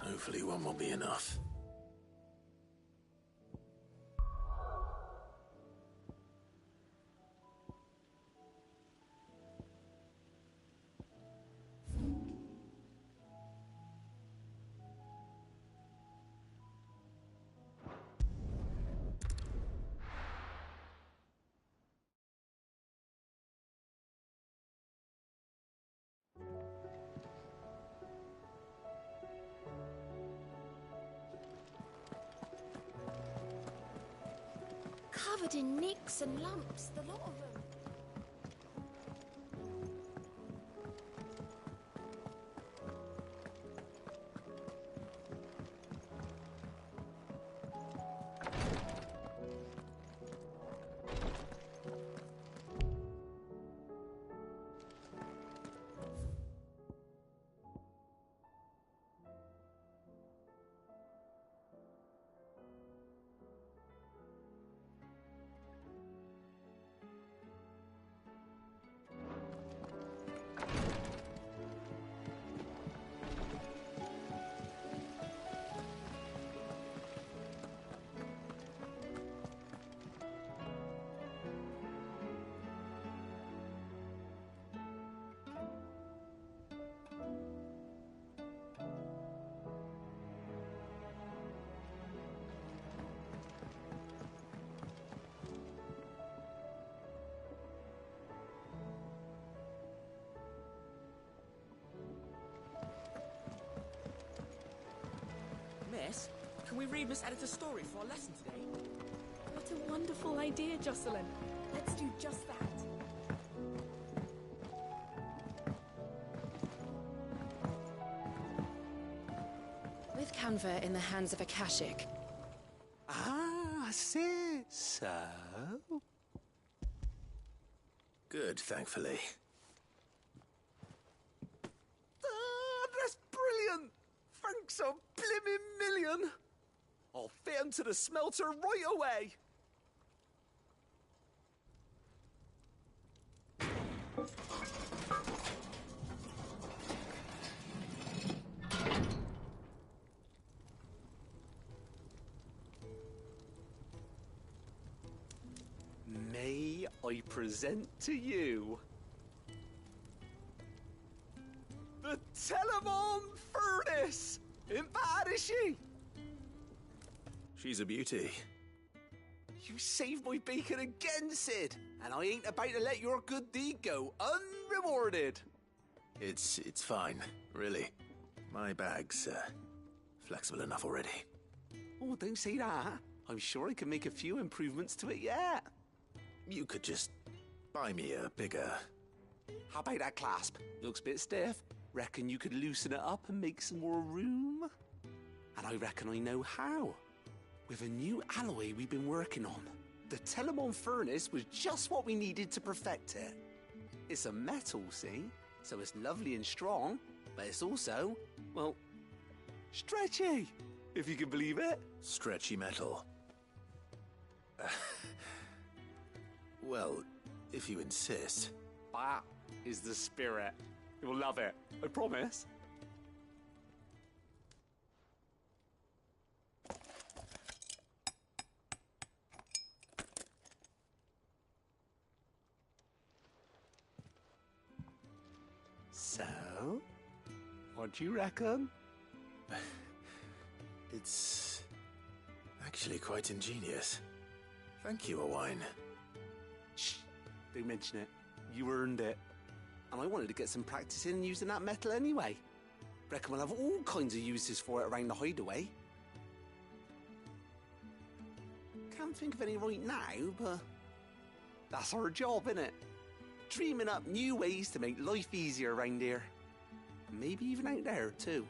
Speaker 4: Hopefully one will be enough.
Speaker 10: Covered in nicks and lumps, the lot of them.
Speaker 2: Miss, can we read Miss Editor's story for our lesson today?
Speaker 5: What a wonderful idea, Jocelyn. Let's do just that.
Speaker 9: With Canva in the hands of Akashic.
Speaker 15: Ah, I see. So?
Speaker 4: Good, thankfully.
Speaker 15: Ah, that's brilliant! Thanks a blimmin' million! I'll fit 'em to the smelter right away! May I present to you the Telemon Furnace! Ain't bad, is she?
Speaker 4: She's a beauty.
Speaker 15: You saved my bacon again, Sid, and I ain't about to let your good deed go unrewarded.
Speaker 4: It's fine, really. My bag's flexible enough already.
Speaker 15: Oh, don't say that. I'm sure I can make a few improvements to it yet.
Speaker 4: You could just buy me a bigger...
Speaker 15: How about that clasp? Looks a bit stiff. Reckon you could loosen it up and make some more room? And I reckon I know how. With a new alloy we've been working on. The Telemon Furnace was just what we needed to perfect it. It's a metal, see? So it's lovely and strong, but it's also, well, stretchy, if you can believe it.
Speaker 4: Stretchy metal. Well, if you insist.
Speaker 15: That is the spirit. You'll love it, I promise. So, what do you reckon?
Speaker 4: It's actually quite ingenious. Thank you, Owain.
Speaker 15: Shh, don't mention it. You earned it. And I wanted to get some practice in using that metal anyway. Reckon we'll have all kinds of uses for it around the hideaway. Can't think of any right now, but that's our job, innit? Dreaming up new ways to make life easier around here. Maybe even out there, too.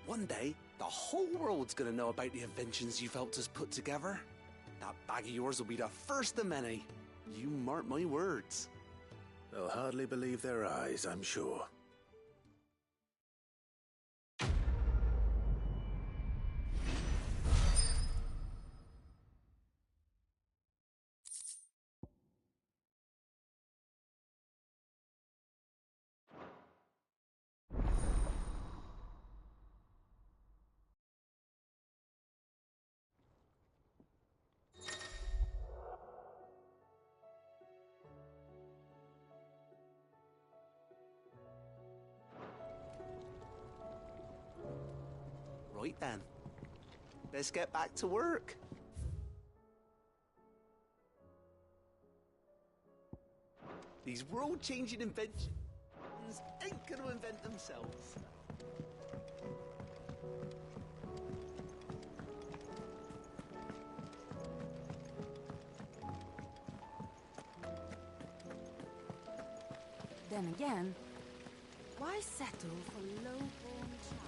Speaker 15: One day, the whole world's gonna know about the inventions you've helped us put together. That bag of yours will be the first of many. You mark my words.
Speaker 4: They'll hardly believe their eyes, I'm sure.
Speaker 15: Right then. Let's get back to work. These world-changing inventions ain't gonna invent themselves.
Speaker 5: Then again, why settle for low-born chaff?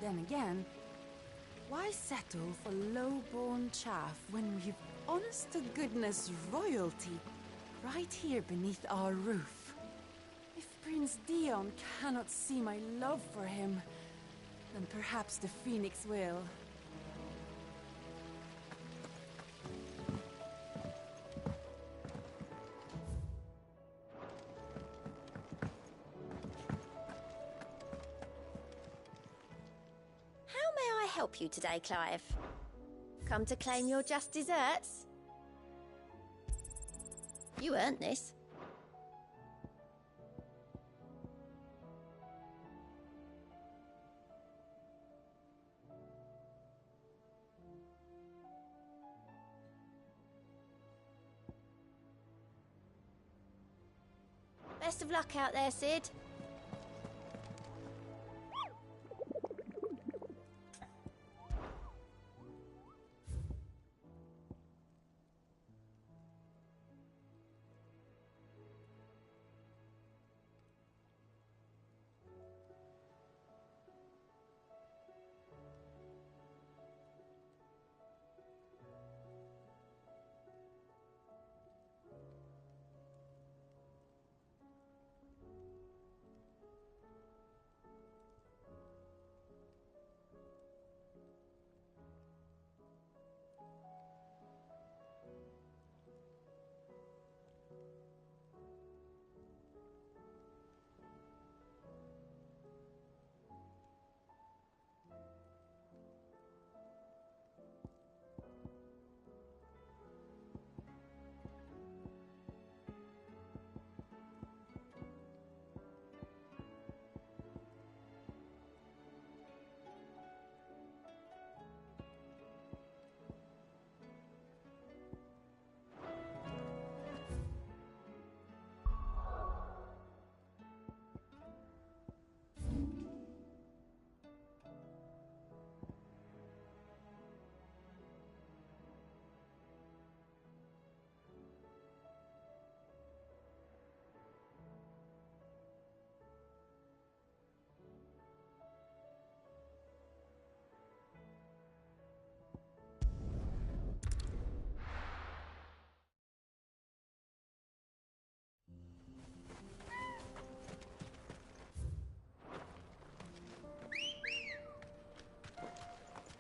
Speaker 5: Then again, why settle for low-born chaff when we've honest-to-goodness royalty right here beneath our roof? If Prince Dion cannot see my love for him, then perhaps the Phoenix will.
Speaker 1: Help you today, Clive? Come to claim your just desserts? You earned this.
Speaker 10: Best of luck out there, Sid.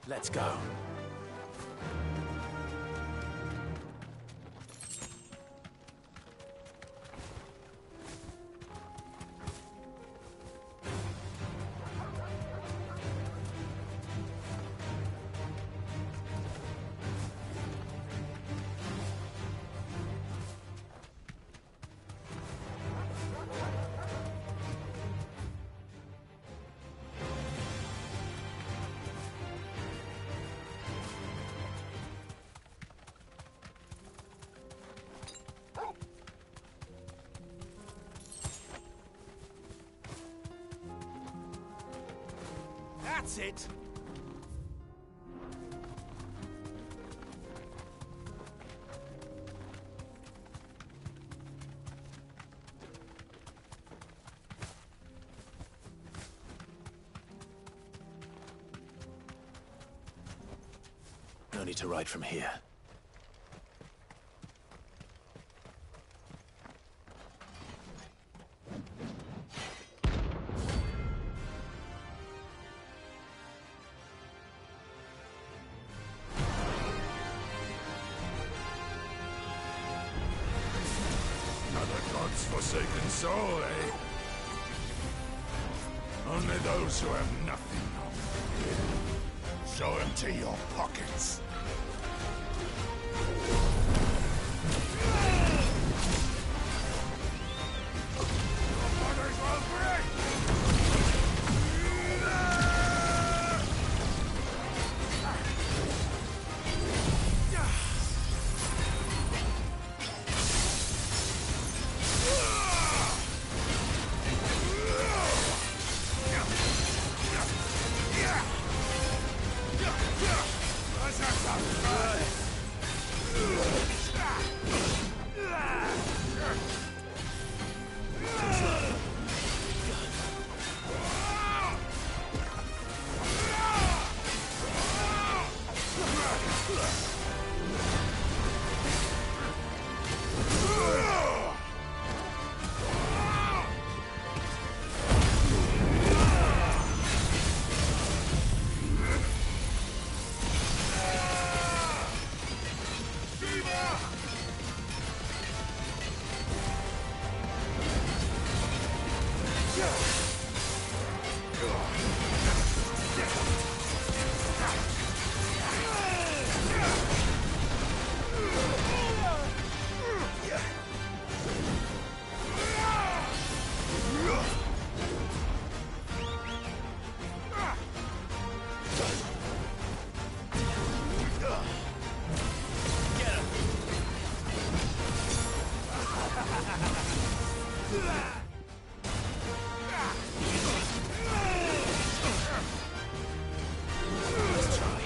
Speaker 21: Let's go. That's it! No need to ride from here.
Speaker 8: Forsaken soul, eh? Only those who have nothing show empty your pockets. Ugh!
Speaker 21: Let's try.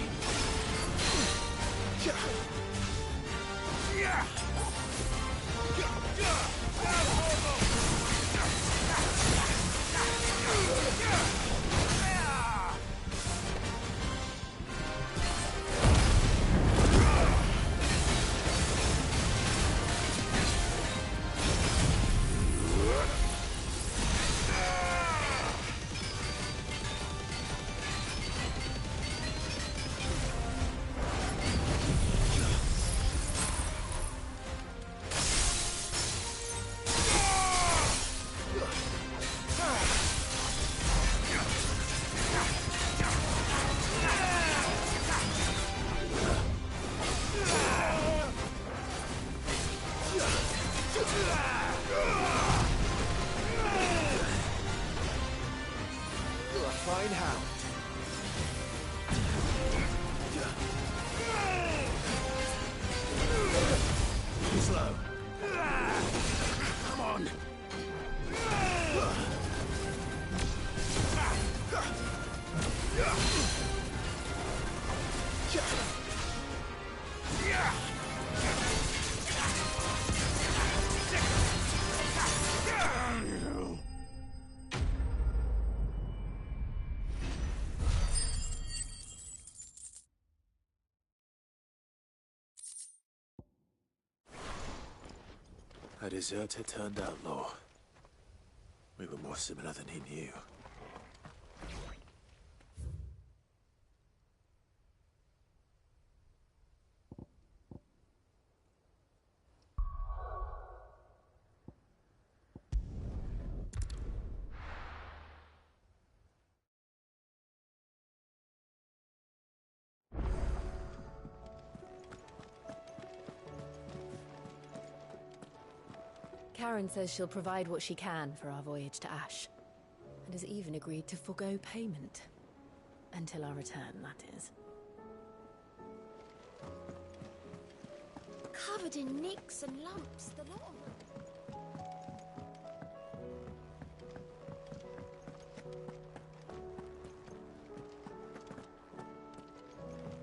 Speaker 21: Fine hound. Slow. Come on. A deserter turned outlaw. We were more similar than he knew.
Speaker 7: Karen says she'll provide what she can for our voyage to Ash, and has even agreed to forgo payment. Until our return, that is.
Speaker 10: Covered in nicks and lumps, the lot of them.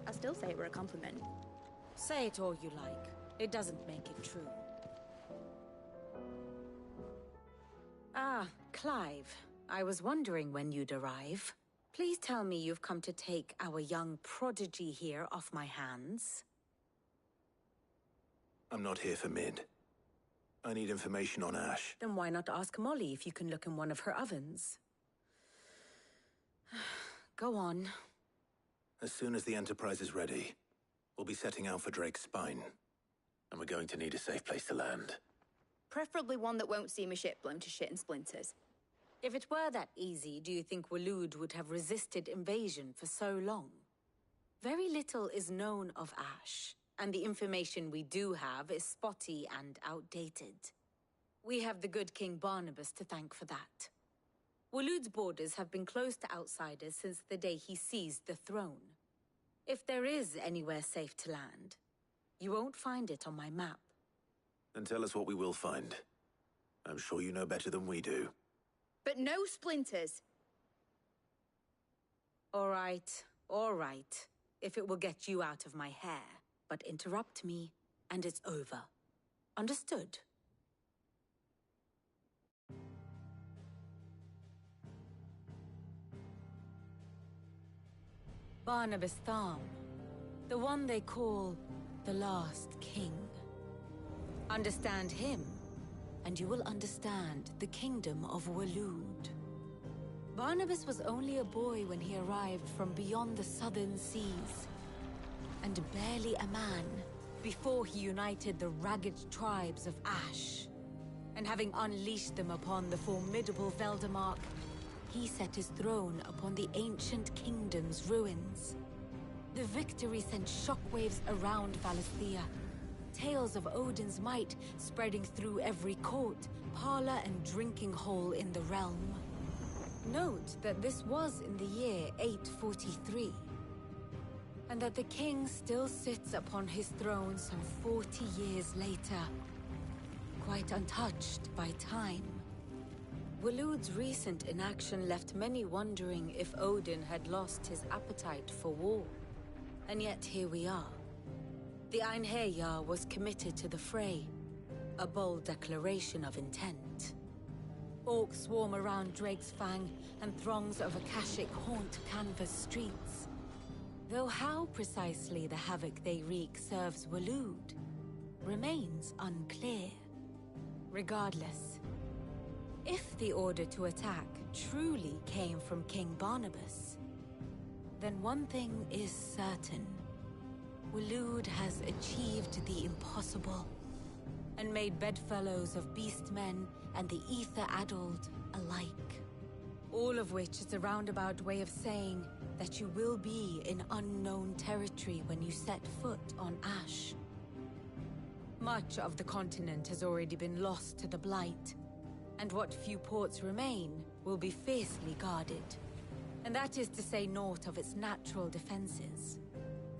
Speaker 18: I still say it were a compliment.
Speaker 22: Say it all you like. It doesn't make it true. Ah, Clive. I was wondering when you'd arrive. Please tell me you've come to take our young prodigy here off my hands.
Speaker 4: I'm not here for Mid. I need information on Ash.
Speaker 22: Then why not ask Molly if you can look in one of her ovens? Go on.
Speaker 4: As soon as the Enterprise is ready, we'll be setting out for Drake's Spine. And we're going to need a safe place to land.
Speaker 18: Preferably one that won't see my ship blown to shit and splinters.
Speaker 22: If it were that easy, do you think Waloed would have resisted invasion for so long? Very little is known of Ash, and the information we do have is spotty and outdated. We have the good King Barnabas to thank for that. Waloed's borders have been closed to outsiders since the day he seized the throne. If there is anywhere safe to land, you won't find it on my map.
Speaker 4: Then tell us what we will find. I'm sure you know better than we do.
Speaker 18: But no splinters!
Speaker 22: All right. If it will get you out of my hair. But interrupt me, and it's over. Understood? Barnabas Tharm. The one they call the Last King. Understand him, and you will understand the kingdom of Waloed. Barnabas was only a boy when he arrived from beyond the southern seas, and barely a man before he united the ragged tribes of Ash. And having unleashed them upon the formidable Veldamark, he set his throne upon the ancient kingdom's ruins. The victory sent shockwaves around Valisthea. Tales of Odin's might spreading through every court, parlor, and drinking hole in the realm. Note that this was in the year 843, and that the king still sits upon his throne some 40 years later, quite untouched by time. Waloed's recent inaction left many wondering if Odin had lost his appetite for war. And yet here we are. The Einherjar was committed to the fray, a bold declaration of intent. Orcs swarm around Drake's Fang, and throngs of Akashic haunt canvas streets. Though how precisely the havoc they wreak serves Waloed remains unclear. Regardless, if the order to attack truly came from King Barnabas, then one thing is certain. Waloed has achieved the impossible, and made bedfellows of beastmen and the ether-addled alike. All of which is a roundabout way of saying that you will be in unknown territory when you set foot on Ash. Much of the continent has already been lost to the Blight, and what few ports remain will be fiercely guarded. And that is to say naught of its natural defenses.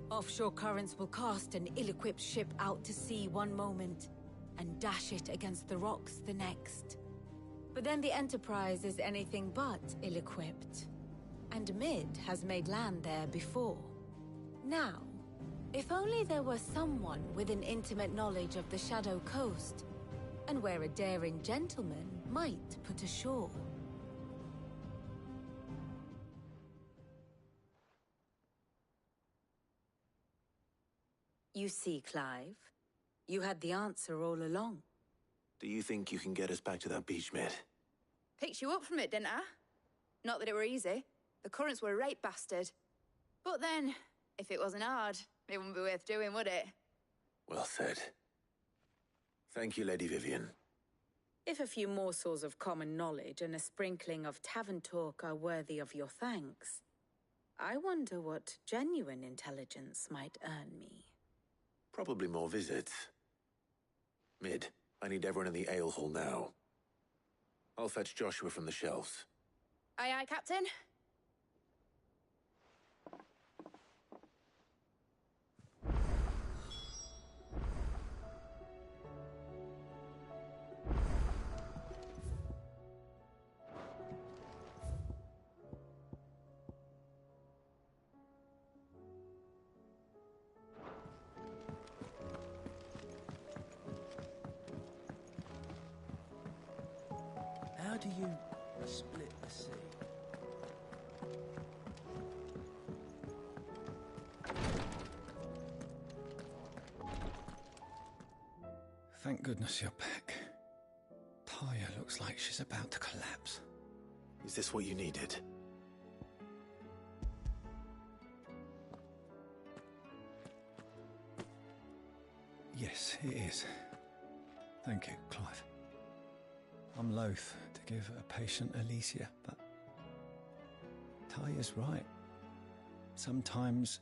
Speaker 22: Offshore currents will cast an ill-equipped ship out to sea one moment, and dash it against the rocks the next. But then the Enterprise is anything but ill-equipped, and Mid has made land there before. Now, if only there were someone with an intimate knowledge of the Shadow Coast, and where a daring gentleman might put ashore. You see, Clive, you had the answer all along.
Speaker 4: Do you think you can get us back to that beach, Mid?
Speaker 18: Picked you up from it, didn't I? Not that it were easy. The currents were a right bastard. But then, if it wasn't hard, it wouldn't be worth doing, would it?
Speaker 4: Well said. Thank you, Lady Vivian.
Speaker 22: If a few morsels of common knowledge and a sprinkling of tavern talk are worthy of your thanks, I wonder what genuine intelligence might earn me.
Speaker 4: Probably more visits. Mid, I need everyone in the ale hall now. I'll fetch Joshua from the shelves.
Speaker 18: Aye, aye, Captain.
Speaker 2: How do you split the sea?
Speaker 19: Thank goodness you're back. Taya looks like she's about to collapse.
Speaker 4: Is this what you needed?
Speaker 19: Yes, it is. Thank you, Clive. I'm loath to give a patient Alicia, but Taya's right. Sometimes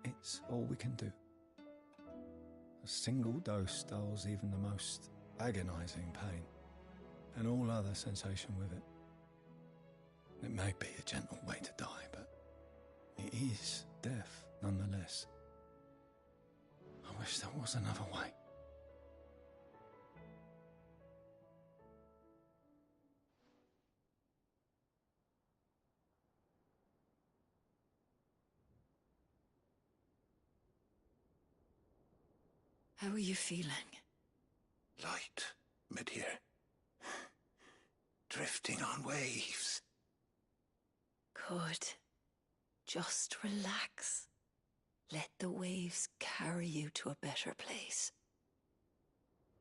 Speaker 19: it's all we can do. A single dose dulls even the most agonizing pain, and all other sensation with it. It may be a gentle way to die, but it is death nonetheless. I wish there was another way.
Speaker 9: How are you feeling?
Speaker 15: Light, mid-here. Drifting on waves.
Speaker 9: Good. Just relax. Let the waves carry you to a better place.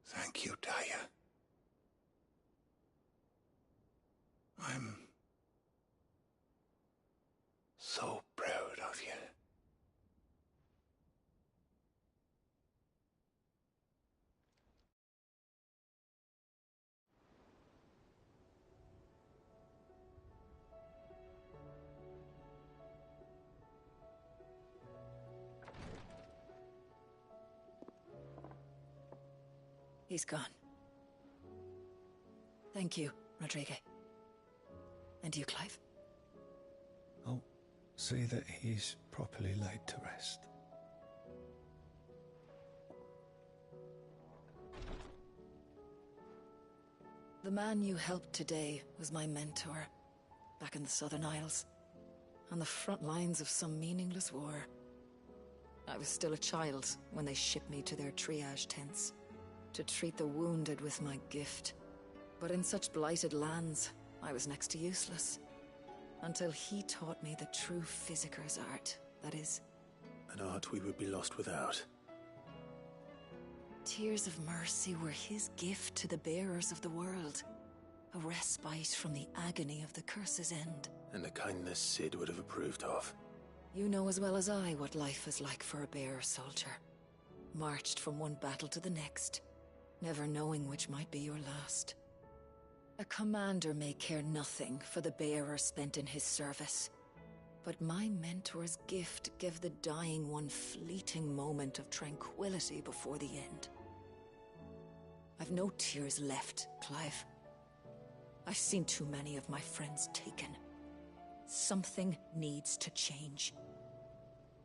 Speaker 15: Thank you, Taya. I'm so proud of you.
Speaker 9: He's gone. Thank you, Rodrigue. And you, Clive?
Speaker 19: I'll see that he's properly laid to rest.
Speaker 9: The man you helped today was my mentor, back in the Southern Isles, on the front lines of some meaningless war. I was still a child when they shipped me to their triage tents, to treat the wounded with my gift. But in such blighted lands, I was next to useless. Until he taught me the true physicker's art, that is.
Speaker 4: An art we would be lost without.
Speaker 9: Tears of mercy were his gift to the bearers of the world. A respite from the agony of the curse's end.
Speaker 4: And a kindness Sid would have approved of.
Speaker 9: You know as well as I what life is like for a bearer soldier. Marched from one battle to the next, never knowing which might be your last. A commander may care nothing for the bearer spent in his service. But my mentor's gift gave the dying one fleeting moment of tranquility before the end. I've no tears left, Clive. I've seen too many of my friends taken. Something needs to change.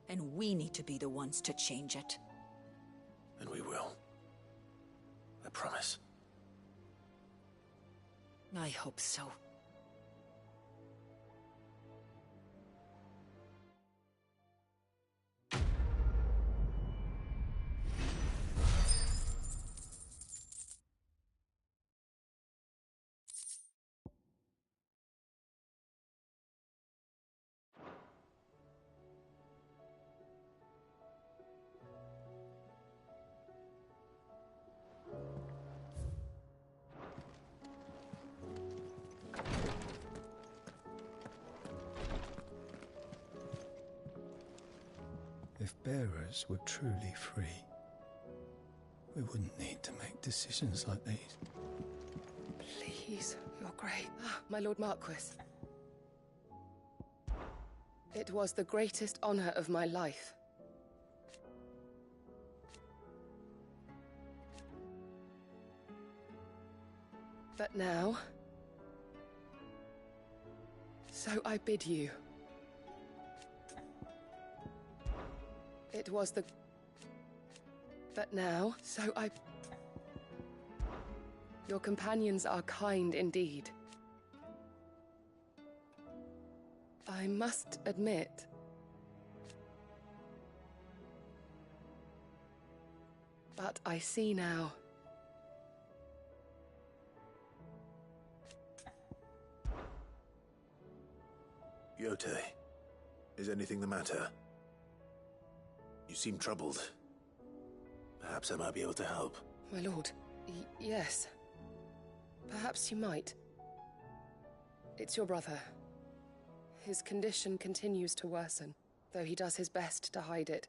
Speaker 9: And we need to be the ones to change it.
Speaker 4: And we will. I promise.
Speaker 9: I hope so.
Speaker 19: If bearers were truly free, we wouldn't need to make decisions like these.
Speaker 3: Please, Your Grace. My Lord Marquis. It was the greatest honor of my life. But now, so I bid you. It was the... But now, so I... Your companions are kind indeed. I must admit... But I see now...
Speaker 4: Yote, is anything the matter? You seem troubled. Perhaps I might be able to help.
Speaker 3: My lord, yes. Perhaps you might. It's your brother. His condition continues to worsen, though he does his best to hide it.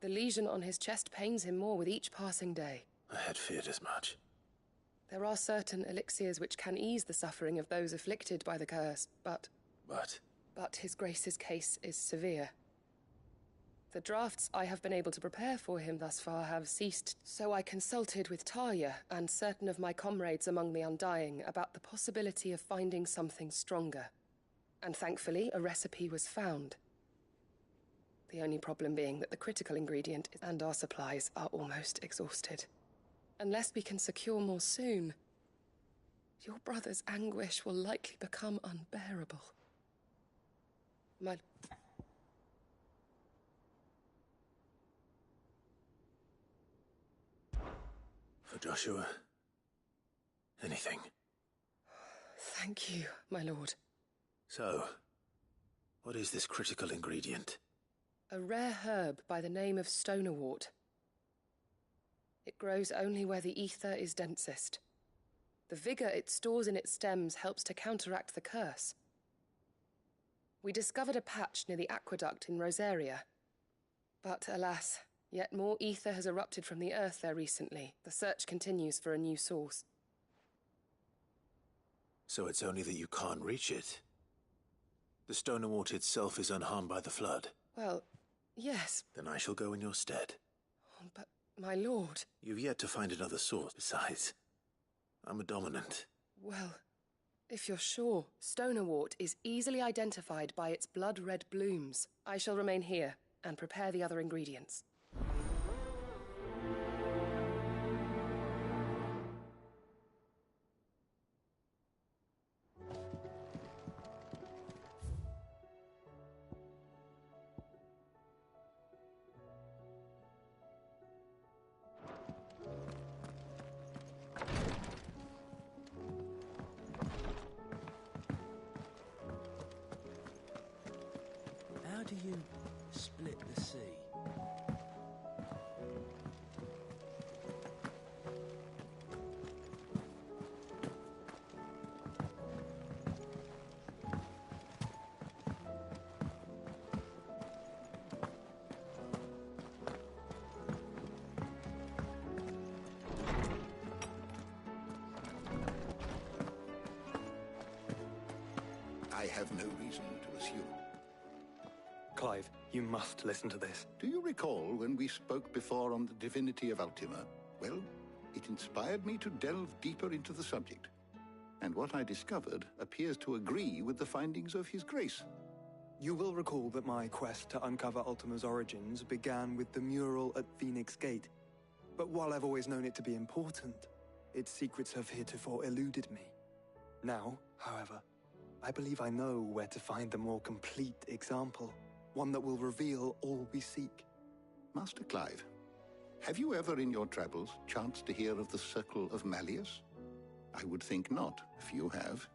Speaker 3: The lesion on his chest pains him more with each passing day.
Speaker 4: I had feared as much.
Speaker 3: There are certain elixirs which can ease the suffering of those afflicted by the curse, but... But His Grace's case is severe. The drafts I have been able to prepare for him thus far have ceased, so I consulted with Talia and certain of my comrades among the Undying about the possibility of finding something stronger. And thankfully, a recipe was found. The only problem being that the critical ingredient and our supplies are almost exhausted. Unless we can secure more soon, your brother's anguish will likely become unbearable.
Speaker 4: For Joshua, anything.
Speaker 3: Thank you, my lord.
Speaker 4: So, what is this critical ingredient?
Speaker 3: A rare herb by the name of stonerwort. It grows only where the ether is densest. The vigor it stores in its stems helps to counteract the curse. We discovered a patch near the aqueduct in Rosaria. But alas, yet more ether has erupted from the earth there recently. The search continues for a new source.
Speaker 4: So it's only that you can't reach it? The stonerwort itself is unharmed by the flood?
Speaker 3: Well, yes.
Speaker 4: Then I shall go in your stead.
Speaker 3: Oh, but, my lord...
Speaker 4: You've yet to find another source. Besides, I'm a dominant.
Speaker 3: Well... If you're sure, stonerwort is easily identified by its blood-red blooms. I shall remain here and prepare the other ingredients.
Speaker 2: split the sea.
Speaker 6: I have no reason to assume.
Speaker 12: Clive, you must listen to this.
Speaker 6: Do you recall when we spoke before on the divinity of Ultima? Well, it inspired me to delve deeper into the subject. And what I discovered appears to agree with the findings of His Grace.
Speaker 12: You will recall that my quest to uncover Ultima's origins began with the mural at Phoenix Gate. But while I've always known it to be important, its secrets have heretofore eluded me. Now, however, I believe I know where to find the more complete example, one that will reveal all we seek.
Speaker 6: Master Clive, have you ever in your travels chanced to hear of the Circle of Malleus? I would think not, if you have.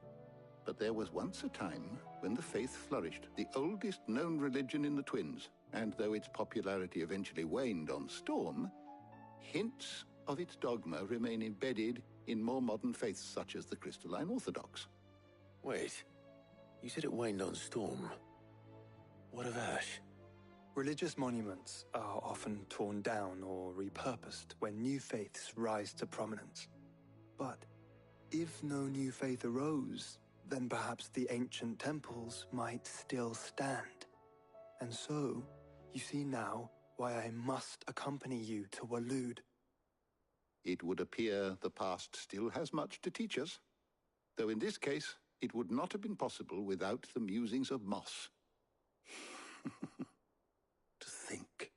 Speaker 6: But there was once a time when the faith flourished, the oldest known religion in the Twins, and though its popularity eventually waned on Storm, hints of its dogma remain embedded in more modern faiths such as the Crystalline Orthodox.
Speaker 4: Wait. You said it waned on Storm. What of Ash?
Speaker 12: Religious monuments are often torn down or repurposed when new faiths rise to prominence. But if no new faith arose, then perhaps the ancient temples might still stand. And so, you see now why I must accompany you to Waloed.
Speaker 6: It would appear the past still has much to teach us, though in this case, it would not have been possible without the musings of Moss. To think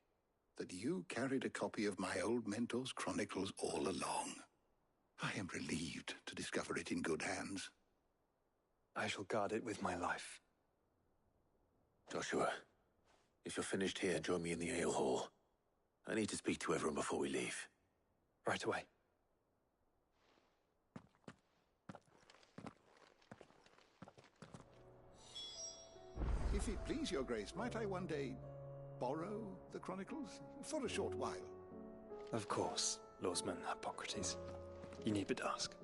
Speaker 6: that you carried a copy of my old mentor's chronicles all along. I am relieved to discover it in good hands.
Speaker 12: I shall guard it with my life.
Speaker 4: Joshua, if you're finished here, join me in the ale hall. I need to speak to everyone before we leave.
Speaker 12: Right away.
Speaker 6: If it please your grace, might I one day borrow the chronicles? For a short while.
Speaker 12: Of course, Lawsman Hippocrates. You need but ask.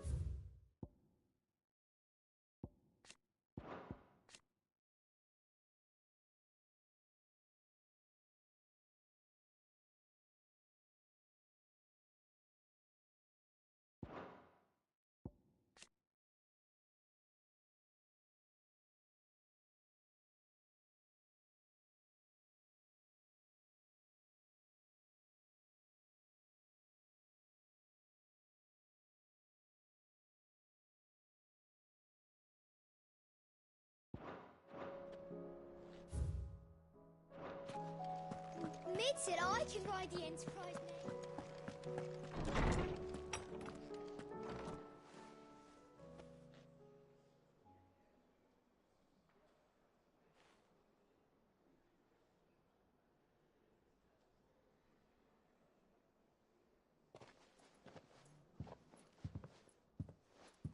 Speaker 10: Mid said I can ride the Enterprise now.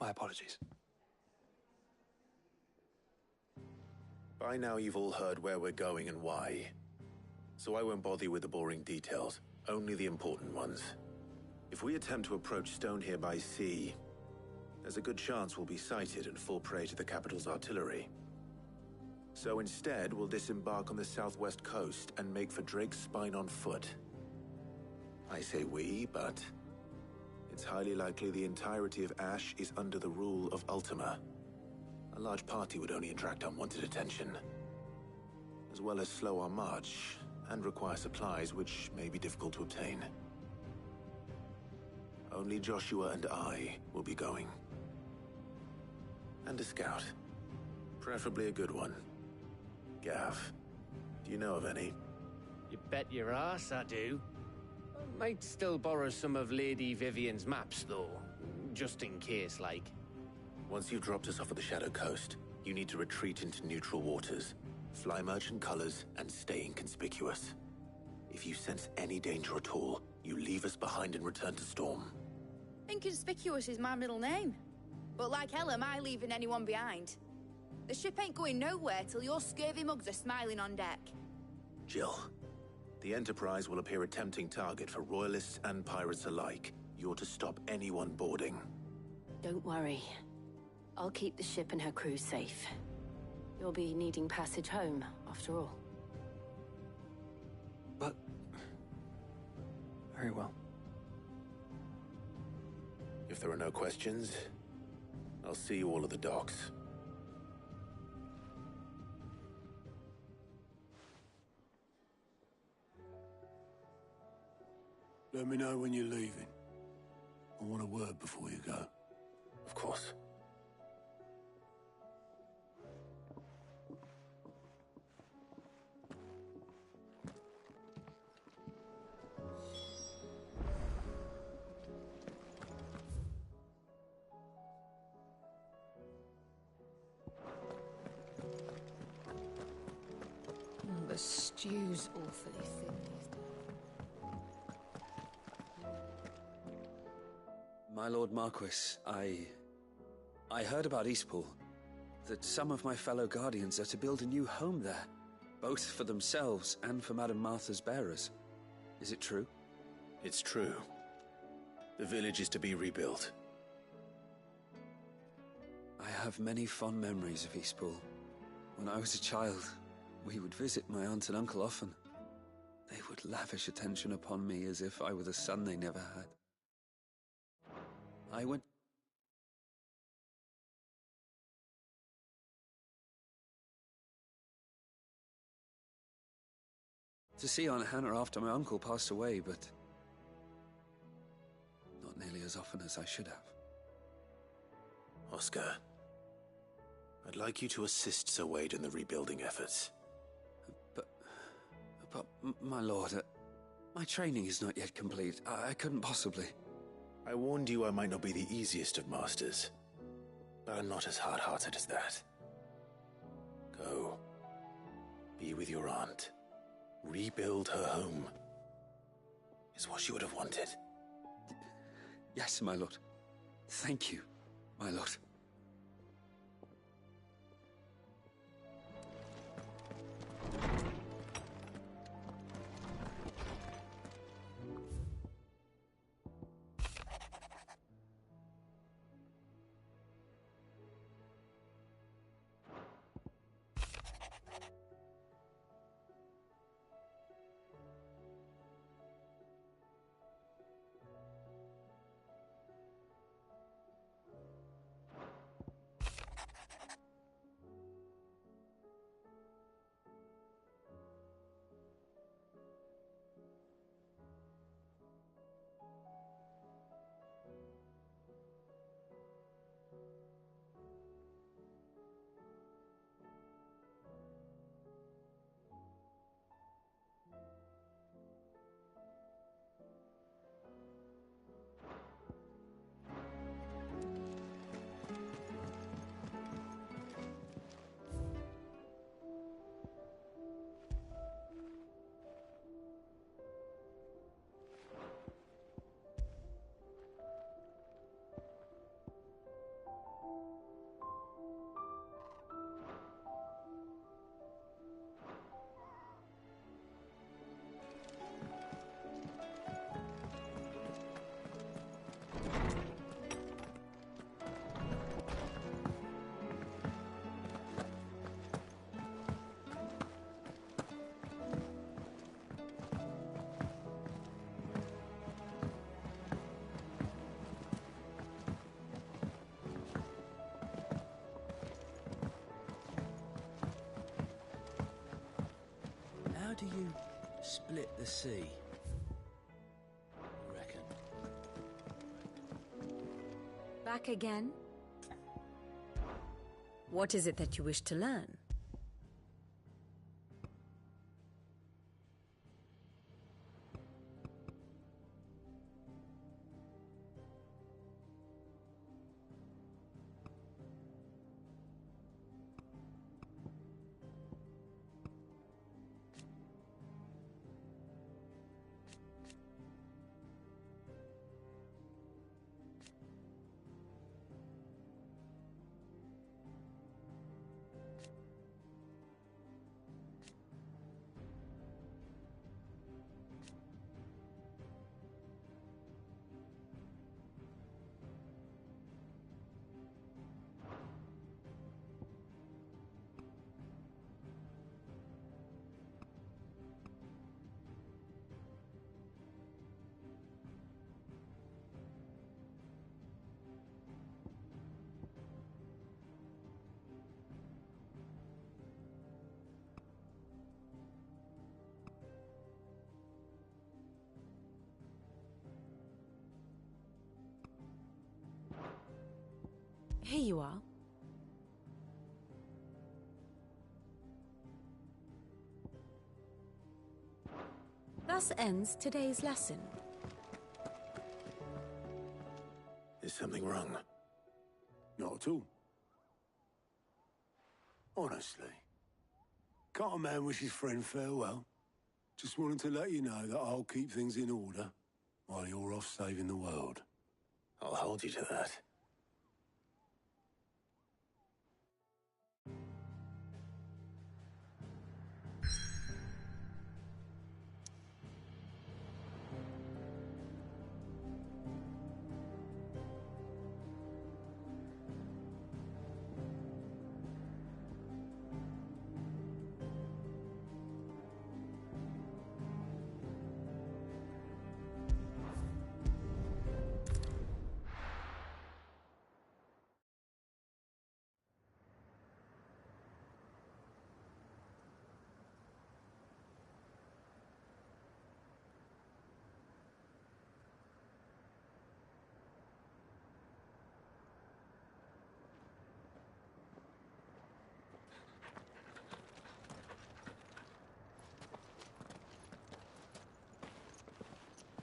Speaker 12: My apologies.
Speaker 4: By now you've all heard where we're going and why. So I won't bother you with the boring details, only the important ones. If we attempt to approach Stone here by sea, there's a good chance we'll be sighted and fall prey to the capital's artillery. So instead, we'll disembark on the southwest coast and make for Drake's Spine on foot. I say we, but it's highly likely the entirety of Ash is under the rule of Ultima. A large party would only attract unwanted attention, as well as slow our march and require supplies which may be difficult to obtain. Only Joshua and I will be going. And a scout. Preferably a good one. Gav, do you know of any?
Speaker 23: You bet your ass I do. Might still borrow some of Lady Vivian's maps, though. Just in case, like.
Speaker 4: Once you've dropped us off at the Shadow Coast, you need to retreat into neutral waters, fly merchant colors, and stay inconspicuous. If you sense any danger at all, you leave us behind and return to Storm.
Speaker 18: Inconspicuous is my middle name. But like hell am I leaving anyone behind. The ship ain't going nowhere till your scurvy mugs are smiling on deck.
Speaker 4: Jill, The Enterprise will appear a tempting target for royalists and pirates alike. You're to stop anyone boarding.
Speaker 7: Don't worry. I'll keep the ship and her crew safe. You'll be needing passage home, after all.
Speaker 12: But... very well.
Speaker 4: If there are no questions, I'll see you all at the docks.
Speaker 13: Let me know when you're leaving. I want a word before you go.
Speaker 4: Of course.
Speaker 7: The stew's awfully thin these days.
Speaker 14: My Lord Marquis, I heard about Eastpool. That some of my fellow Guardians are to build a new home there, both for themselves and for Madame Martha's bearers. Is it true?
Speaker 4: It's true. The village is to be rebuilt.
Speaker 14: I have many fond memories of Eastpool. When I was a child, we would visit my aunt and uncle often. They would lavish attention upon me as if I were the son they never had. I went... to see Aunt Hannah after my uncle passed away, but not nearly as often as I should have.
Speaker 4: Oscar, I'd like you to assist Sir Wade in the rebuilding efforts.
Speaker 14: But, my lord, my training is not yet complete. I couldn't possibly.
Speaker 4: I warned you I might not be the easiest of masters, but I'm not as hard-hearted as that. Go. Be with your aunt. Rebuild her home. Is what she would have wanted.
Speaker 14: Yes, my lord. Thank you, my lord.
Speaker 2: How do you split the sea? I reckon.
Speaker 1: Back again? What is it that you wish to learn?
Speaker 5: Here you are. Thus ends today's lesson.
Speaker 4: Is something wrong?
Speaker 13: Not at all. Honestly. Can't a man wish his friend farewell? Just wanted to let you know that I'll keep things in order while you're off saving the world.
Speaker 4: I'll hold you to that.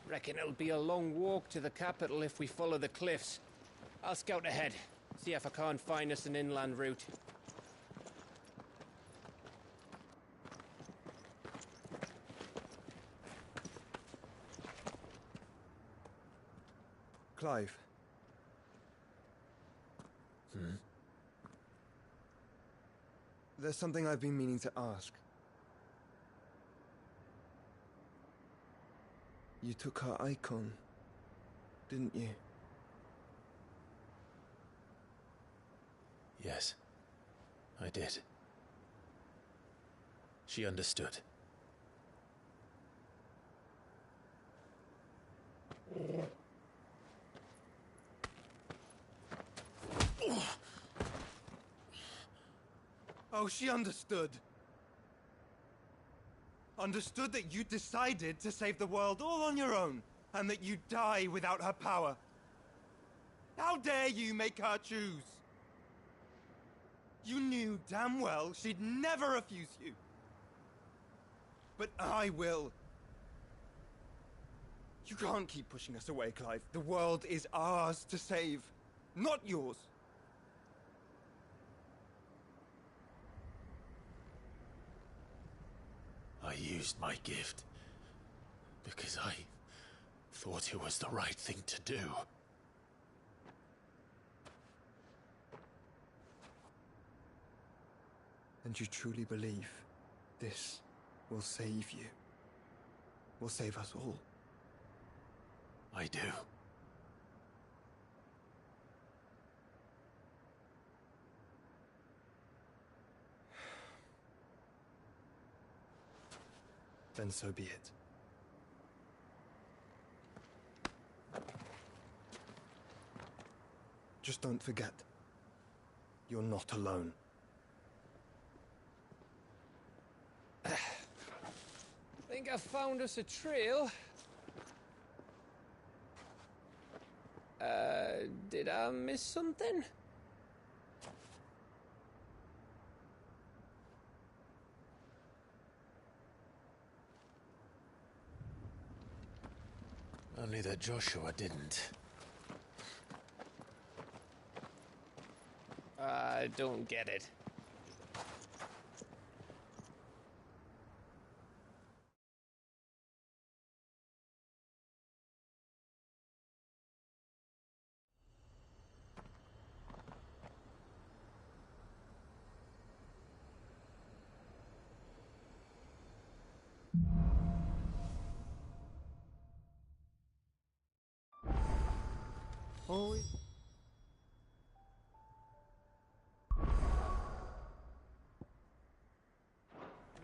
Speaker 23: Reckon it'll be a long walk to the capital if we follow the cliffs. I'll scout ahead, see if I can't find us an inland route.
Speaker 12: Clive. There's something I've been meaning to ask. You took her icon, didn't you?
Speaker 4: Yes, I did. She understood.
Speaker 16: Oh, she understood. Understood that you decided to save the world all on your own, and that you'd die without her power. How dare you make her choose? You knew damn well she'd never refuse you. But I will. You can't keep pushing us away, Clive. The world is ours to save, not yours.
Speaker 4: I used my gift because I thought it was the right thing to do.
Speaker 12: And you truly believe this will save you? Will save us all?
Speaker 4: I do.
Speaker 12: Then so be it. Just don't forget, you're not alone.
Speaker 23: Think I found us a trail. Did I miss something?
Speaker 4: Only that Joshua didn't.
Speaker 23: I don't get it. Always.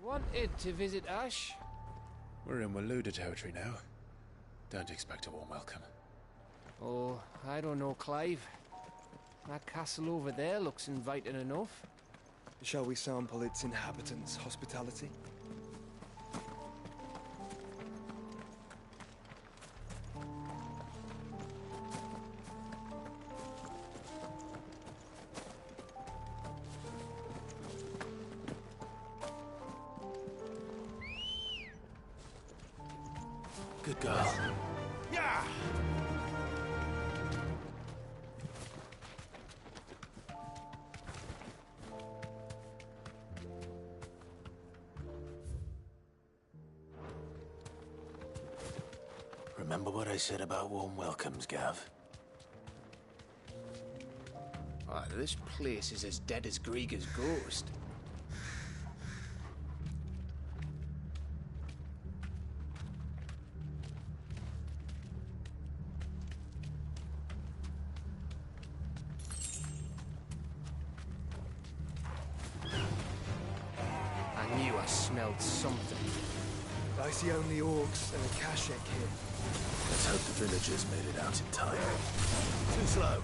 Speaker 23: Wanted to visit Ash?
Speaker 4: We're in Waluda territory now. Don't expect a warm welcome.
Speaker 23: Oh, I don't know, Clive. That castle over there looks inviting enough.
Speaker 12: Shall we sample its inhabitants' hospitality?
Speaker 4: girl.
Speaker 8: Yeah!
Speaker 4: Remember what I said about warm welcomes, Gav?
Speaker 23: This place is as dead as Grieger's ghost. I knew I smelled something.
Speaker 11: I see only orcs and a Kashek here.
Speaker 4: Let's hope the villagers made it out in time.
Speaker 21: Too slow.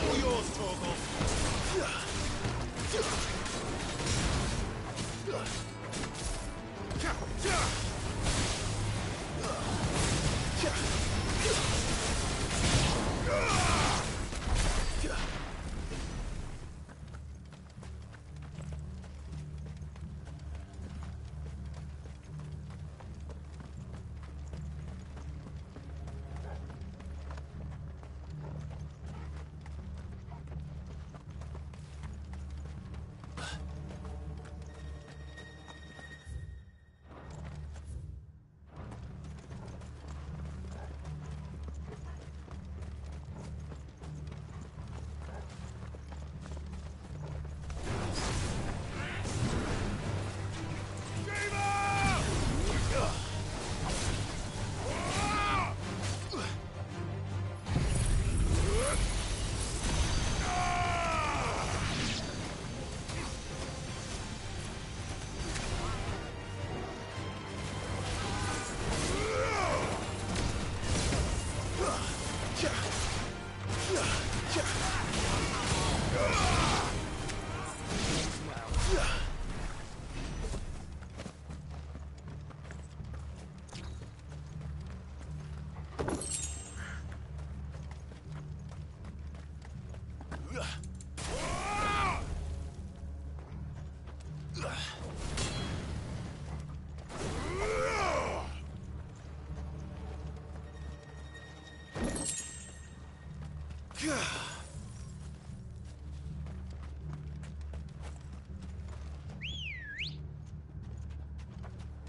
Speaker 21: All yours, Torgal.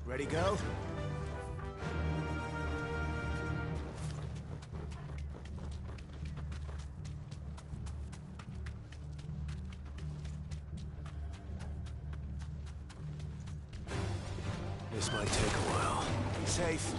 Speaker 21: Ready, girl?
Speaker 4: This might take a while.
Speaker 21: Be safe.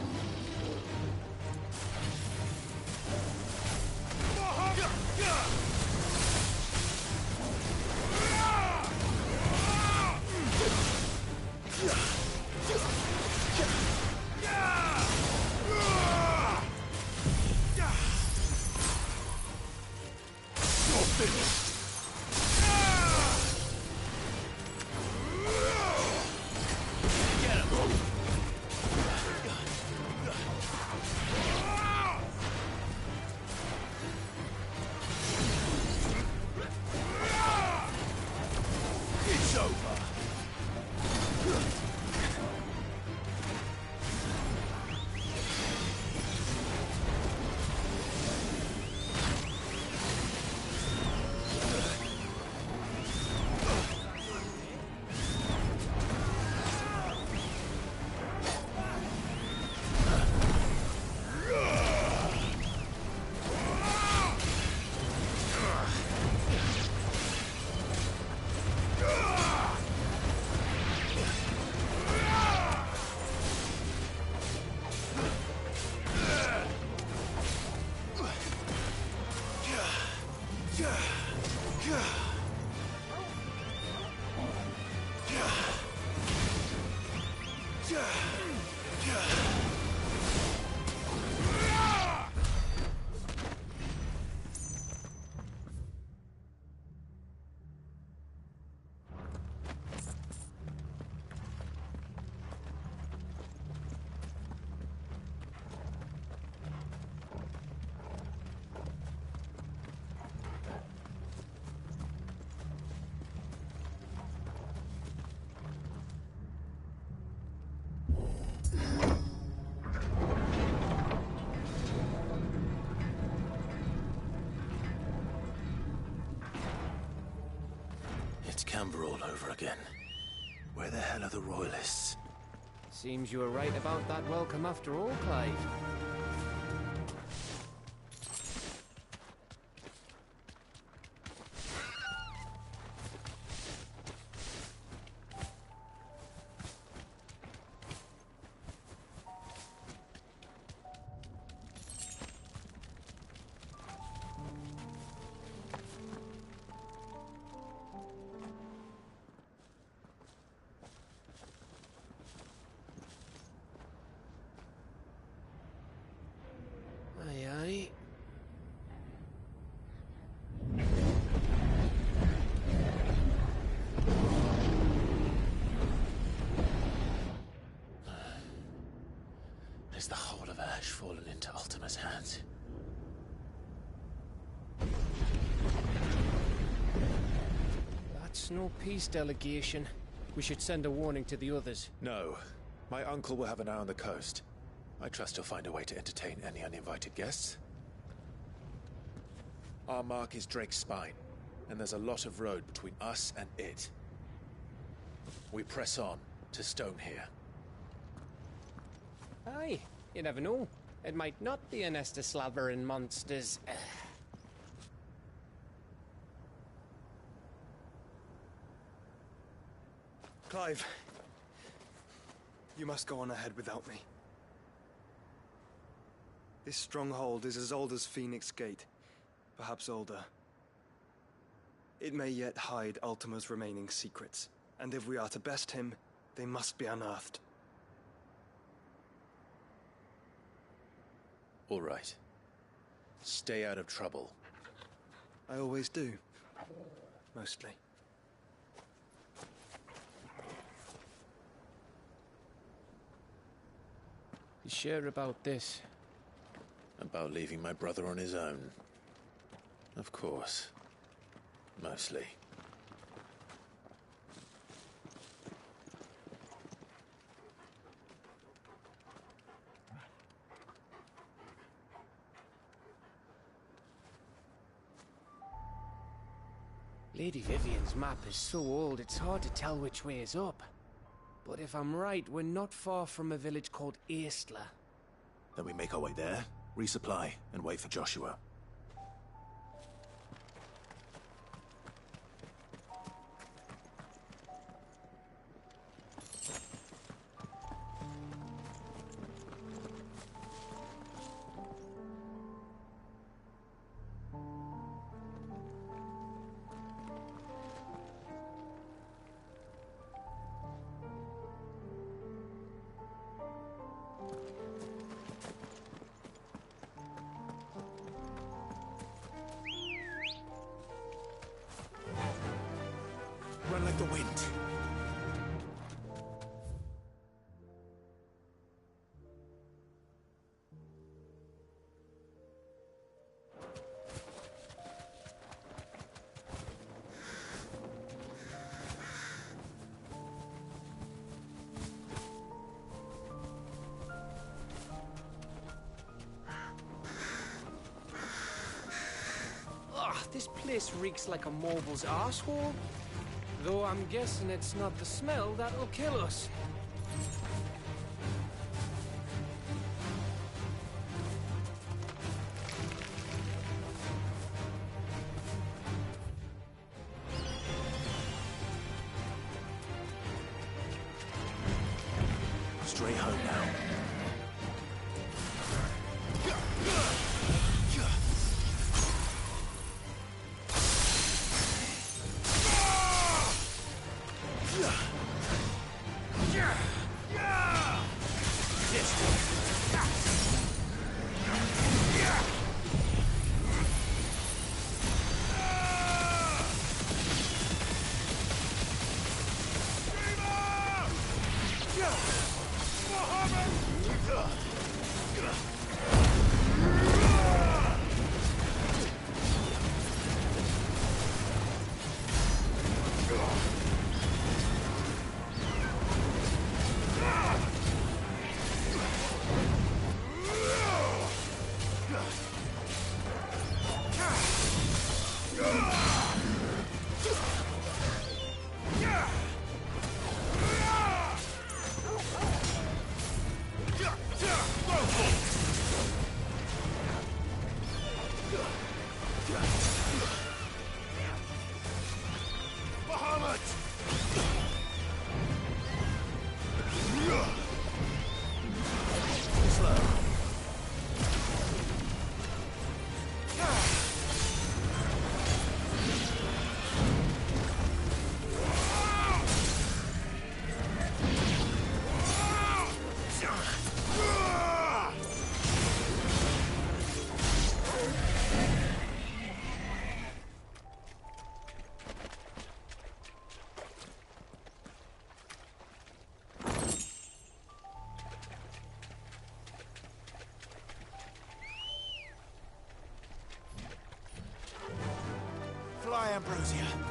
Speaker 4: Camber all over again. Where the hell are the Royalists?
Speaker 23: Seems you were right about that welcome after all, Clive. Aye, aye.
Speaker 4: Is the whole of Ash fallen into Ultima's hands?
Speaker 23: That's no peace delegation. We should send a warning to the others.
Speaker 4: No. My uncle will have an eye on the coast. I trust he'll find a way to entertain any uninvited guests. Our mark is Drake's Spine, and there's a lot of road between us and it. We press on to Stonehere.
Speaker 23: Aye, you never know. It might not be a nest of slavering monsters.
Speaker 12: Clive, you must go on ahead without me. This stronghold is as old as Phoenix Gate, perhaps older. It may yet hide Ultima's remaining secrets, and if we are to best him, they must be unearthed.
Speaker 4: All right. Stay out of trouble.
Speaker 12: I always do. Mostly.
Speaker 23: You sure about this?
Speaker 4: About leaving my brother on his own. Of course. Mostly.
Speaker 23: Lady Vivian's map is so old it's hard to tell which way is up. But if I'm right, we're not far from a village called Aistla.
Speaker 4: Then we make our way there, resupply, and wait for Joshua.
Speaker 21: Run like the wind.
Speaker 23: Ugh, this place reeks like a mobile's arsehole. Though I'm guessing it's not the smell that'll kill us.
Speaker 4: Straight home now.
Speaker 15: Ambrosia.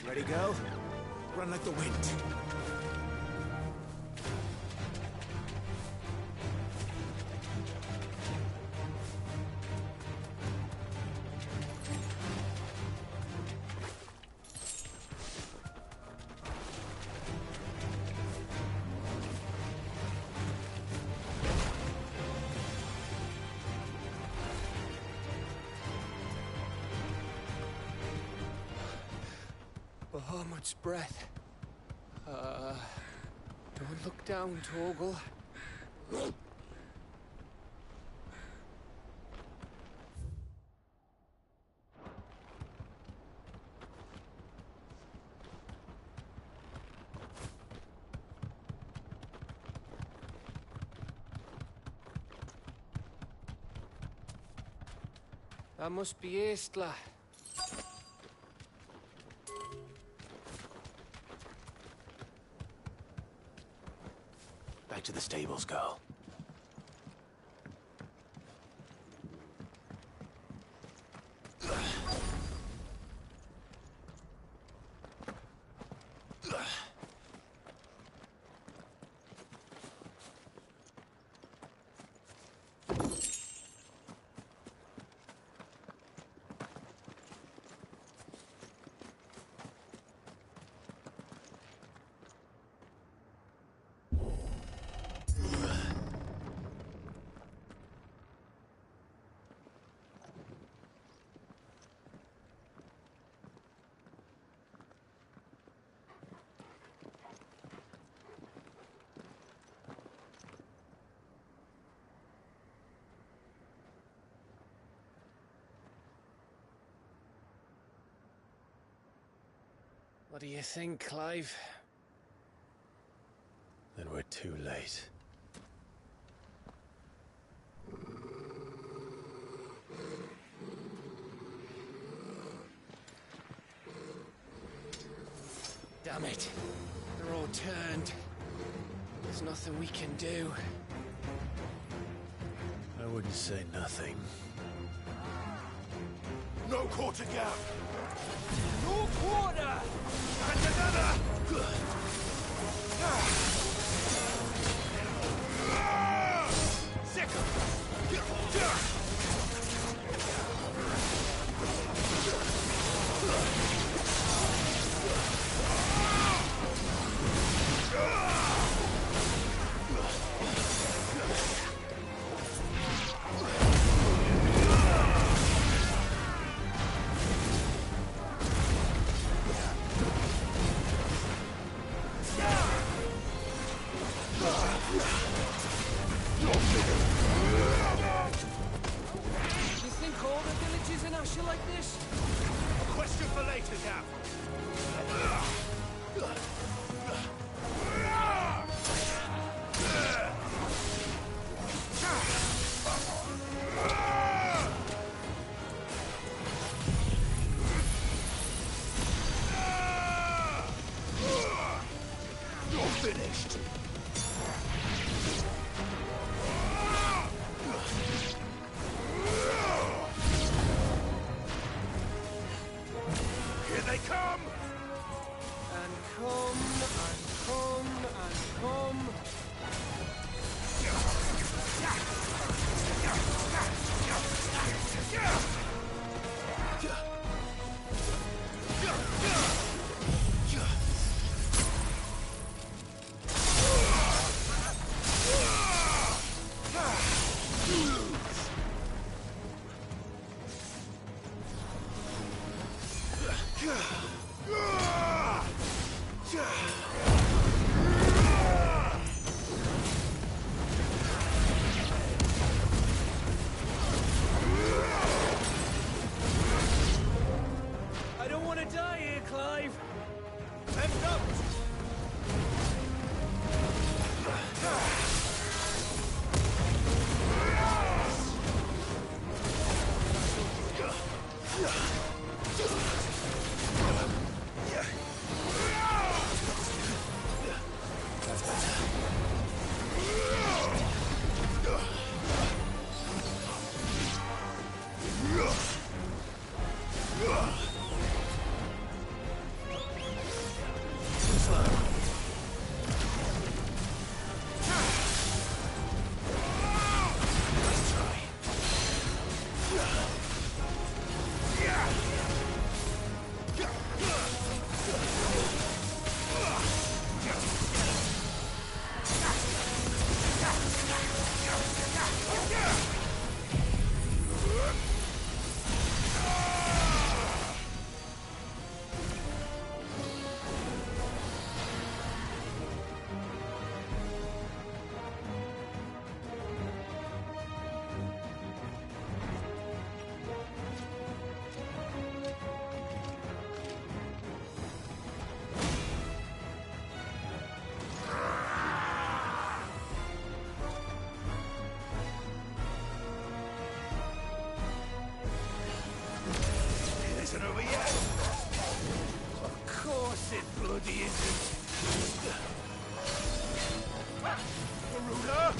Speaker 21: Ready, girl? Run like the wind.
Speaker 16: Bahamut's breath. Don't look down, Torgal. That must be Estla.
Speaker 21: Back to the stables, girl.
Speaker 23: What do you think, Clive?
Speaker 4: Then we're too late.
Speaker 23: Damn it. They're all turned. There's nothing we can do.
Speaker 4: I wouldn't say nothing.
Speaker 21: No quarter gap!
Speaker 2: No quarter!
Speaker 21: And another! Sick!
Speaker 2: I don't want to die here, Clive. Left up.
Speaker 21: Isn't over yet? Of course it bloody isn't. Garuda!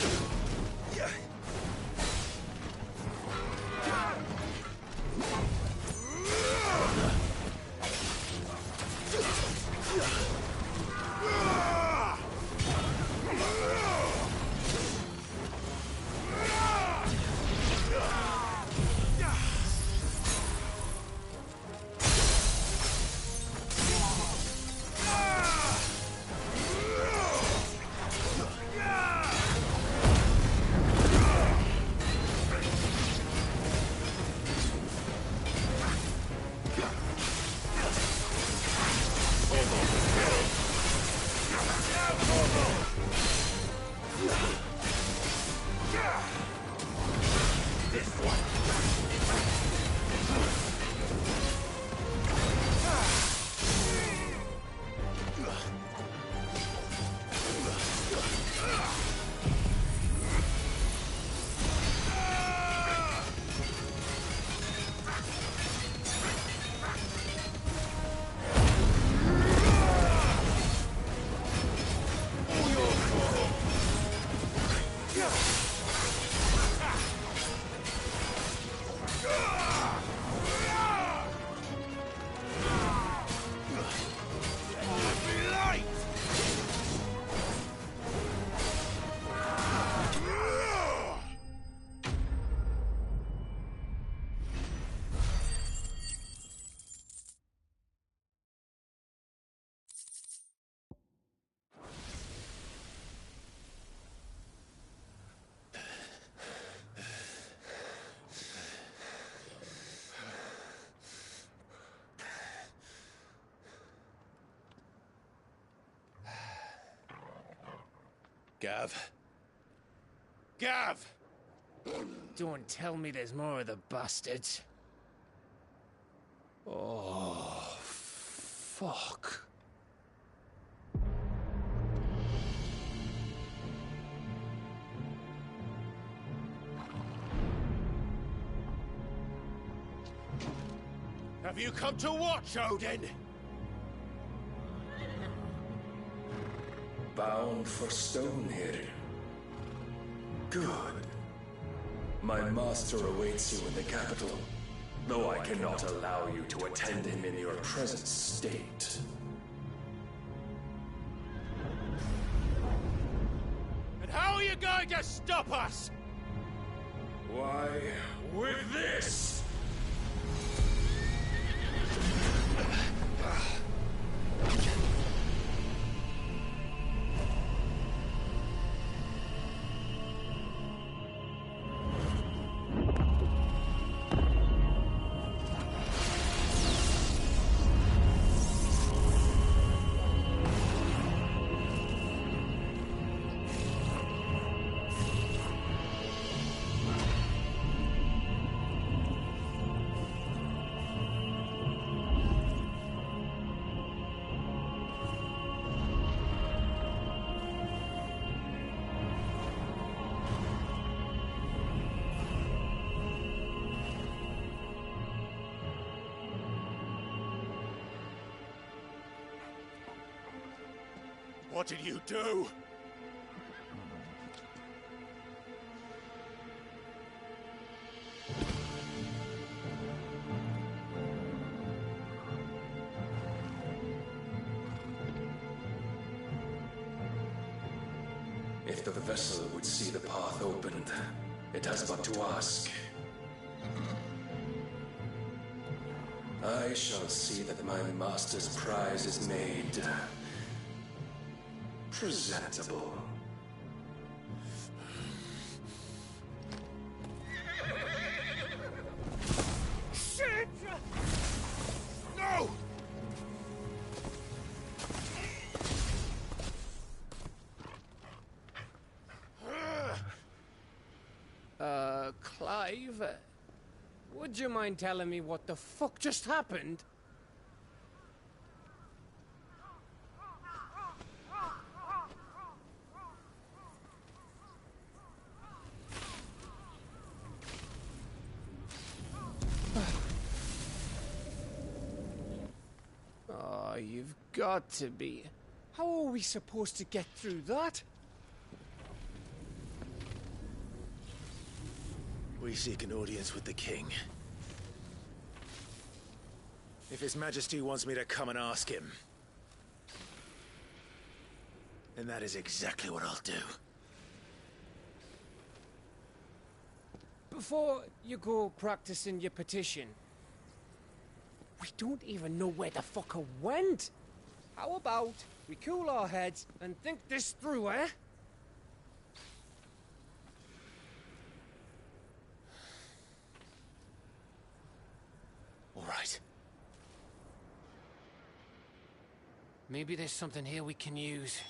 Speaker 21: Gav. Gav!
Speaker 23: Don't tell me there's more of the bastards.
Speaker 21: Oh, fuck. Have you come to watch, Odin?
Speaker 17: Bound for Stonehill. Good. My master awaits you in the capital, though I cannot allow you to attend him in your present state.
Speaker 21: And how are you going to stop us?
Speaker 17: Why, with this!
Speaker 21: What did you do?
Speaker 17: If the vessel would see the path opened, it has but to ask. I shall see that my master's prize is made presentable.
Speaker 21: Shit! No!
Speaker 23: Clive, would you mind telling me what the fuck just happened? Oh, you've got to be. How are we supposed to get through that?
Speaker 21: We seek an audience with the king. If His Majesty wants me to come and ask him, then that is exactly what I'll do.
Speaker 23: Before you go practicing your petition, we don't even know where the fucker went. How about we cool our heads and think this through, eh?
Speaker 21: All right.
Speaker 23: Maybe there's something here we can use.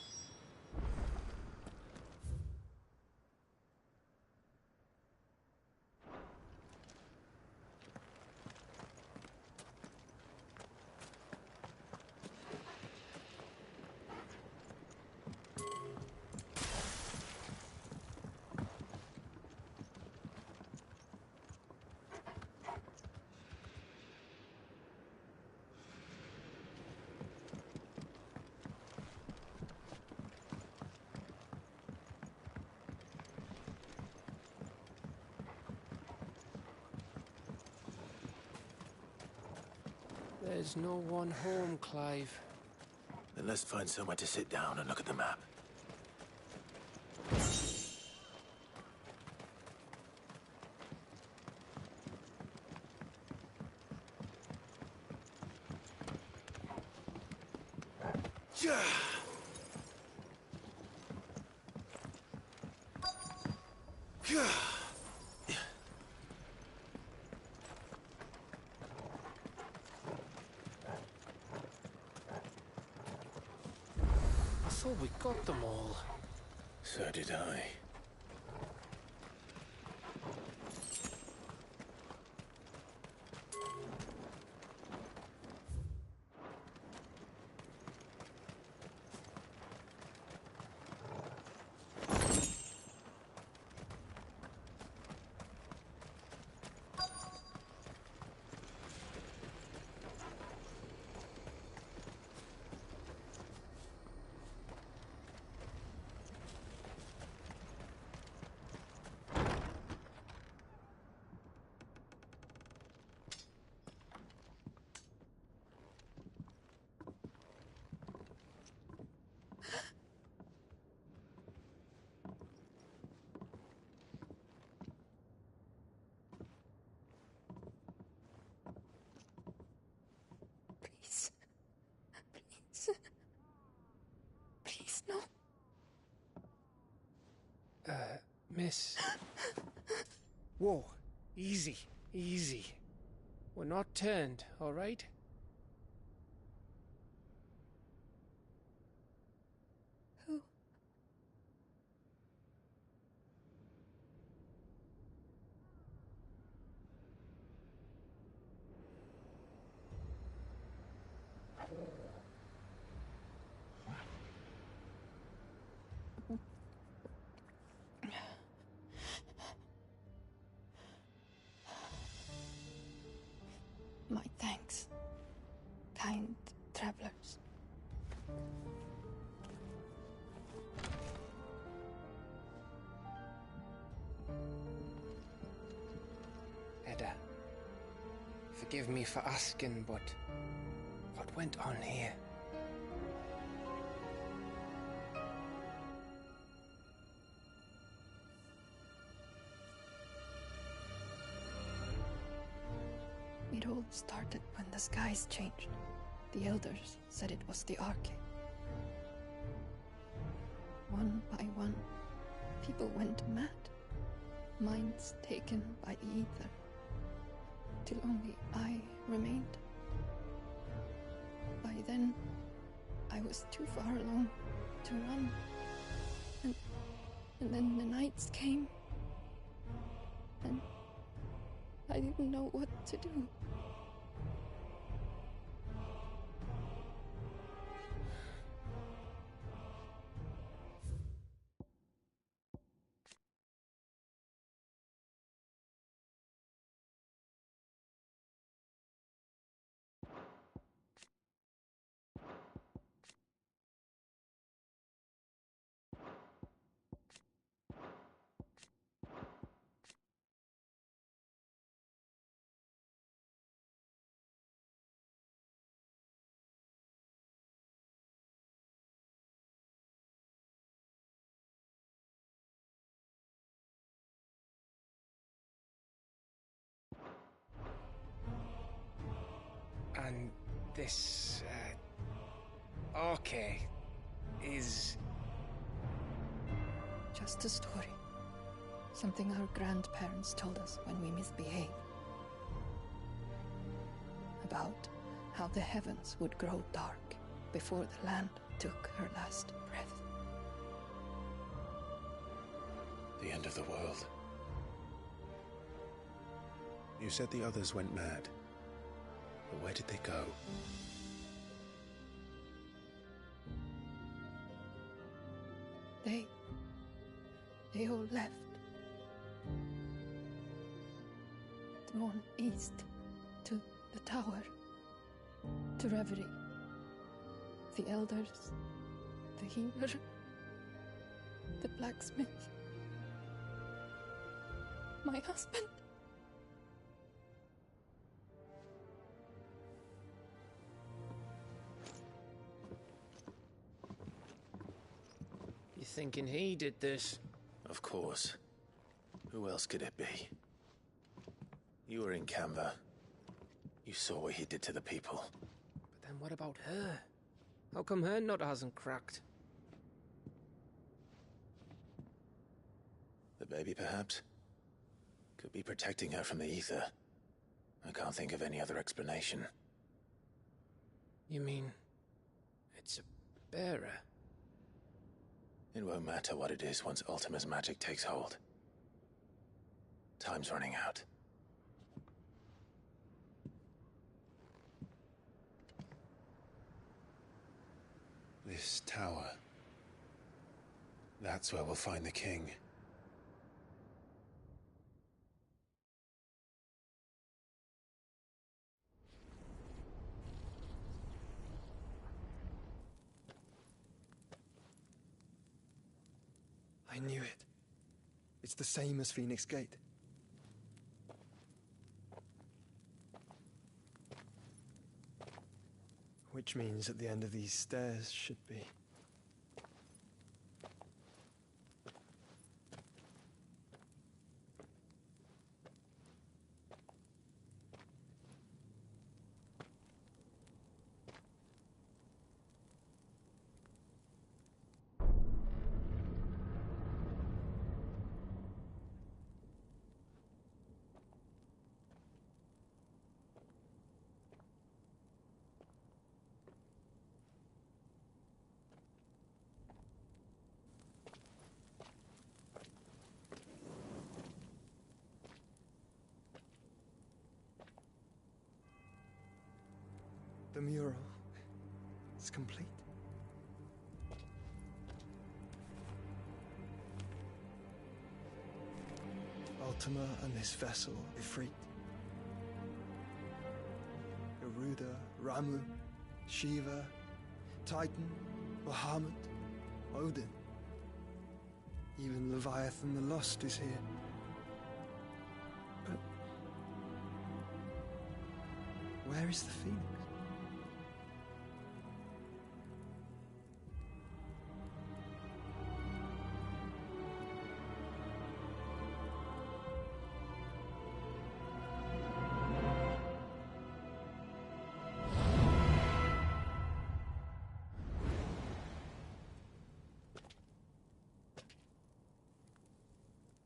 Speaker 23: There's no one home, Clive.
Speaker 21: Then let's find somewhere to sit down and look at the map. Yeah. Yeah.
Speaker 23: I thought we got them all.
Speaker 4: So did I.
Speaker 3: Please, no. Miss.
Speaker 23: Whoa, easy, easy. We're not turned, all right?
Speaker 3: Who? My thanks, kind travelers.
Speaker 23: Edda, forgive me for asking, but what went on here?
Speaker 3: It all started when the skies changed. The elders said it was the Arche. One by one, people went mad. Minds taken by the ether. Till only I remained. By then, I was too far alone to run. And then the nights came. And I didn't know what to do.
Speaker 23: And this, Arche is...
Speaker 3: Just a story. Something our grandparents told us when we misbehaved. About how the heavens would grow dark before the land took her last breath.
Speaker 4: The end of the world. You said the others went mad. But where did they go?
Speaker 3: They all left. Drawn east to the tower, to reverie. The elders, the healer, the blacksmith, my husband.
Speaker 23: You thinking he did this?
Speaker 4: Of course. Who else could it be? You were in Canva. You saw what he did to the people.
Speaker 23: But then what about her? How come her nut hasn't cracked?
Speaker 4: The baby, perhaps? Could be protecting her from the ether. I can't think of any other explanation.
Speaker 23: You mean... it's a bearer?
Speaker 4: It won't matter what it is once Ultima's magic takes hold. Time's running out. This tower. That's where we'll find the king.
Speaker 11: I knew it. It's the same as Phoenix Gate. Which means at the end of these stairs should be... The mural is complete. Ultima and this vessel, Ifrit. Garuda, Ramu, Shiva, Titan, Bahamut, Odin. Even Leviathan the Lost is here. But where is the Phoenix?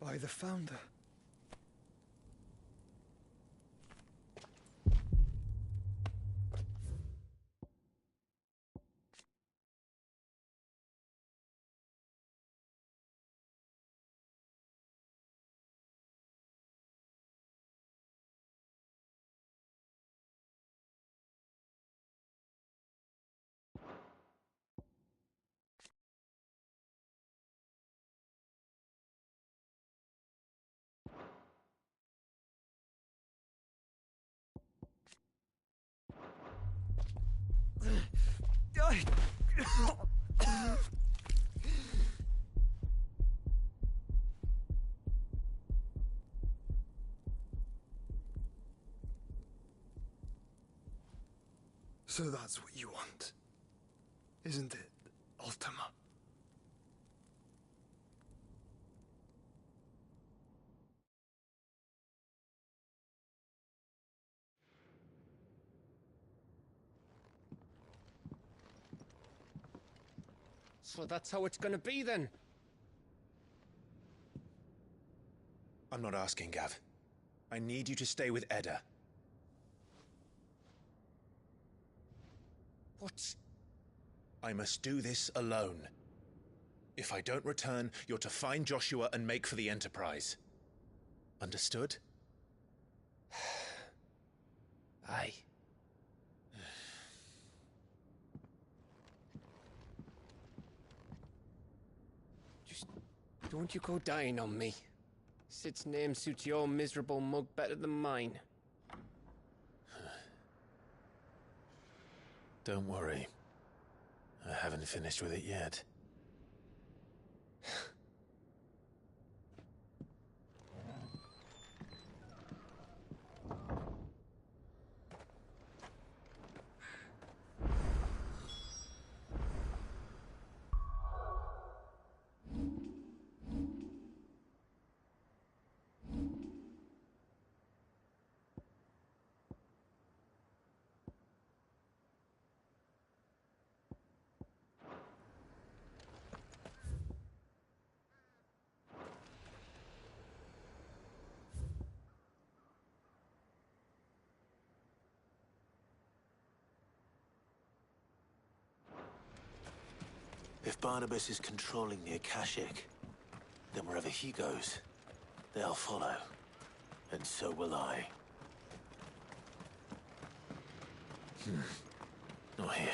Speaker 11: By the Founder. So that's what you want, isn't it, Ultima?
Speaker 23: So that's how it's gonna be then?
Speaker 4: I'm not asking, Gav. I need you to stay with Edda.
Speaker 23: What?
Speaker 4: I must do this alone. If I don't return, you're to find Joshua and make for the Enterprise. Understood?
Speaker 23: Aye. Just don't you go dying on me. Sid's name suits your miserable mug better than mine.
Speaker 4: Don't worry. I haven't finished with it yet. If Barnabas is controlling the Akashic, then wherever he goes, they'll follow. And so will I. Not here.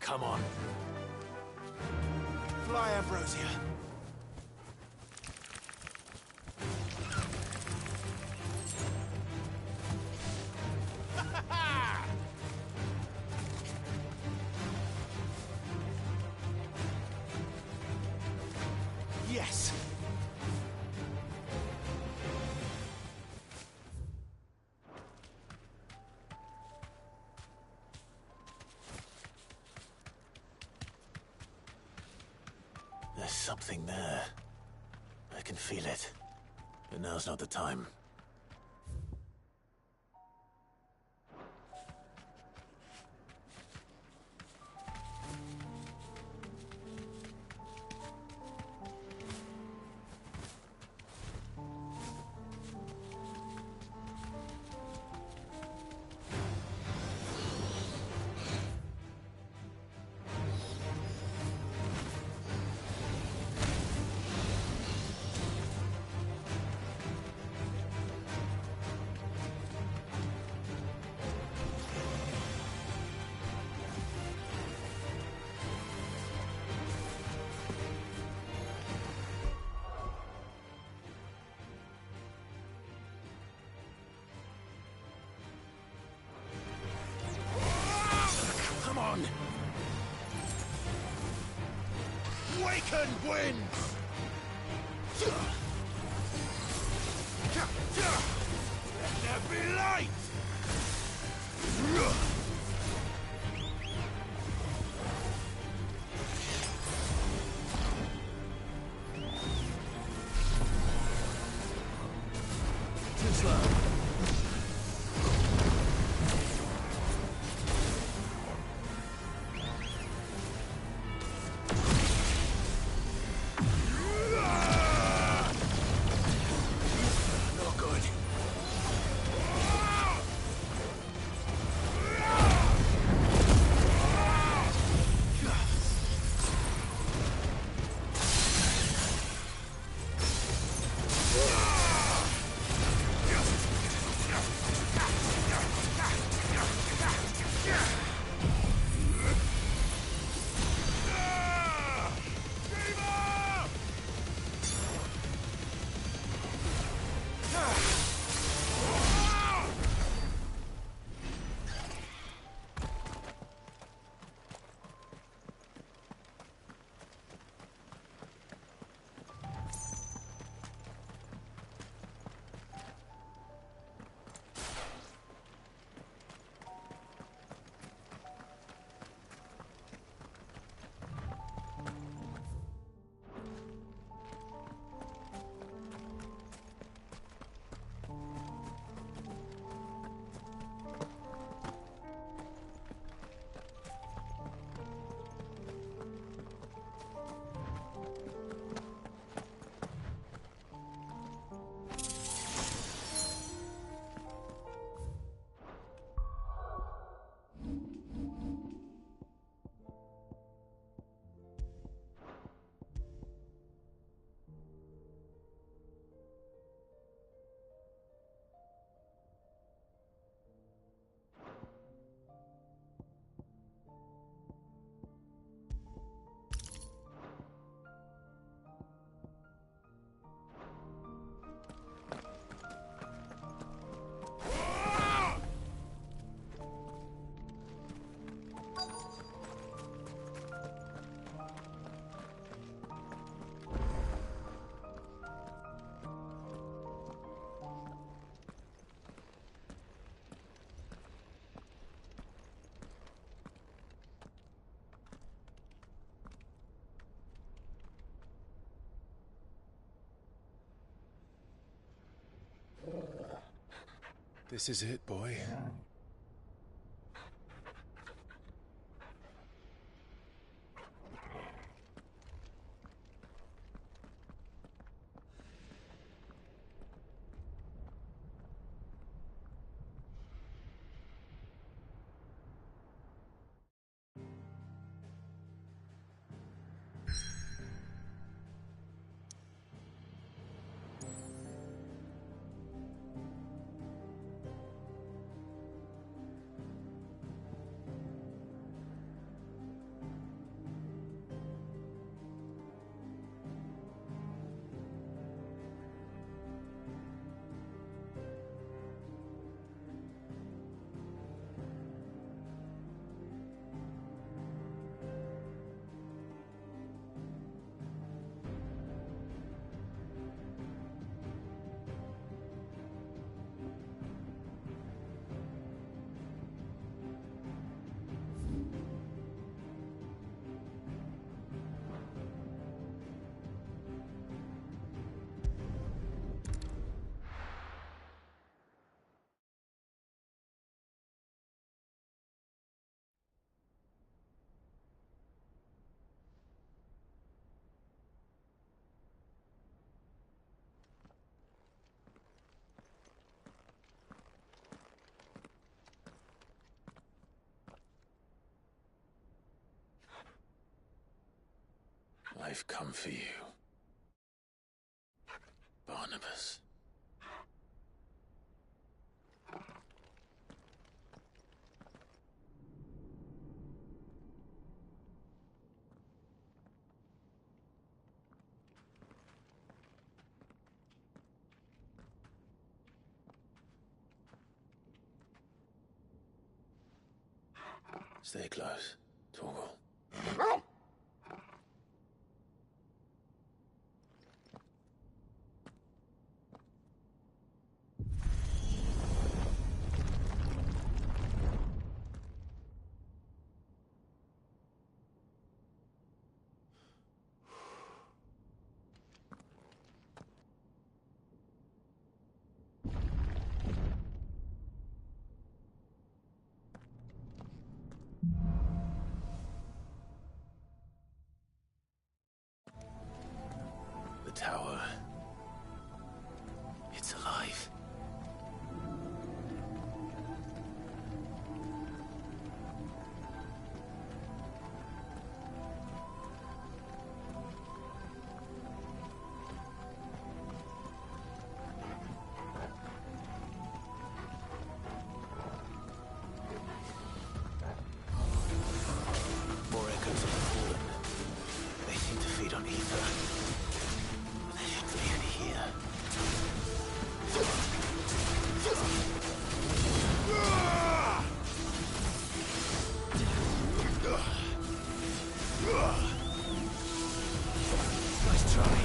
Speaker 21: Come on.
Speaker 15: Fly, Ambrosia. Yes!
Speaker 4: There's something there. I can feel it. But now's not the time.
Speaker 21: Come on! Waken winds! Let there be light!
Speaker 4: Too slow.
Speaker 21: Not good.
Speaker 4: This is it, boy. I've come for you, Barnabas. Stay close, Torgal. The tower. It's alive. More echoes of the fallen. They seem to feed on ether. There shouldn't be any here. Nice try.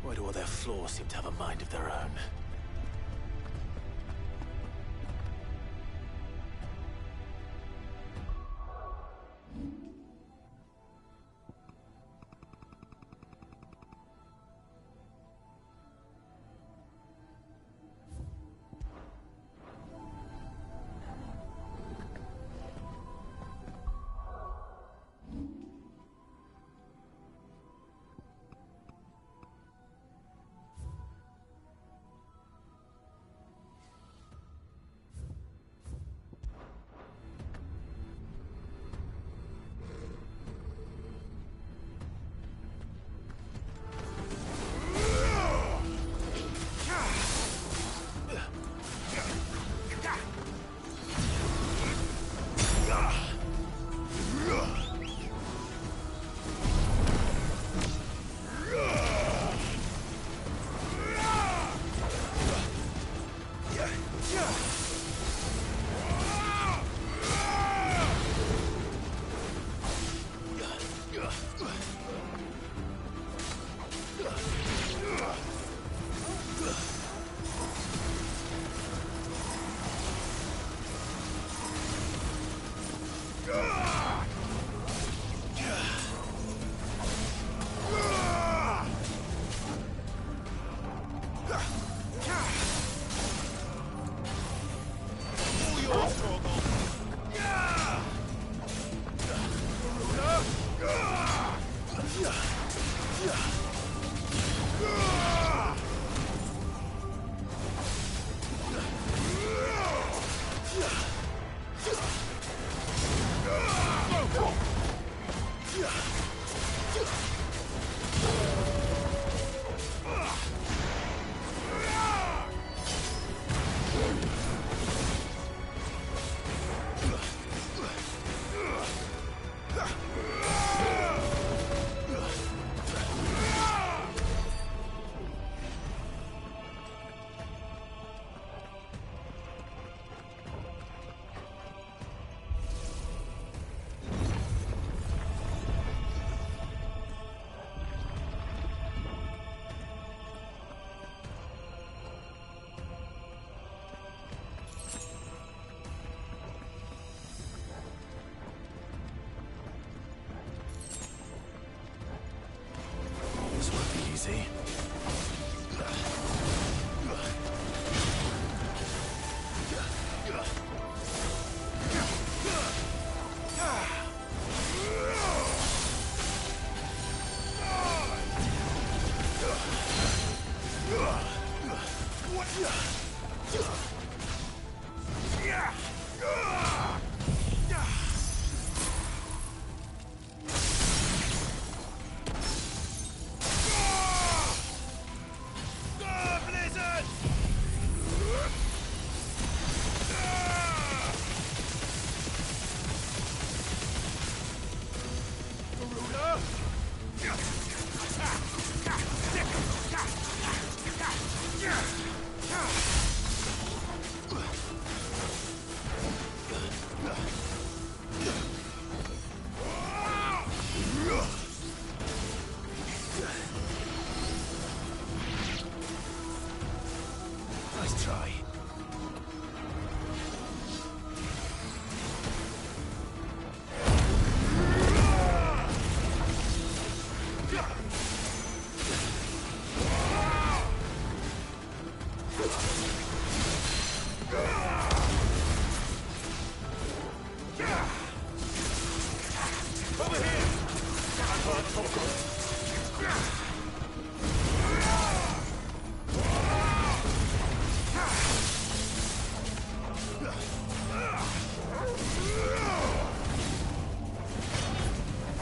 Speaker 4: Why do all their flaws seem to have a mind of their own?
Speaker 21: Nice try.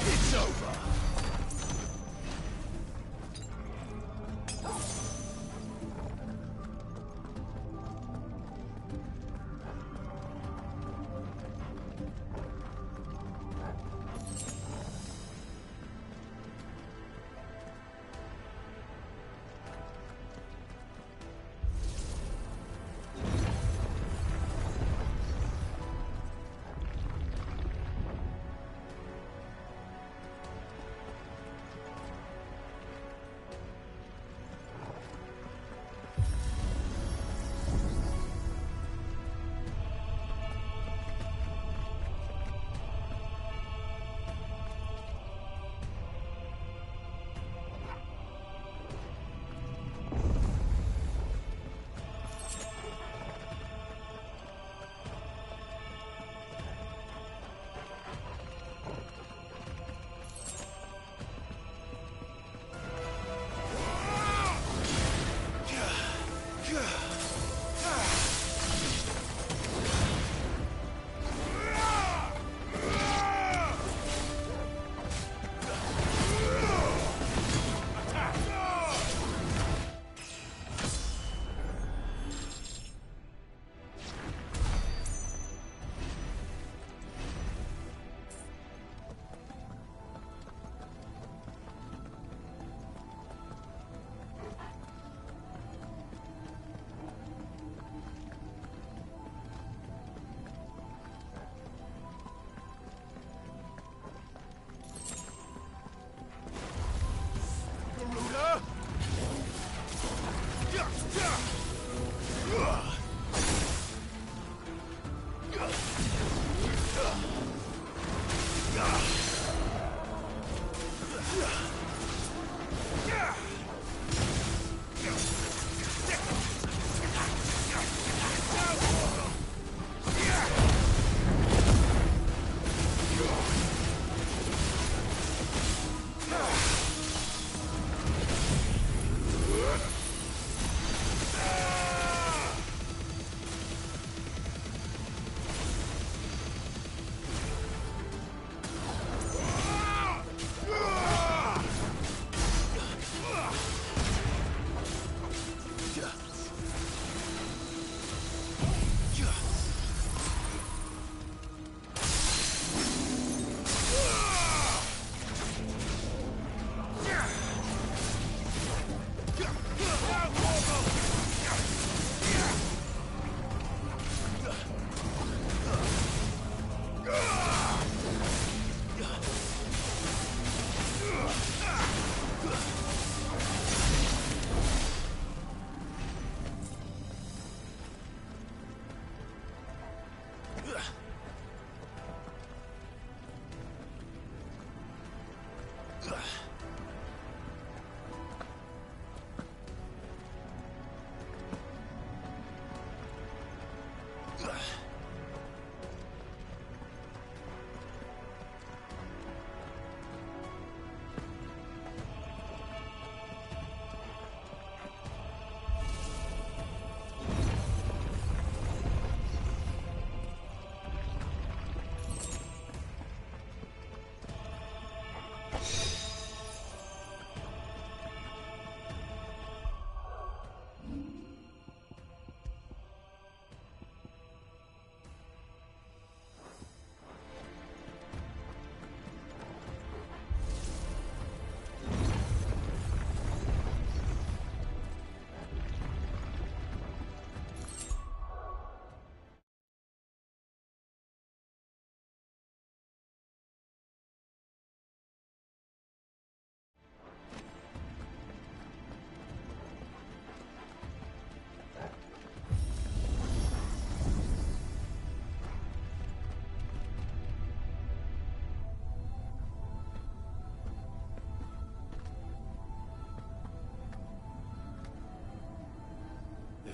Speaker 21: It's over.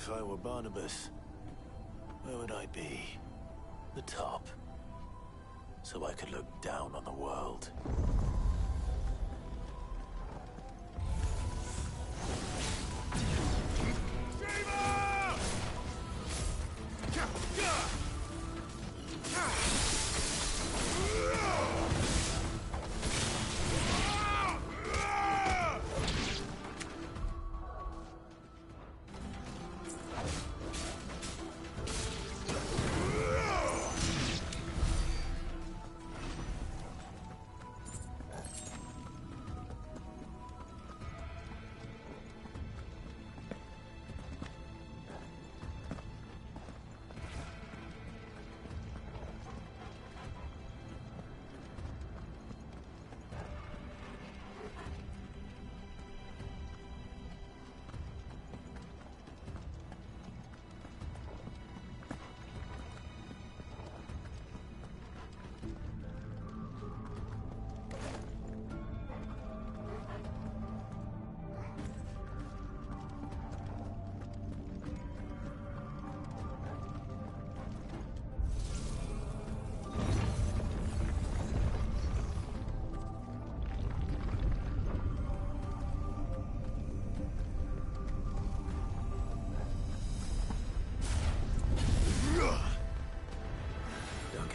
Speaker 4: If I were Barnabas, where would I be? The top. So I could look down on the world.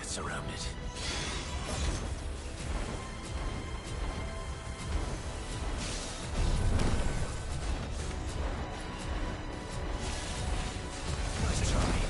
Speaker 4: Surrounded. Nice try.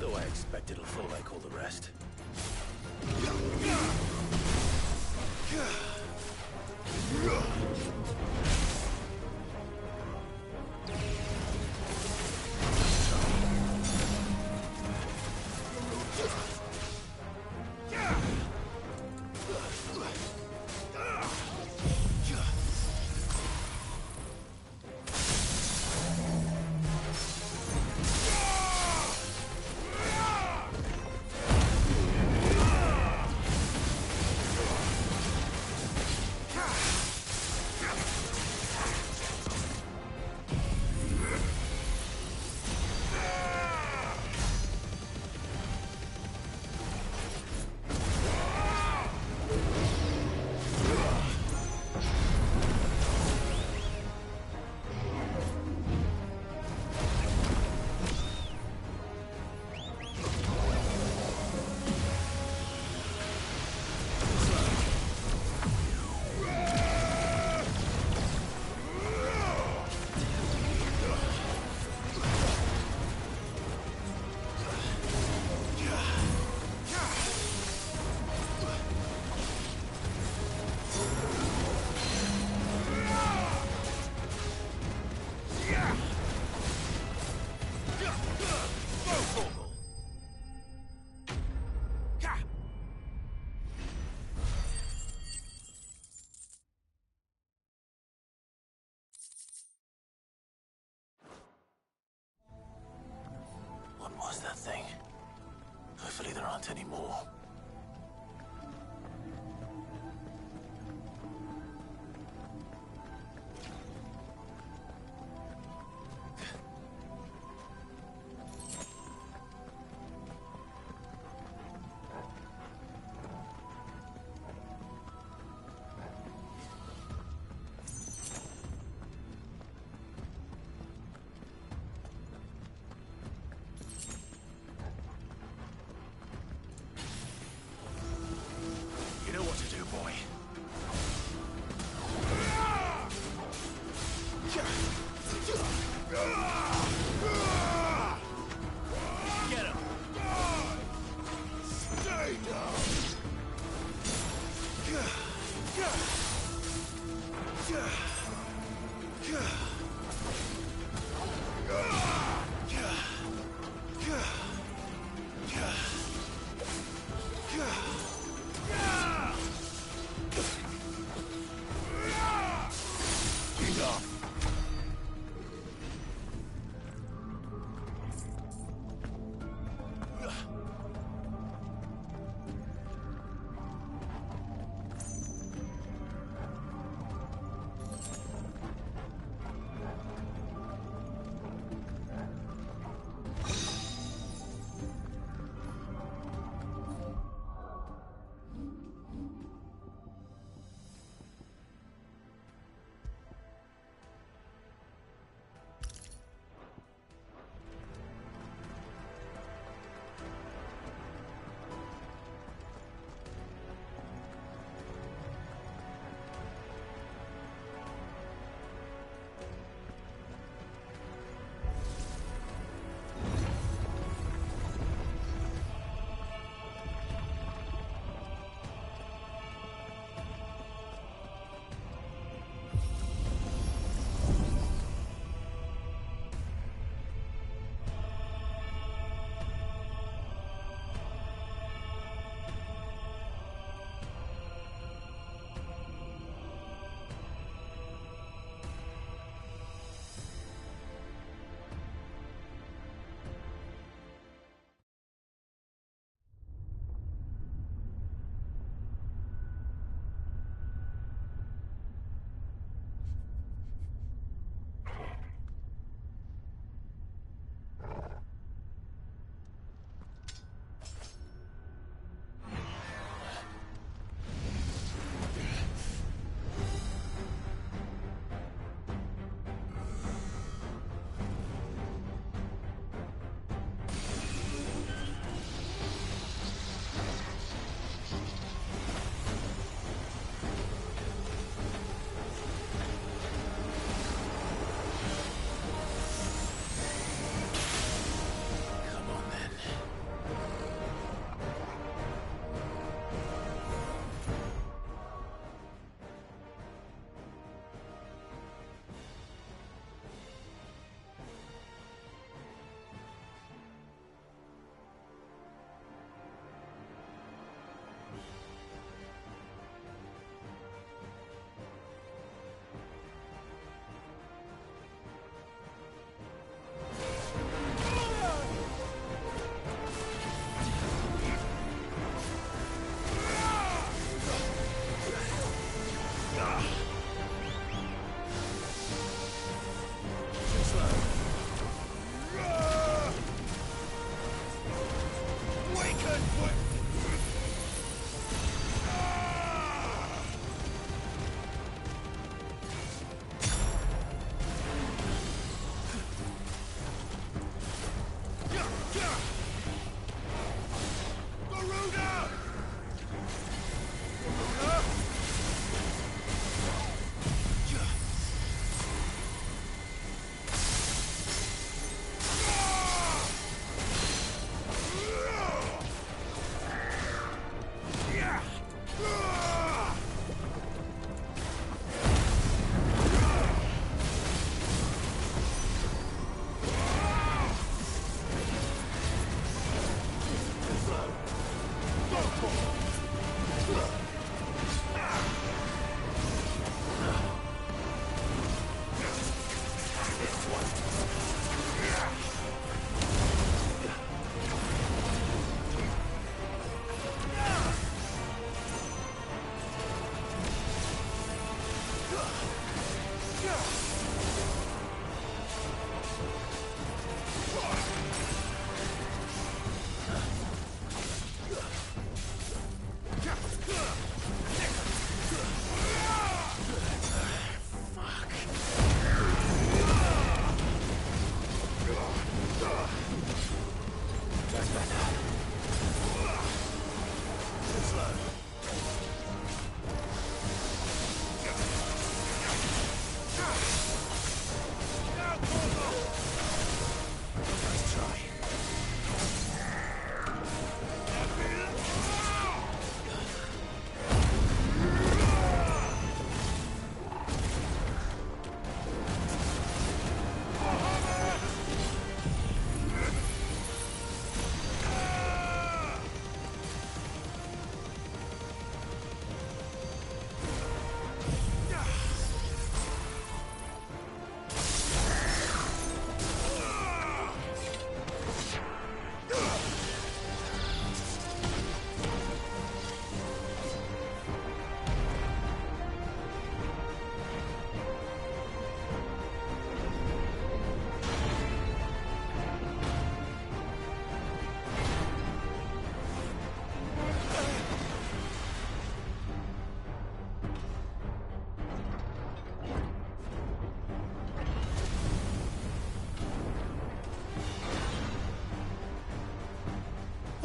Speaker 4: Though I expect it'll fall like all the rest. What was that thing? Hopefully there aren't any more.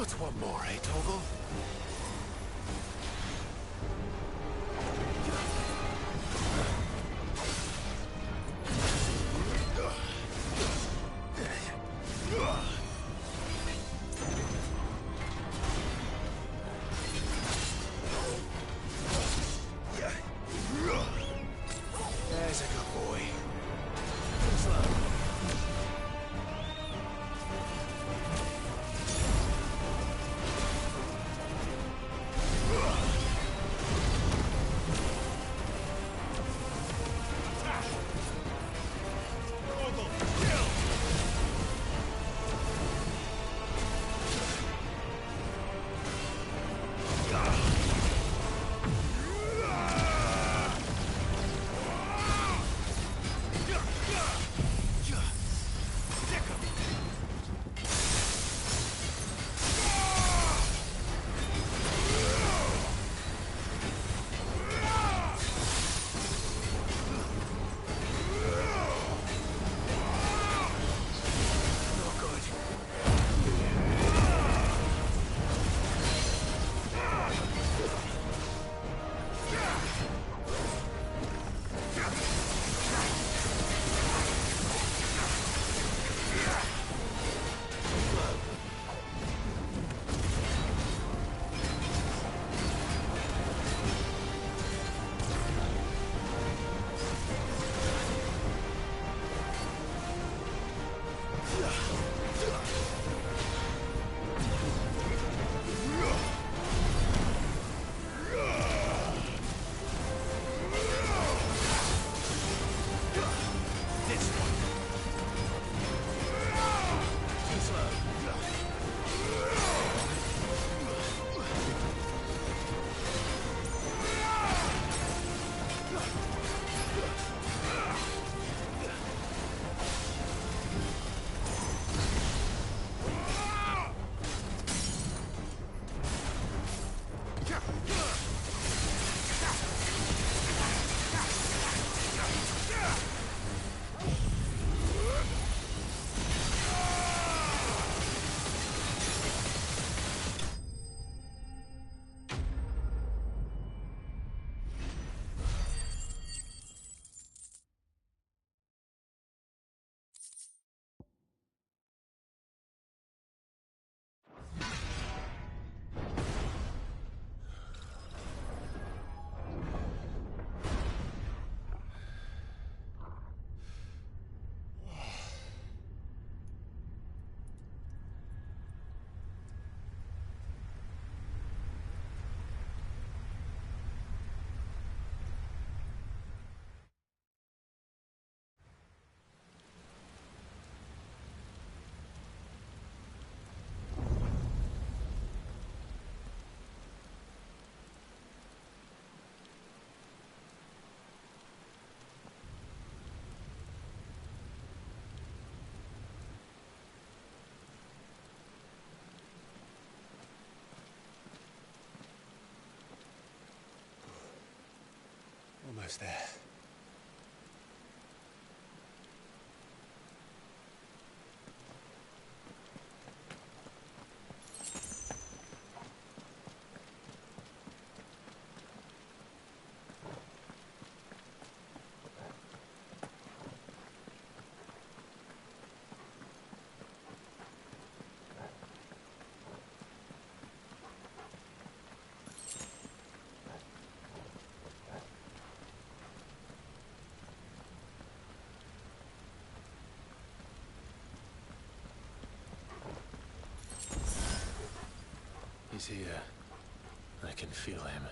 Speaker 21: What's one more, eh, Toggle? There's a good boy. Slow.
Speaker 4: almost there. He's here. I can feel him.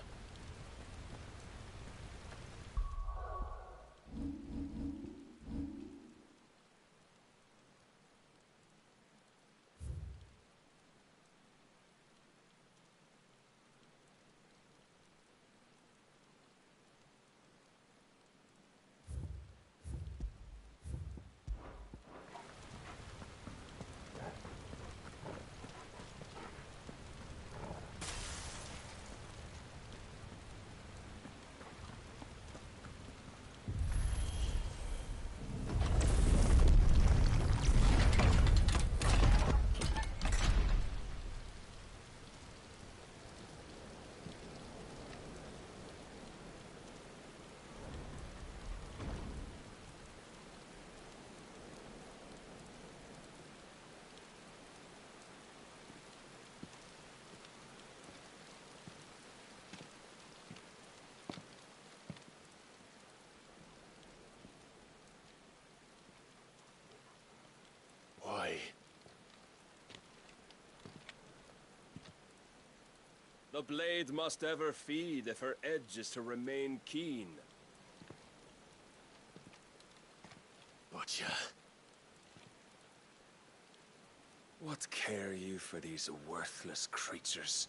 Speaker 4: Why?
Speaker 17: The blade must ever feed if her edge is to remain keen.
Speaker 4: Butcher.
Speaker 17: What care you for these worthless creatures?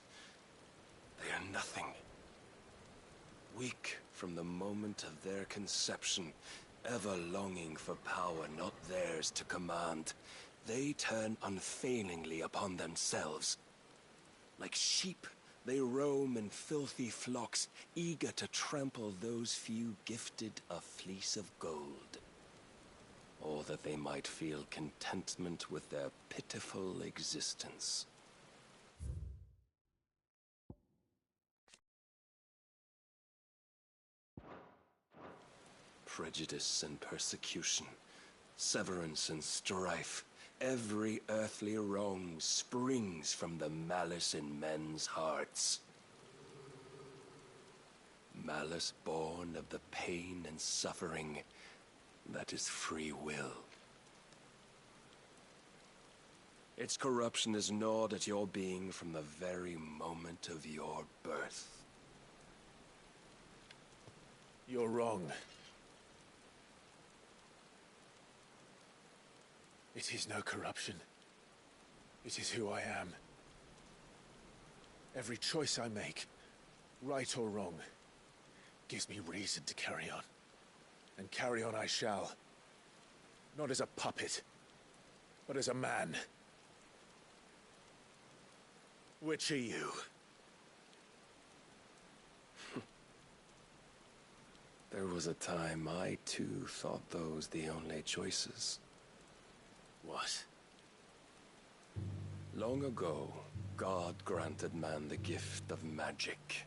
Speaker 17: They are nothing. Weak from the moment of their conception, ever longing for power not theirs to command, they turn unfailingly upon themselves. Like sheep, they roam in filthy flocks, eager to trample those few gifted a fleece of gold. Or that they might feel contentment with their pitiful existence. Prejudice and persecution, severance and strife, every earthly wrong springs from the malice in men's hearts. Malice born of the pain and suffering that is free will. Its corruption is gnawed at your being from the very moment of your birth.
Speaker 4: You're wrong. It is no corruption. It is who I am. Every choice I make, right or wrong, gives me reason to carry on. And carry on I shall. Not as a puppet, but as a man. Which are you?
Speaker 17: There was a time I too thought those the only choices.
Speaker 4: What?
Speaker 17: Long ago, God granted man the gift of magic.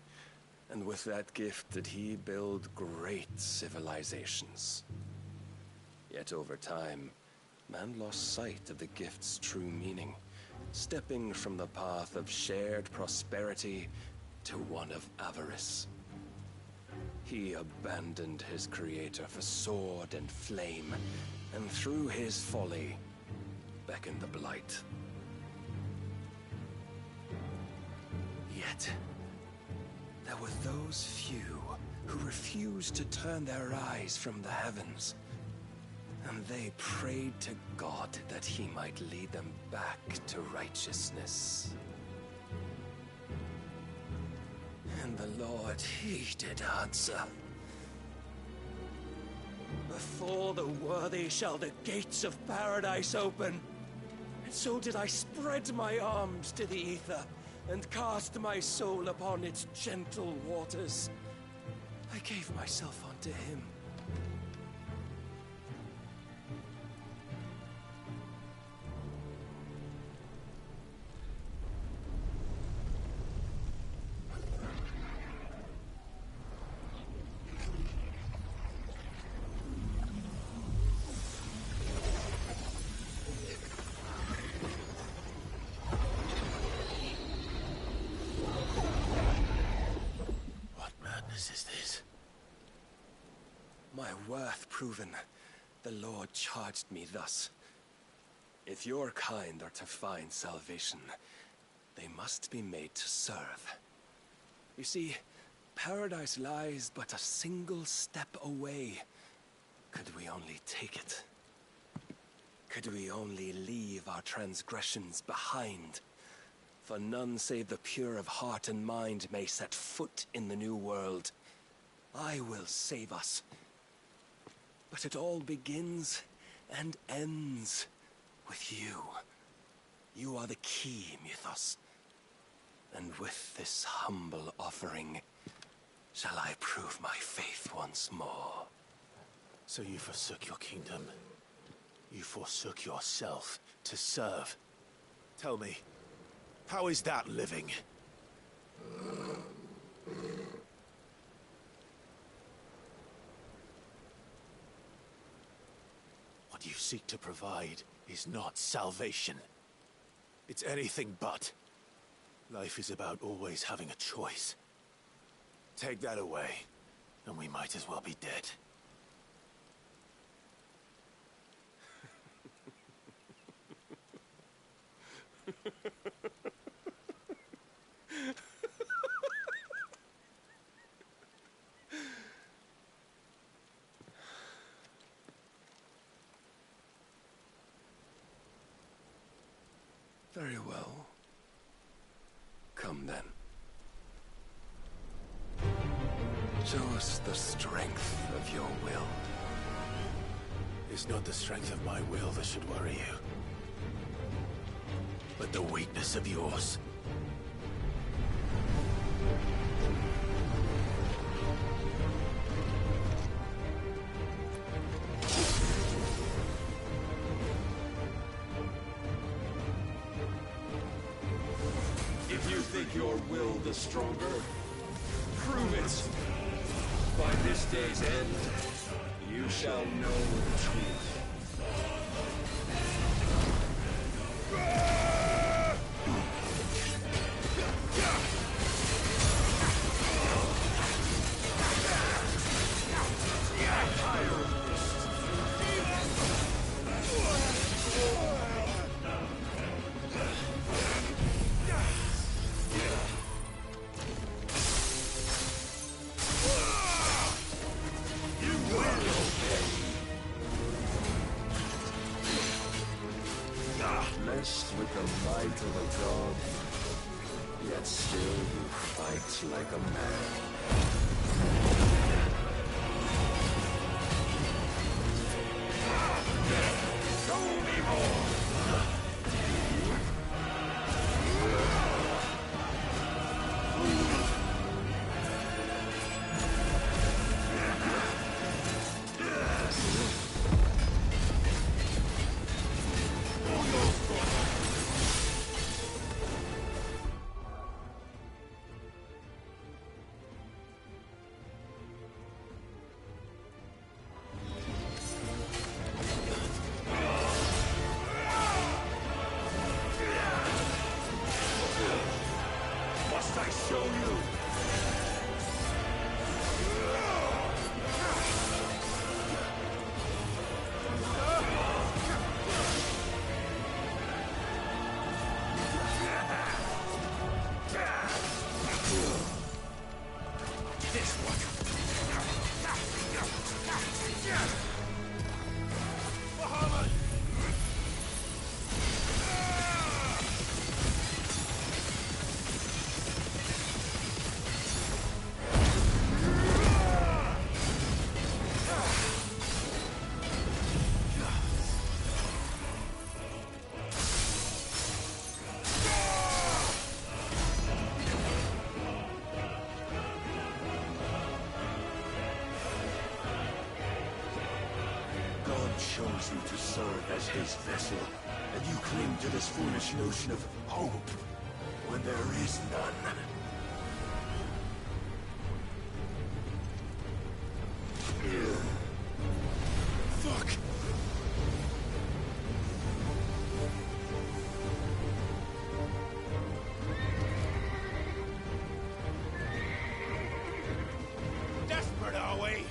Speaker 17: And with that gift did he build great civilizations. Yet over time, man lost sight of the gift's true meaning, stepping from the path of shared prosperity to one of avarice. He abandoned his creator for sword and flame, and through his folly, beckoned the blight. Yet, there were those few who refused to turn their eyes from the heavens, and they prayed to God that he might lead them back to righteousness. And the Lord, he did answer. Before the worthy shall the gates of paradise open. And so did I spread my arms to the ether, and cast my soul upon its gentle waters. I gave myself onto him.
Speaker 21: Is this?
Speaker 17: My worth proven, the Lord charged me thus. If your kind are to find salvation, they must be made to serve. You see, paradise lies but a single step away. Could we only take it? Could we only leave our transgressions behind? For none save the pure of heart and mind may set foot in the new world. I will save us. But it all begins and ends with you. You are the key, Mythos. And with this humble offering, shall I prove my faith once more.
Speaker 21: So you forsook your kingdom. You forsook yourself to serve. Tell me, how is that living? What you seek to provide is not salvation. It's anything but. Life is about always having a choice. Take that away, and we might as well be dead.
Speaker 17: Very well. Come then. Show us the strength of your will.
Speaker 21: It's not the strength of my will that should worry you, but the weakness of yours.
Speaker 17: If you think your will the stronger, prove it. By this day's end, you shall know the truth. Blessed with the might of a god, yet still you fight like a man. Show me more! Must I show you? This one. Muhammad! pays you to serve as his vessel, and you cling to this foolish notion of hope when there is none. Fuck!
Speaker 8: Desperate, are we?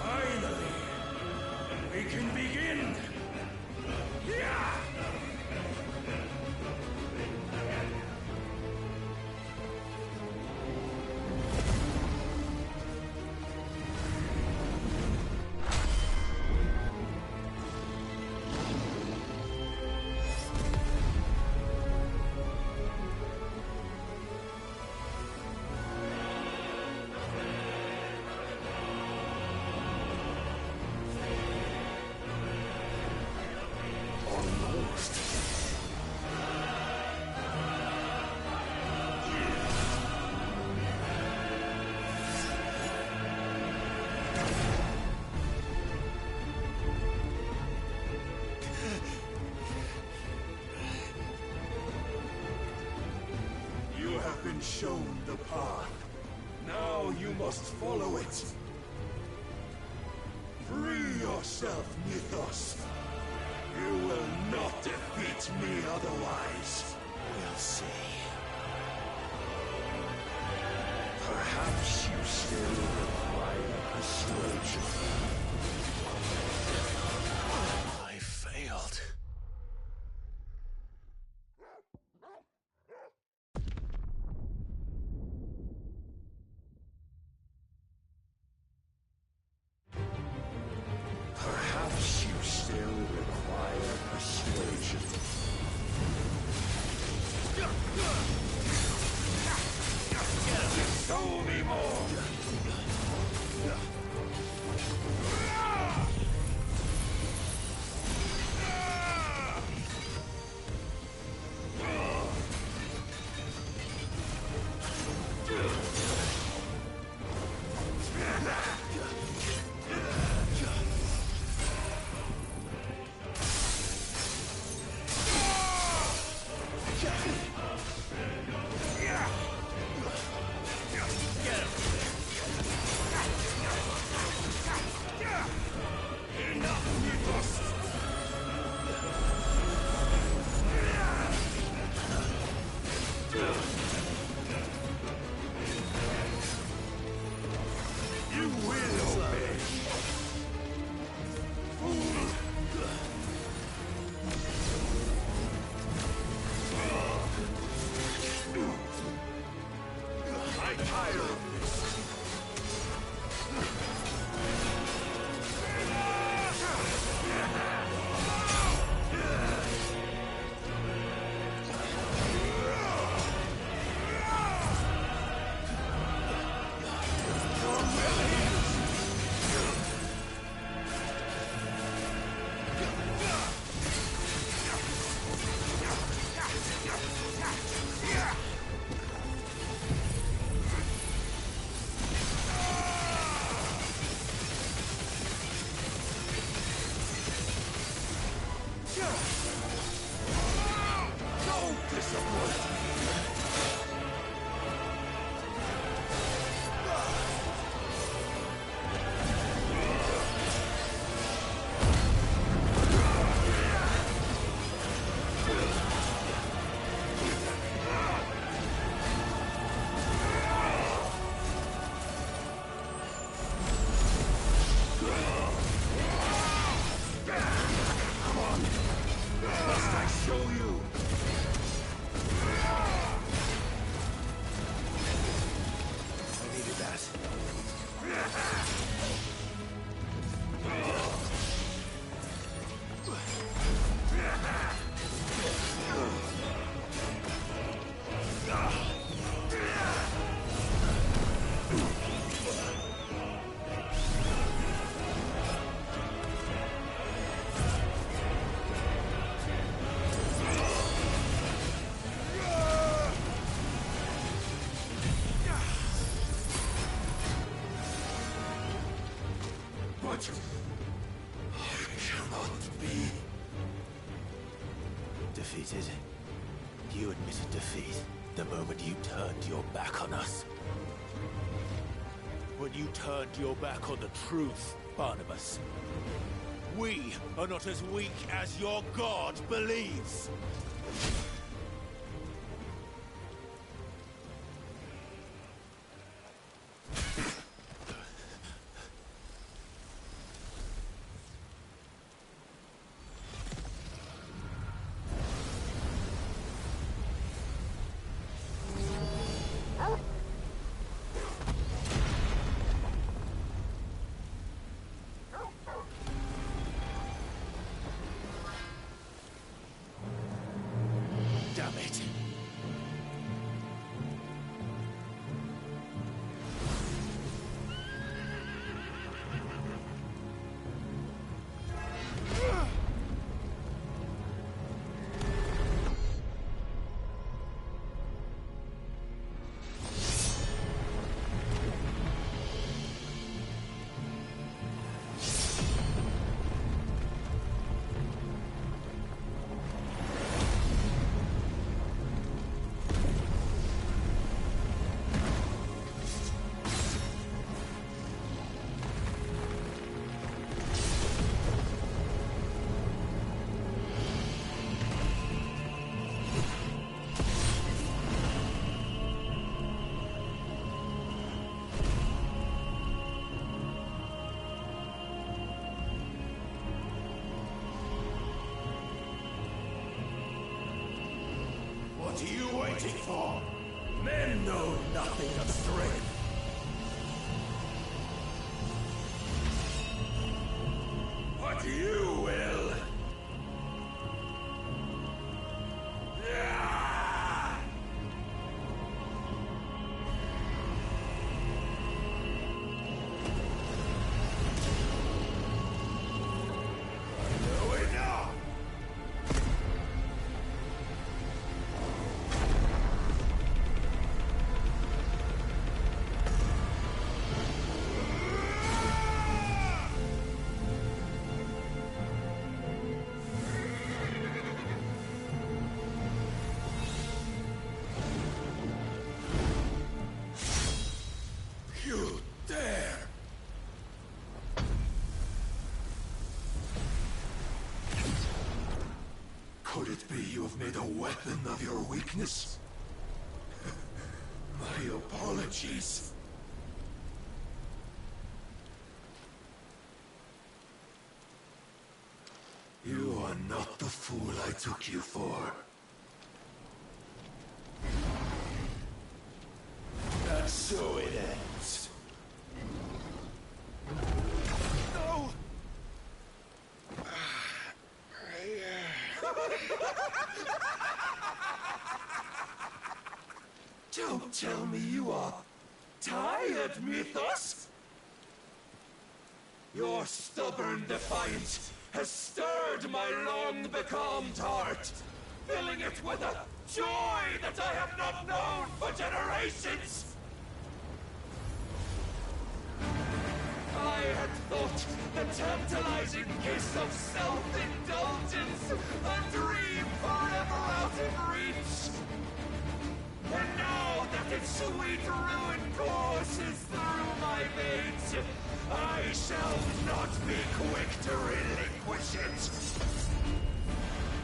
Speaker 17: Finally, we can begin! Yeah! You have been shown the path. Now you must follow it. Free yourself, Mythos. You will not defeat me otherwise. We'll see. Perhaps you still require persuasion. I failed. Perhaps you still require persuasion. Show me more! You will obey. Fool! I'm tired of this. Don't disappoint me! Come on! Must I show you? But I cannot be.
Speaker 4: Defeated? You admitted defeat the moment you turned your back on us. When you turned your back on the truth, Barnabas. We are not as weak as your god believes. Damn it.
Speaker 17: What are you waiting for? Men know nothing of strength. But you will. You dare! Could it be you have made a weapon of your weakness? My apologies. You are not the fool I took you for. And so it ends.
Speaker 21: No!
Speaker 17: Don't tell me you are tired, Mythos! Your stubborn defiance has stirred my long-becalmed heart, filling it with a joy that I have not known for generations! I had thought the tantalizing kiss of self-indulgence a dream forever out of reach. And now that its sweet ruin courses through my veins, I shall not be quick to relinquish it.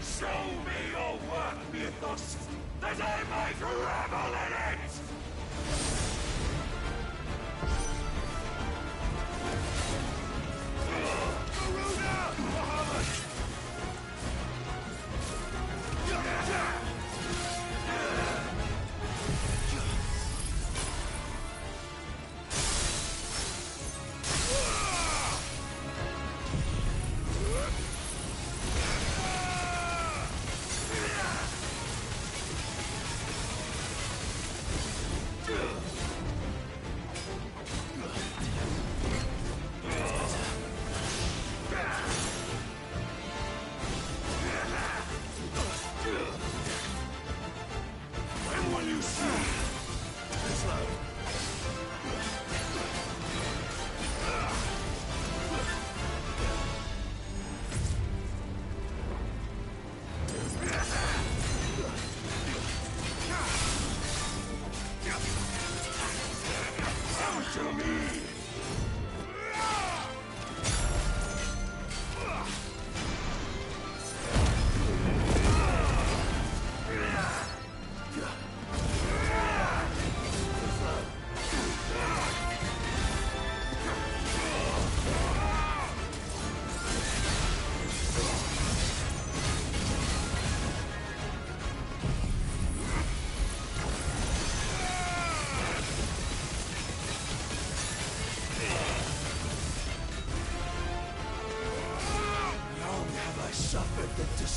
Speaker 17: Show me your work, Mythos, that I might revel in it!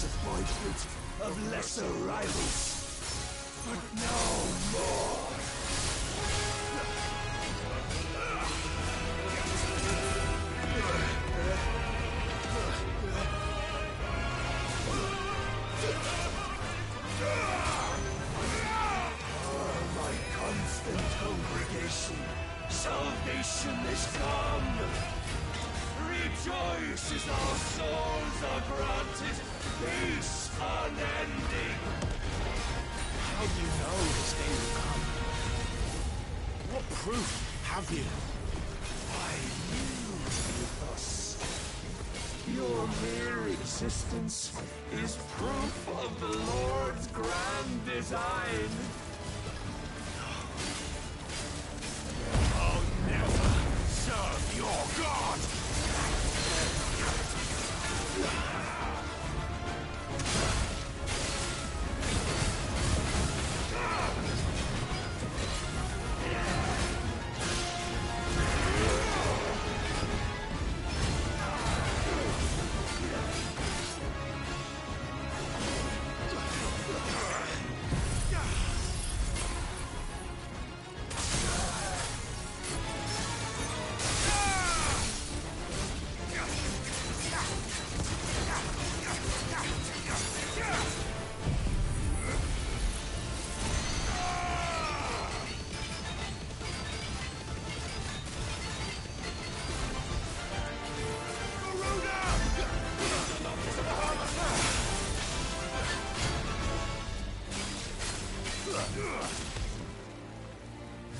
Speaker 17: disappointment of lesser rivals, but no more. My constant congregation, salvation is come. Rejoice as our souls are granted peace unending.
Speaker 15: How do you know this day will come? What proof have you?
Speaker 17: I knew us. Your mere existence is proof of the Lord's grand design.
Speaker 8: I'll never serve your god!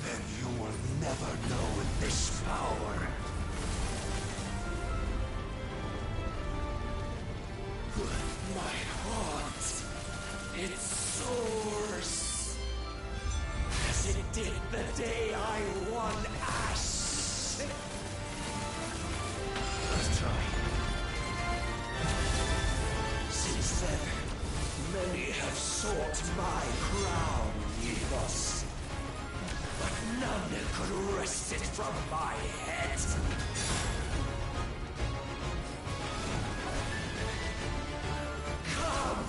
Speaker 17: Then you will never know this power. My heart, it soars, as it did the day I won Ash. Let's try. Since then, many have sought my crown, Evos. But none could wrest it from my head. Come!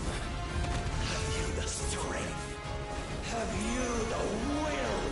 Speaker 17: Have you the strength? Have you the will?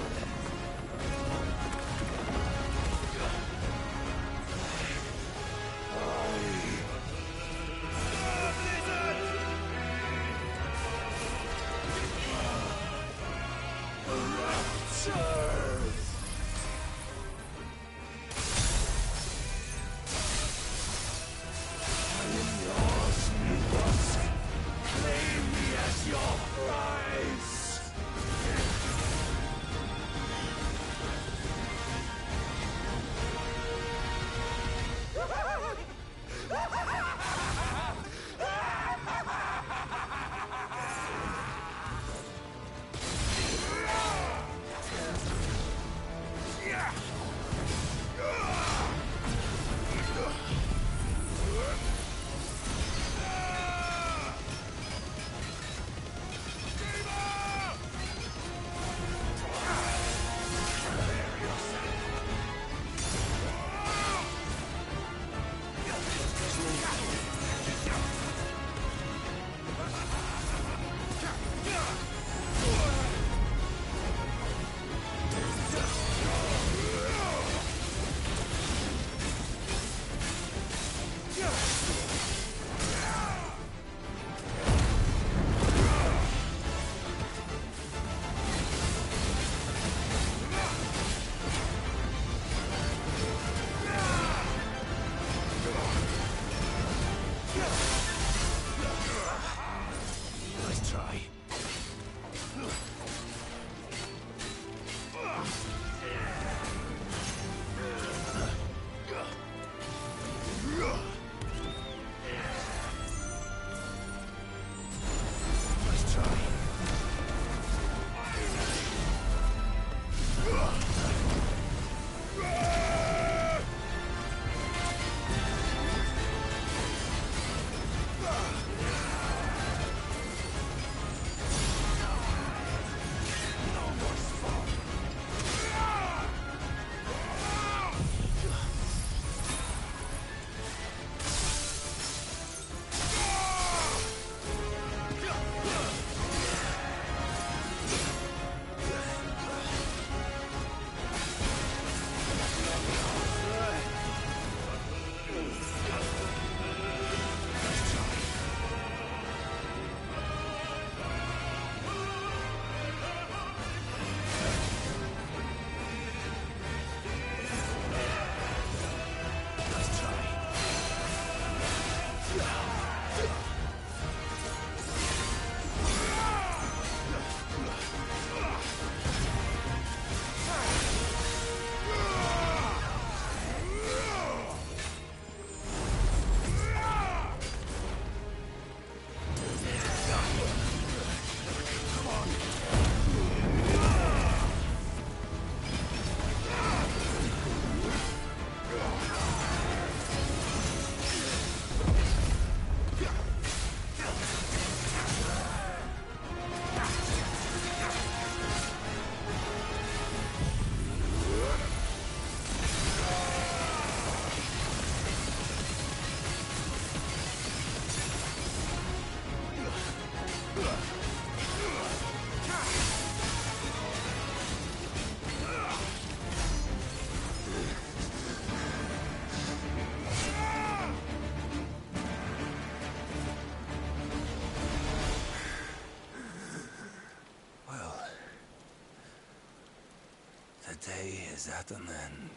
Speaker 17: The day is at an end.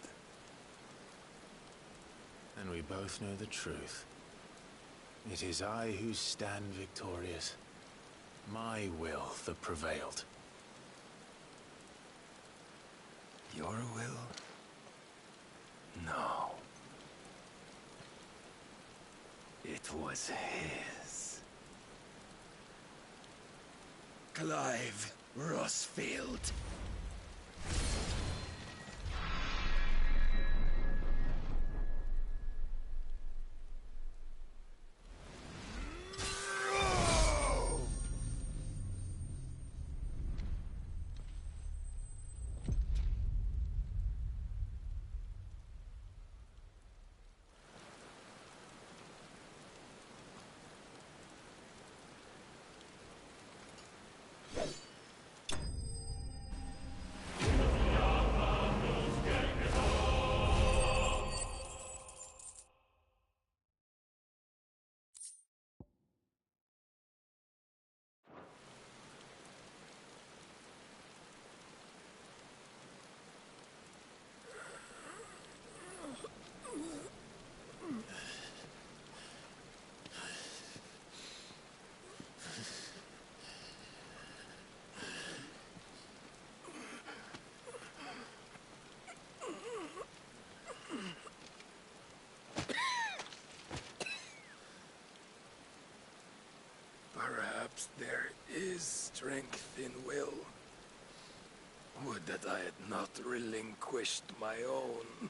Speaker 4: And we both know the truth. It is I who stand victorious. My will that prevailed.
Speaker 17: Your will? No. It was his. Clive Rossfield. Perhaps there is strength in will. Would that I had not relinquished my own.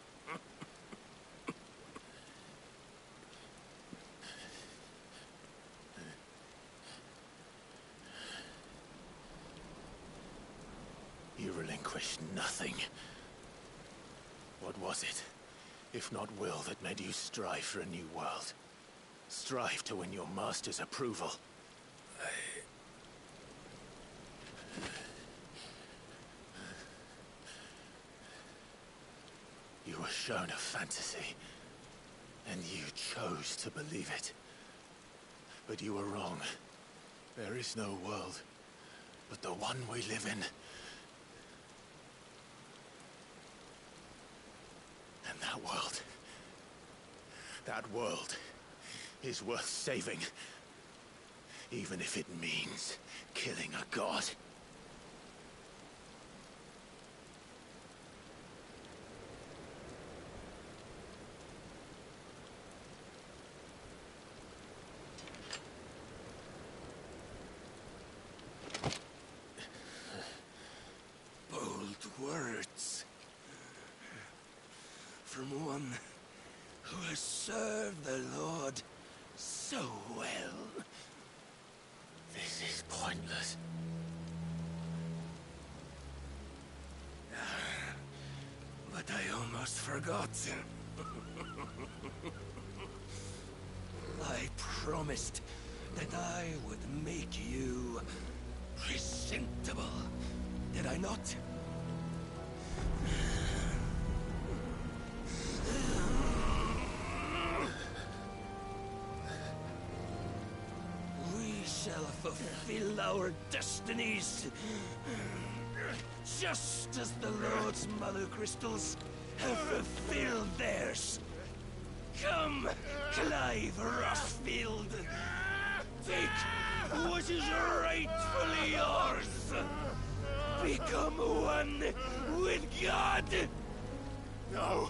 Speaker 4: You relinquished nothing. What was it, if not will, that made you strive for a new world? Strive to win your master's approval? You were shown a fantasy, and you chose to believe it. But you were wrong. There is no world, but the one we live in. And that world is worth saving. Even if it means killing a god.
Speaker 17: Bold words. From one who has served the Lord so well.
Speaker 4: This is pointless.
Speaker 17: But I almost forgot. I promised that I would make you presentable. Did I not? We shall fulfill our destinies, just as the Lord's Mother Crystals have fulfilled theirs. Come, Clive Rossfield. Take what is rightfully yours. Become one with God.
Speaker 4: No.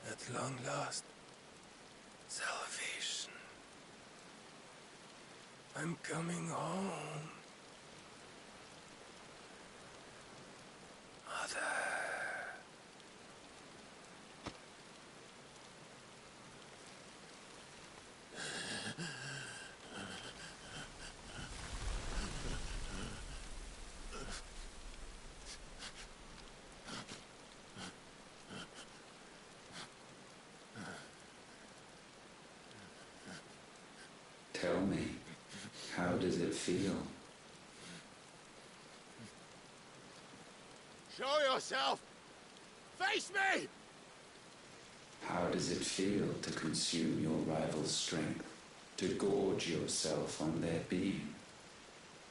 Speaker 17: At long last, salvation. I'm coming home. Mother. Tell me, how does it feel?
Speaker 21: Show yourself! Face me!
Speaker 17: How does it feel to consume your rival's strength, to gorge yourself on their beam,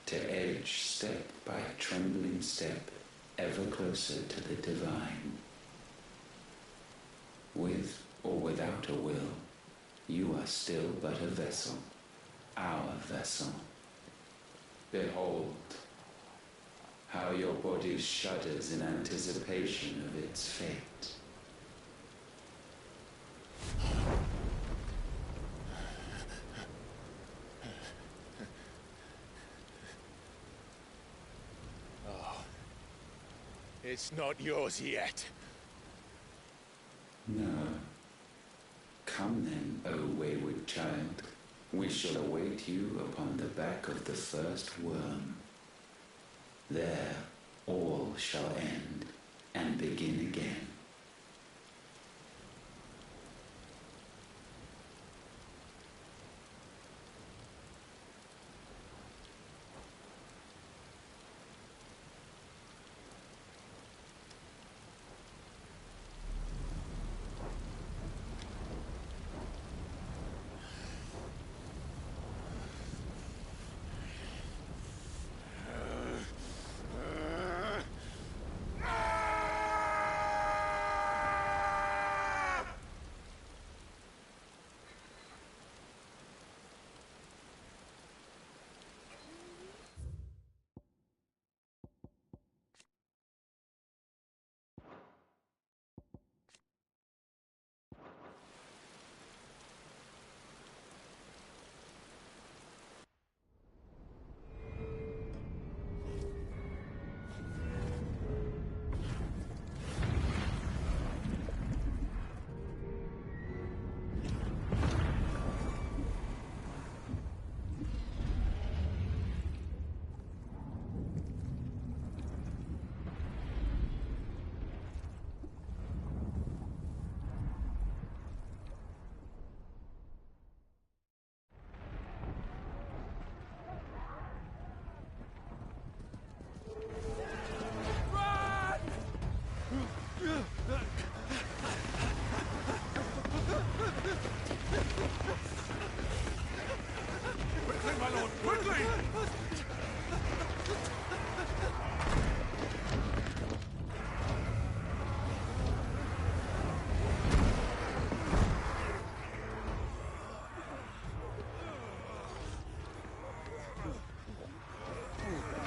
Speaker 17: to edge step by trembling step ever closer to the divine? With or without a will, you are still but a vessel, our vessel. Behold, how your body shudders in anticipation of its fate.
Speaker 21: Oh, it's not yours yet.
Speaker 17: No. Come then, O wayward child. We shall await you upon the back of the first worm. There all shall end and begin again.
Speaker 21: Quickly, my lord, quickly!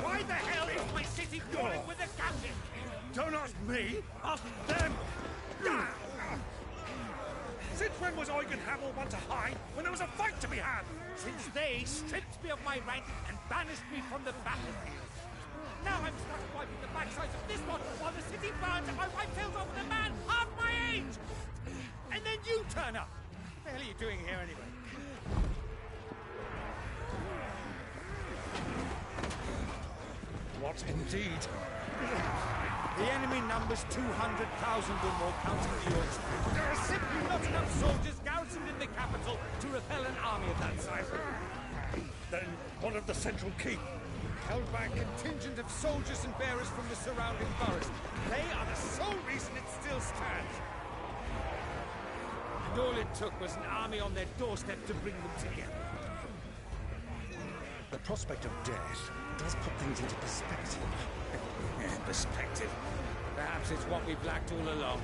Speaker 8: Why the hell is my city falling with a captain? Don't ask me, ask them! Since when was Eugen Hamel one to hide when there was a fight to be had? Since they stripped me of my rank and banished me from the battlefield. Now I'm stuck wiping the backsides of this one while the city burns and my wife kills over the man half my age! And then you turn up! What the hell are you doing here anyway? What indeed? The enemy numbers 200,000 or more, counting the Yorks. There are simply not enough soldiers garrisoned in the capital to repel an army of that size. Then what of the central keep? Held by a contingent of soldiers and bearers from the surrounding boroughs. They are the sole reason it still stands. And all it took was an army on their doorstep to bring them together. The prospect of death does put things into perspective. Perspective. Perhaps it's what we've lacked all along.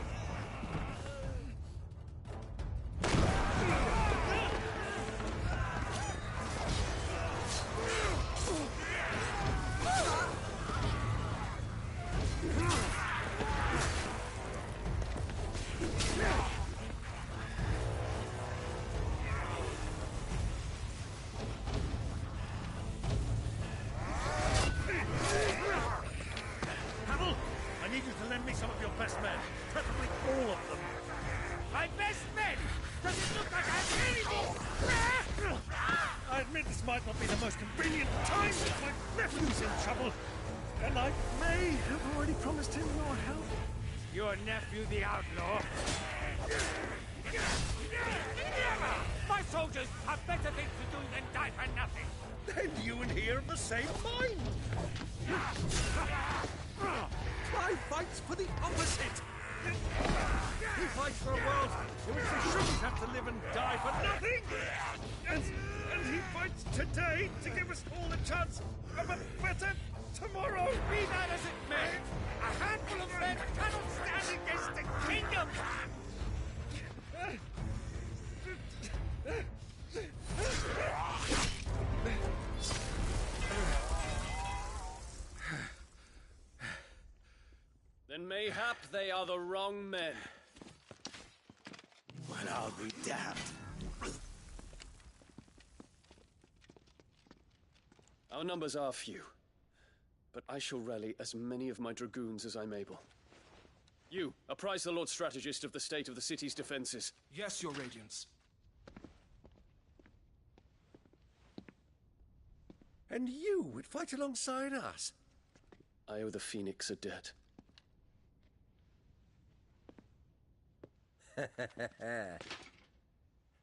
Speaker 8: Your nephew, the outlaw? My soldiers soldiers have better things to do than die for nothing.
Speaker 9: Then you and he are of the same mind. Clive fights for the opposite. He fights for a world in which they shouldn't have to live and die for nothing. And he fights today to give us all a chance of a better tomorrow.
Speaker 8: Be that as it may, a handful of men cannot stand against the kingdom.
Speaker 2: Then mayhap they are the wrong men.
Speaker 21: Well, I'll be damned.
Speaker 2: Our numbers are few, but I shall rally as many of my dragoons as I'm able. You, apprise the Lord Strategist of the state of the city's defenses.
Speaker 20: Yes, Your Radiance.
Speaker 9: And you would fight alongside us?
Speaker 2: I owe the Phoenix a debt.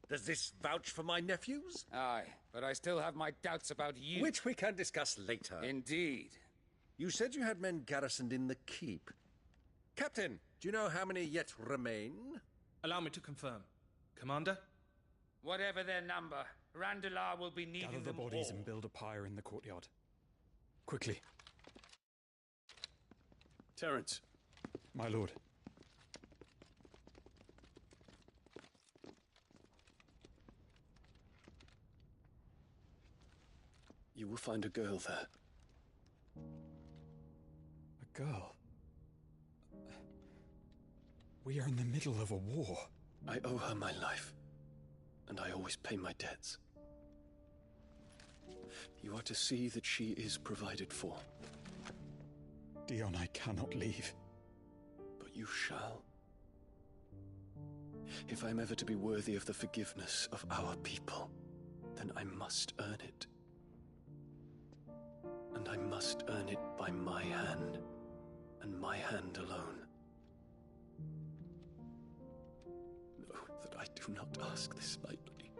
Speaker 9: Does this vouch for my nephews?
Speaker 8: Aye, but I still have my doubts about you.
Speaker 9: Which we can discuss later.
Speaker 8: Indeed.
Speaker 9: You said you had men garrisoned in the keep. Captain, do you know how many yet remain?
Speaker 20: Allow me to confirm. Commander?
Speaker 8: Whatever their number, Randalar will be needing
Speaker 22: Gather the
Speaker 8: them
Speaker 22: bodies
Speaker 8: all.
Speaker 22: and build a pyre in the courtyard. Quickly.
Speaker 2: Terence.
Speaker 22: My lord.
Speaker 2: You will find a girl there.
Speaker 22: A girl? We are in the middle of a war.
Speaker 2: I owe her my life, and I always pay my debts. You are to see that she is provided for.
Speaker 22: Dion, I cannot leave.
Speaker 2: But you shall. If I'm ever to be worthy of the forgiveness of our people, then I must earn it. And I must earn it by my hand, and my hand alone. Know that I do not ask this lightly.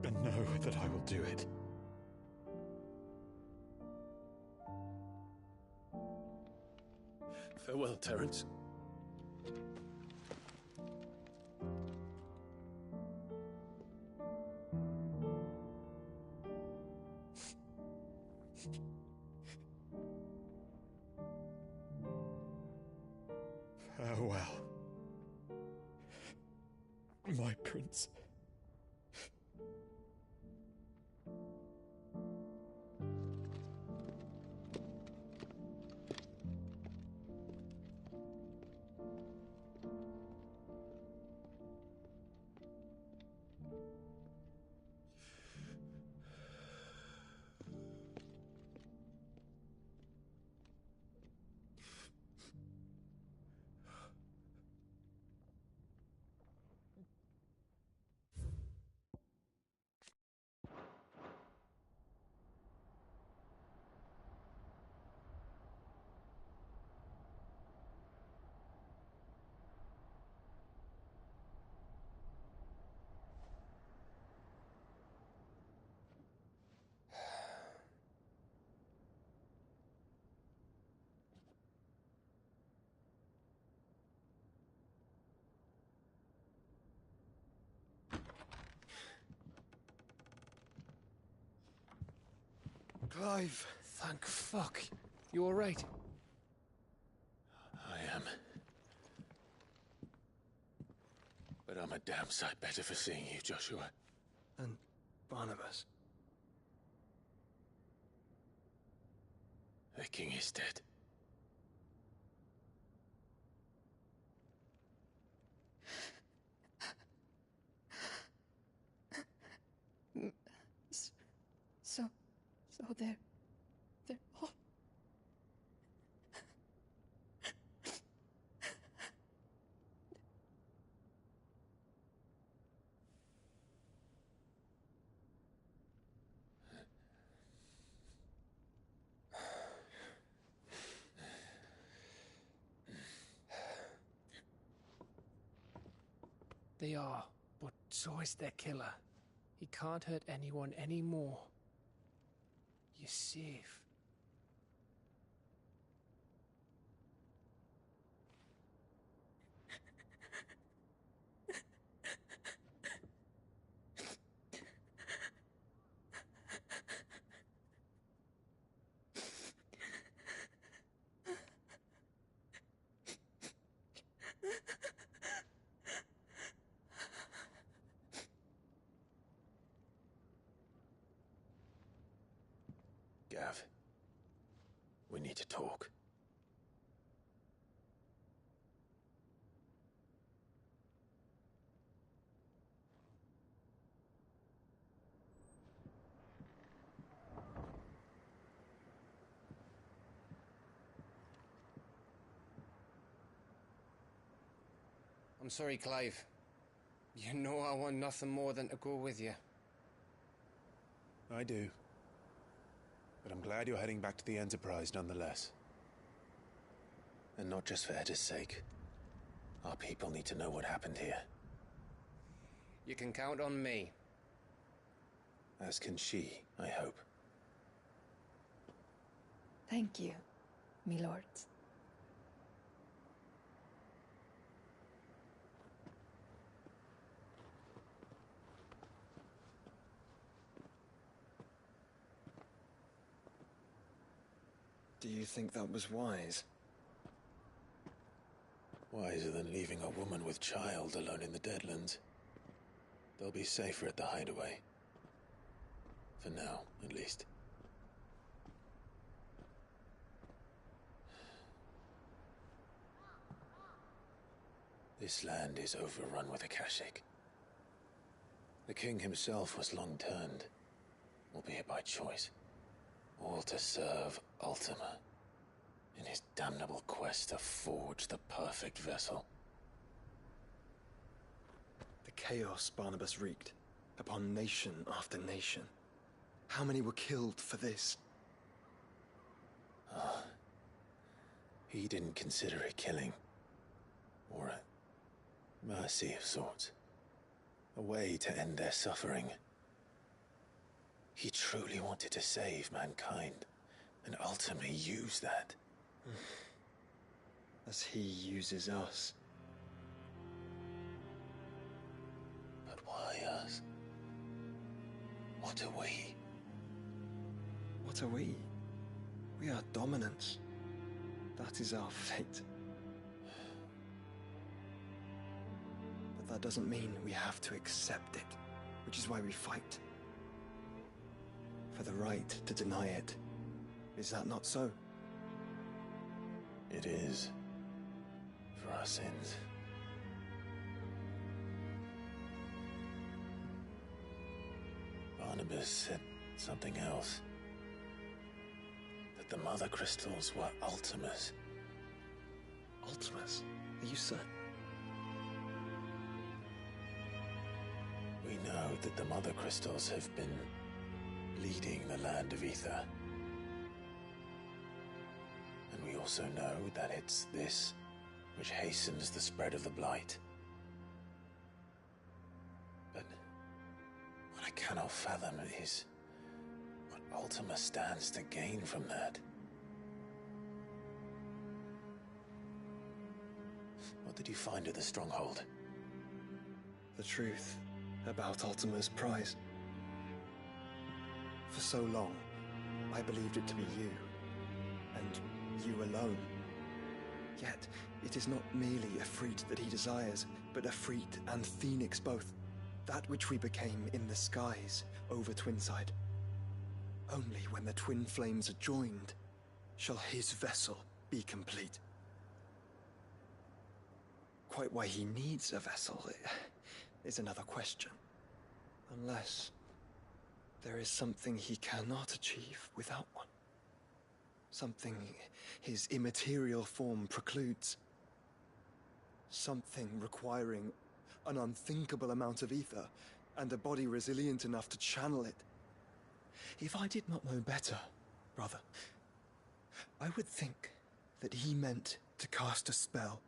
Speaker 22: And know that I will do it.
Speaker 2: Farewell, Terence.
Speaker 22: Farewell, my prince.
Speaker 20: Clive, thank fuck. You alright?
Speaker 4: I am. But I'm a damn sight better for seeing you, Joshua.
Speaker 11: And Barnabas.
Speaker 4: The king is dead.
Speaker 18: So they're all...
Speaker 23: They are, but so is their killer. He can't hurt anyone anymore. You're safe.
Speaker 4: Gav, we need to talk.
Speaker 23: I'm sorry, Clive. You know I want nothing more than to go with you.
Speaker 4: I do. But I'm glad you're heading back to the Enterprise nonetheless. And not just for Edda's sake. Our people need to know what happened here.
Speaker 23: You can count on me.
Speaker 4: As can she, I hope.
Speaker 6: Thank you, my lords.
Speaker 12: Do you think that was wise?
Speaker 4: Wiser than leaving a woman with child alone in the Deadlands. They'll be safer at the hideaway. For now, at least. This land is overrun with Akashic. The king himself was long turned, albeit by choice. All to serve Ultima, in his damnable quest to forge the perfect vessel.
Speaker 12: The chaos Barnabas wreaked upon nation after nation. How many were killed for this?
Speaker 4: He didn't consider it killing. Or a mercy of sorts. A way to end their suffering. He truly wanted to save mankind, and ultimately use that.
Speaker 12: As he uses us.
Speaker 4: But why us? What are we?
Speaker 12: What are we? We are dominance. That is our fate. But that doesn't mean we have to accept it, which is why we fight. For the right to deny it. Is that not so?
Speaker 4: It is. For our sins. Barnabas said something else. That the Mother Crystals were Ultimas.
Speaker 12: Ultimas? Are you certain?
Speaker 4: We know that the Mother Crystals have been leading the land of Ether. And we also know that it's this which hastens the spread of the Blight. But what I cannot fathom is what Ultima stands to gain from that. What did you find at the Stronghold?
Speaker 12: The truth about Ultima's prize. For so long, I believed it to be you, and you alone. Yet, it is not merely a Efreet that he desires, but Efreet and Phoenix both. That which we became in the skies over Twinside. Only when the twin flames are joined, shall his vessel be complete. Quite why he needs a vessel is another question. Unless there is something he cannot achieve without one. Something his immaterial form precludes. Something requiring an unthinkable amount of ether and a body resilient enough to channel it. If I did not know better, brother, I would think that he meant to cast a spell.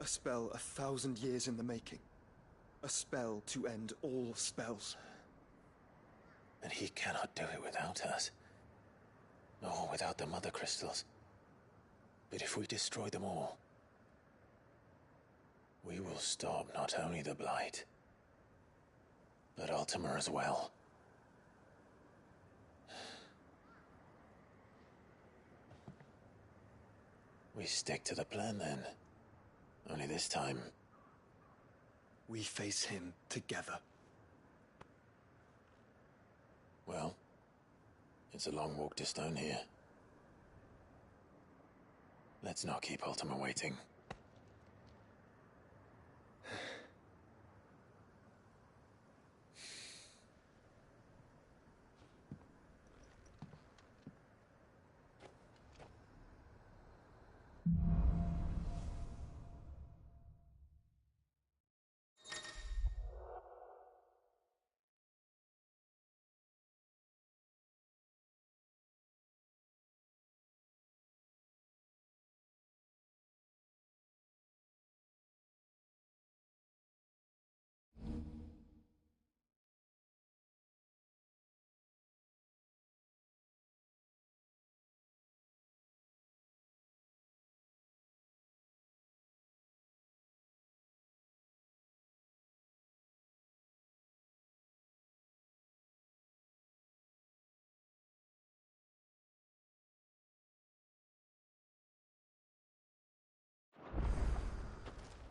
Speaker 12: A A spell 1,000 years in the making. A spell to end all spells.
Speaker 4: And he cannot do it without us. Nor without the Mother Crystals. But if we destroy them all, we will stop not only the Blight, but Ultima as well. We stick to the plan then. Only this time,
Speaker 12: we face him together.
Speaker 4: Well, it's a long walk to Stone here. Let's not keep Ultima waiting.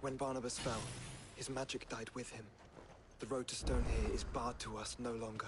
Speaker 12: When Barnabas fell, his magic died with him. The road to Stone here is barred to us no longer.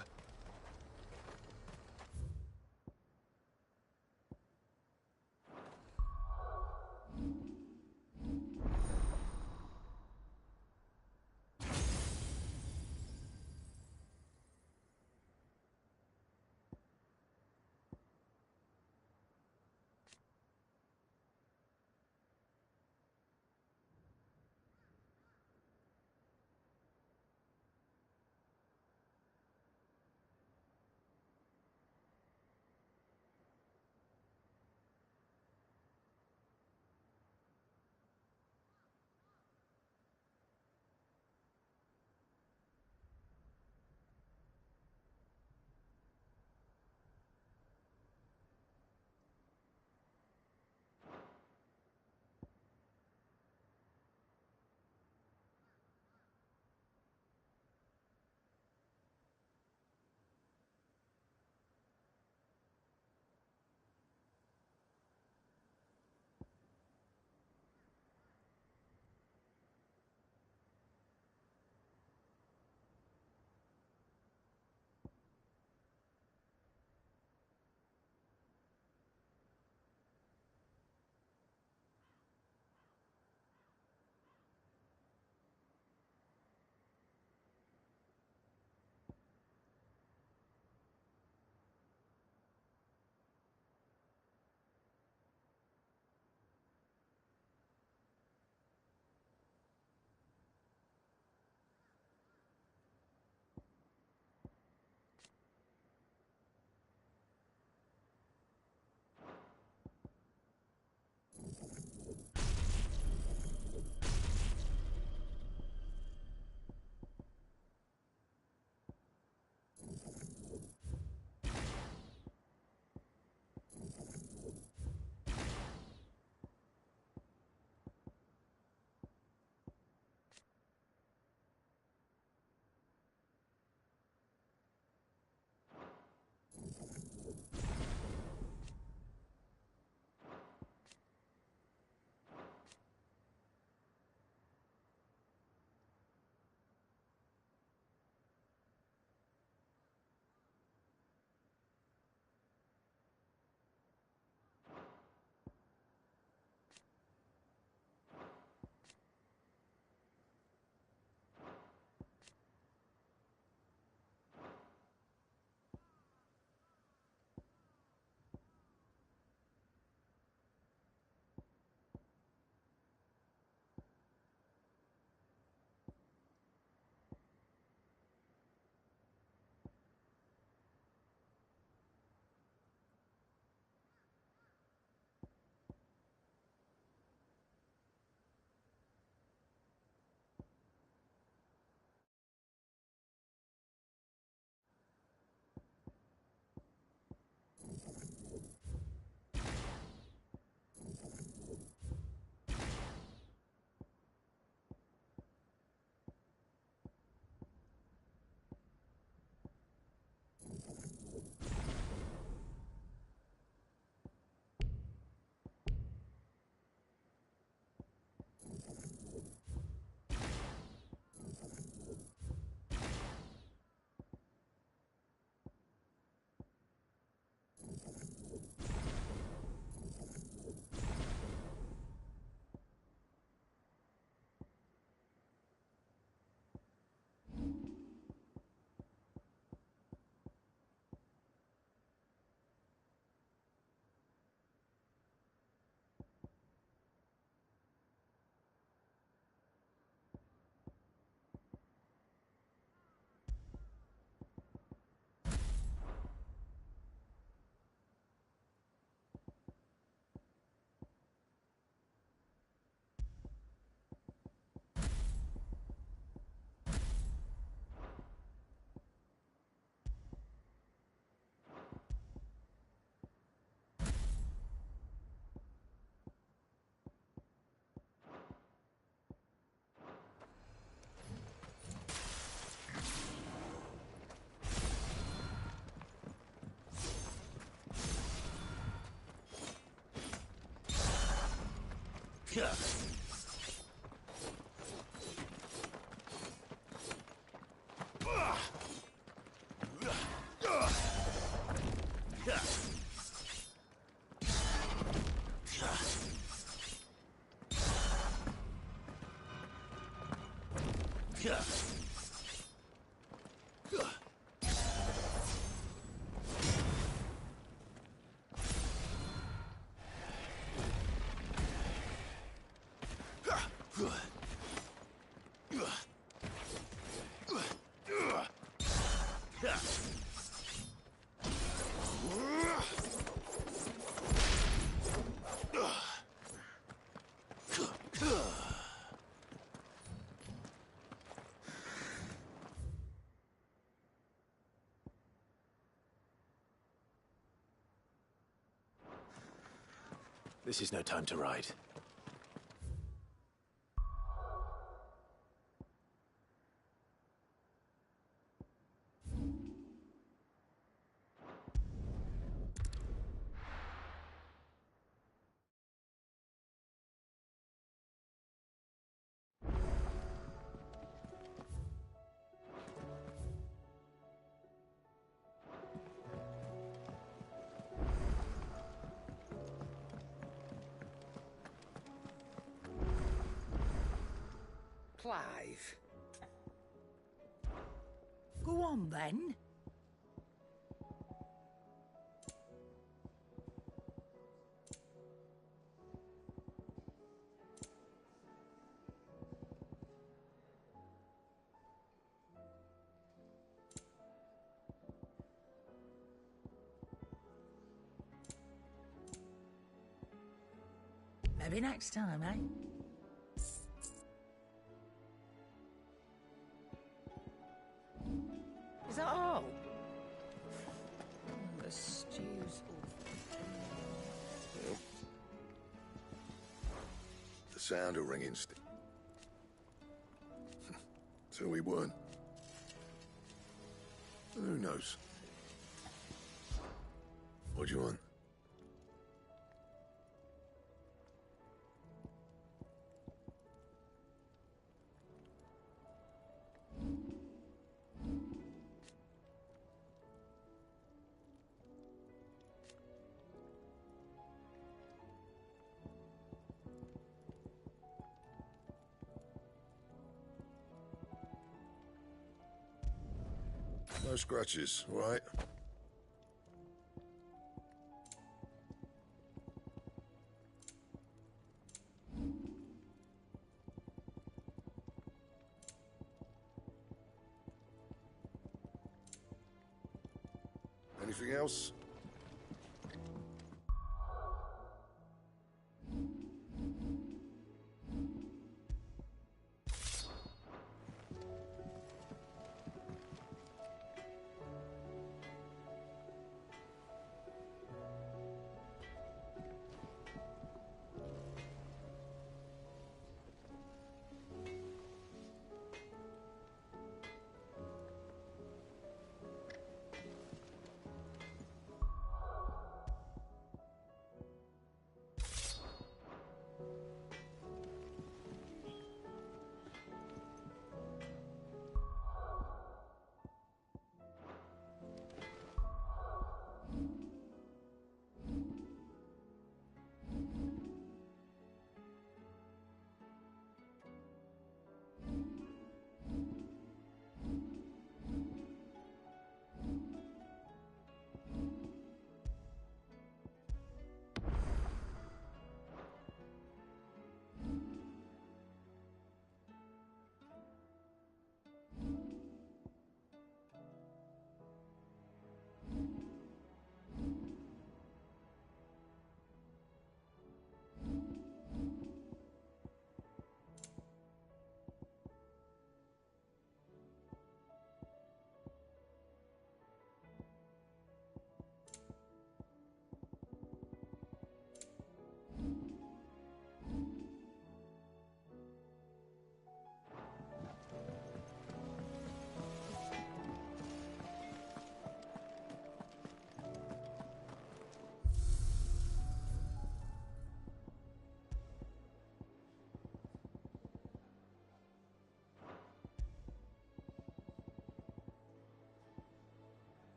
Speaker 4: This is no time to ride.
Speaker 7: Clive. Go on, then. Maybe next time, eh? Is that all? The stew's awful.
Speaker 10: The sound of ringing so we weren't. Who knows? What do you want? No scratches, all right? Anything else?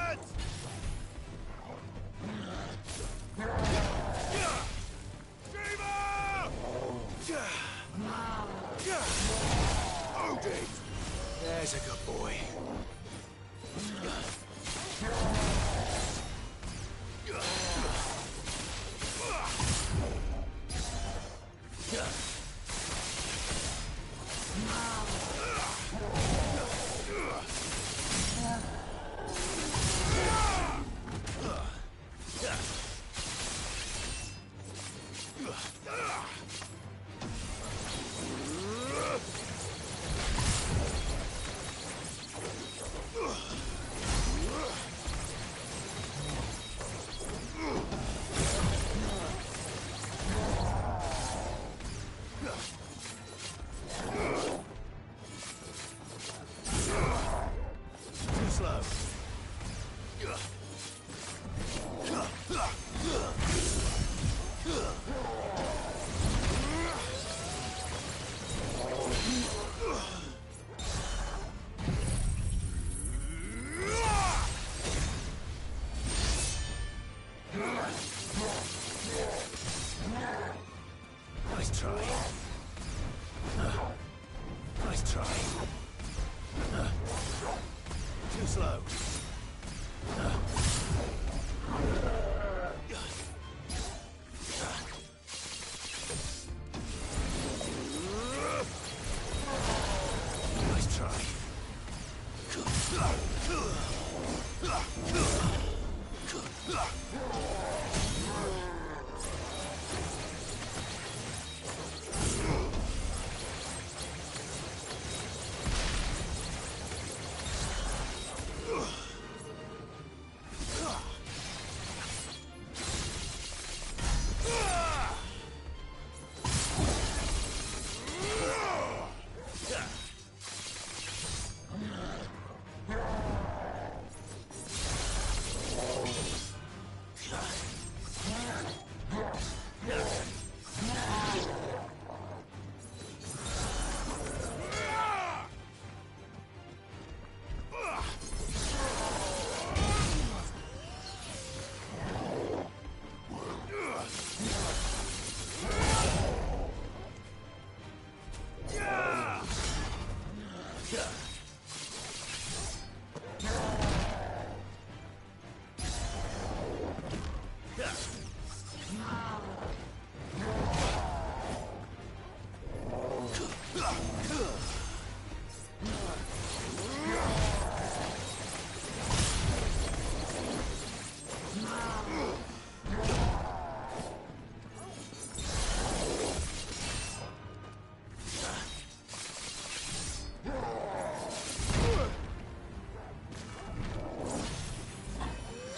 Speaker 9: Onwards!
Speaker 21: Odin! There's a good boy. Nice try. Nice try. Too slow. Nice try.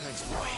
Speaker 21: Thanks, boy.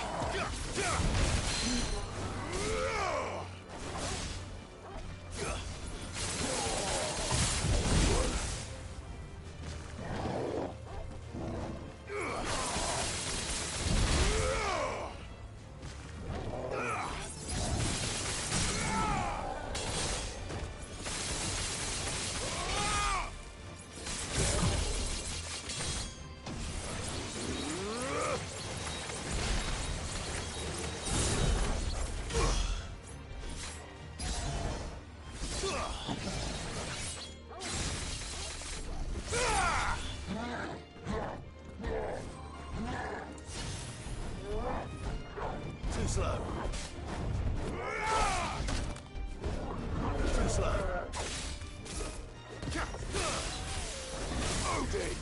Speaker 21: Too slow. Too slow. Odin!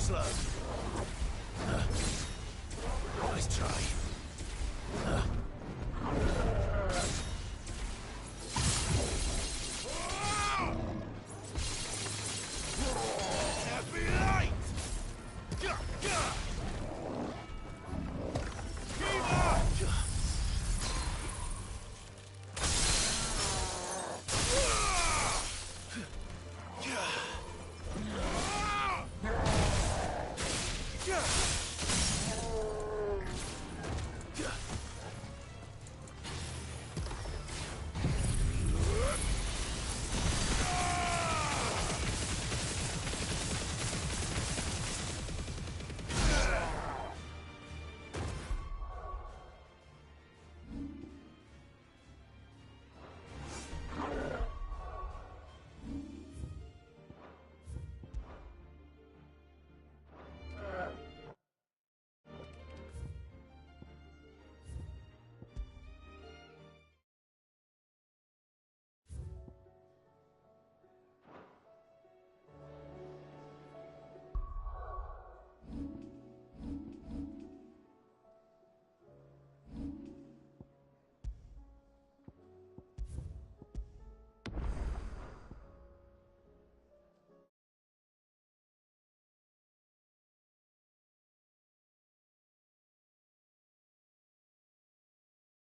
Speaker 21: slow. Nice try.